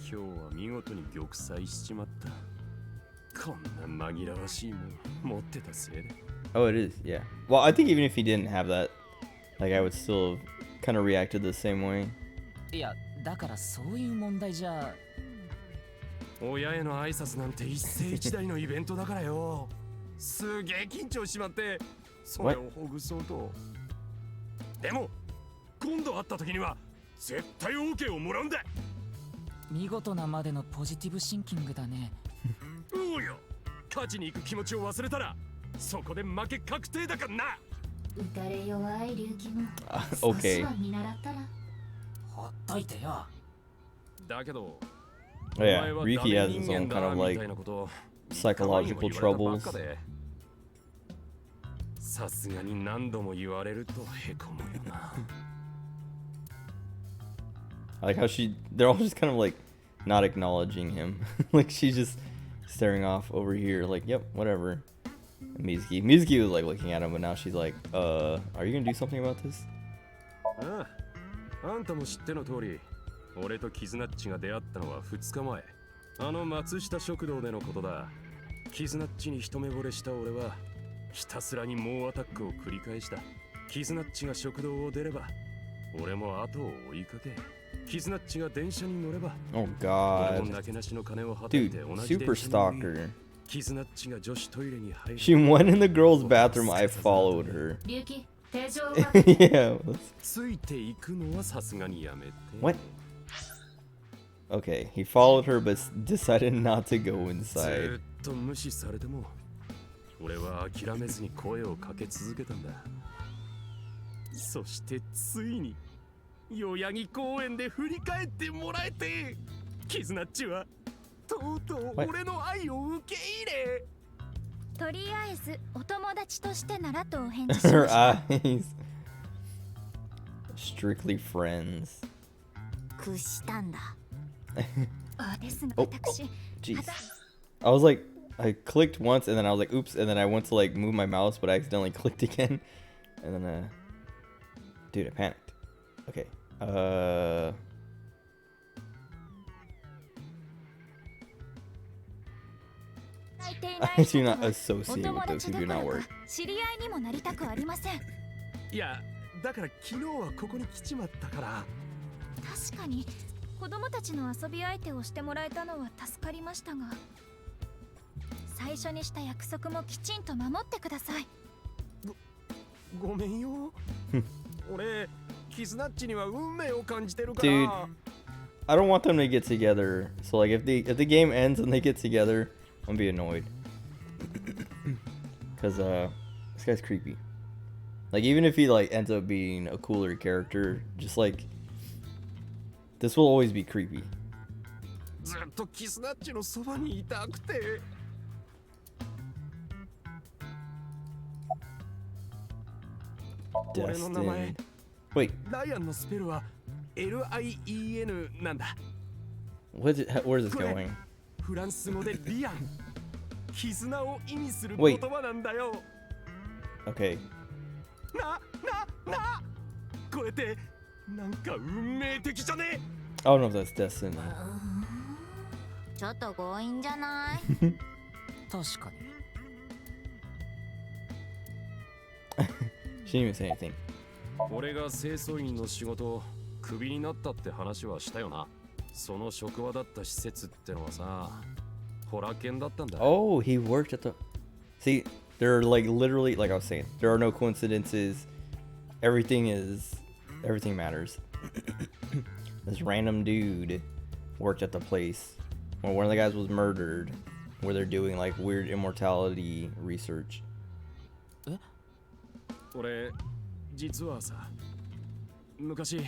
今日は見事に玉砕しちまった。こんな紛らわしいもん持ってたせいで。 Oh, it is, yeah. Well, I think even if he didn't have that, like I would still have kind of reacted the same way. いや、だからそういう問題じゃ。親への挨拶なんて一世一代のイベントだからよ。すげえ緊張しまって、それをほぐそうと。でも、今度会った時には絶対 OK をもらうんだ。見事なまでのポジティブシンキングだね。おうよ、勝ちに行く気持ちを忘れたらそこで負け確定だからな。打たれ弱い龍騎も Okay. 少しは見習ったら。ほっといてよ。だけど、 Oh, yeah, Riki has his own kind of like psychological troubles. さすがに何度も言われるとへこむよな。 I like how they're all just kind of like not acknowledging him. Like she's just staring off over here, like, yep, whatever. And Mizuki was like looking at him, but now she's like, are you gonna do something about this? ああ、あんたも知っての通り、俺とキズナッチが出会ったのは2日前。あの松下食堂でのことだ。キズナッチに一目惚れした俺は、ひたすらに猛アタックを繰り返した。キズナッチが食堂を出れば、俺も後を追いかけ。キズナッチが電車に乗れば、 Oh 俺 god. もなけなしの金をはたいて Dude, 同じ super 電車に乗り stalker. キズナッチが女子トイレに入る。 She went in the girl's bathroom, I followed her. 龍騎、手錠を Yeah. ついていくのはさすがにやめて。 What? Okay, he followed her but decided not to go ず inside. ーっと無視されても、俺は諦めずに声をかけ続けたんだ。そしてついに、代々木公園で振り返ってもらえて、キズナッチはとうとう俺の愛を受け入れ。とりあえずお友達としてならとお返事しま Her した。 eyes. Strictly friends. 屈したんだ。ですが Oh, 私、 jeez. I was like, I clicked once and then I was like, oops, and then I went to like move my mouse, but I accidentally clicked again. And then, dude, I panicked. Okay. I do not お associate 友 with those 達 who ど do こ not ろ work. か知り合いにもなりたくありません。いや、だから昨日はここに来ちまったから。確かに子供たちの遊び相手をしてもらえたのは助かりましたが、最初にした約束もきちんと守ってください。ごめんよ。俺、キズナッチには運命を感じてるか Dude, ら。 I don't want them to get together. So like, if the game ends and they get together, I'm gonna be annoyed. Cause this guy's creepy. Like even if he like ends up being a cooler character, just like this will always be creepy. ずっとキズナッチのそばにいたくて。俺の名前 Destined. Wait, ライアンのスペルは LIEN なんだ。 where's this これ going? フランス語でリアン、絆を意味する Wait. 言葉なんだよ。 Okay. これってなんか運命的じゃね？ I don't know if that's destiny. ちょっと強引じゃない？確かに。 She didn't even say anything. 俺が清掃員の仕事クビになったって話はしたよな。その職場だった施設ってのはさ、ホラ犬だったんだ。 Oh, he worked at the. See, there are like literally, like I was saying, there are no coincidences. Everything matters. This random dude worked at the place where one of the guys was murdered, where they're doing like weird immortality research. 俺実はさ、昔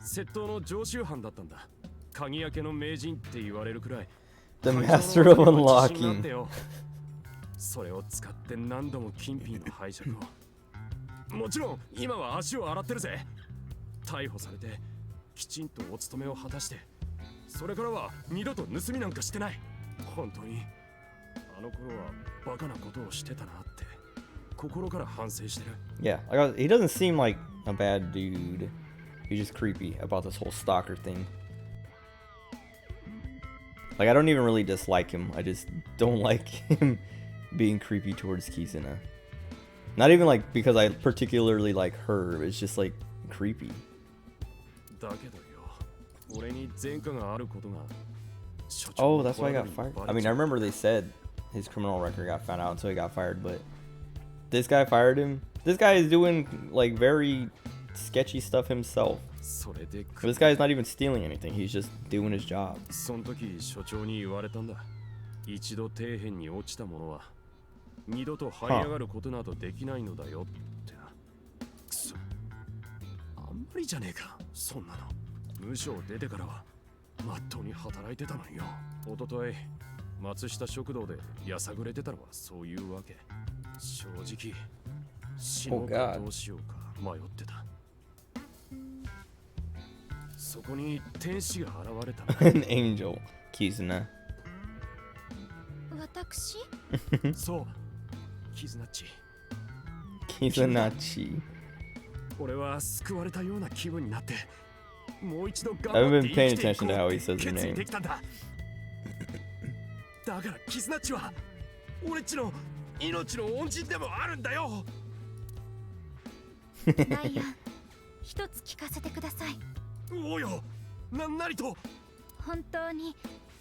窃盗の常習犯だったんだ。鍵開けの名人って言われるくらい The master of unlocking. それを使って何度も金品の拝借を。もちろん今は足を洗ってるぜ。逮捕されてきちんとお勤めを果たして、それからは二度と盗みなんかしてない。本当にあの頃はバカなことをしてたなって心から反省してる。 Yeah, he doesn't seem like a bad dude. He's just creepy about this whole stalker thing. Like, I don't even really dislike him. I just don't like him being creepy towards Kizuna. Not even like because I particularly like her. It's just like creepy. だけどよ、俺に前科があることが。 Oh, that's why he got fired. I mean, I remember they said his criminal record got found out until he got fired, but this guy fired him. This guy is doing like very sketchy stuff himself. This guy is not even stealing anything. He's just doing his job. その時所長に言われたんだ。一度底辺に落ちた者は二度と這い上がることなどできないのだよってな。くそ、あんまりじゃねえか、そんなの。無所を出てからはまっとうに働いてたのによ。おととい松下食堂でやさぐれてたのはそういうわけ。正直死のうかどうしようか迷ってた。そこに天使が現れた。 An angel, Kizuna. 私そう、キズナッチ。 Kizunachi. 俺は救われたような気分になって、もう一度 I 頑張 haven't って been paying 生きてい attention こ to how う he って says the 決意 name. できたんだ。だからキズナッチは俺っちの命の恩人でもあるんだよ。ダイアン、一つ聞かせてください。おうよ、なんなりと。本当に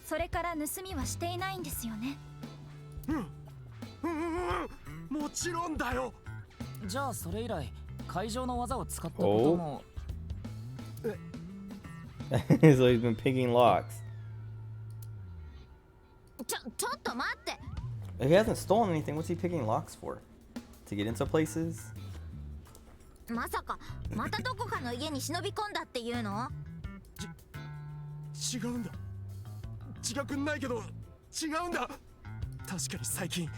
それから盗みはしていないんですよね。もちろんだよ。じゃあそれ以来会場の技を使ったことも。So he's been picking locks. ちょっと待って。 If he hasn't stolen anything, what's he picking locks for? To get into places? まさかまたどこかの家に忍び込んだっていうの？違うんだ。違くないけど違うんだ。確かに最近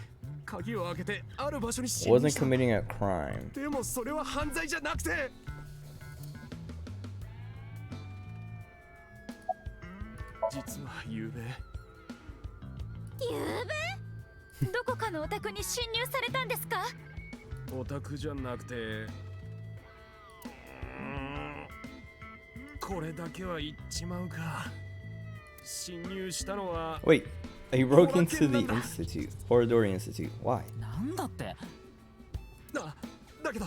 鍵を開けてある場所に侵入 Wasn't した。 committing a crime. でもそれは犯罪じゃなくて。実は昨べどこかのお宅に侵入されたんですか？お宅じゃなくて、これだけは言っちまうか。侵入したのは。 Wait, he broke into the institute, Horadori Institute. Why? なんだって。だけど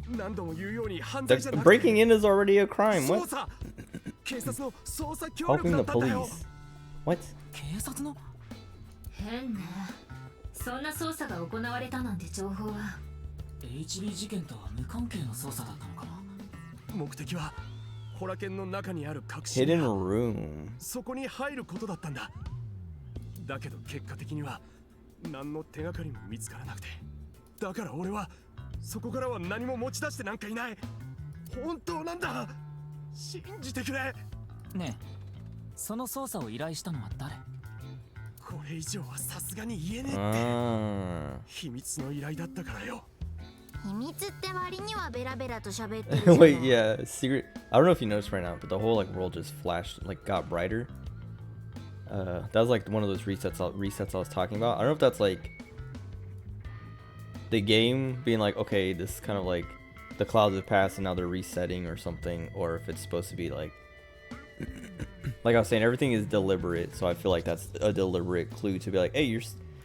何度も言うように犯 The 罪じゃなくて。 breaking in is already a crime. 捜 What? 査。警察の捜査協力 Helping だ the ったんだよ。 police. What? 警察の。変ね。そんな捜査が行われたなんて情報は HB 事件とは無関係の捜査だったのかな。目的はホラ犬の中にある隠し部 Hidden 屋、 room. そこに入ることだったんだ。だけど結果的には何の手がかりも見つからなくて、だから俺はそこからは何も持ち出してなんかいない。本当なんだ。信じてくれ。ねえ、その捜査を依頼したのは誰？これ以上はさすがに言えねえって。 Ah. 秘密の依頼だったからよ。秘密って割にはベラベラと喋ってるじゃない。 Wait, yeah, secret. I don't know if you noticed right now, but the whole like world just flashed, like got brighter. That was like one of those resets I was talking about. I don't know if that's like the game being like, okay, this is kind of like the clouds have passed and now they're resetting or something, or if it's supposed to be like I was saying, everything is deliberate, so I feel like that's a deliberate clue to be like, hey, you're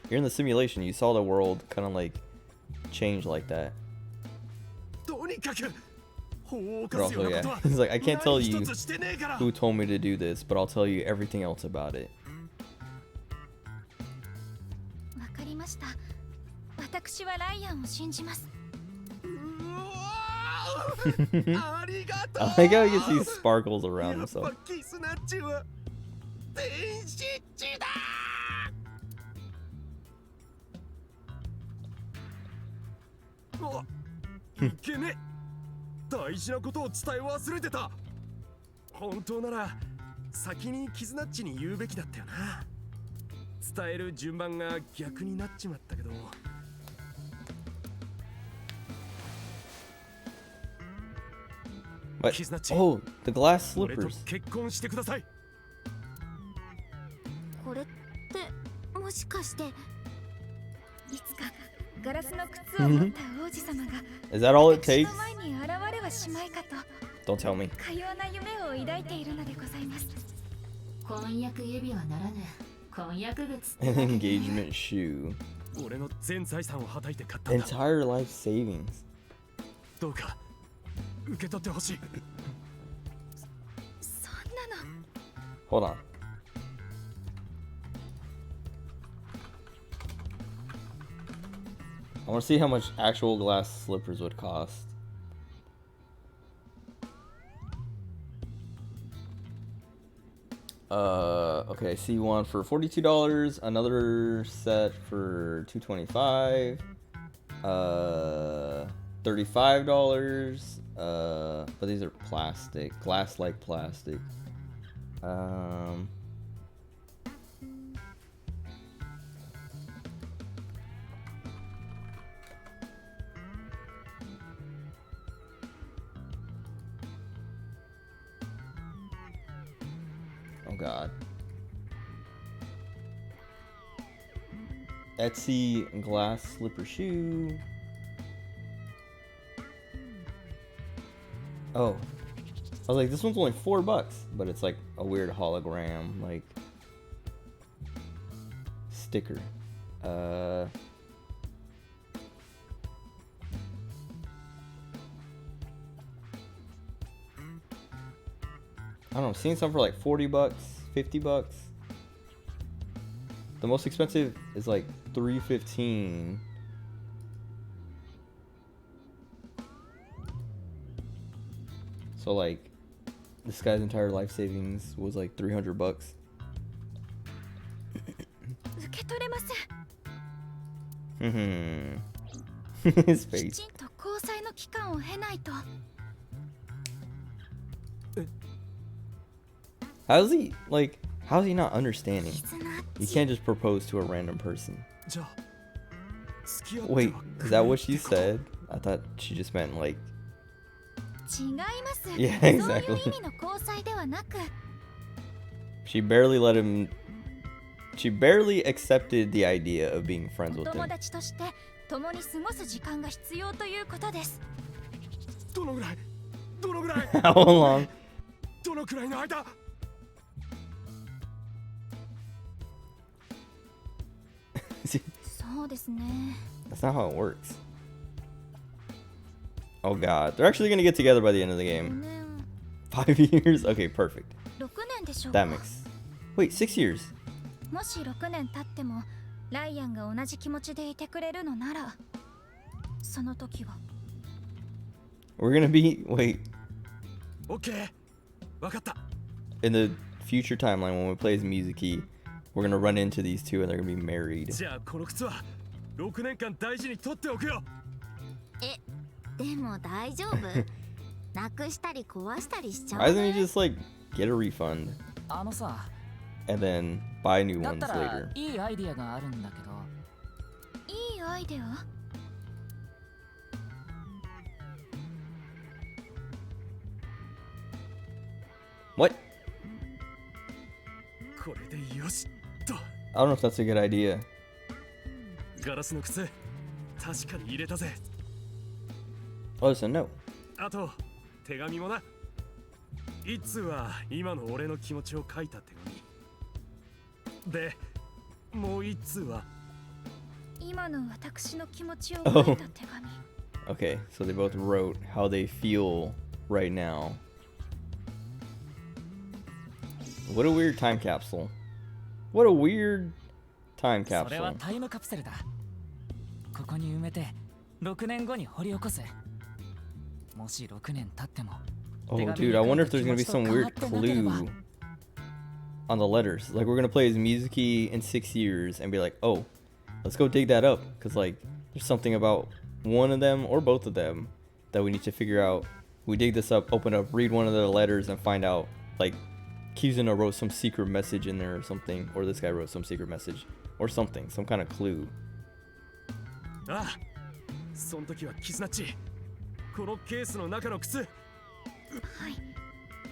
in the simulation, you saw the world kind of like change like that. とにかく法を But 犯すよ also, うな yeah. ことは He's like, I can't tell 何 you 一つしてねえから who told me to do this, but I'll tell you everything else about it. わかりました。私はライアンを信じます。うわありがとう I like how he gets these sparkles around やっ himself. ぱキスナッチは天使っちだいけね大事なことを伝え忘れてた本当なら先にキズナッチに言うべきだったよな伝える順番が逆になっちまったけど What? キズナッチ Oh, the glass 俺と slippers. 結婚してくださいこれってもしかしていつかガラスの靴を持った王子様が Is that all it 私 takes? の前に現れはしまいかと Don't tell me. かような夢を抱いているのでございます。婚約指輪ならぬ婚約靴 An engagement shoe. 俺の全財産をはたいて買ったんだ Entire life savings. どうか受け取ってほしいそんなの Hold on. I want to see how much actual glass slippers would cost. Okay, I see one for $42, another set for $225, $35, but these are plastic, glass-like plastic. Oh god. Etsy glass slipper shoe. Oh. I was like, this one's only $4, but it's like a weird hologram, like sticker. I don't know, I'm seeing some for like $40, $50. The most expensive is like $315. So like this guy's entire life savings was like $300. 受け取れません。 His き face. ちんと交際の期間を経ないと。 How's he like? How's he not understanding? キズナッ You チ can't just propose to a random person. じゃあ付き合っては Wait, is that what she くれってこと said? I thought she just meant like. 違います。 Yeah, そういう exactly. 意味の交際ではなく、 She barely let him. She barely accepted the idea of being friends お with 友 him. 達として共に過ごす時間が必要ということです。どのぐらいどのぐらい How long? どのくらいの間 そうですね。 That's not how it works. Oh god, they're actually gonna get together by the end of the 5 game. 年、 5 years? Okay, perfect. 6年でしょう That か。 makes. Wait, 6 years. もし6年経ってもライアンが同じ気持ちでいてくれるのなら、その時は We're gonna be. Wait. オッケーわかった In the future timeline, when we play as Mizuki, we're gonna run into these two and they're gonna be married. じゃあこの靴は6年間大事に取っておくよでも大丈夫なくしたり壊したりしちゃ Why う doesn't he ね just like get a refund あのさ、 and then buy new だっ ones たら later? いいアイディアがあるんだけど、いいアイデア。 What? これでよしと I don't know if that's a good idea. ガラスの靴確かに入れたぜ Oh, listen, no. あと手紙もな一通は今の俺の気持ちを書いた手紙でもう一通は今の私の気持ちを書いた手紙。 Okay, so they both wrote how they feel right now. What a weird time capsule. What a weird time それは capsule. タイムカプセルだ。ここに埋めて6年後に掘り起こす。もし6年経っても Oh, dude, I wonder if there's gonna be some weird clue on the letters. Like, we're gonna play as Mizuki in 6 years and be like, oh, let's go dig that up. Because, like, there's something about one of them or both of them that we need to figure out. We dig this up, open up, read one of the letters, and find out, like, Kizuna wrote some secret message in there or something. Or this guy wrote some secret message. Or something. Some kind of clue. ああ、その時はキズナッチ。このケースの中の靴。はい、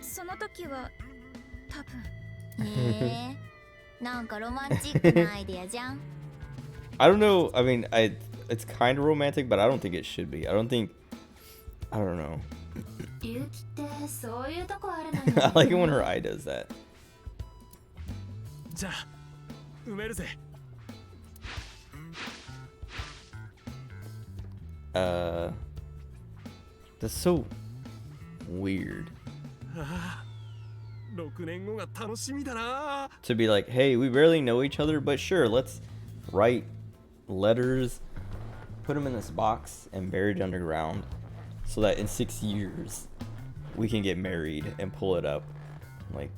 その時は多分。へえ、なんかロマンチックなアイデアじゃん。I don't know. I mean, it's kind of romantic, but I don't think it should be. I don't know. ゆうきってそういうとこあるの I like it when her eye does that. じゃあ、埋めるぜ。That's so weird. ああ、6年後が楽しみだな。To be like, hey, we barely know each other, but sure, let's write letters, put them in this box, and bury it underground, so that in 6 years we can get married and pull it up, like,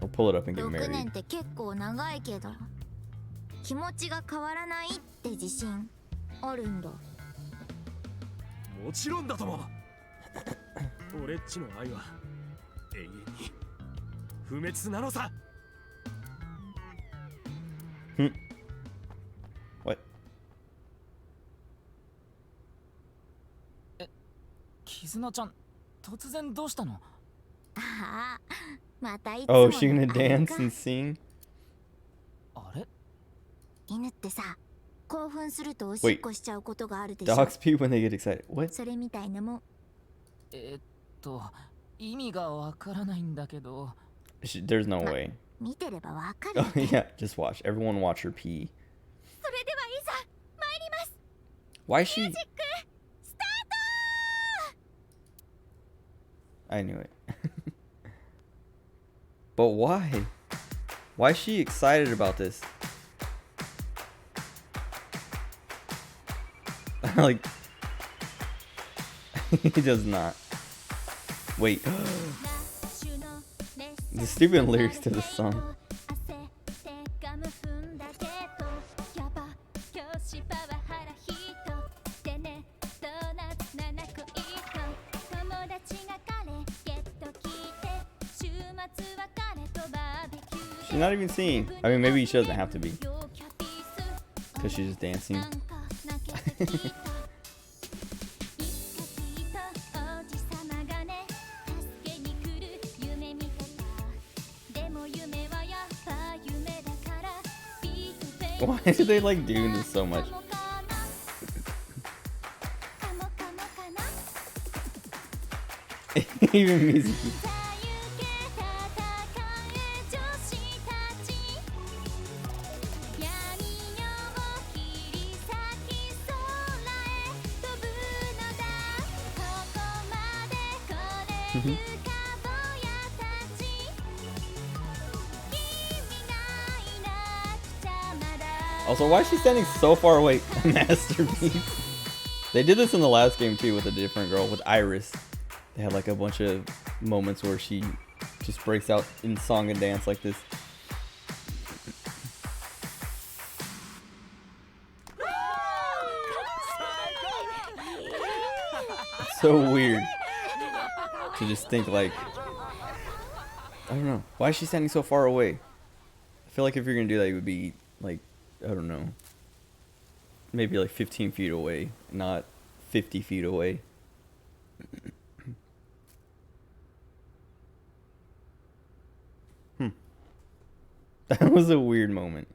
or pull it up and get 6 年 married. って結構長いけど、気持ちが変わらないって自信あるんだ。もちろんだとも。俺っちの愛は永遠に不滅なのさ。What? キズナちゃん、突然どうしたの？ああ、またいつも Oh, is she の gonna あれ dance か and sing? あれ？犬ってさ、興奮するとおしっこしちゃうことがあるでしょ。 Dogs pee when they get excited. What? それみたいなもん。意味がわからないんだけど。There's no way. 見てればわかる Oh って。 yeah, just watch. Everyone watch her pee. それではいざ参ります。 Why is she? ミュージックスタート。 I knew it. But why? Why is she excited about this? Like, he does not. Wait. The stupid lyrics to the song. She's not even singing. I mean, maybe she doesn't have to be. Because she's just dancing. Why do they like doing this so much? Even Mizuki. Also, why is she standing so far away? Masterpiece. They did this in the last game too with a different girl, with Iris. They had like a bunch of moments where she just breaks out in song and dance like this. It's so weird to just think like, I don't know. Why is she standing so far away? I feel like if you're gonna do that, you would be like, I don't know, maybe like 15 feet away, not 50 feet away. That was a weird moment.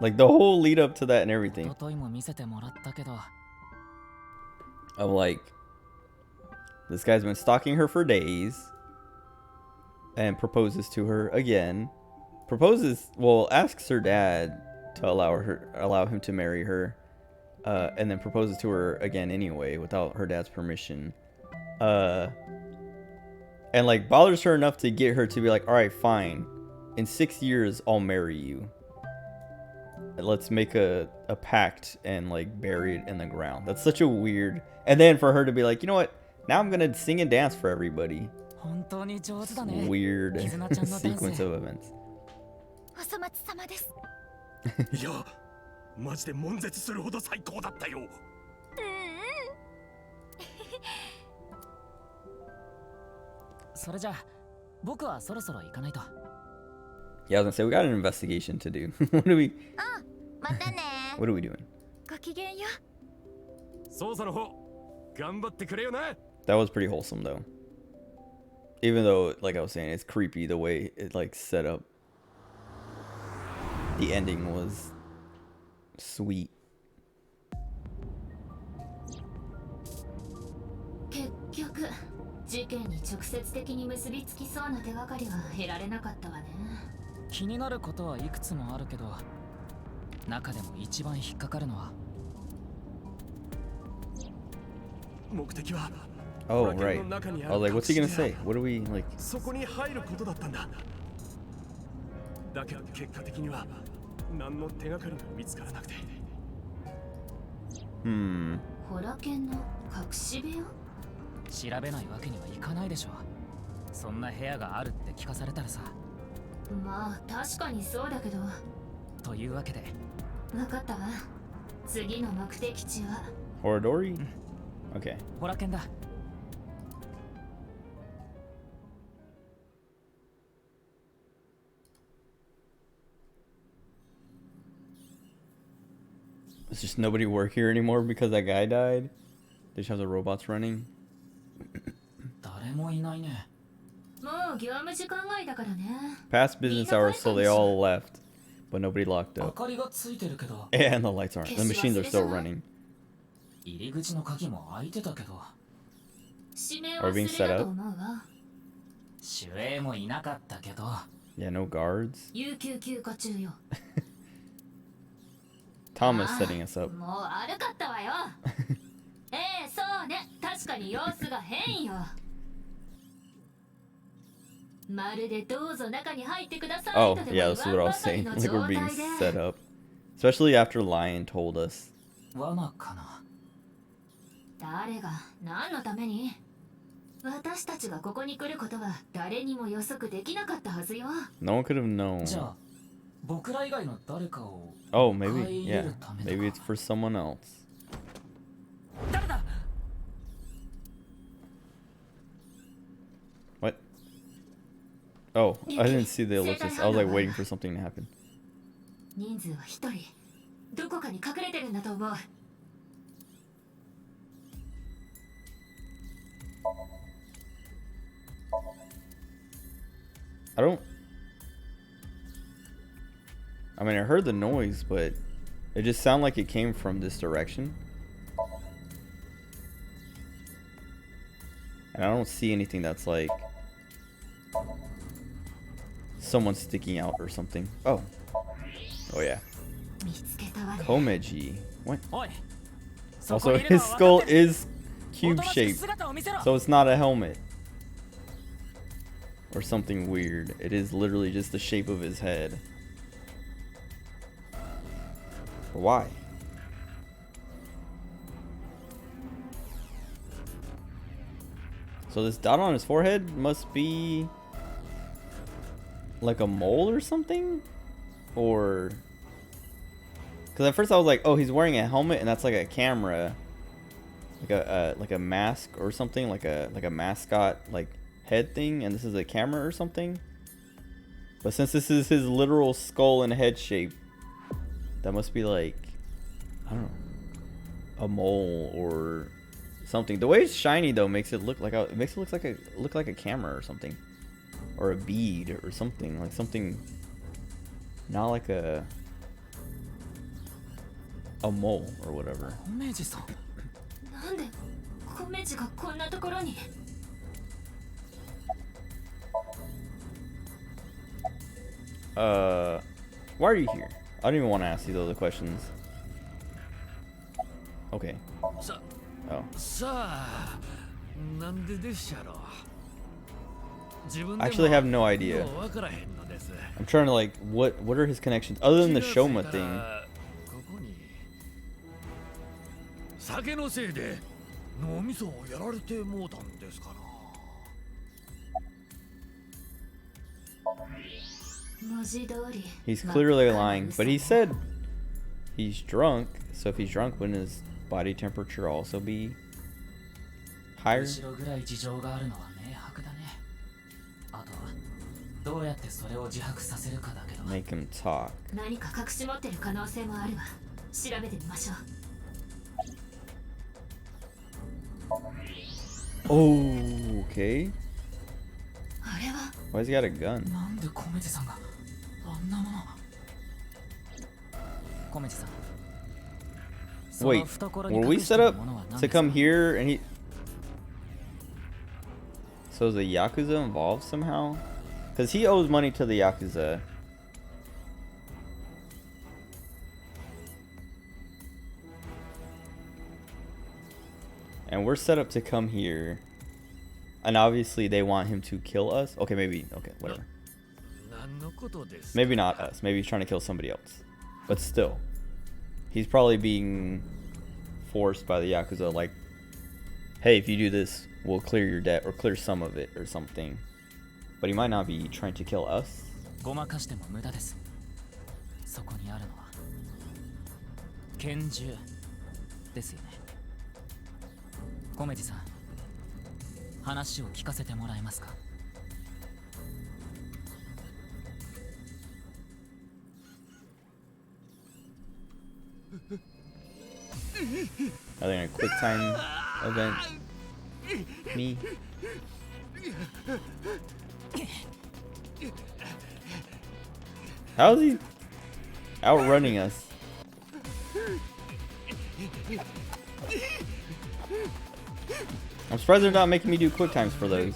Like the whole lead up to that and everything. 一昨日も見せてもらったけど。 Of like, this guy's been stalking her for days and proposes to her again. Proposes, well, asks her dad to allow him to marry her, and then proposes to her again anyway without her dad's permission. And like bothers her enough to get her to be like, all right, fine. In 6 years, I'll marry you. Let's make a pact and like bury it in the ground. That's such a weird. And then for her to be like, you know what? Now I'm gonna sing and dance for everybody. Weird sequence of events. お粗末様です。いやマジで悶絶するほど最高だったよ。それじゃあ僕はそろそろ行かないと。 Yeah, I was gonna say we got an investigation to do. What do we? またね。 What are we doing? ごきげんよう。捜査の方頑張ってくれよな。 That was pretty wholesome though. Even though, like I was saying, it's creepy the way it like set up. The ending was sweet. 結局事件に直接的に結びつきそうな手がかりは得られなかったわね。気になることはいくつもあるけど、中でも一番引っかかるのは。目的は Oh right. I was like, what's he gonna say? What do we like? そこに入ることだったんだ。だけど結果的には何の手がかりも見つからなくて。ホラ犬の隠し部屋？調べないわけにはいかないでしょ。そんな部屋があるって聞かされたらさ。まあ確かにそうだけど。というわけで。わかったわ。次の目的地は。Horadori? Okay. ホラ犬だ。Does just nobody work here anymore because that guy died? They just have the robots running? 誰もいないね。もう業務時間外だからね。 Past business hours, so they all left, but nobody locked 明 up. かりがついてるけど。 And the lights aren't. The machines are still running. 入り口の鍵も開いてたけど。指名はするだと思うわ。守衛もいなかったけど。Yeah, no guards. 有給休暇中よ。Thomas setting us up. もう悪かったわよ。そうね。確かに様子が変よ。まるでどうぞ中に入ってください。 Oh, yeah, this is what I was saying. Like we're being set up. Especially after Lion told us. 罠かな。誰が何のために？私たちがここに来ることは誰にも予測できなかったはずよ。 No one could have known. じゃあ、僕ら以外の誰かを。Oh, maybe, yeah. Maybe it's for someone else. 誰だ? What? Oh, I didn't see the ellipsis. I was like waiting for something to happen. 人数は一人。どこかに隠れてるんだと思う。I mean, I heard the noise, but it just sounded like it came from this direction. And I don't see anything that's like someone sticking out or something. Oh. Oh, yeah. Komeji. What? Also, his skull is cube-shaped, so it's not a helmet. Or something weird. It is literally just the shape of his head. Why? So this dot on his forehead must be like a mole or something? Or... Because at first I was like, oh, he's wearing a helmet and that's like a camera. Like a mask or something, like a mascot like head thing, and this is a camera or something. But since this is his literal skull and head shape, that must be like, I don't know, a mole or something. The way it's shiny though makes it look like look like a camera or something, or a bead or something, like something not like a mole or whatever. なんでコメジがこんなところに? Why are you here? I don't even want to ask these other questions. Okay. さ Oh. さあなんででっしゃろ自分 I でも actually have no idea. ようわからへんのです I'm trying to like what are his connections other than the 気がつい Shoma た thing? らここに酒のせいで脳みそをやられてもうたんですかな He's clearly lying, but he said he's drunk. So if he's drunk, wouldn't his body temperature also be higher? 後ろぐらい事情があるのは明白だね。あとはどうやってそれを自白させるかだけど。 Make him talk. 何か隠し持ってる可能性もあるわ。調べてみましょう。 Oh, okay. あれは Why's he got a gun? なんでコメジさんがあんなもの。コメジさん。 Wait, were we set up to come here and he... So is the Yakuza involved somehow? Because he owes money to the Yakuza. And we're set up to come here. And obviously they want him to kill us. Okay, maybe. Okay, whatever. 何のことです Maybe not us. Maybe he's trying to kill somebody else. But still. He's probably being forced by the Yakuza. Like, hey, if you do this, we'll clear your debt. Or clear some of it or something. But he might not be trying to kill us. ごまかしても無駄です。そこにあるのは拳銃ですよね。コメジさん、話を聞かせてもらえますか。 Are they in a quick time event? Me? How is he outrunning us? I'm surprised they're not making me do quick times for those.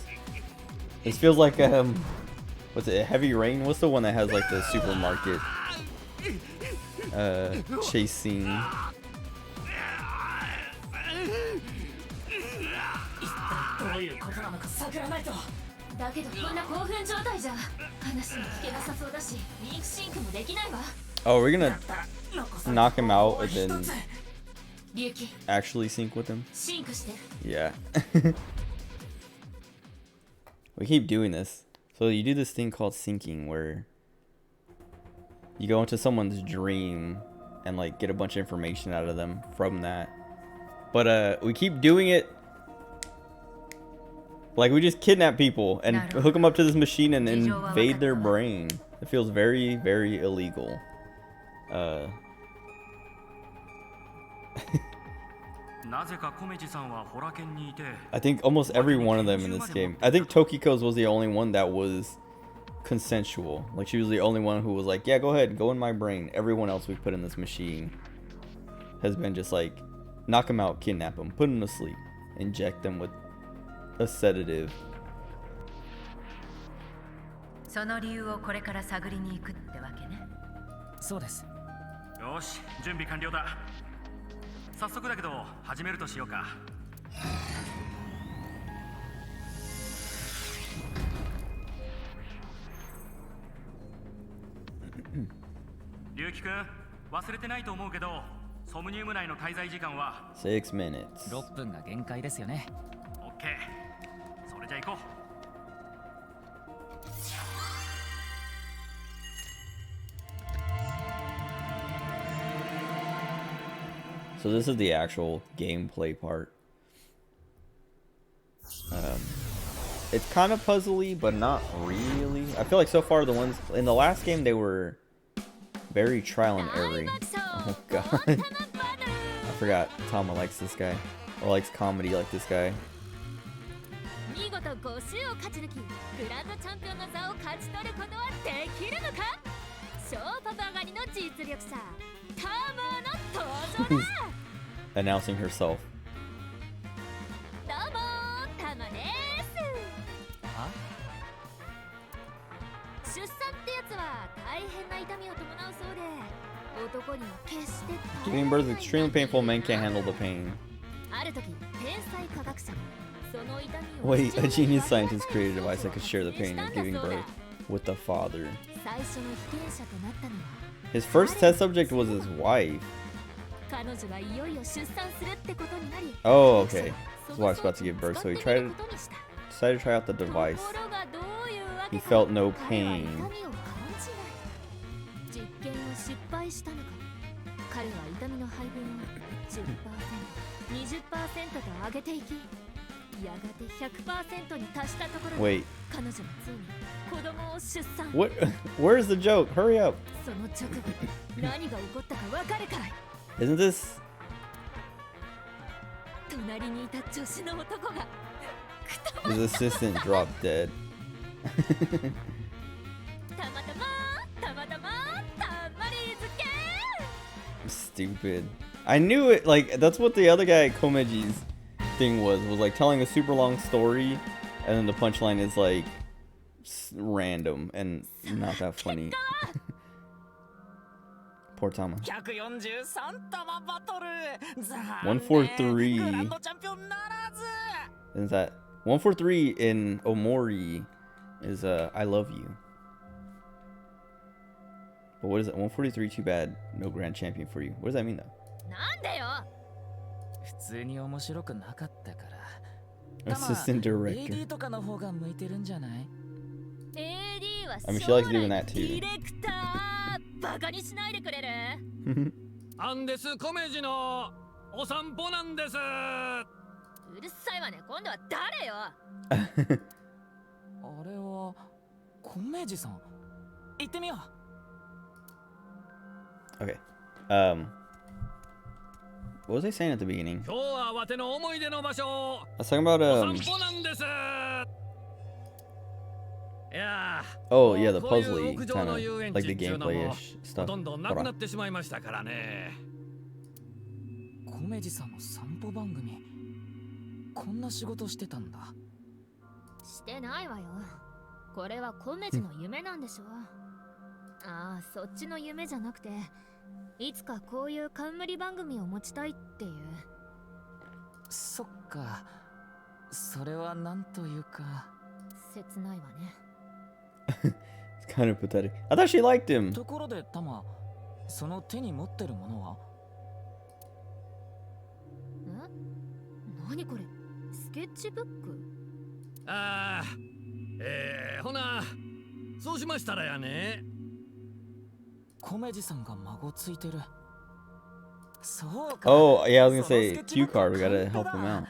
This feels like what's it, Heavy Rain? What's the one that has like the supermarket chase scene? どういうことなのか探らないと。だけどこんな興奮状態じゃ話も聞けなさそうだし、リンクシンクもできないわ。 Oh, we're gonna knock him out and then 龍騎 actually sync with him? シンクして。 Yeah. We keep doing this. So you do this thing called syncing where you go into someone's dream and like get a bunch of information out of them from that. But we keep doing it like we just kidnap people and hook them up to this machine and invade their brain. It feels very, very illegal. I think almost every one of them in this game. I think Tokiko's was the only one that was consensual. Like she was the only one who was like, yeah, go ahead, go in my brain. Everyone else we put in this machine has been just like, knock them out, kidnap them, put them to sleep, inject them with a sedative. その理由をこれから探りに行くってわけね。そうです。よし、準備完了だ。早速だけど始めるとしようか。龍騎くん、忘れてないと思うけど、ソムニウム内の滞在時間は6 minutes。6分が限界ですよね。オッケー。それじゃ行こう。So this is the actual gameplay part. It's kind of puzzly, but not really. I feel like so far the ones in the last game they were very trial and error. Oh god. I forgot Tama likes this guy. Or likes comedy like this guy. 見事5週を勝ち抜き、グランドチャンピオンの座を勝ち取ることはできるのか。超パパ上がりの実力者、タマの登場だ。Announcing herself. どうもタマです。は？出産ってやつは大変な痛みを伴うそうで、男には決して Giving birth is extremely painful. Men can't handle the pain. ある時天才科学者がその痛みを Wait, a genius scientist created a device that could share the pain of giving birth with the father. 最初の被験者となったのは His first test subject was his wife. 彼女がいよいよ出産するってことになり Oh, okay. His wife's about to give birth, so he decided to try out the device. ところがどういうわけ He か felt no 彼は pain. 痛みを感じない実験を失敗したのか彼は痛みの配分を 10%、20% と上げていきやがて 100% に達したところで Wait, 彼女はついに子供を出産 what? Where's the joke? Hurry up! その直後何が起こったかわかるかい Isn't this? 隣にいた女子の男が His assistant dropped dead. たまたまたまたまたまり漬け Stupid. I knew it. Like that's what the other guy Komeji's thing was like telling a super long story, and then the punchline is like random and not that funny. Poor Tama. 143玉バトル 143. グランドチャンピオンならず Is that 143 in Omori is I love you. But what is it? 143 too bad. No grand champion for you. What does that mean though? なんでよ普通に面白くなかったから Assistant director. AD とかの方が向いてるんじゃない AD は I mean, she 将 likes 来 doing の that デ too. ィレクターバカにしないでくれるアンデスコメジのお散歩なんです。うるさいわね今度は誰よあれはコメジさん行ってみよう Okay. What was I saying at the beginning? 今日はわての思い出の場所。 I was talking about お散歩なんです。いや oh yeah, the こういう puzzly 屋上 kind の of 遊園 like 地 the っていうのも gameplay-ish ほ stuff. とんどな Hold くな on. ってしまいましたからね。コメジさんの散歩番組こんな仕事してたんだしてないわよこれはコメジの夢なんでしょああそっちの夢じゃなくていつかこういう冠番組を持ちたいっていうそっかそれはなんというか切ないわね It's kind of pathetic. I thought she liked him. ところでタマその手に持ってるものは何これスケッチブックああ、ほな、そうしましたらやね。コメジさんが孫ついてるそうか Oh yeah, I was gonna その say スケッチ Q ブックは card. We gotta カン help ペ him だ out.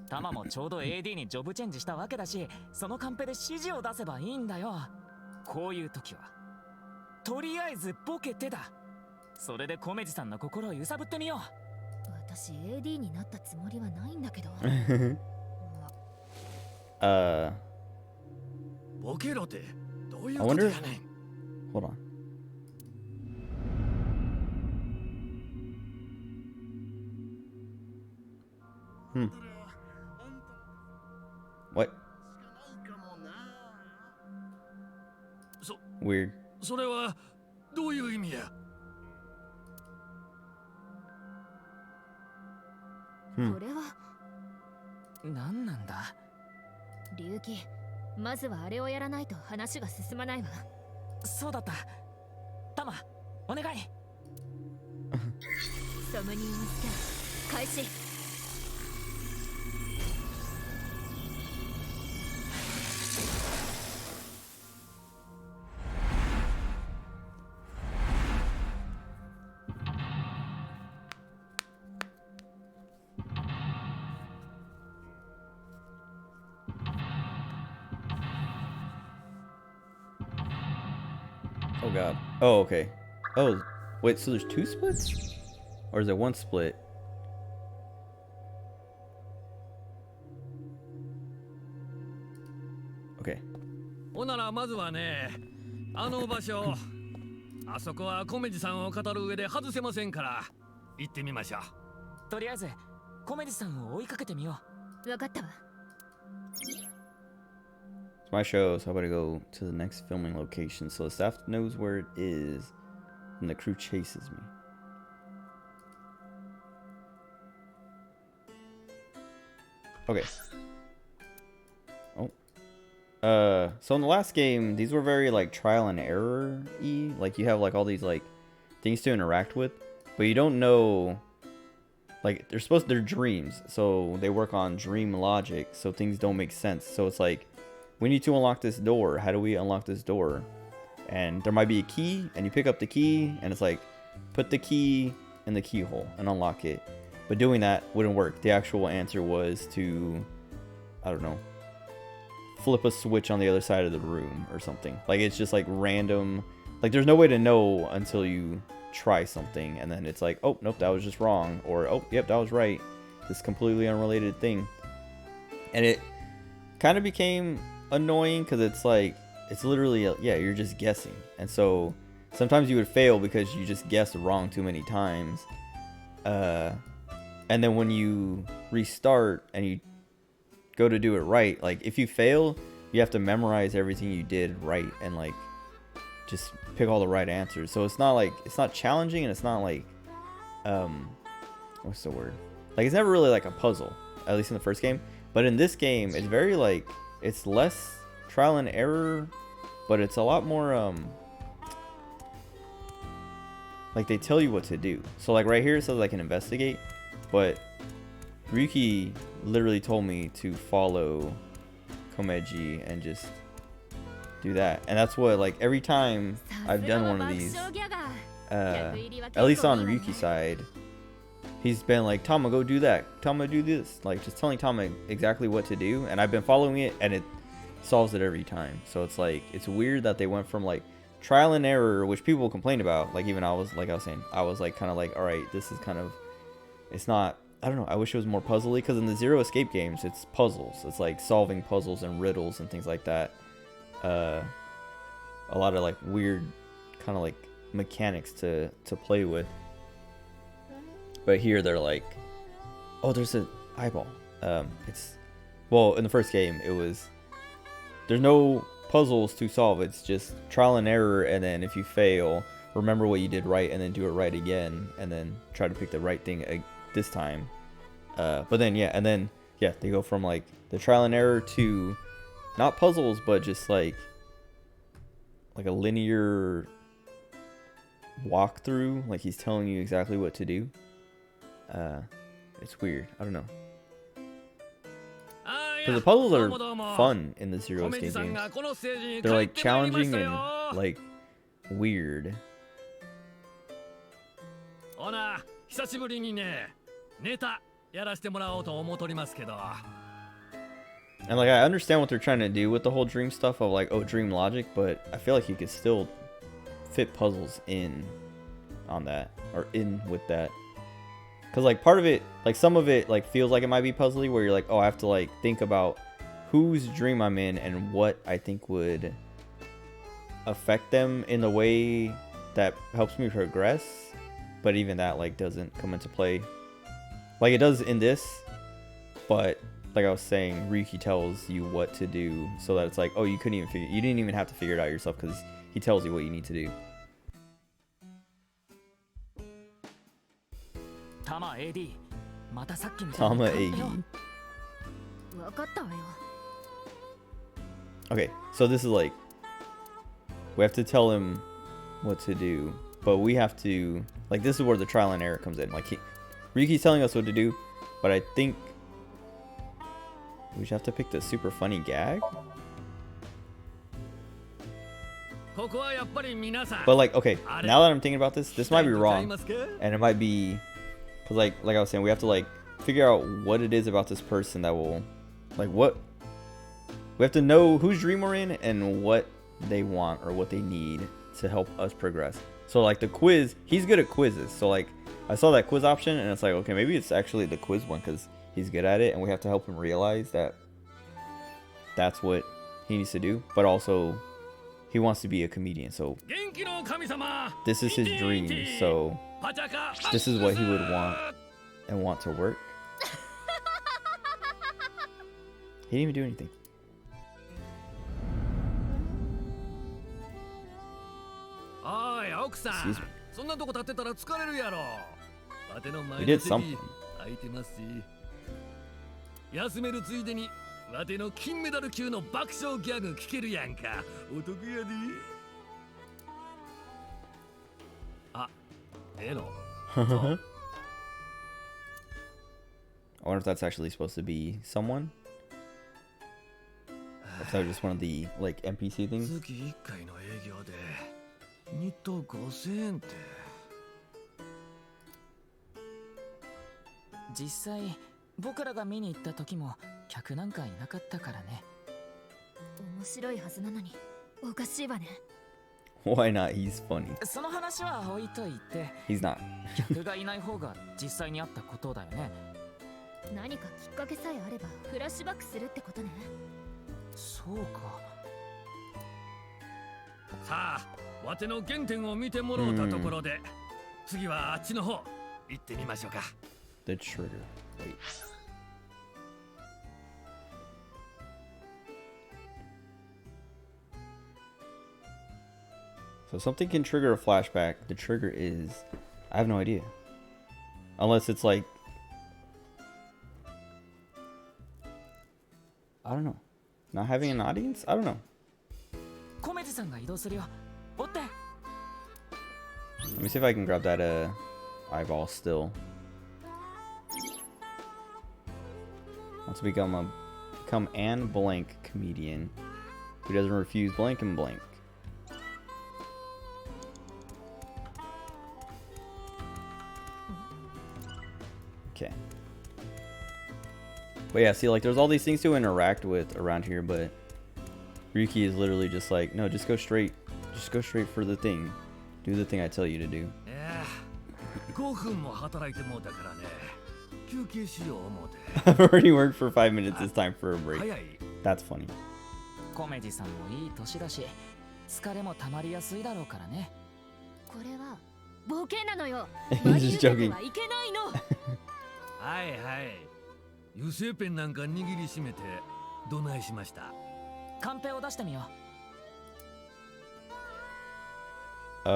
タマもちょうど AD にジョブチェンジしたわけだしそのカンペで指示を出せばいいんだよこういう時はとりあえずボケてだそれでコメジさんの心を揺さぶってみよう私 AD になったつもりはないんだけどボケろてどういう I こと wonder や if ねん。 hold on. What? Weird. それはどういう意味や。これは何なんだ龍騎まずはあれをやらないと話が進まないわそうだったタマお願いソムニウムスキャン開始Oh god. Oh okay. Oh wait. So there's two splits, or is there one split? Okay. ほならまずはね、あの場所、あそこはコメジさんを語る上で外せませんから、行ってみましょう。とりあえずコメジさんを追いかけてみようわかったわ It's my show, so I'm gonna go to the next filming location. So the staff knows where it is. and the crew chases me. Okay. So in the last game, these were very like trial and error-y. Like you have like all these like things to interact with, but you don't know. Like they're dreams, so they work on dream logic, so things don't make sense. So it's like, we need to unlock this door. How do we unlock this door? And there might be a key, and you pick up the key, and it's like, put the key in the keyhole and unlock it. But doing that wouldn't work. The actual answer was to, I don't know, flip a switch on the other side of the room or something. Like it's just like random. Like there's no way to know until you try something, and then it's like, oh nope, that was just wrong, or oh yep, that was right. This completely unrelated thing. And it kind of became annoying because it's like, it's literally yeah, you're just guessing. And so sometimes you would fail because you just guessed wrong too many times. And then when you restart and you go to do it right, like if you fail, you have to memorize everything you did right and like just pick all the right answers. So it's not like, it's not challenging, and it's not like what's the word, like it's never really like a puzzle, at least in the first game. But in this game, it's very like, it's less trial and error, but it's a lot more like they tell you what to do. So like right here it says I can investigate, but Ryuki literally told me to follow Komeji and just do that. And that's what, like, every time I've done one of these, at least on Ryuki's side, he's been like, Tama, go do that. Tama, do this. Like, just telling Tama exactly what to do. And I've been following it, and it solves it every time. So it's like, it's weird that they went from, like, trial and error, which people complain about. Like, even I was saying, I was, like, kind of like, all right, this is kind of, it's not, I don't know, I wish it was more puzzly, because in the Zero Escape games, it's puzzles. It's, like, solving puzzles and riddles and things like that. A lot of, like, weird kind of, like, mechanics to play with. But here they're like, oh, there's an eyeball. It's, well, in the first game, it was, there's no puzzles to solve. It's just trial and error, and then if you fail, remember what you did right, and then do it right again, and then try to pick the right thing this time. But then, yeah, and then, yeah, they go from, like, the trial and error to not puzzles, but just, like a linear walkthrough. Like, he's telling you exactly what to do. It's weird. I don't know. Because the puzzles are fun in the Zero Escape games. They're like challenging and like weird. And like, I understand what they're trying to do with the whole dream stuff of like, oh, dream logic, but I feel like you could still fit puzzles in on that, or in with that. Because, like, part of it, like, some of it, like, feels like it might be puzzly, where you're like, oh, I have to, like, think about whose dream I'm in and what I think would affect them in the way that helps me progress. But even that, like, doesn't come into play. Like, it does in this, but, like I was saying, Ryuki tells you what to do, so that it's like, oh, you didn't even have to figure it out yourself, because he tells you what you need to do. Tama AD. Okay, so this is like, we have to tell him what to do, but we have to, like, this is where the trial and error comes in. Like, Ryuki's telling us what to do, but I think we just have to pick the super funny gag. But like, okay, now that I'm thinking about this, this might be wrong, and it might be, cause like I was saying, we have to like figure out what it is about this person that will, like, what we have to know whose dream we're in and what they want or what they need to help us progress. So like the quiz, he's good at quizzes. So like I saw that quiz option, and it's like, okay, maybe it's actually the quiz one because he's good at it, and we have to help him realize that that's what he needs to do. But also, he wants to be a comedian, so this is his dream, so this is what he would want to work. He didn't even do anything. Excuse me. そんなとこ立ってたら疲れるやろ。わての We 前 did の席 something. 空いてますし。休めるついでにわての金メダル級の爆笑ギャグ聞けるやんか。お得やで。あ、ええの。I wonder if that's actually supposed to be someone. Or if that was just one of the like NPC things. 月1回の営業で日当5000円って。実際僕らが見に行った時も客なんかいなかったからね。面白いはずなのにおかしいわね。Why not? He's funny. その話は置いといて He's not. 客がいない方が実際にあったことだよね。何かきっかけさえあればフラッシュバックするってことね。そうか。さあ、わての原点を見てもろうたところで、次はあっちの方行ってみましょうか。The trigger. Wait. So something can trigger a flashback. The trigger is... I have no idea. Unless it's like... I don't know. Not having an audience? I don't know. コメジさんが移動するよ。追って。 Let me see if I can grab that eyeball still. Wants to become an blank comedian who doesn't refuse blank and blank. Okay. But yeah, see, like, there's all these things to interact with around here, but Ryuki is literally just like, no, just go straight. Just go straight for the thing. Do the thing I tell you to do. 5分も働いてもうたからね。休憩しよう思うて。I've already worked for 5 minutes. It's time for a break. 早い。 That's funny. コメジさんもいい年だし、疲れも溜まりやすいだろうからね。これは冒険なのよ。 He's just joking. はいけないの。はいはい。油性ペンなんか握りしめてどないしました。カンペを出してみよう。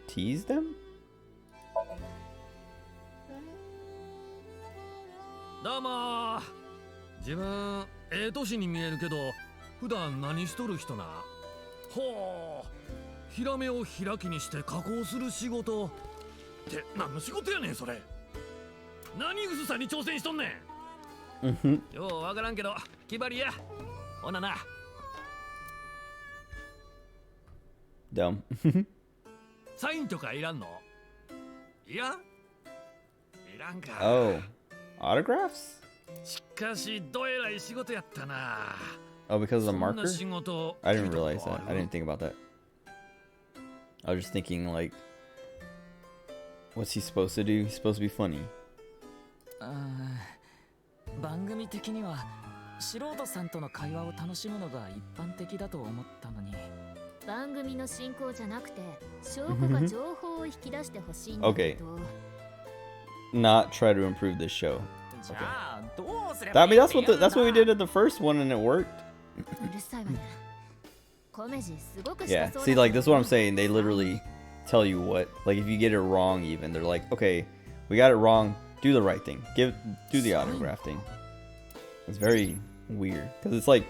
Tease them? どうも。自分年に見えるけど普段何しとる人な。ほう。ヒラメを開きにして加工する仕事って何の仕事やねんそれ。何薄さに挑戦しとんねん。ようわからんけど決まりや。ほなな。Dumb. サインとかいらんの？いらん？いらんか。Oh. Autographs? しかしどえらい仕事やったな。 Oh, because of the そんな marker? 仕事 I didn't realize that. I didn't think about that. I was just thinking, like, what's he supposed to do? He's supposed to be funny. 番組的には素人さんとの会話を楽しむのが一般的だと思ったのに。番組の進行じゃなくて証拠か情報を引き出してほしいんだけど。Not try to improve this show. じゃあどうすれ I ばいい mean, って that's what we did at the first one, and it worked. うるさいわね。コメジすごく Yeah. See, like, this is what I'm saying. They literally tell you what, like, if you get it wrong, even they're like, okay, we got it wrong. Do the right thing. Do the autograph thing. It's very weird because it's like,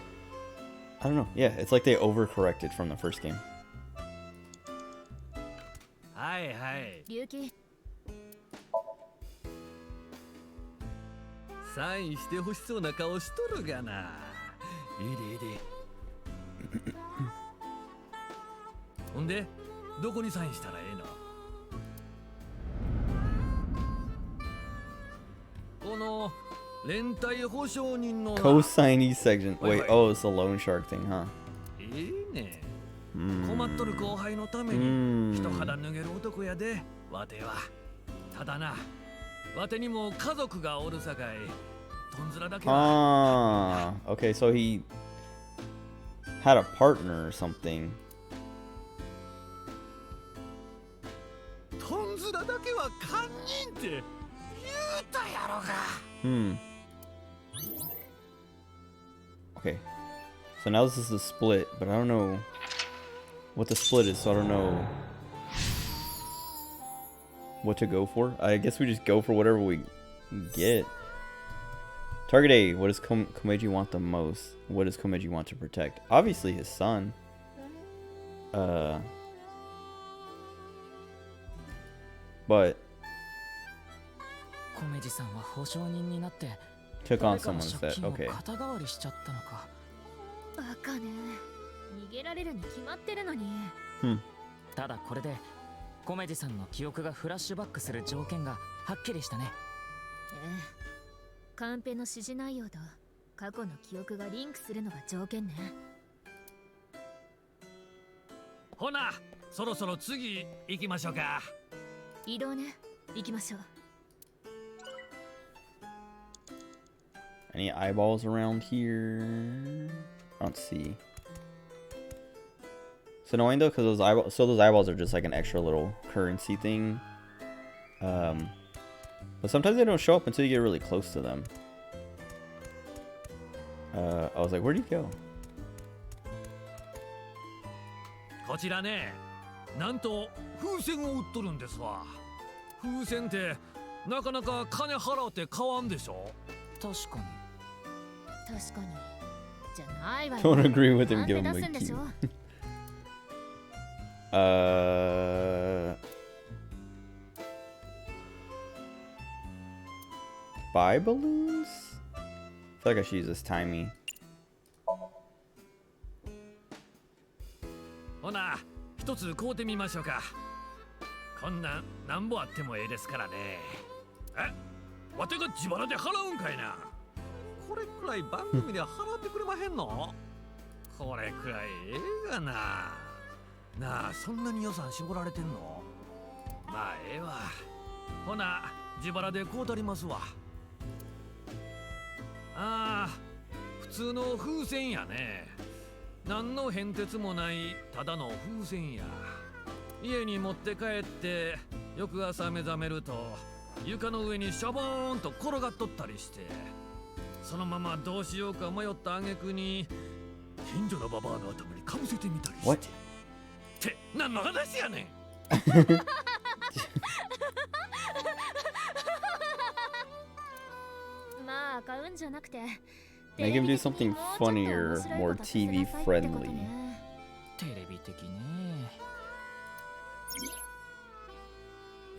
I don't know. Yeah, it's like they overcorrected from the first game. はいはい。龍騎。サインしてほしそうな顔しとるがな。いいでいいで。ほんで、どこにサインしたらええの？この連帯保証人の Co-signee section. Wait, oh, it's a loan shark thing, huh? いいね。困っとる後輩のために一肌脱げる男やで、わては。ただな、わてにも家族がおるさかい、とんずらだけは。Ah, okay, so he had a partner or something. とんずらだけは堪忍って言うたやろが。Okay, so now this is the split, but I don't know what the split is, so I don't know what to go for. I guess we just go for whatever we get. Target A. What does Komeiji want the most? What does Komeiji want to protect? Obviously his son. But took on someone's set. Okay. バカね。逃げられるに決まってるのに。ただこれでコメジさんの記憶がフラッシュバックする条件がはっきりしたね。カンペの指示内容と過去の記憶がリンクするのが条件ね。ほな、そろそろ次行きましょうか。移動ね。行きましょう。Any eyeballs around here? I don't see. It's annoying though, because those eyeballs are just like an extra little currency thing. But sometimes they don't show up until you get really close to them. I was like, where'd he go? こちらね、なんと風船を売っとるんですわ。風船ってなかなか金払って買わんでしょ。確かに。確かに。じゃないわよ。 Don't agree with him. Give him なん a で出すんでしょ。Buy balloons? I feel like I should use this timey. ほな、一つ買うてみましょうか。こんなんぼあってもええですからね。わてが自腹で払うんかいな。これくらい番組で払ってくれまへんの？これくらいええがな。なあ、そんなに予算絞られてんの？まあええわ。ほな、自腹で買うたりますわ。ああ、普通の風船やね。何の変哲もないただの風船や。家に持って帰って翌朝目覚めると床の上にシャボーンと転がっとったりして、そのままどうしようか迷った挙句に近所のババアの頭にかぶせてみたりして。 What? って何の話やねん。まあ買うんじゃなくて。Make him do something funnier, more TV friendly. テレビ的ね。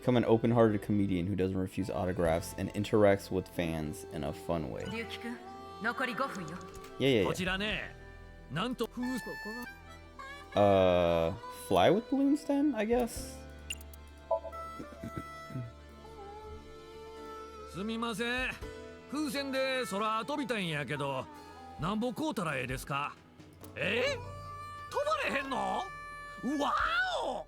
Become an open-hearted comedian who doesn't refuse autographs and interacts with fans in a fun way. 龍樹くん、残り5分よ。 Yeah, yeah, こちらね、なんと風ここは fly with balloons then, I guess? すみません。風船で空飛びたいんやけど、なんぼ買うたらええですか？飛ばれへんの？わお！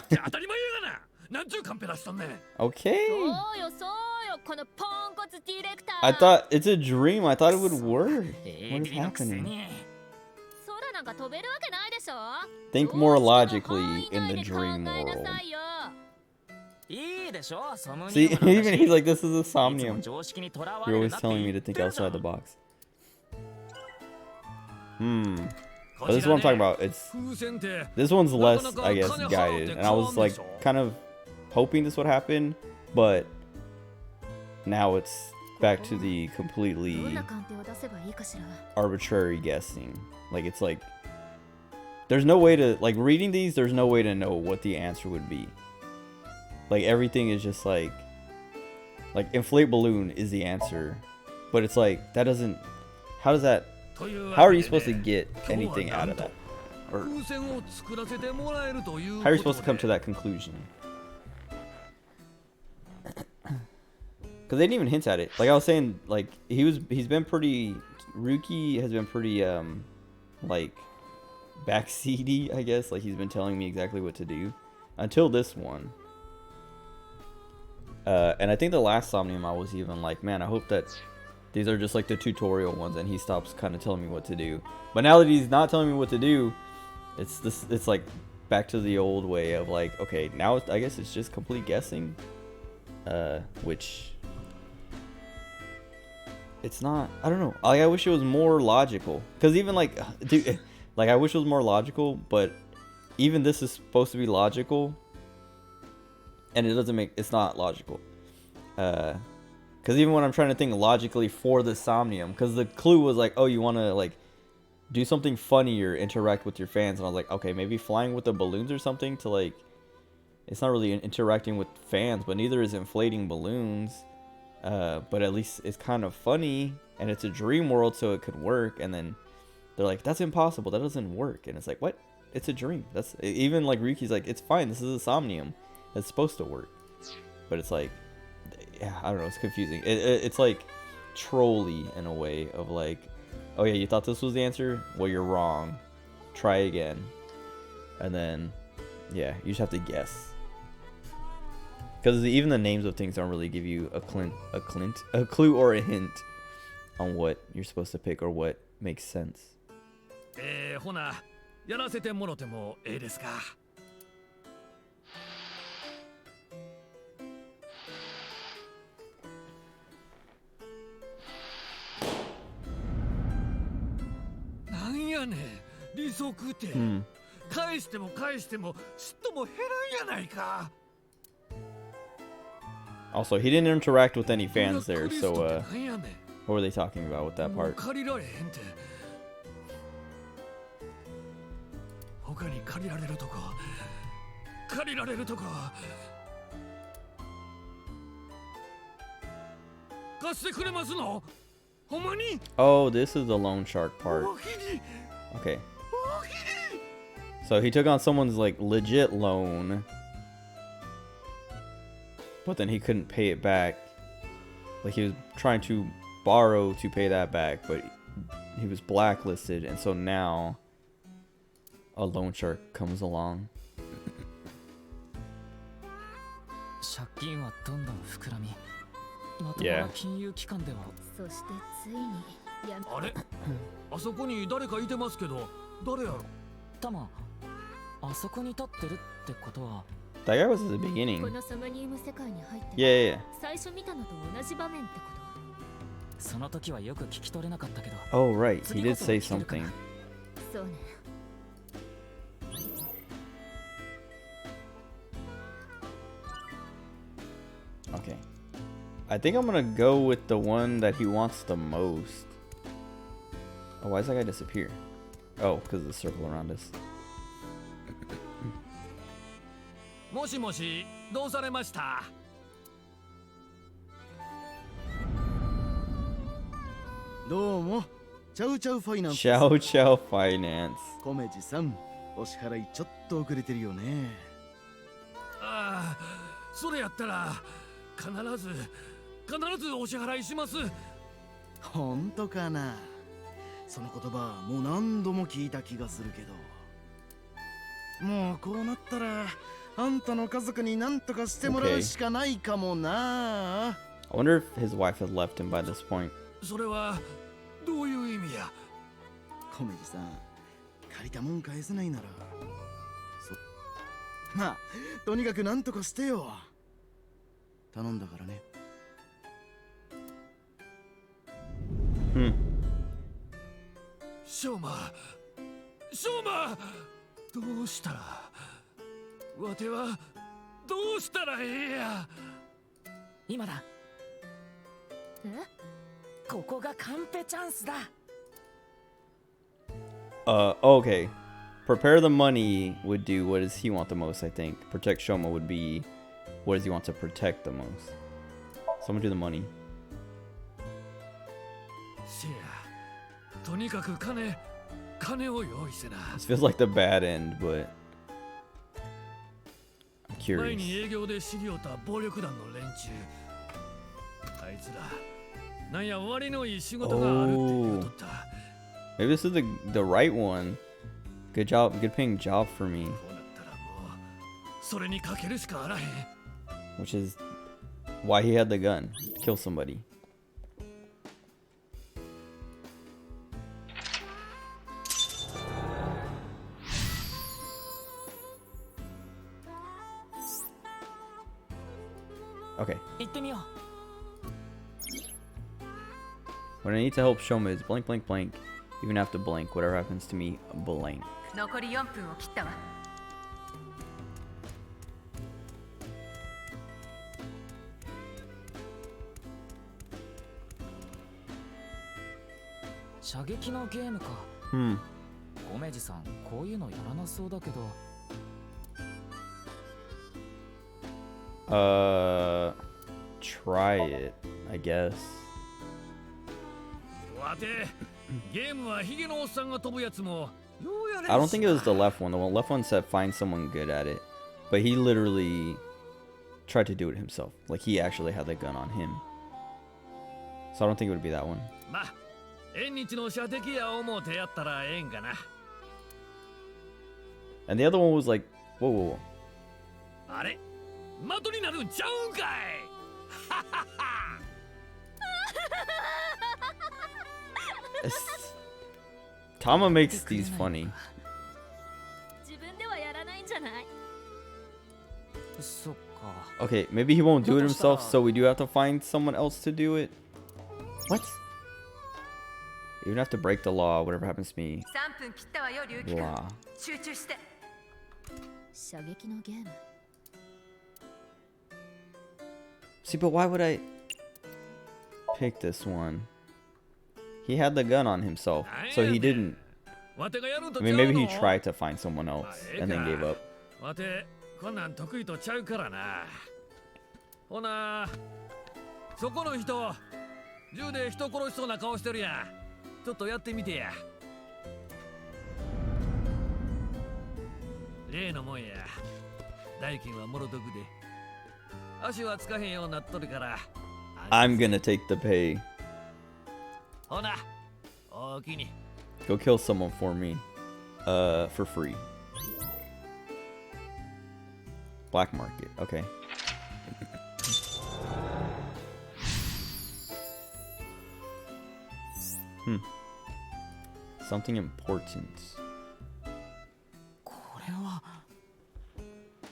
じゃあ当たり前やがな。なんちゅうカンペ出しとんねん。 Okay. そうよそうよ、このポンコツディレクター。 I thought it's a dream. I thought it would work. What is happening? 空なんか飛べるわけないでしょ。 Think more logically in the dream world. いいでしょ、ソムニ See, ウムの even he's like, this is a いつも somnium. 常識にとらわ You're れる always なって telling me 言 to って think るじゃ outside ん。 the box. Oh, this is what I'm talking about. It's this one's less, I guess, guided, and I was like kind of hoping this would happen, but now it's back to the completely どんなカンペを出せばいいかしら。 arbitrary guessing. Like it's like there's no way to like reading these. There's no way to know what the answer would be. Like everything is just like inflate balloon is the answer, but it's like that doesn't. How does that? How are you supposed to get anything out of that? Or how are you supposed to come to that conclusion? Because they didn't even hint at it. Like I was saying, like he's been pretty. Ruki has been pretty like backseaty, I guess. Like he's been telling me exactly what to do until this one. And I think the last Somnium I was even like, man, I hope that these are just like the tutorial ones and he stops kind of telling me what to do. But now that he's not telling me what to do, it's like back to the old way of like, okay, now I guess it's just complete guessing. Which it's not, I don't know. Like I wish it was more logical. Cause even like, dude, like I wish it was more logical, but even this is supposed to be logical. and it doesn't make, it's not logical. Because even when I'm trying to think logically for the Somnium, because the clue was like, oh, you want to like do something funny or interact with your fans, and I was like, okay, maybe flying with the balloons or something to like, it's not really interacting with fans, but neither is inflating balloons. But at least it's kind of funny, and it's a dream world, so it could work. And then they're like, that's impossible, that doesn't work. And it's like, what? It's a dream. That's even like Ryuki's like, it's fine, this is a Somnium, it's supposed to work. But it's like, yeah, I don't know, it's confusing. It's like trolly in a way of like, oh yeah, you thought this was the answer? Well, you're wrong. Try again. And then, yeah, you just have to guess. Because even the names of things don't really give you a clue or a hint on what you're supposed to pick or what makes sense. ほな、やらせてもろてもええですか。なんやねん、利息って。返しても返してもちっとも減らんやないか。Also, he didn't interact with any fans there, so what were they talking about with that part? 借りられへんて。他に借りられるとこ、借りられるとこ。貸してくれますの？ほんまに？ Oh, this is the loan shark part. Okay. So he took on someone's like legit loan, but then he couldn't pay it back. Like he was trying to borrow to pay that back, but he was blacklisted, and so now a loan shark comes along. 借金はどんどん膨らみ、まとも Yeah. な金融機関では。そしてついにあれ？あそこに誰かいてますけど、誰やろ？タマ、あそこに立ってるってことは。That guy was at the beginning. このソムニウム世界に入って Yeah, yeah, yeah. 最初見たのと同じ場面ってこと？その時はよく聞き取れなかったけど。 Oh, right. He did say something. そうね。Okay. I think I'm gonna go with the one that he wants the most. Oh, why does that guy disappear? Oh, because of the circle around us. もしもし、どうされました？どうも、チャウチャウファイナンス。Chow Chow Finance. コメジさん、お支払いちょっと遅れてるよね。ああ、それやったら必ずお支払いします。本当かな。その言葉もう何度も聞いた気がするけど。もうこうなったらあんたの家族に何とかしてもらうしかないかもな。I wonder if his wife had left him by this point. それはどういう意味や？コメジさん、借りたもん返せないなら。まあ、とにかく何とかしてよ。頼んだからね。ショーマ、どうしたら、わてはどうしたらええや。今だ。え？ここがカンペチャンスだ。Okay. Prepare the money would do what does he want the most, I think. Protect Shoma would be what does he want to protect the most. Someone do the money. せや、とにかく金を用意せな。 This feels like the bad end, but I'm 前に curious. 営業で知り合った暴力団の連中。あいつら、なんや割のいい仕事があるって言うとった。Maybe this is the right one. Good job, good paying job for me. こうなったらもうそれにかけるしかあらへん。 Which is why he had the gun. Kill somebody. Okay. 行ってみよう。 What I need to help Shoma is blank, blank, blank. Even have to blank. Whatever happens to me, blank. 残り4分を切ったわ。射撃のゲームか。Hmm. おめじさん、こういうのやらなそうだけど。Try it, I guess. わて、ゲームはヒゲのおっさんが飛ぶやつもようやれんし I don't think it was the left one. The left one said find someone good at it. But he literally tried to do it himself. Like he actually had the gun on him. So I don't think it would be that one. まあ、縁日の射的や思うてやったらええんかな。 And the other one was like, whoa, whoa, whoa. あれ、的になるんちゃうんかい。 Tama makes these funny. 自分ではやらないんじゃない？そっか。 Okay, maybe he won't do it himself, so we do have to find someone else to do it. What? Even have to break the law, whatever happens to me. 3分切ったわよ、龍騎君。 Law. 集中して。射撃のゲーム。 See, but why would I pick this one? He had the gun on himself, so he didn't. わてがやるんと I ちゃ mean, う maybe の？ he tried to find someone else and then gave up. わて、こんなん得意とちゃうからな。ほな、そこの人、銃で人殺しそうな顔してるやん。ちょっとやってみてや。例のもんや。代金はもろとくで。足はつかへんようになっとるから。I'm gonna take the pay. ほな、おおきに。 Go kill someone for me. For free. Black market. Okay. Something important. これは。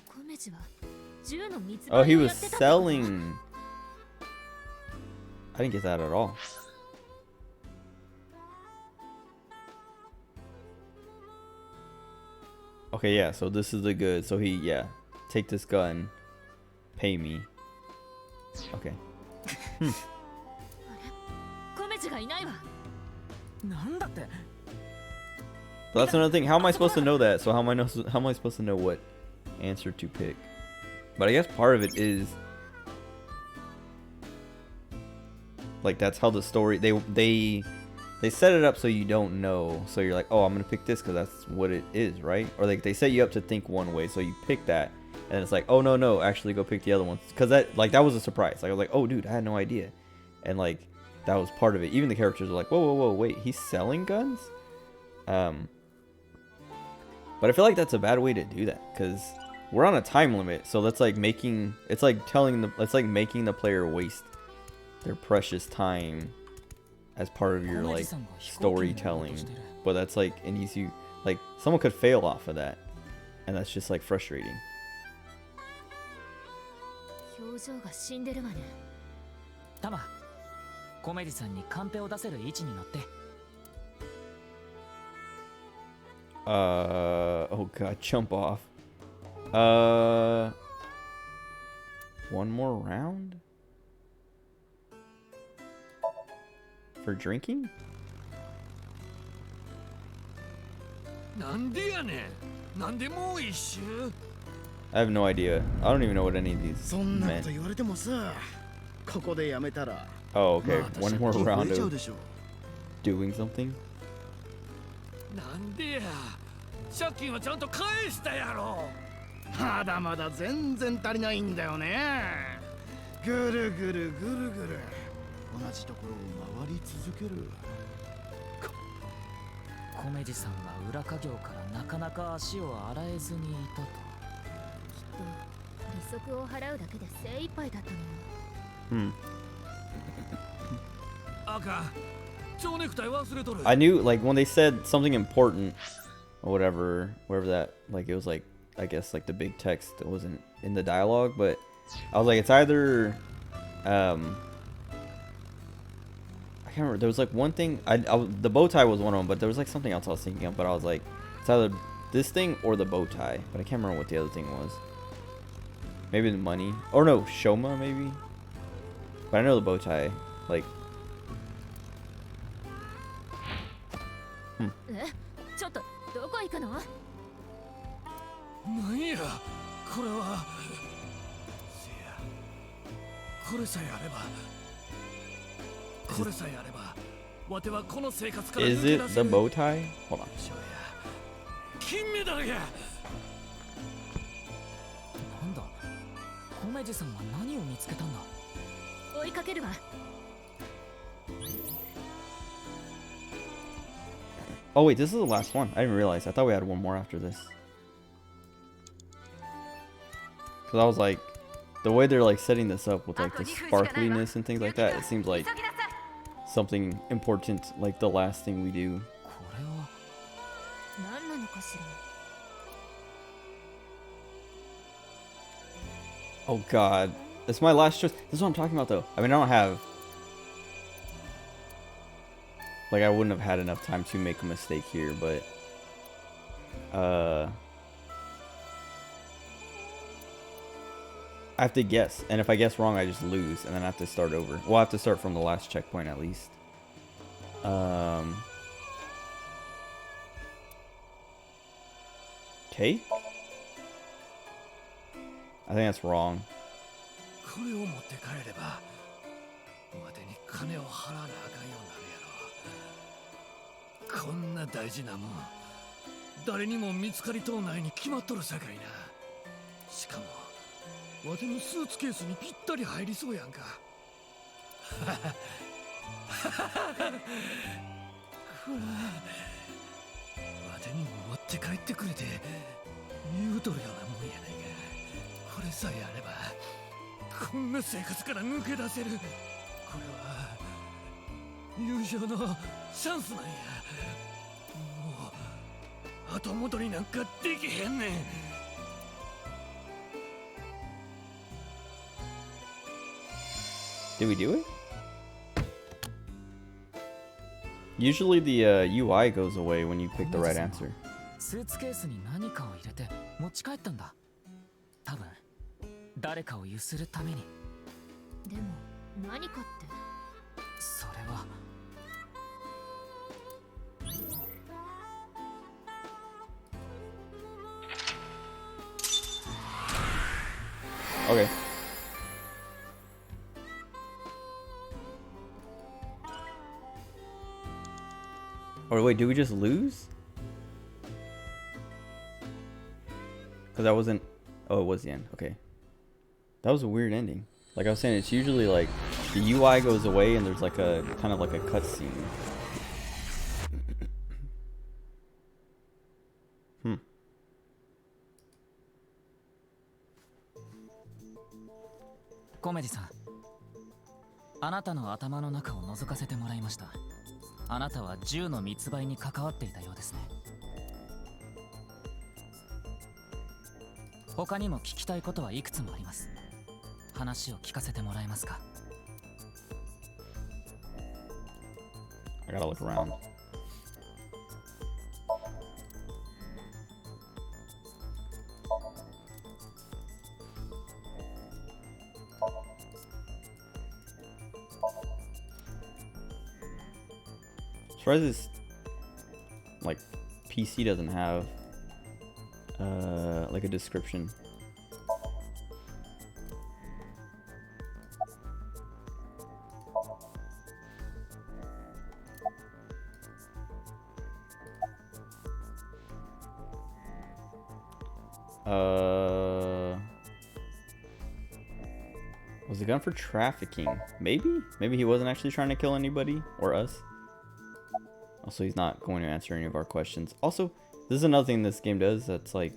コメジは銃の密 Oh, 売 he を was やってたってこと？ selling. I didn't get that at all. Okay, yeah, so this is the good. So he, yeah, take this gun, pay me. Okay. コメジがいないわ。なんだって。 But that's another thing. How am I supposed to know that? So how am I supposed to know what answer to pick? But I guess part of it is like that's how the story they set it up so you don't know. So you're like, oh, I'm gonna pick this because that's what it is, right? Or like they set you up to think one way, so you pick that, and it's like, oh no, actually go pick the other one because that was a surprise. Like I was like, oh dude, I had no idea, and like that was part of it. Even the characters are like, whoa, wait, he's selling guns. But I feel like that's a bad way to do that because we're on a time limit, so that's like making making the player waste their precious time as part of your like storytelling. But that's like an easy, like someone could fail off of that, and that's just like frustrating. 表情が死んでるわね。タマ、コメディさんにカンペを出せる位置に乗って。Oh god, jump off. One more round? For drinking? なんでやねん。なんでもう一周。 I have no idea. I don't even know what any of these そんなこ meant. と言われてもさ、ここでやめたら。 Oh, okay. また One more 借金増 round えちゃう of でしょ。 doing something. なんでや。借金はちゃんと返したやろ。まだまだ全然足りないんだよね。ぐるぐるぐるぐる同じところを回り続ける。コメディさんは裏稼業からなかなか足を洗えずにいたと。きっと利息を払うだけで精一杯だったのよ。赤、蝶ネクタイ忘れとる。 I knew, like, when they said something important or whatever that, like, it was like, I guess, like the big text that wasn't in the dialogue, but I was like, it's either, I can't remember. There was like one thing, the bow tie was one of them, but there was like something else I was thinking of, but I was like, it's either this thing or the bow tie, but I can't remember what the other thing was. Maybe the money, or no, Shoma maybe, but I know the bow tie, like, ちょっとどこ行くの？なんやこれは。せや、これさえあれば、これさえあれば、わてはこの生活から Is 抜け it 出 the せる。 bow tie? Hold on. そうや、金メダルや。なんだ、コメジさんは何を見つけたんだ？追いかけるわ。Oh wait, this is the last one. I didn't realize. I thought we had one more after this. Cause I was like, the way they're like setting this up with like the sparkliness and things like that, it seems like something important, like the last thing we do. これは何なのかしら。 Oh god, it's my last choice. This is what I'm talking about though. I mean, I don't have, like, I wouldn't have had enough time to make a mistake here, but I have to guess, and if I guess wrong, I just lose, and then I have to start over. Well, I have to start from the last checkpoint at least. Cake? I think that's wrong. これを持って帰れば、わてに金を払わなあかんようになるやろ。こんな大事なもん、誰にも見つかりとうないに決まっとるさかいな。しかも、わてのスーツケースにぴったり入りそうやんか。これ、わてにも持って帰ってくれて言うとるようなもんやないか。これさえあれば、こんな生活から抜け出せる。これは優勝のチャンスなんや。もう後戻りなんかできへんねん。Did we do it? Usually the UI goes away when you pick the right answer. スーツケースに何かを入れて持ち帰ったんだ。多分誰かをゆするために。でも何かって。それは。Okay. Or wait, did we just lose? Because that wasn't... Oh, it was the end. Okay. That was a weird ending. Like I was saying, it's usually like the UI goes away and there's like a kind of like a cutscene. Komedi さん、あなたの頭の中を覗かせてもらいました。あなたは銃の密売に関わっていたようですね。他にも聞きたいことはいくつもあります。話を聞かせてもらえますか？ I gotta look around. Surprised this like PC doesn't have like a description. Was the gun for trafficking? Maybe? Maybe he wasn't actually trying to kill anybody or us. Also, he's not going to answer any of our questions. Also, this is another thing this game does that's like,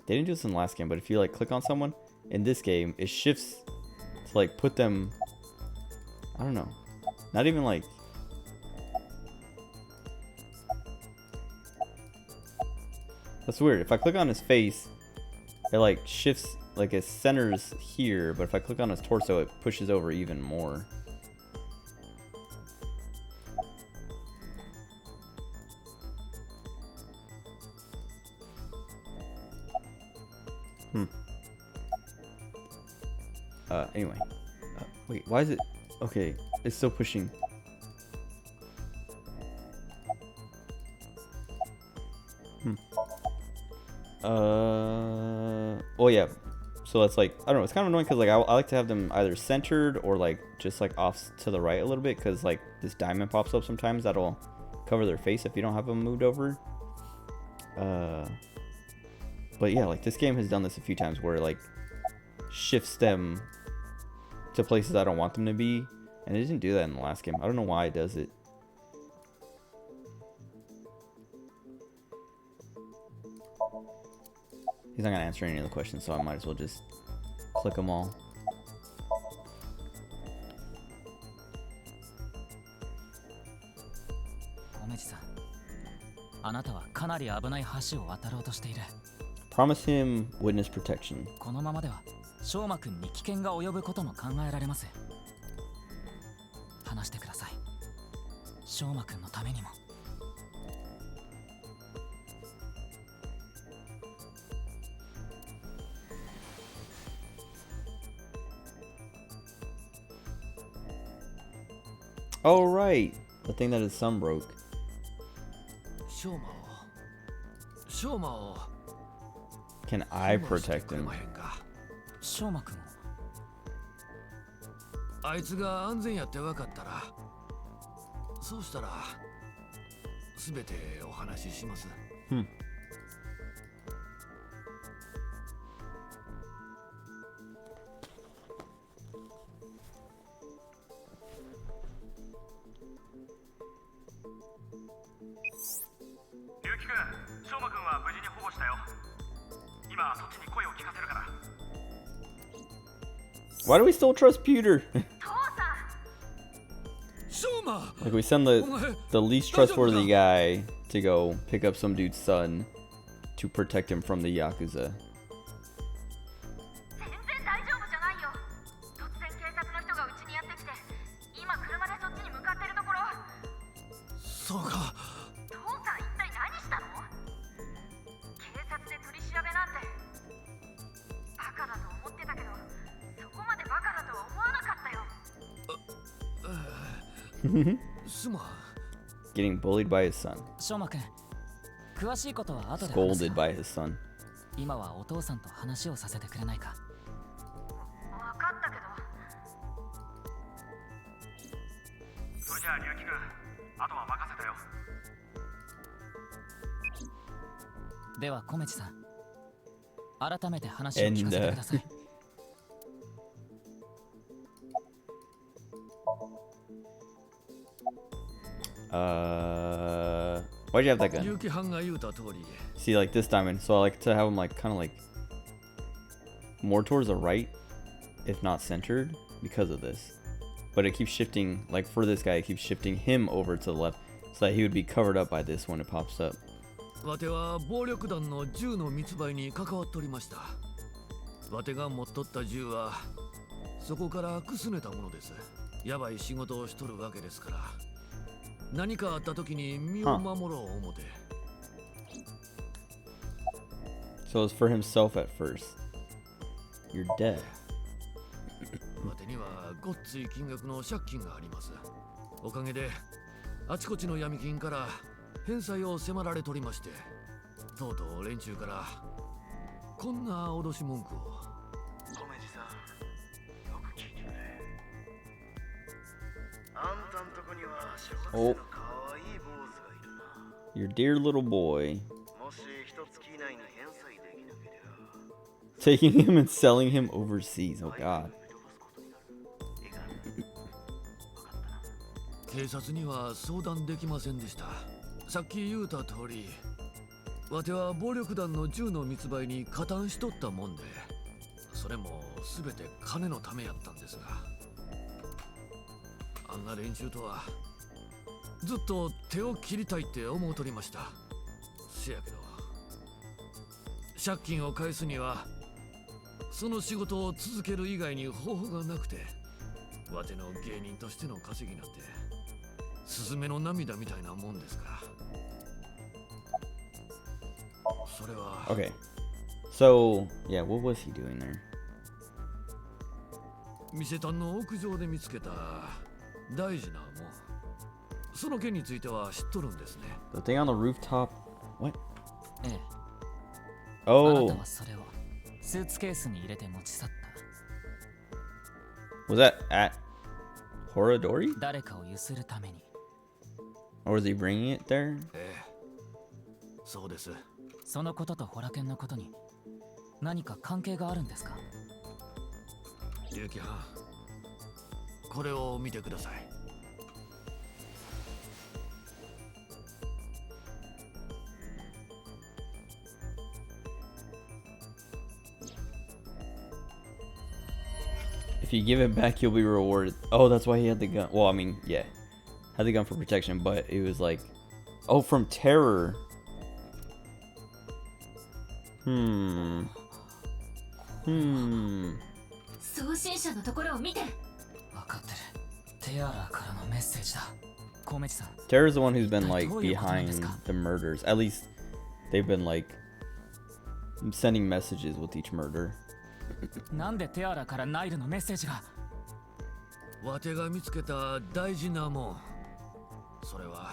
they didn't do this in the last game, but if you like click on someone, in this game, it shifts to like put them, I don't know, not even like, that's weird. If I click on his face, it like shifts, like it centers here, but if I click on his torso, it pushes over even more. Anyway. Wait, why is it... Okay, it's still pushing. Oh yeah. So that's like, I don't know, it's kind of annoying because like I like to have them either centered or like just like off to the right a little bit, because like this diamond pops up sometimes that'll cover their face if you don't have them moved over. But yeah, like this game has done this a few times where it like shifts them to places I don't want them to be, and it didn't do that in the last game. I don't know why it does it. He's not gonna answer any of the questions, so I might as well just click them all. Promise him witness protection. このままでは翔馬くんに危険が及ぶことも考えられます。話してください。翔馬くんのためにも。Oh right, the thing that his son broke. 翔馬を Can I protect him? 翔馬くんを。あいつが安全やって分かったら、そうしたら全てお話しします。Why do we still trust Pewter? Like we send the least trustworthy guy to go pick up some dude's son to protect him from the Yakuza. Getting bullied by his son. 翔馬くん、詳しいことは後で話す。 Scolded by his son. 今はお父さんと話をさせてくれないか。分かったけど。それじゃあ龍樹くん、あとは任せたよ。では小道さん、改めて話を聞かせてください。Why'd you have that gun? 結城藩が言うた通り。 See, like this diamond, so I like to have him like kind of like more towards the right, if not centered, because of this. But it keeps shifting, like for this guy, it keeps shifting him over to the left, so that he would be covered up by this when it pops up. わては暴力団の銃の密売に関わっておりました。わてが持っとった銃はそこからくすねたものです。やばい仕事をしとるわけですから。何かあった時に身を守ろう思て。So it's for himself at first. You're dead. わてにはごっつい金額の借金があります。おかげであちこちの闇金から返済を迫られとりまして、とうとう連中からこんな脅し文句を。小目さん、よく聞いてくれ。あんたんとこには小学生のかわいい坊主がいるな。 Your dear little boy. もし一月以内に返済できなければ Taking him and selling him overseas. Oh god. 警察には相談できませんでした。さっき言うた通り、わては暴力団の銃の密売に加担しとったもんで、それも全て金のためやったんですが、あんな連中とはずっと手を切りたいって思うとりました。せやけど、借金を返すにはその仕事を続ける以外に方法がなくて、わての芸人としての稼ぎなんてスズメの涙みたいなもんですから。それは。 Okay. So, yeah, what was he doing there? 店単の屋上で見つけた大事なもん。その件については知っとるんですね。 The thing on the rooftop? What? ええ。 Oh. あなたはそれをスーツケースに入れて持ち去った。 Was that at Horadori? 誰かをゆするために。 Or was he bringing it there? ええ、そうです。そのこととホラケンのことに何か関係があるんですか？龍騎班、これを見てください。If you give it back, you'll be rewarded. Oh, that's why he had the gun. Well, I mean, yeah. Had the gun for protection, but it was like... Oh, from terror. Hmm. 送信者のところを見て。分かってる。テアラからのメッセージだ。コメジさん。 Terror's the one who's been like behind the murders. At least they've been like sending messages with each murder. なんでテアラからナイルのメッセージが？わてが見つけた大事なもん。それは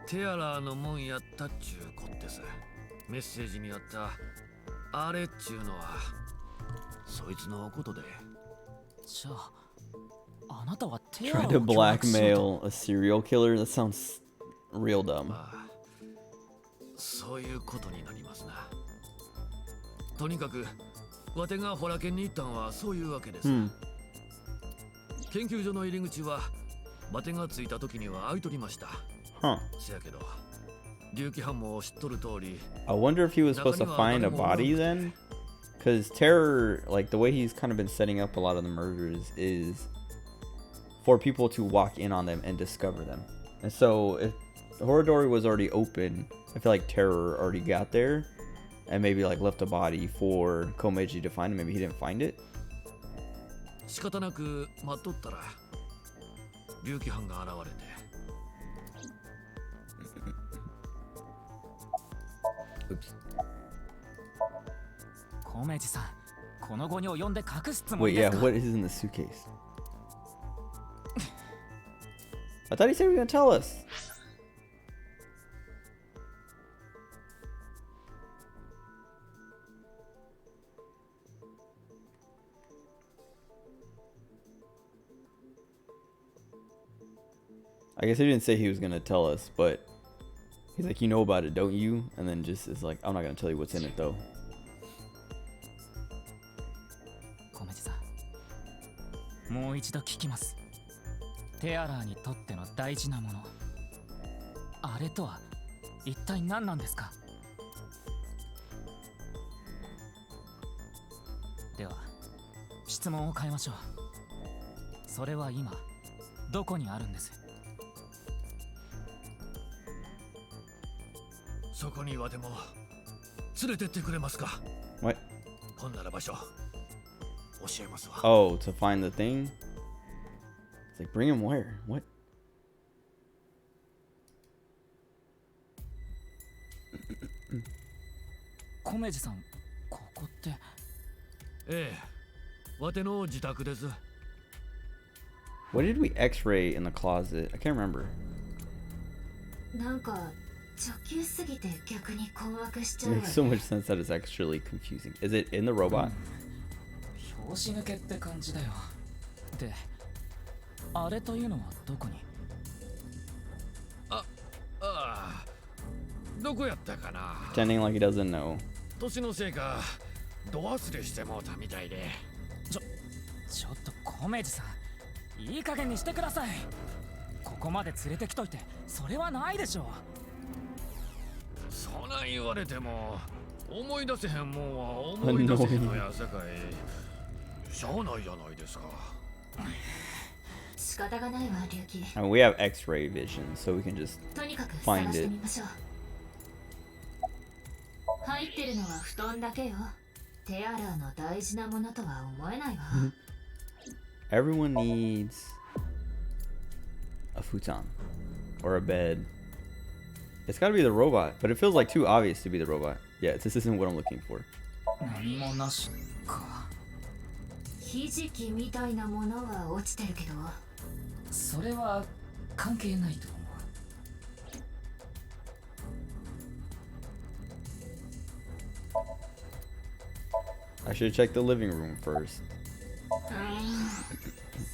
テアラーのもんやったっちゅうこってさ。メッセージにあったあれっちゅうのはそいつのことで。じゃあ、あなたはテアラ Try を to blackmail a serial killer? That sounds real dumb. まあ、そういうことになりますな。とにかくわてがホラケンに行ったんはそういうわけです。研究所の入り口はわてが着いた時には開いとりました。せやけど、龍騎班も知っとる通り。I wonder if he was supposed to find a body then? Because Terror, like the way he's kind of been setting up a lot of the murders is for people to walk in on them and discover them. And so if Horadori was already open, I feel like Terror already got there and maybe like left a body for Komeiji to find. Maybe he didn't find it. 仕方なく待っとったら龍騎班が現れて。コメジさん、この後に及んで隠すつも Wait, りです yeah, か？ what is in the suitcase? I thought he said he was gonna tell us. I guess he didn't say he was gonna tell us, but he's like, you know about it, don't you? And then just is like, I'm not gonna tell you what's in it though. コメジさん、もう一度聞きます。テアラーにとっての大事なもの、あれとは一体何なんですか？では、質問を変えましょう。それは今、どこにあるんです？そこにはでも連れてってくれますか？ What? ほんなら場所教えますわ。 Oh, to find the thing? It's like, bring him where? What? コメジさん、ここって。ええ、わての自宅です。 What did we x-ray in the closet? I can't remember. なんか直球すぎて逆に困惑しち It ゃうわ makes ね。 so much sense that it's actually confusing. Is it in the robot? 拍子抜けって感じだよ。で、あれというのはどこに？ああ、どこやったかな。 Pretending like he doesn't know. 年のせいか、ど忘れしてもうたみたいで。ちょっとコメジさん、いい加減にしてください。ここまで連れてきといて、それはないでしょう。そない言われても思い出せへんもんは思い出せへんのやさかい。しゃあないじゃないですか。仕方がないわ、龍騎。 I mean, we have x-ray vision, so we can just とにかく find 探して it. みましょう。入ってるのは布団だけよ。テアラーの大事なものとは思えないわ。Everyone needs a futon or a bed. It's gotta be the robot, but it feels like too obvious to be the robot. Yeah, this isn't what I'm looking for. 何もなしか。ひじきみたいなものは落ちてるけど。それは関係ないと思う。I should check the living room first.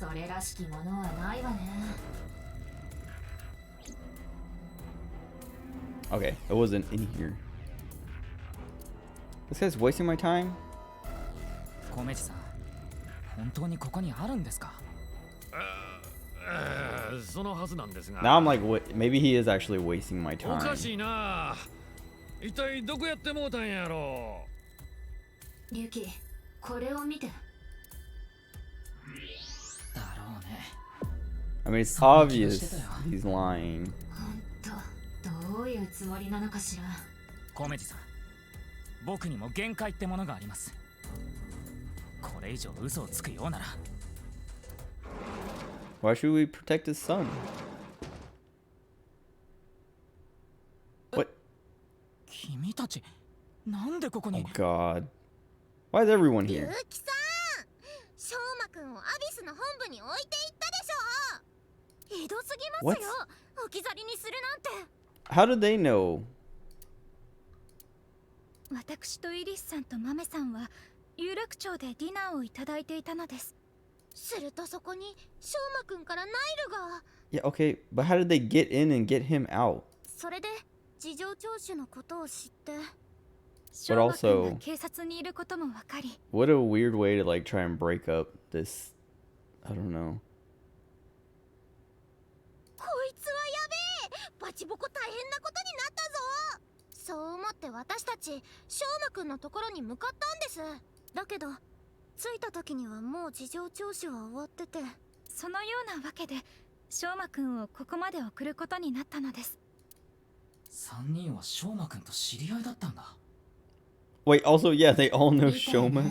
それらしきものはないわね。 Okay, it wasn't in here. This guy's wasting my time? 小メジさん、本当にここにあるんですか？そのはずなんですが。 Now I'm like, maybe he is actually wasting my お time. かしいな。一体どこやってもうたんやろ。リュウキ、これを見て。だろうね。 I mean, it's obvious he's lying. 本当、どういうつもりなのかしら。小メジさん、僕にも限界ってものがあります。これ以上嘘をつくようなら。 Why should we protect his son? What? 君たち、なんでここに？ Oh God. Why is everyone here? ゆうきさん、しょうまくんをアビスの本部に置いていったでしょ。ひどすぎますよ。置き去りにするなんて。 How did they know? 私とイリスさんとマメさんは有楽町でディナーをいただいていたのです。するとそこにしょうまくんからナイルが。 Yeah, okay, but how did they get in and get him out? それで事情聴取のことを知って。しょうまくんが警察にいることもわかり。 What a weird way to like try and break up this. I don't know. こいつはやべえ。バチボコ大変なことになったぞ。そう思って私たちしょうまくんのところに向かったんです。だけど着いた時にはもう事情聴取は終わってて。そのようなわけでしょうまくんをここまで送ることになったのです。3人はしょうまくんと知り合いだったんだ。 Wait, also, yeah, they all know Shoma,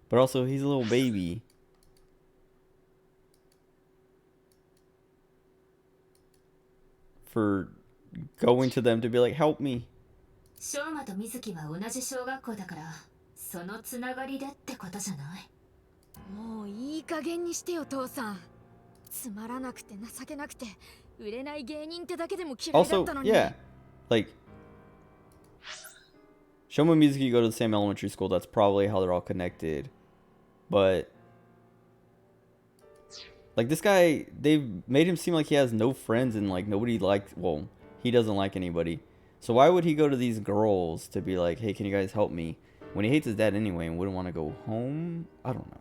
but also he's a little baby. For going to them to be like, help me. しょうまとみずきは同じ小学校だから、そのつながりでってことじゃない。もういい加減にしてよ父さん。つまらなくて情けなくて売れない芸人ってだけでも嫌いだったのに。 Also, yeah, like Shoma and Mizuki go to the same elementary school. That's probably how they're all connected. But like this guy, they've made him seem like he has no friends and like nobody likes. Well, he doesn't like anybody. So why would he go to these girls to be like, hey, can you guys help me? When he hates his dad anyway and wouldn't want to go home? I don't know.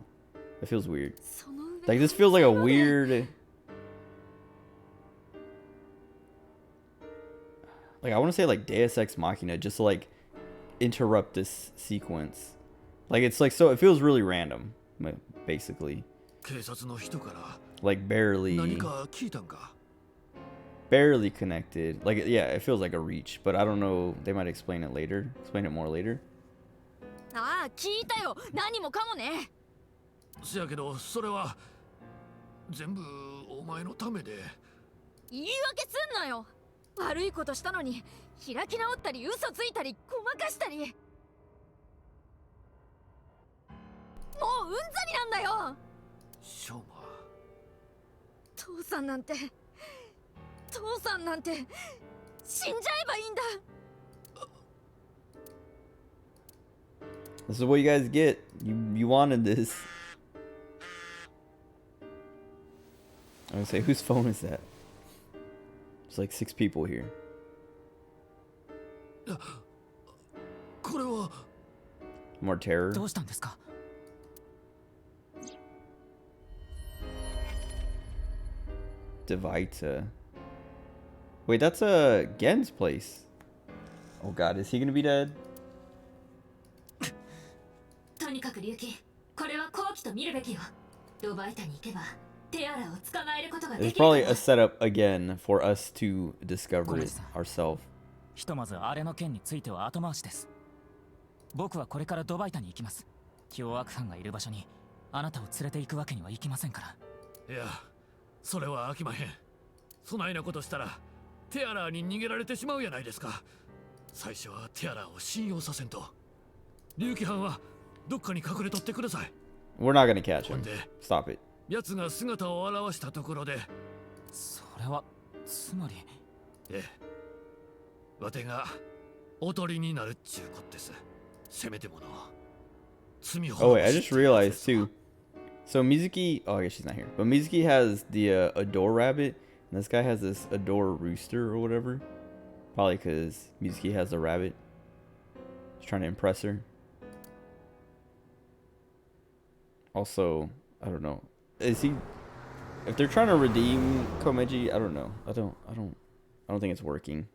It feels weird. Like this feels like a weird. Like I want to say like Deus Ex Machina just to like interrupt this sequence. Like it's like so it feels really random, basically. 警察の人から Like barely. 何か聞いたんか? Barely connected. Like yeah, it feels like a reach, but I don't know. They might explain it later. Explain it more later. ああ、聞いたよ。何もかもね。せやけどそれは全部お前のためで。言い訳すんなよ。悪いことしたのに開き直ったり嘘ついたりごまかしたり。もううんざりなんだよ。しょうま。父さんなんて死んじゃえばいいんだ。 This is what you guys get. You wanted this. I was gonna say, whose phone is that? There's like 6 people here. これは More terror. どうしたんですか? Devita. Wait, that's Gen's place. Oh god, is he gonna be dead? とにかく龍騎、これは好機と見るべきよ。ドバイタに行けばティアラを捕まえることがで It's きる。 probably a setup again for us to discover it ourselves. ひとまずあれの件については後回しです。僕はこれからドバイタに行きます。凶悪犯がいる場所にあなたを連れて行くわけにはいきませんから。いや、それは飽きまへん。そないなことしたらティアラに逃げられてしまうやないですか。最初はティアラを信用させんと。龍騎犯はどっかに隠れとってください。 We're not gonna catch him. Stop it. 奴が姿を現したところで。それはつまり。ええ。わてがおとりになるっちゅうことです。せめてもの。Oh wait, I just realized too. So Mizuki, oh I guess she's not here. But Mizuki has the Adore rabbit, and this guy has this Adore rooster or whatever. Probably because Mizuki has the rabbit. He's trying to impress her. Also, I don't know. Is he? If they're trying to redeem Komeji, I don't know. I don't think it's working.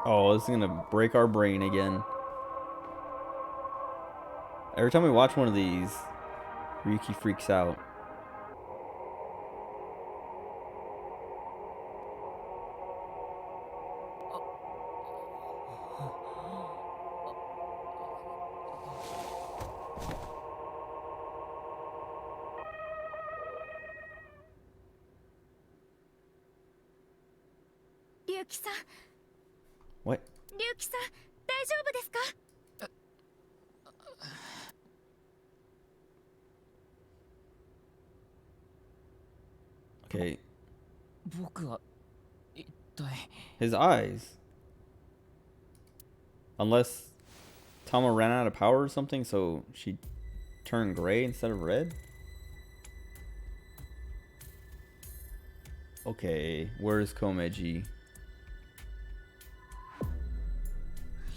Oh, this is gonna break our brain again. Every time we watch one of these, Ryuki freaks out. What? 龍騎さん、大丈夫ですか？ Okay. 僕は一体 His eyes. Unless Tama ran out of power or something, so she turned gray instead of red? Okay, where's Komeji?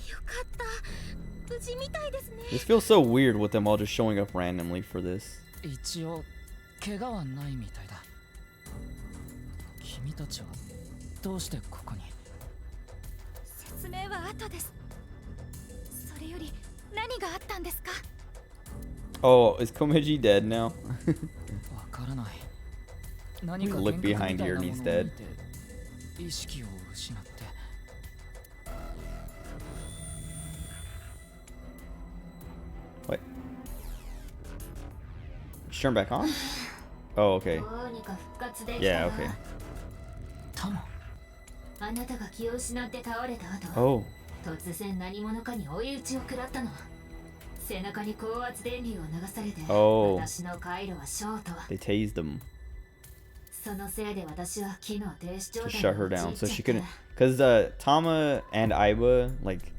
よかった。無事みたいですね。 This feels so weird with them all just showing up randomly for this. 一応怪我はないみたいだ。君たちはどうしてここに？説明は後です。それより何があったんですか？ Oh, is Komeji dead now? わからない。何か Look 幻覚 behind みたい here な and も he's のを見 dead. て意識を失って。What? Just turn back on? Oh, okay. どうにか復活できた Yeah, わ okay. タモ。あなたが気を失って倒れた後、 Oh. 突然何者かに追い打ちを食らったの。背中に高圧電流を流されて、 Oh. 私の回路はショート。 They tased him そのせいで私は機能停止状 to 態 shut に her down. 陥 So っ she ちゃっ couldn't. て。 Because Tama and Aiba, like,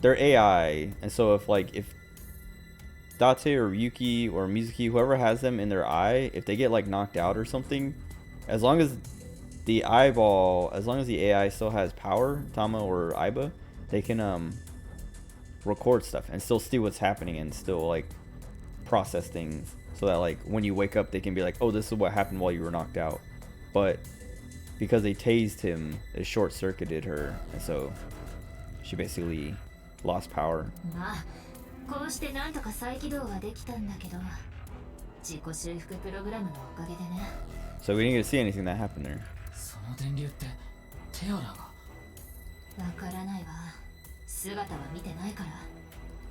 they're AI. And so if Date or Yuki or Mizuki, whoever has them in their eye, if they get like knocked out or something, as long as the AI still has power, Tama or Aiba, they can record stuff and still see what's happening and still like process things so that like when you wake up they can be like, oh, this is what happened while you were knocked out. But because they tased him, it short-circuited her, and so she basically lost power. まあ、こうしてなんとか再起動はできたんだけど、自己修復プログラムのおかげでね。 So we didn't get to see anything that happened there. その電流ってテアラが。わからないわ。姿は見てないから。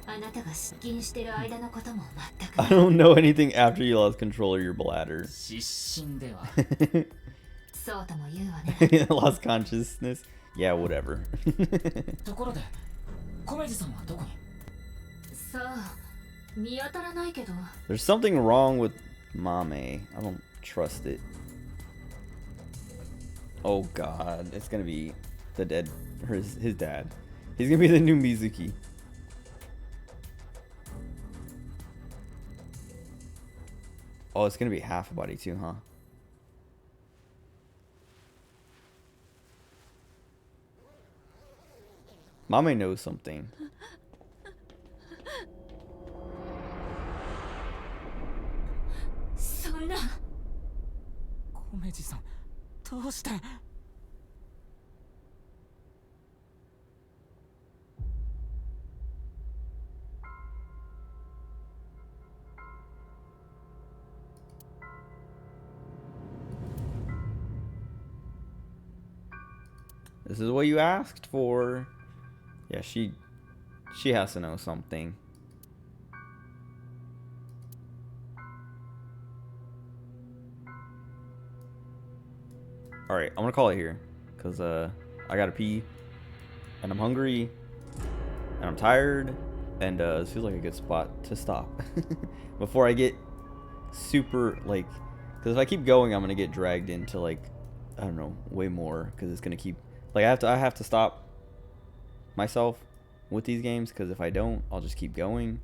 あなたが失禁してる間のことも全く。I don't know anything after you lost control of your bladder. 失神では。そうとも言うわね。Lost consciousness? Yeah, whatever. ところで、コメジさんはどこに？さあ、見当たらないけど。 There's something wrong with Mame. I don't trust it. Oh god, it's gonna be the dead, or his dad. He's gonna be the new Mizuki. Oh, it's gonna be half a body too, huh? Mame knows something. そんな。コメジさん、どうして？ This is what you asked for. Yeah, she has to know something. Alright, I'm gonna call it here. because I gotta pee, and I'm hungry, and I'm tired, and this feels like a good spot to stop before I get super like, because if I keep going, I'm gonna get dragged into like, I don't know, way more, because it's gonna keep like I have to stop myself with these games, because if I don't, I'll just keep going,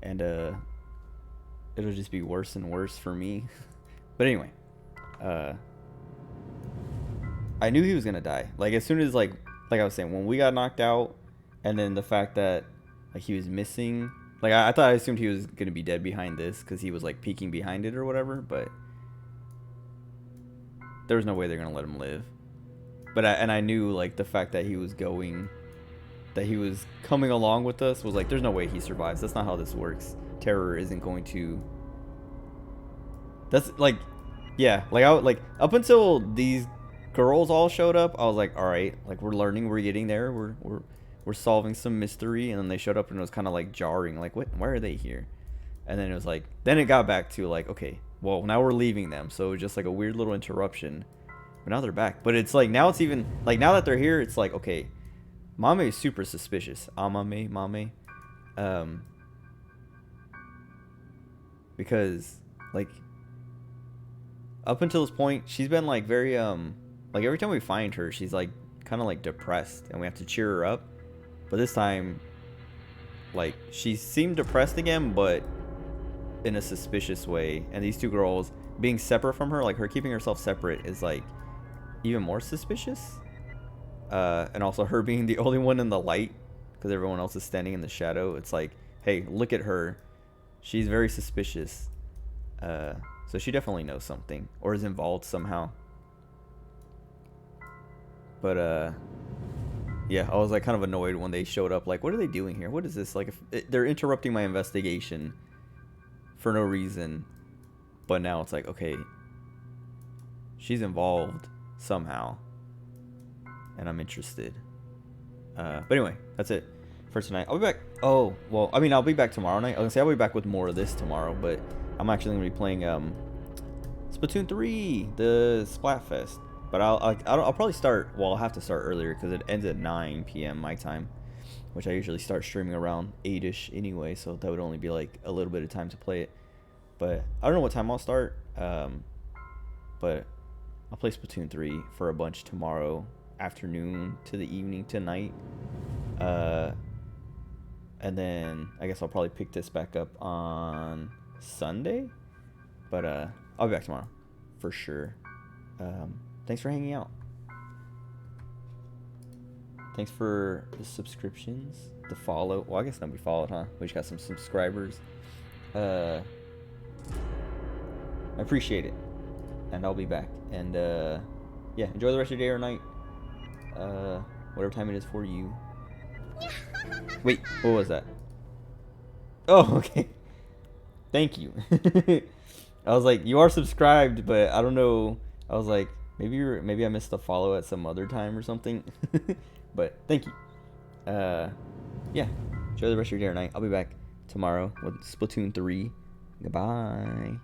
and it'll just be worse and worse for me. But anyway, I knew he was gonna die. Like as soon as like I was saying, when we got knocked out, and then the fact that like he was missing, like I thought, I assumed he was gonna be dead behind this because he was like peeking behind it or whatever, but there was no way they're gonna let him live. But I knew like the fact that he was coming along with us was like, there's no way he survives. That's not how this works. Terror isn't going to. That's like, yeah, like up until these girls all showed up, I was like, all right, like we're learning, we're getting there, we're solving some mystery, and then they showed up and it was kind of like jarring, like what, why are they here? And then it was like, then it got back to like, okay, well now we're leaving them, so it was just like a weird little interruption, but now they're back. But it's like now it's even like, now that they're here, it's like, okay, Mame is super suspicious. Mame, because like up until this point, she's been like very like every time we find her, she's like kind of like depressed, and we have to cheer her up. But this time, like she seemed depressed again, but in a suspicious way. And these two girls being separate from her, like her keeping herself separate, is like even more suspicious. And also her being the only one in the light because everyone else is standing in the shadow. It's like, hey, look at her. She's very suspicious. So she definitely knows something or is involved somehow. But yeah, I was like kind of annoyed when they showed up. Like, what are they doing here? What is this? Like, they're interrupting my investigation for no reason. But now it's like, okay, she's involved somehow, and I'm interested. But anyway, that's it for tonight. I'll be back. Oh, well, I mean, I'll be back tomorrow night. I was gonna say I'll be back with more of this tomorrow, but I'm actually gonna be playing Splatoon 3, the Splatfest. But I'll probably start. Well, I'll have to start earlier because it ends at 9 p.m. my time, which I usually start streaming around 8ish anyway. So that would only be like a little bit of time to play it. But I don't know what time I'll start. But I'll play Splatoon 3 for a bunch tomorrow afternoon to the evening tonight. And then I guess I'll probably pick this back up on Sunday. But I'll be back tomorrow for sure. Thanks for hanging out. Thanks for the subscriptions, the follow. Well, I guess nobody followed, huh? We just got some subscribers. I appreciate it. And I'll be back. And yeah, enjoy the rest of your day or night. Whatever time it is for you. Wait, what was that? Oh, okay. Thank you. I was like, you are subscribed, but I don't know. I was like, maybe I missed a follow at some other time or something. But thank you. Yeah. Enjoy the rest of your day or night. I'll be back tomorrow with Splatoon 3. Goodbye.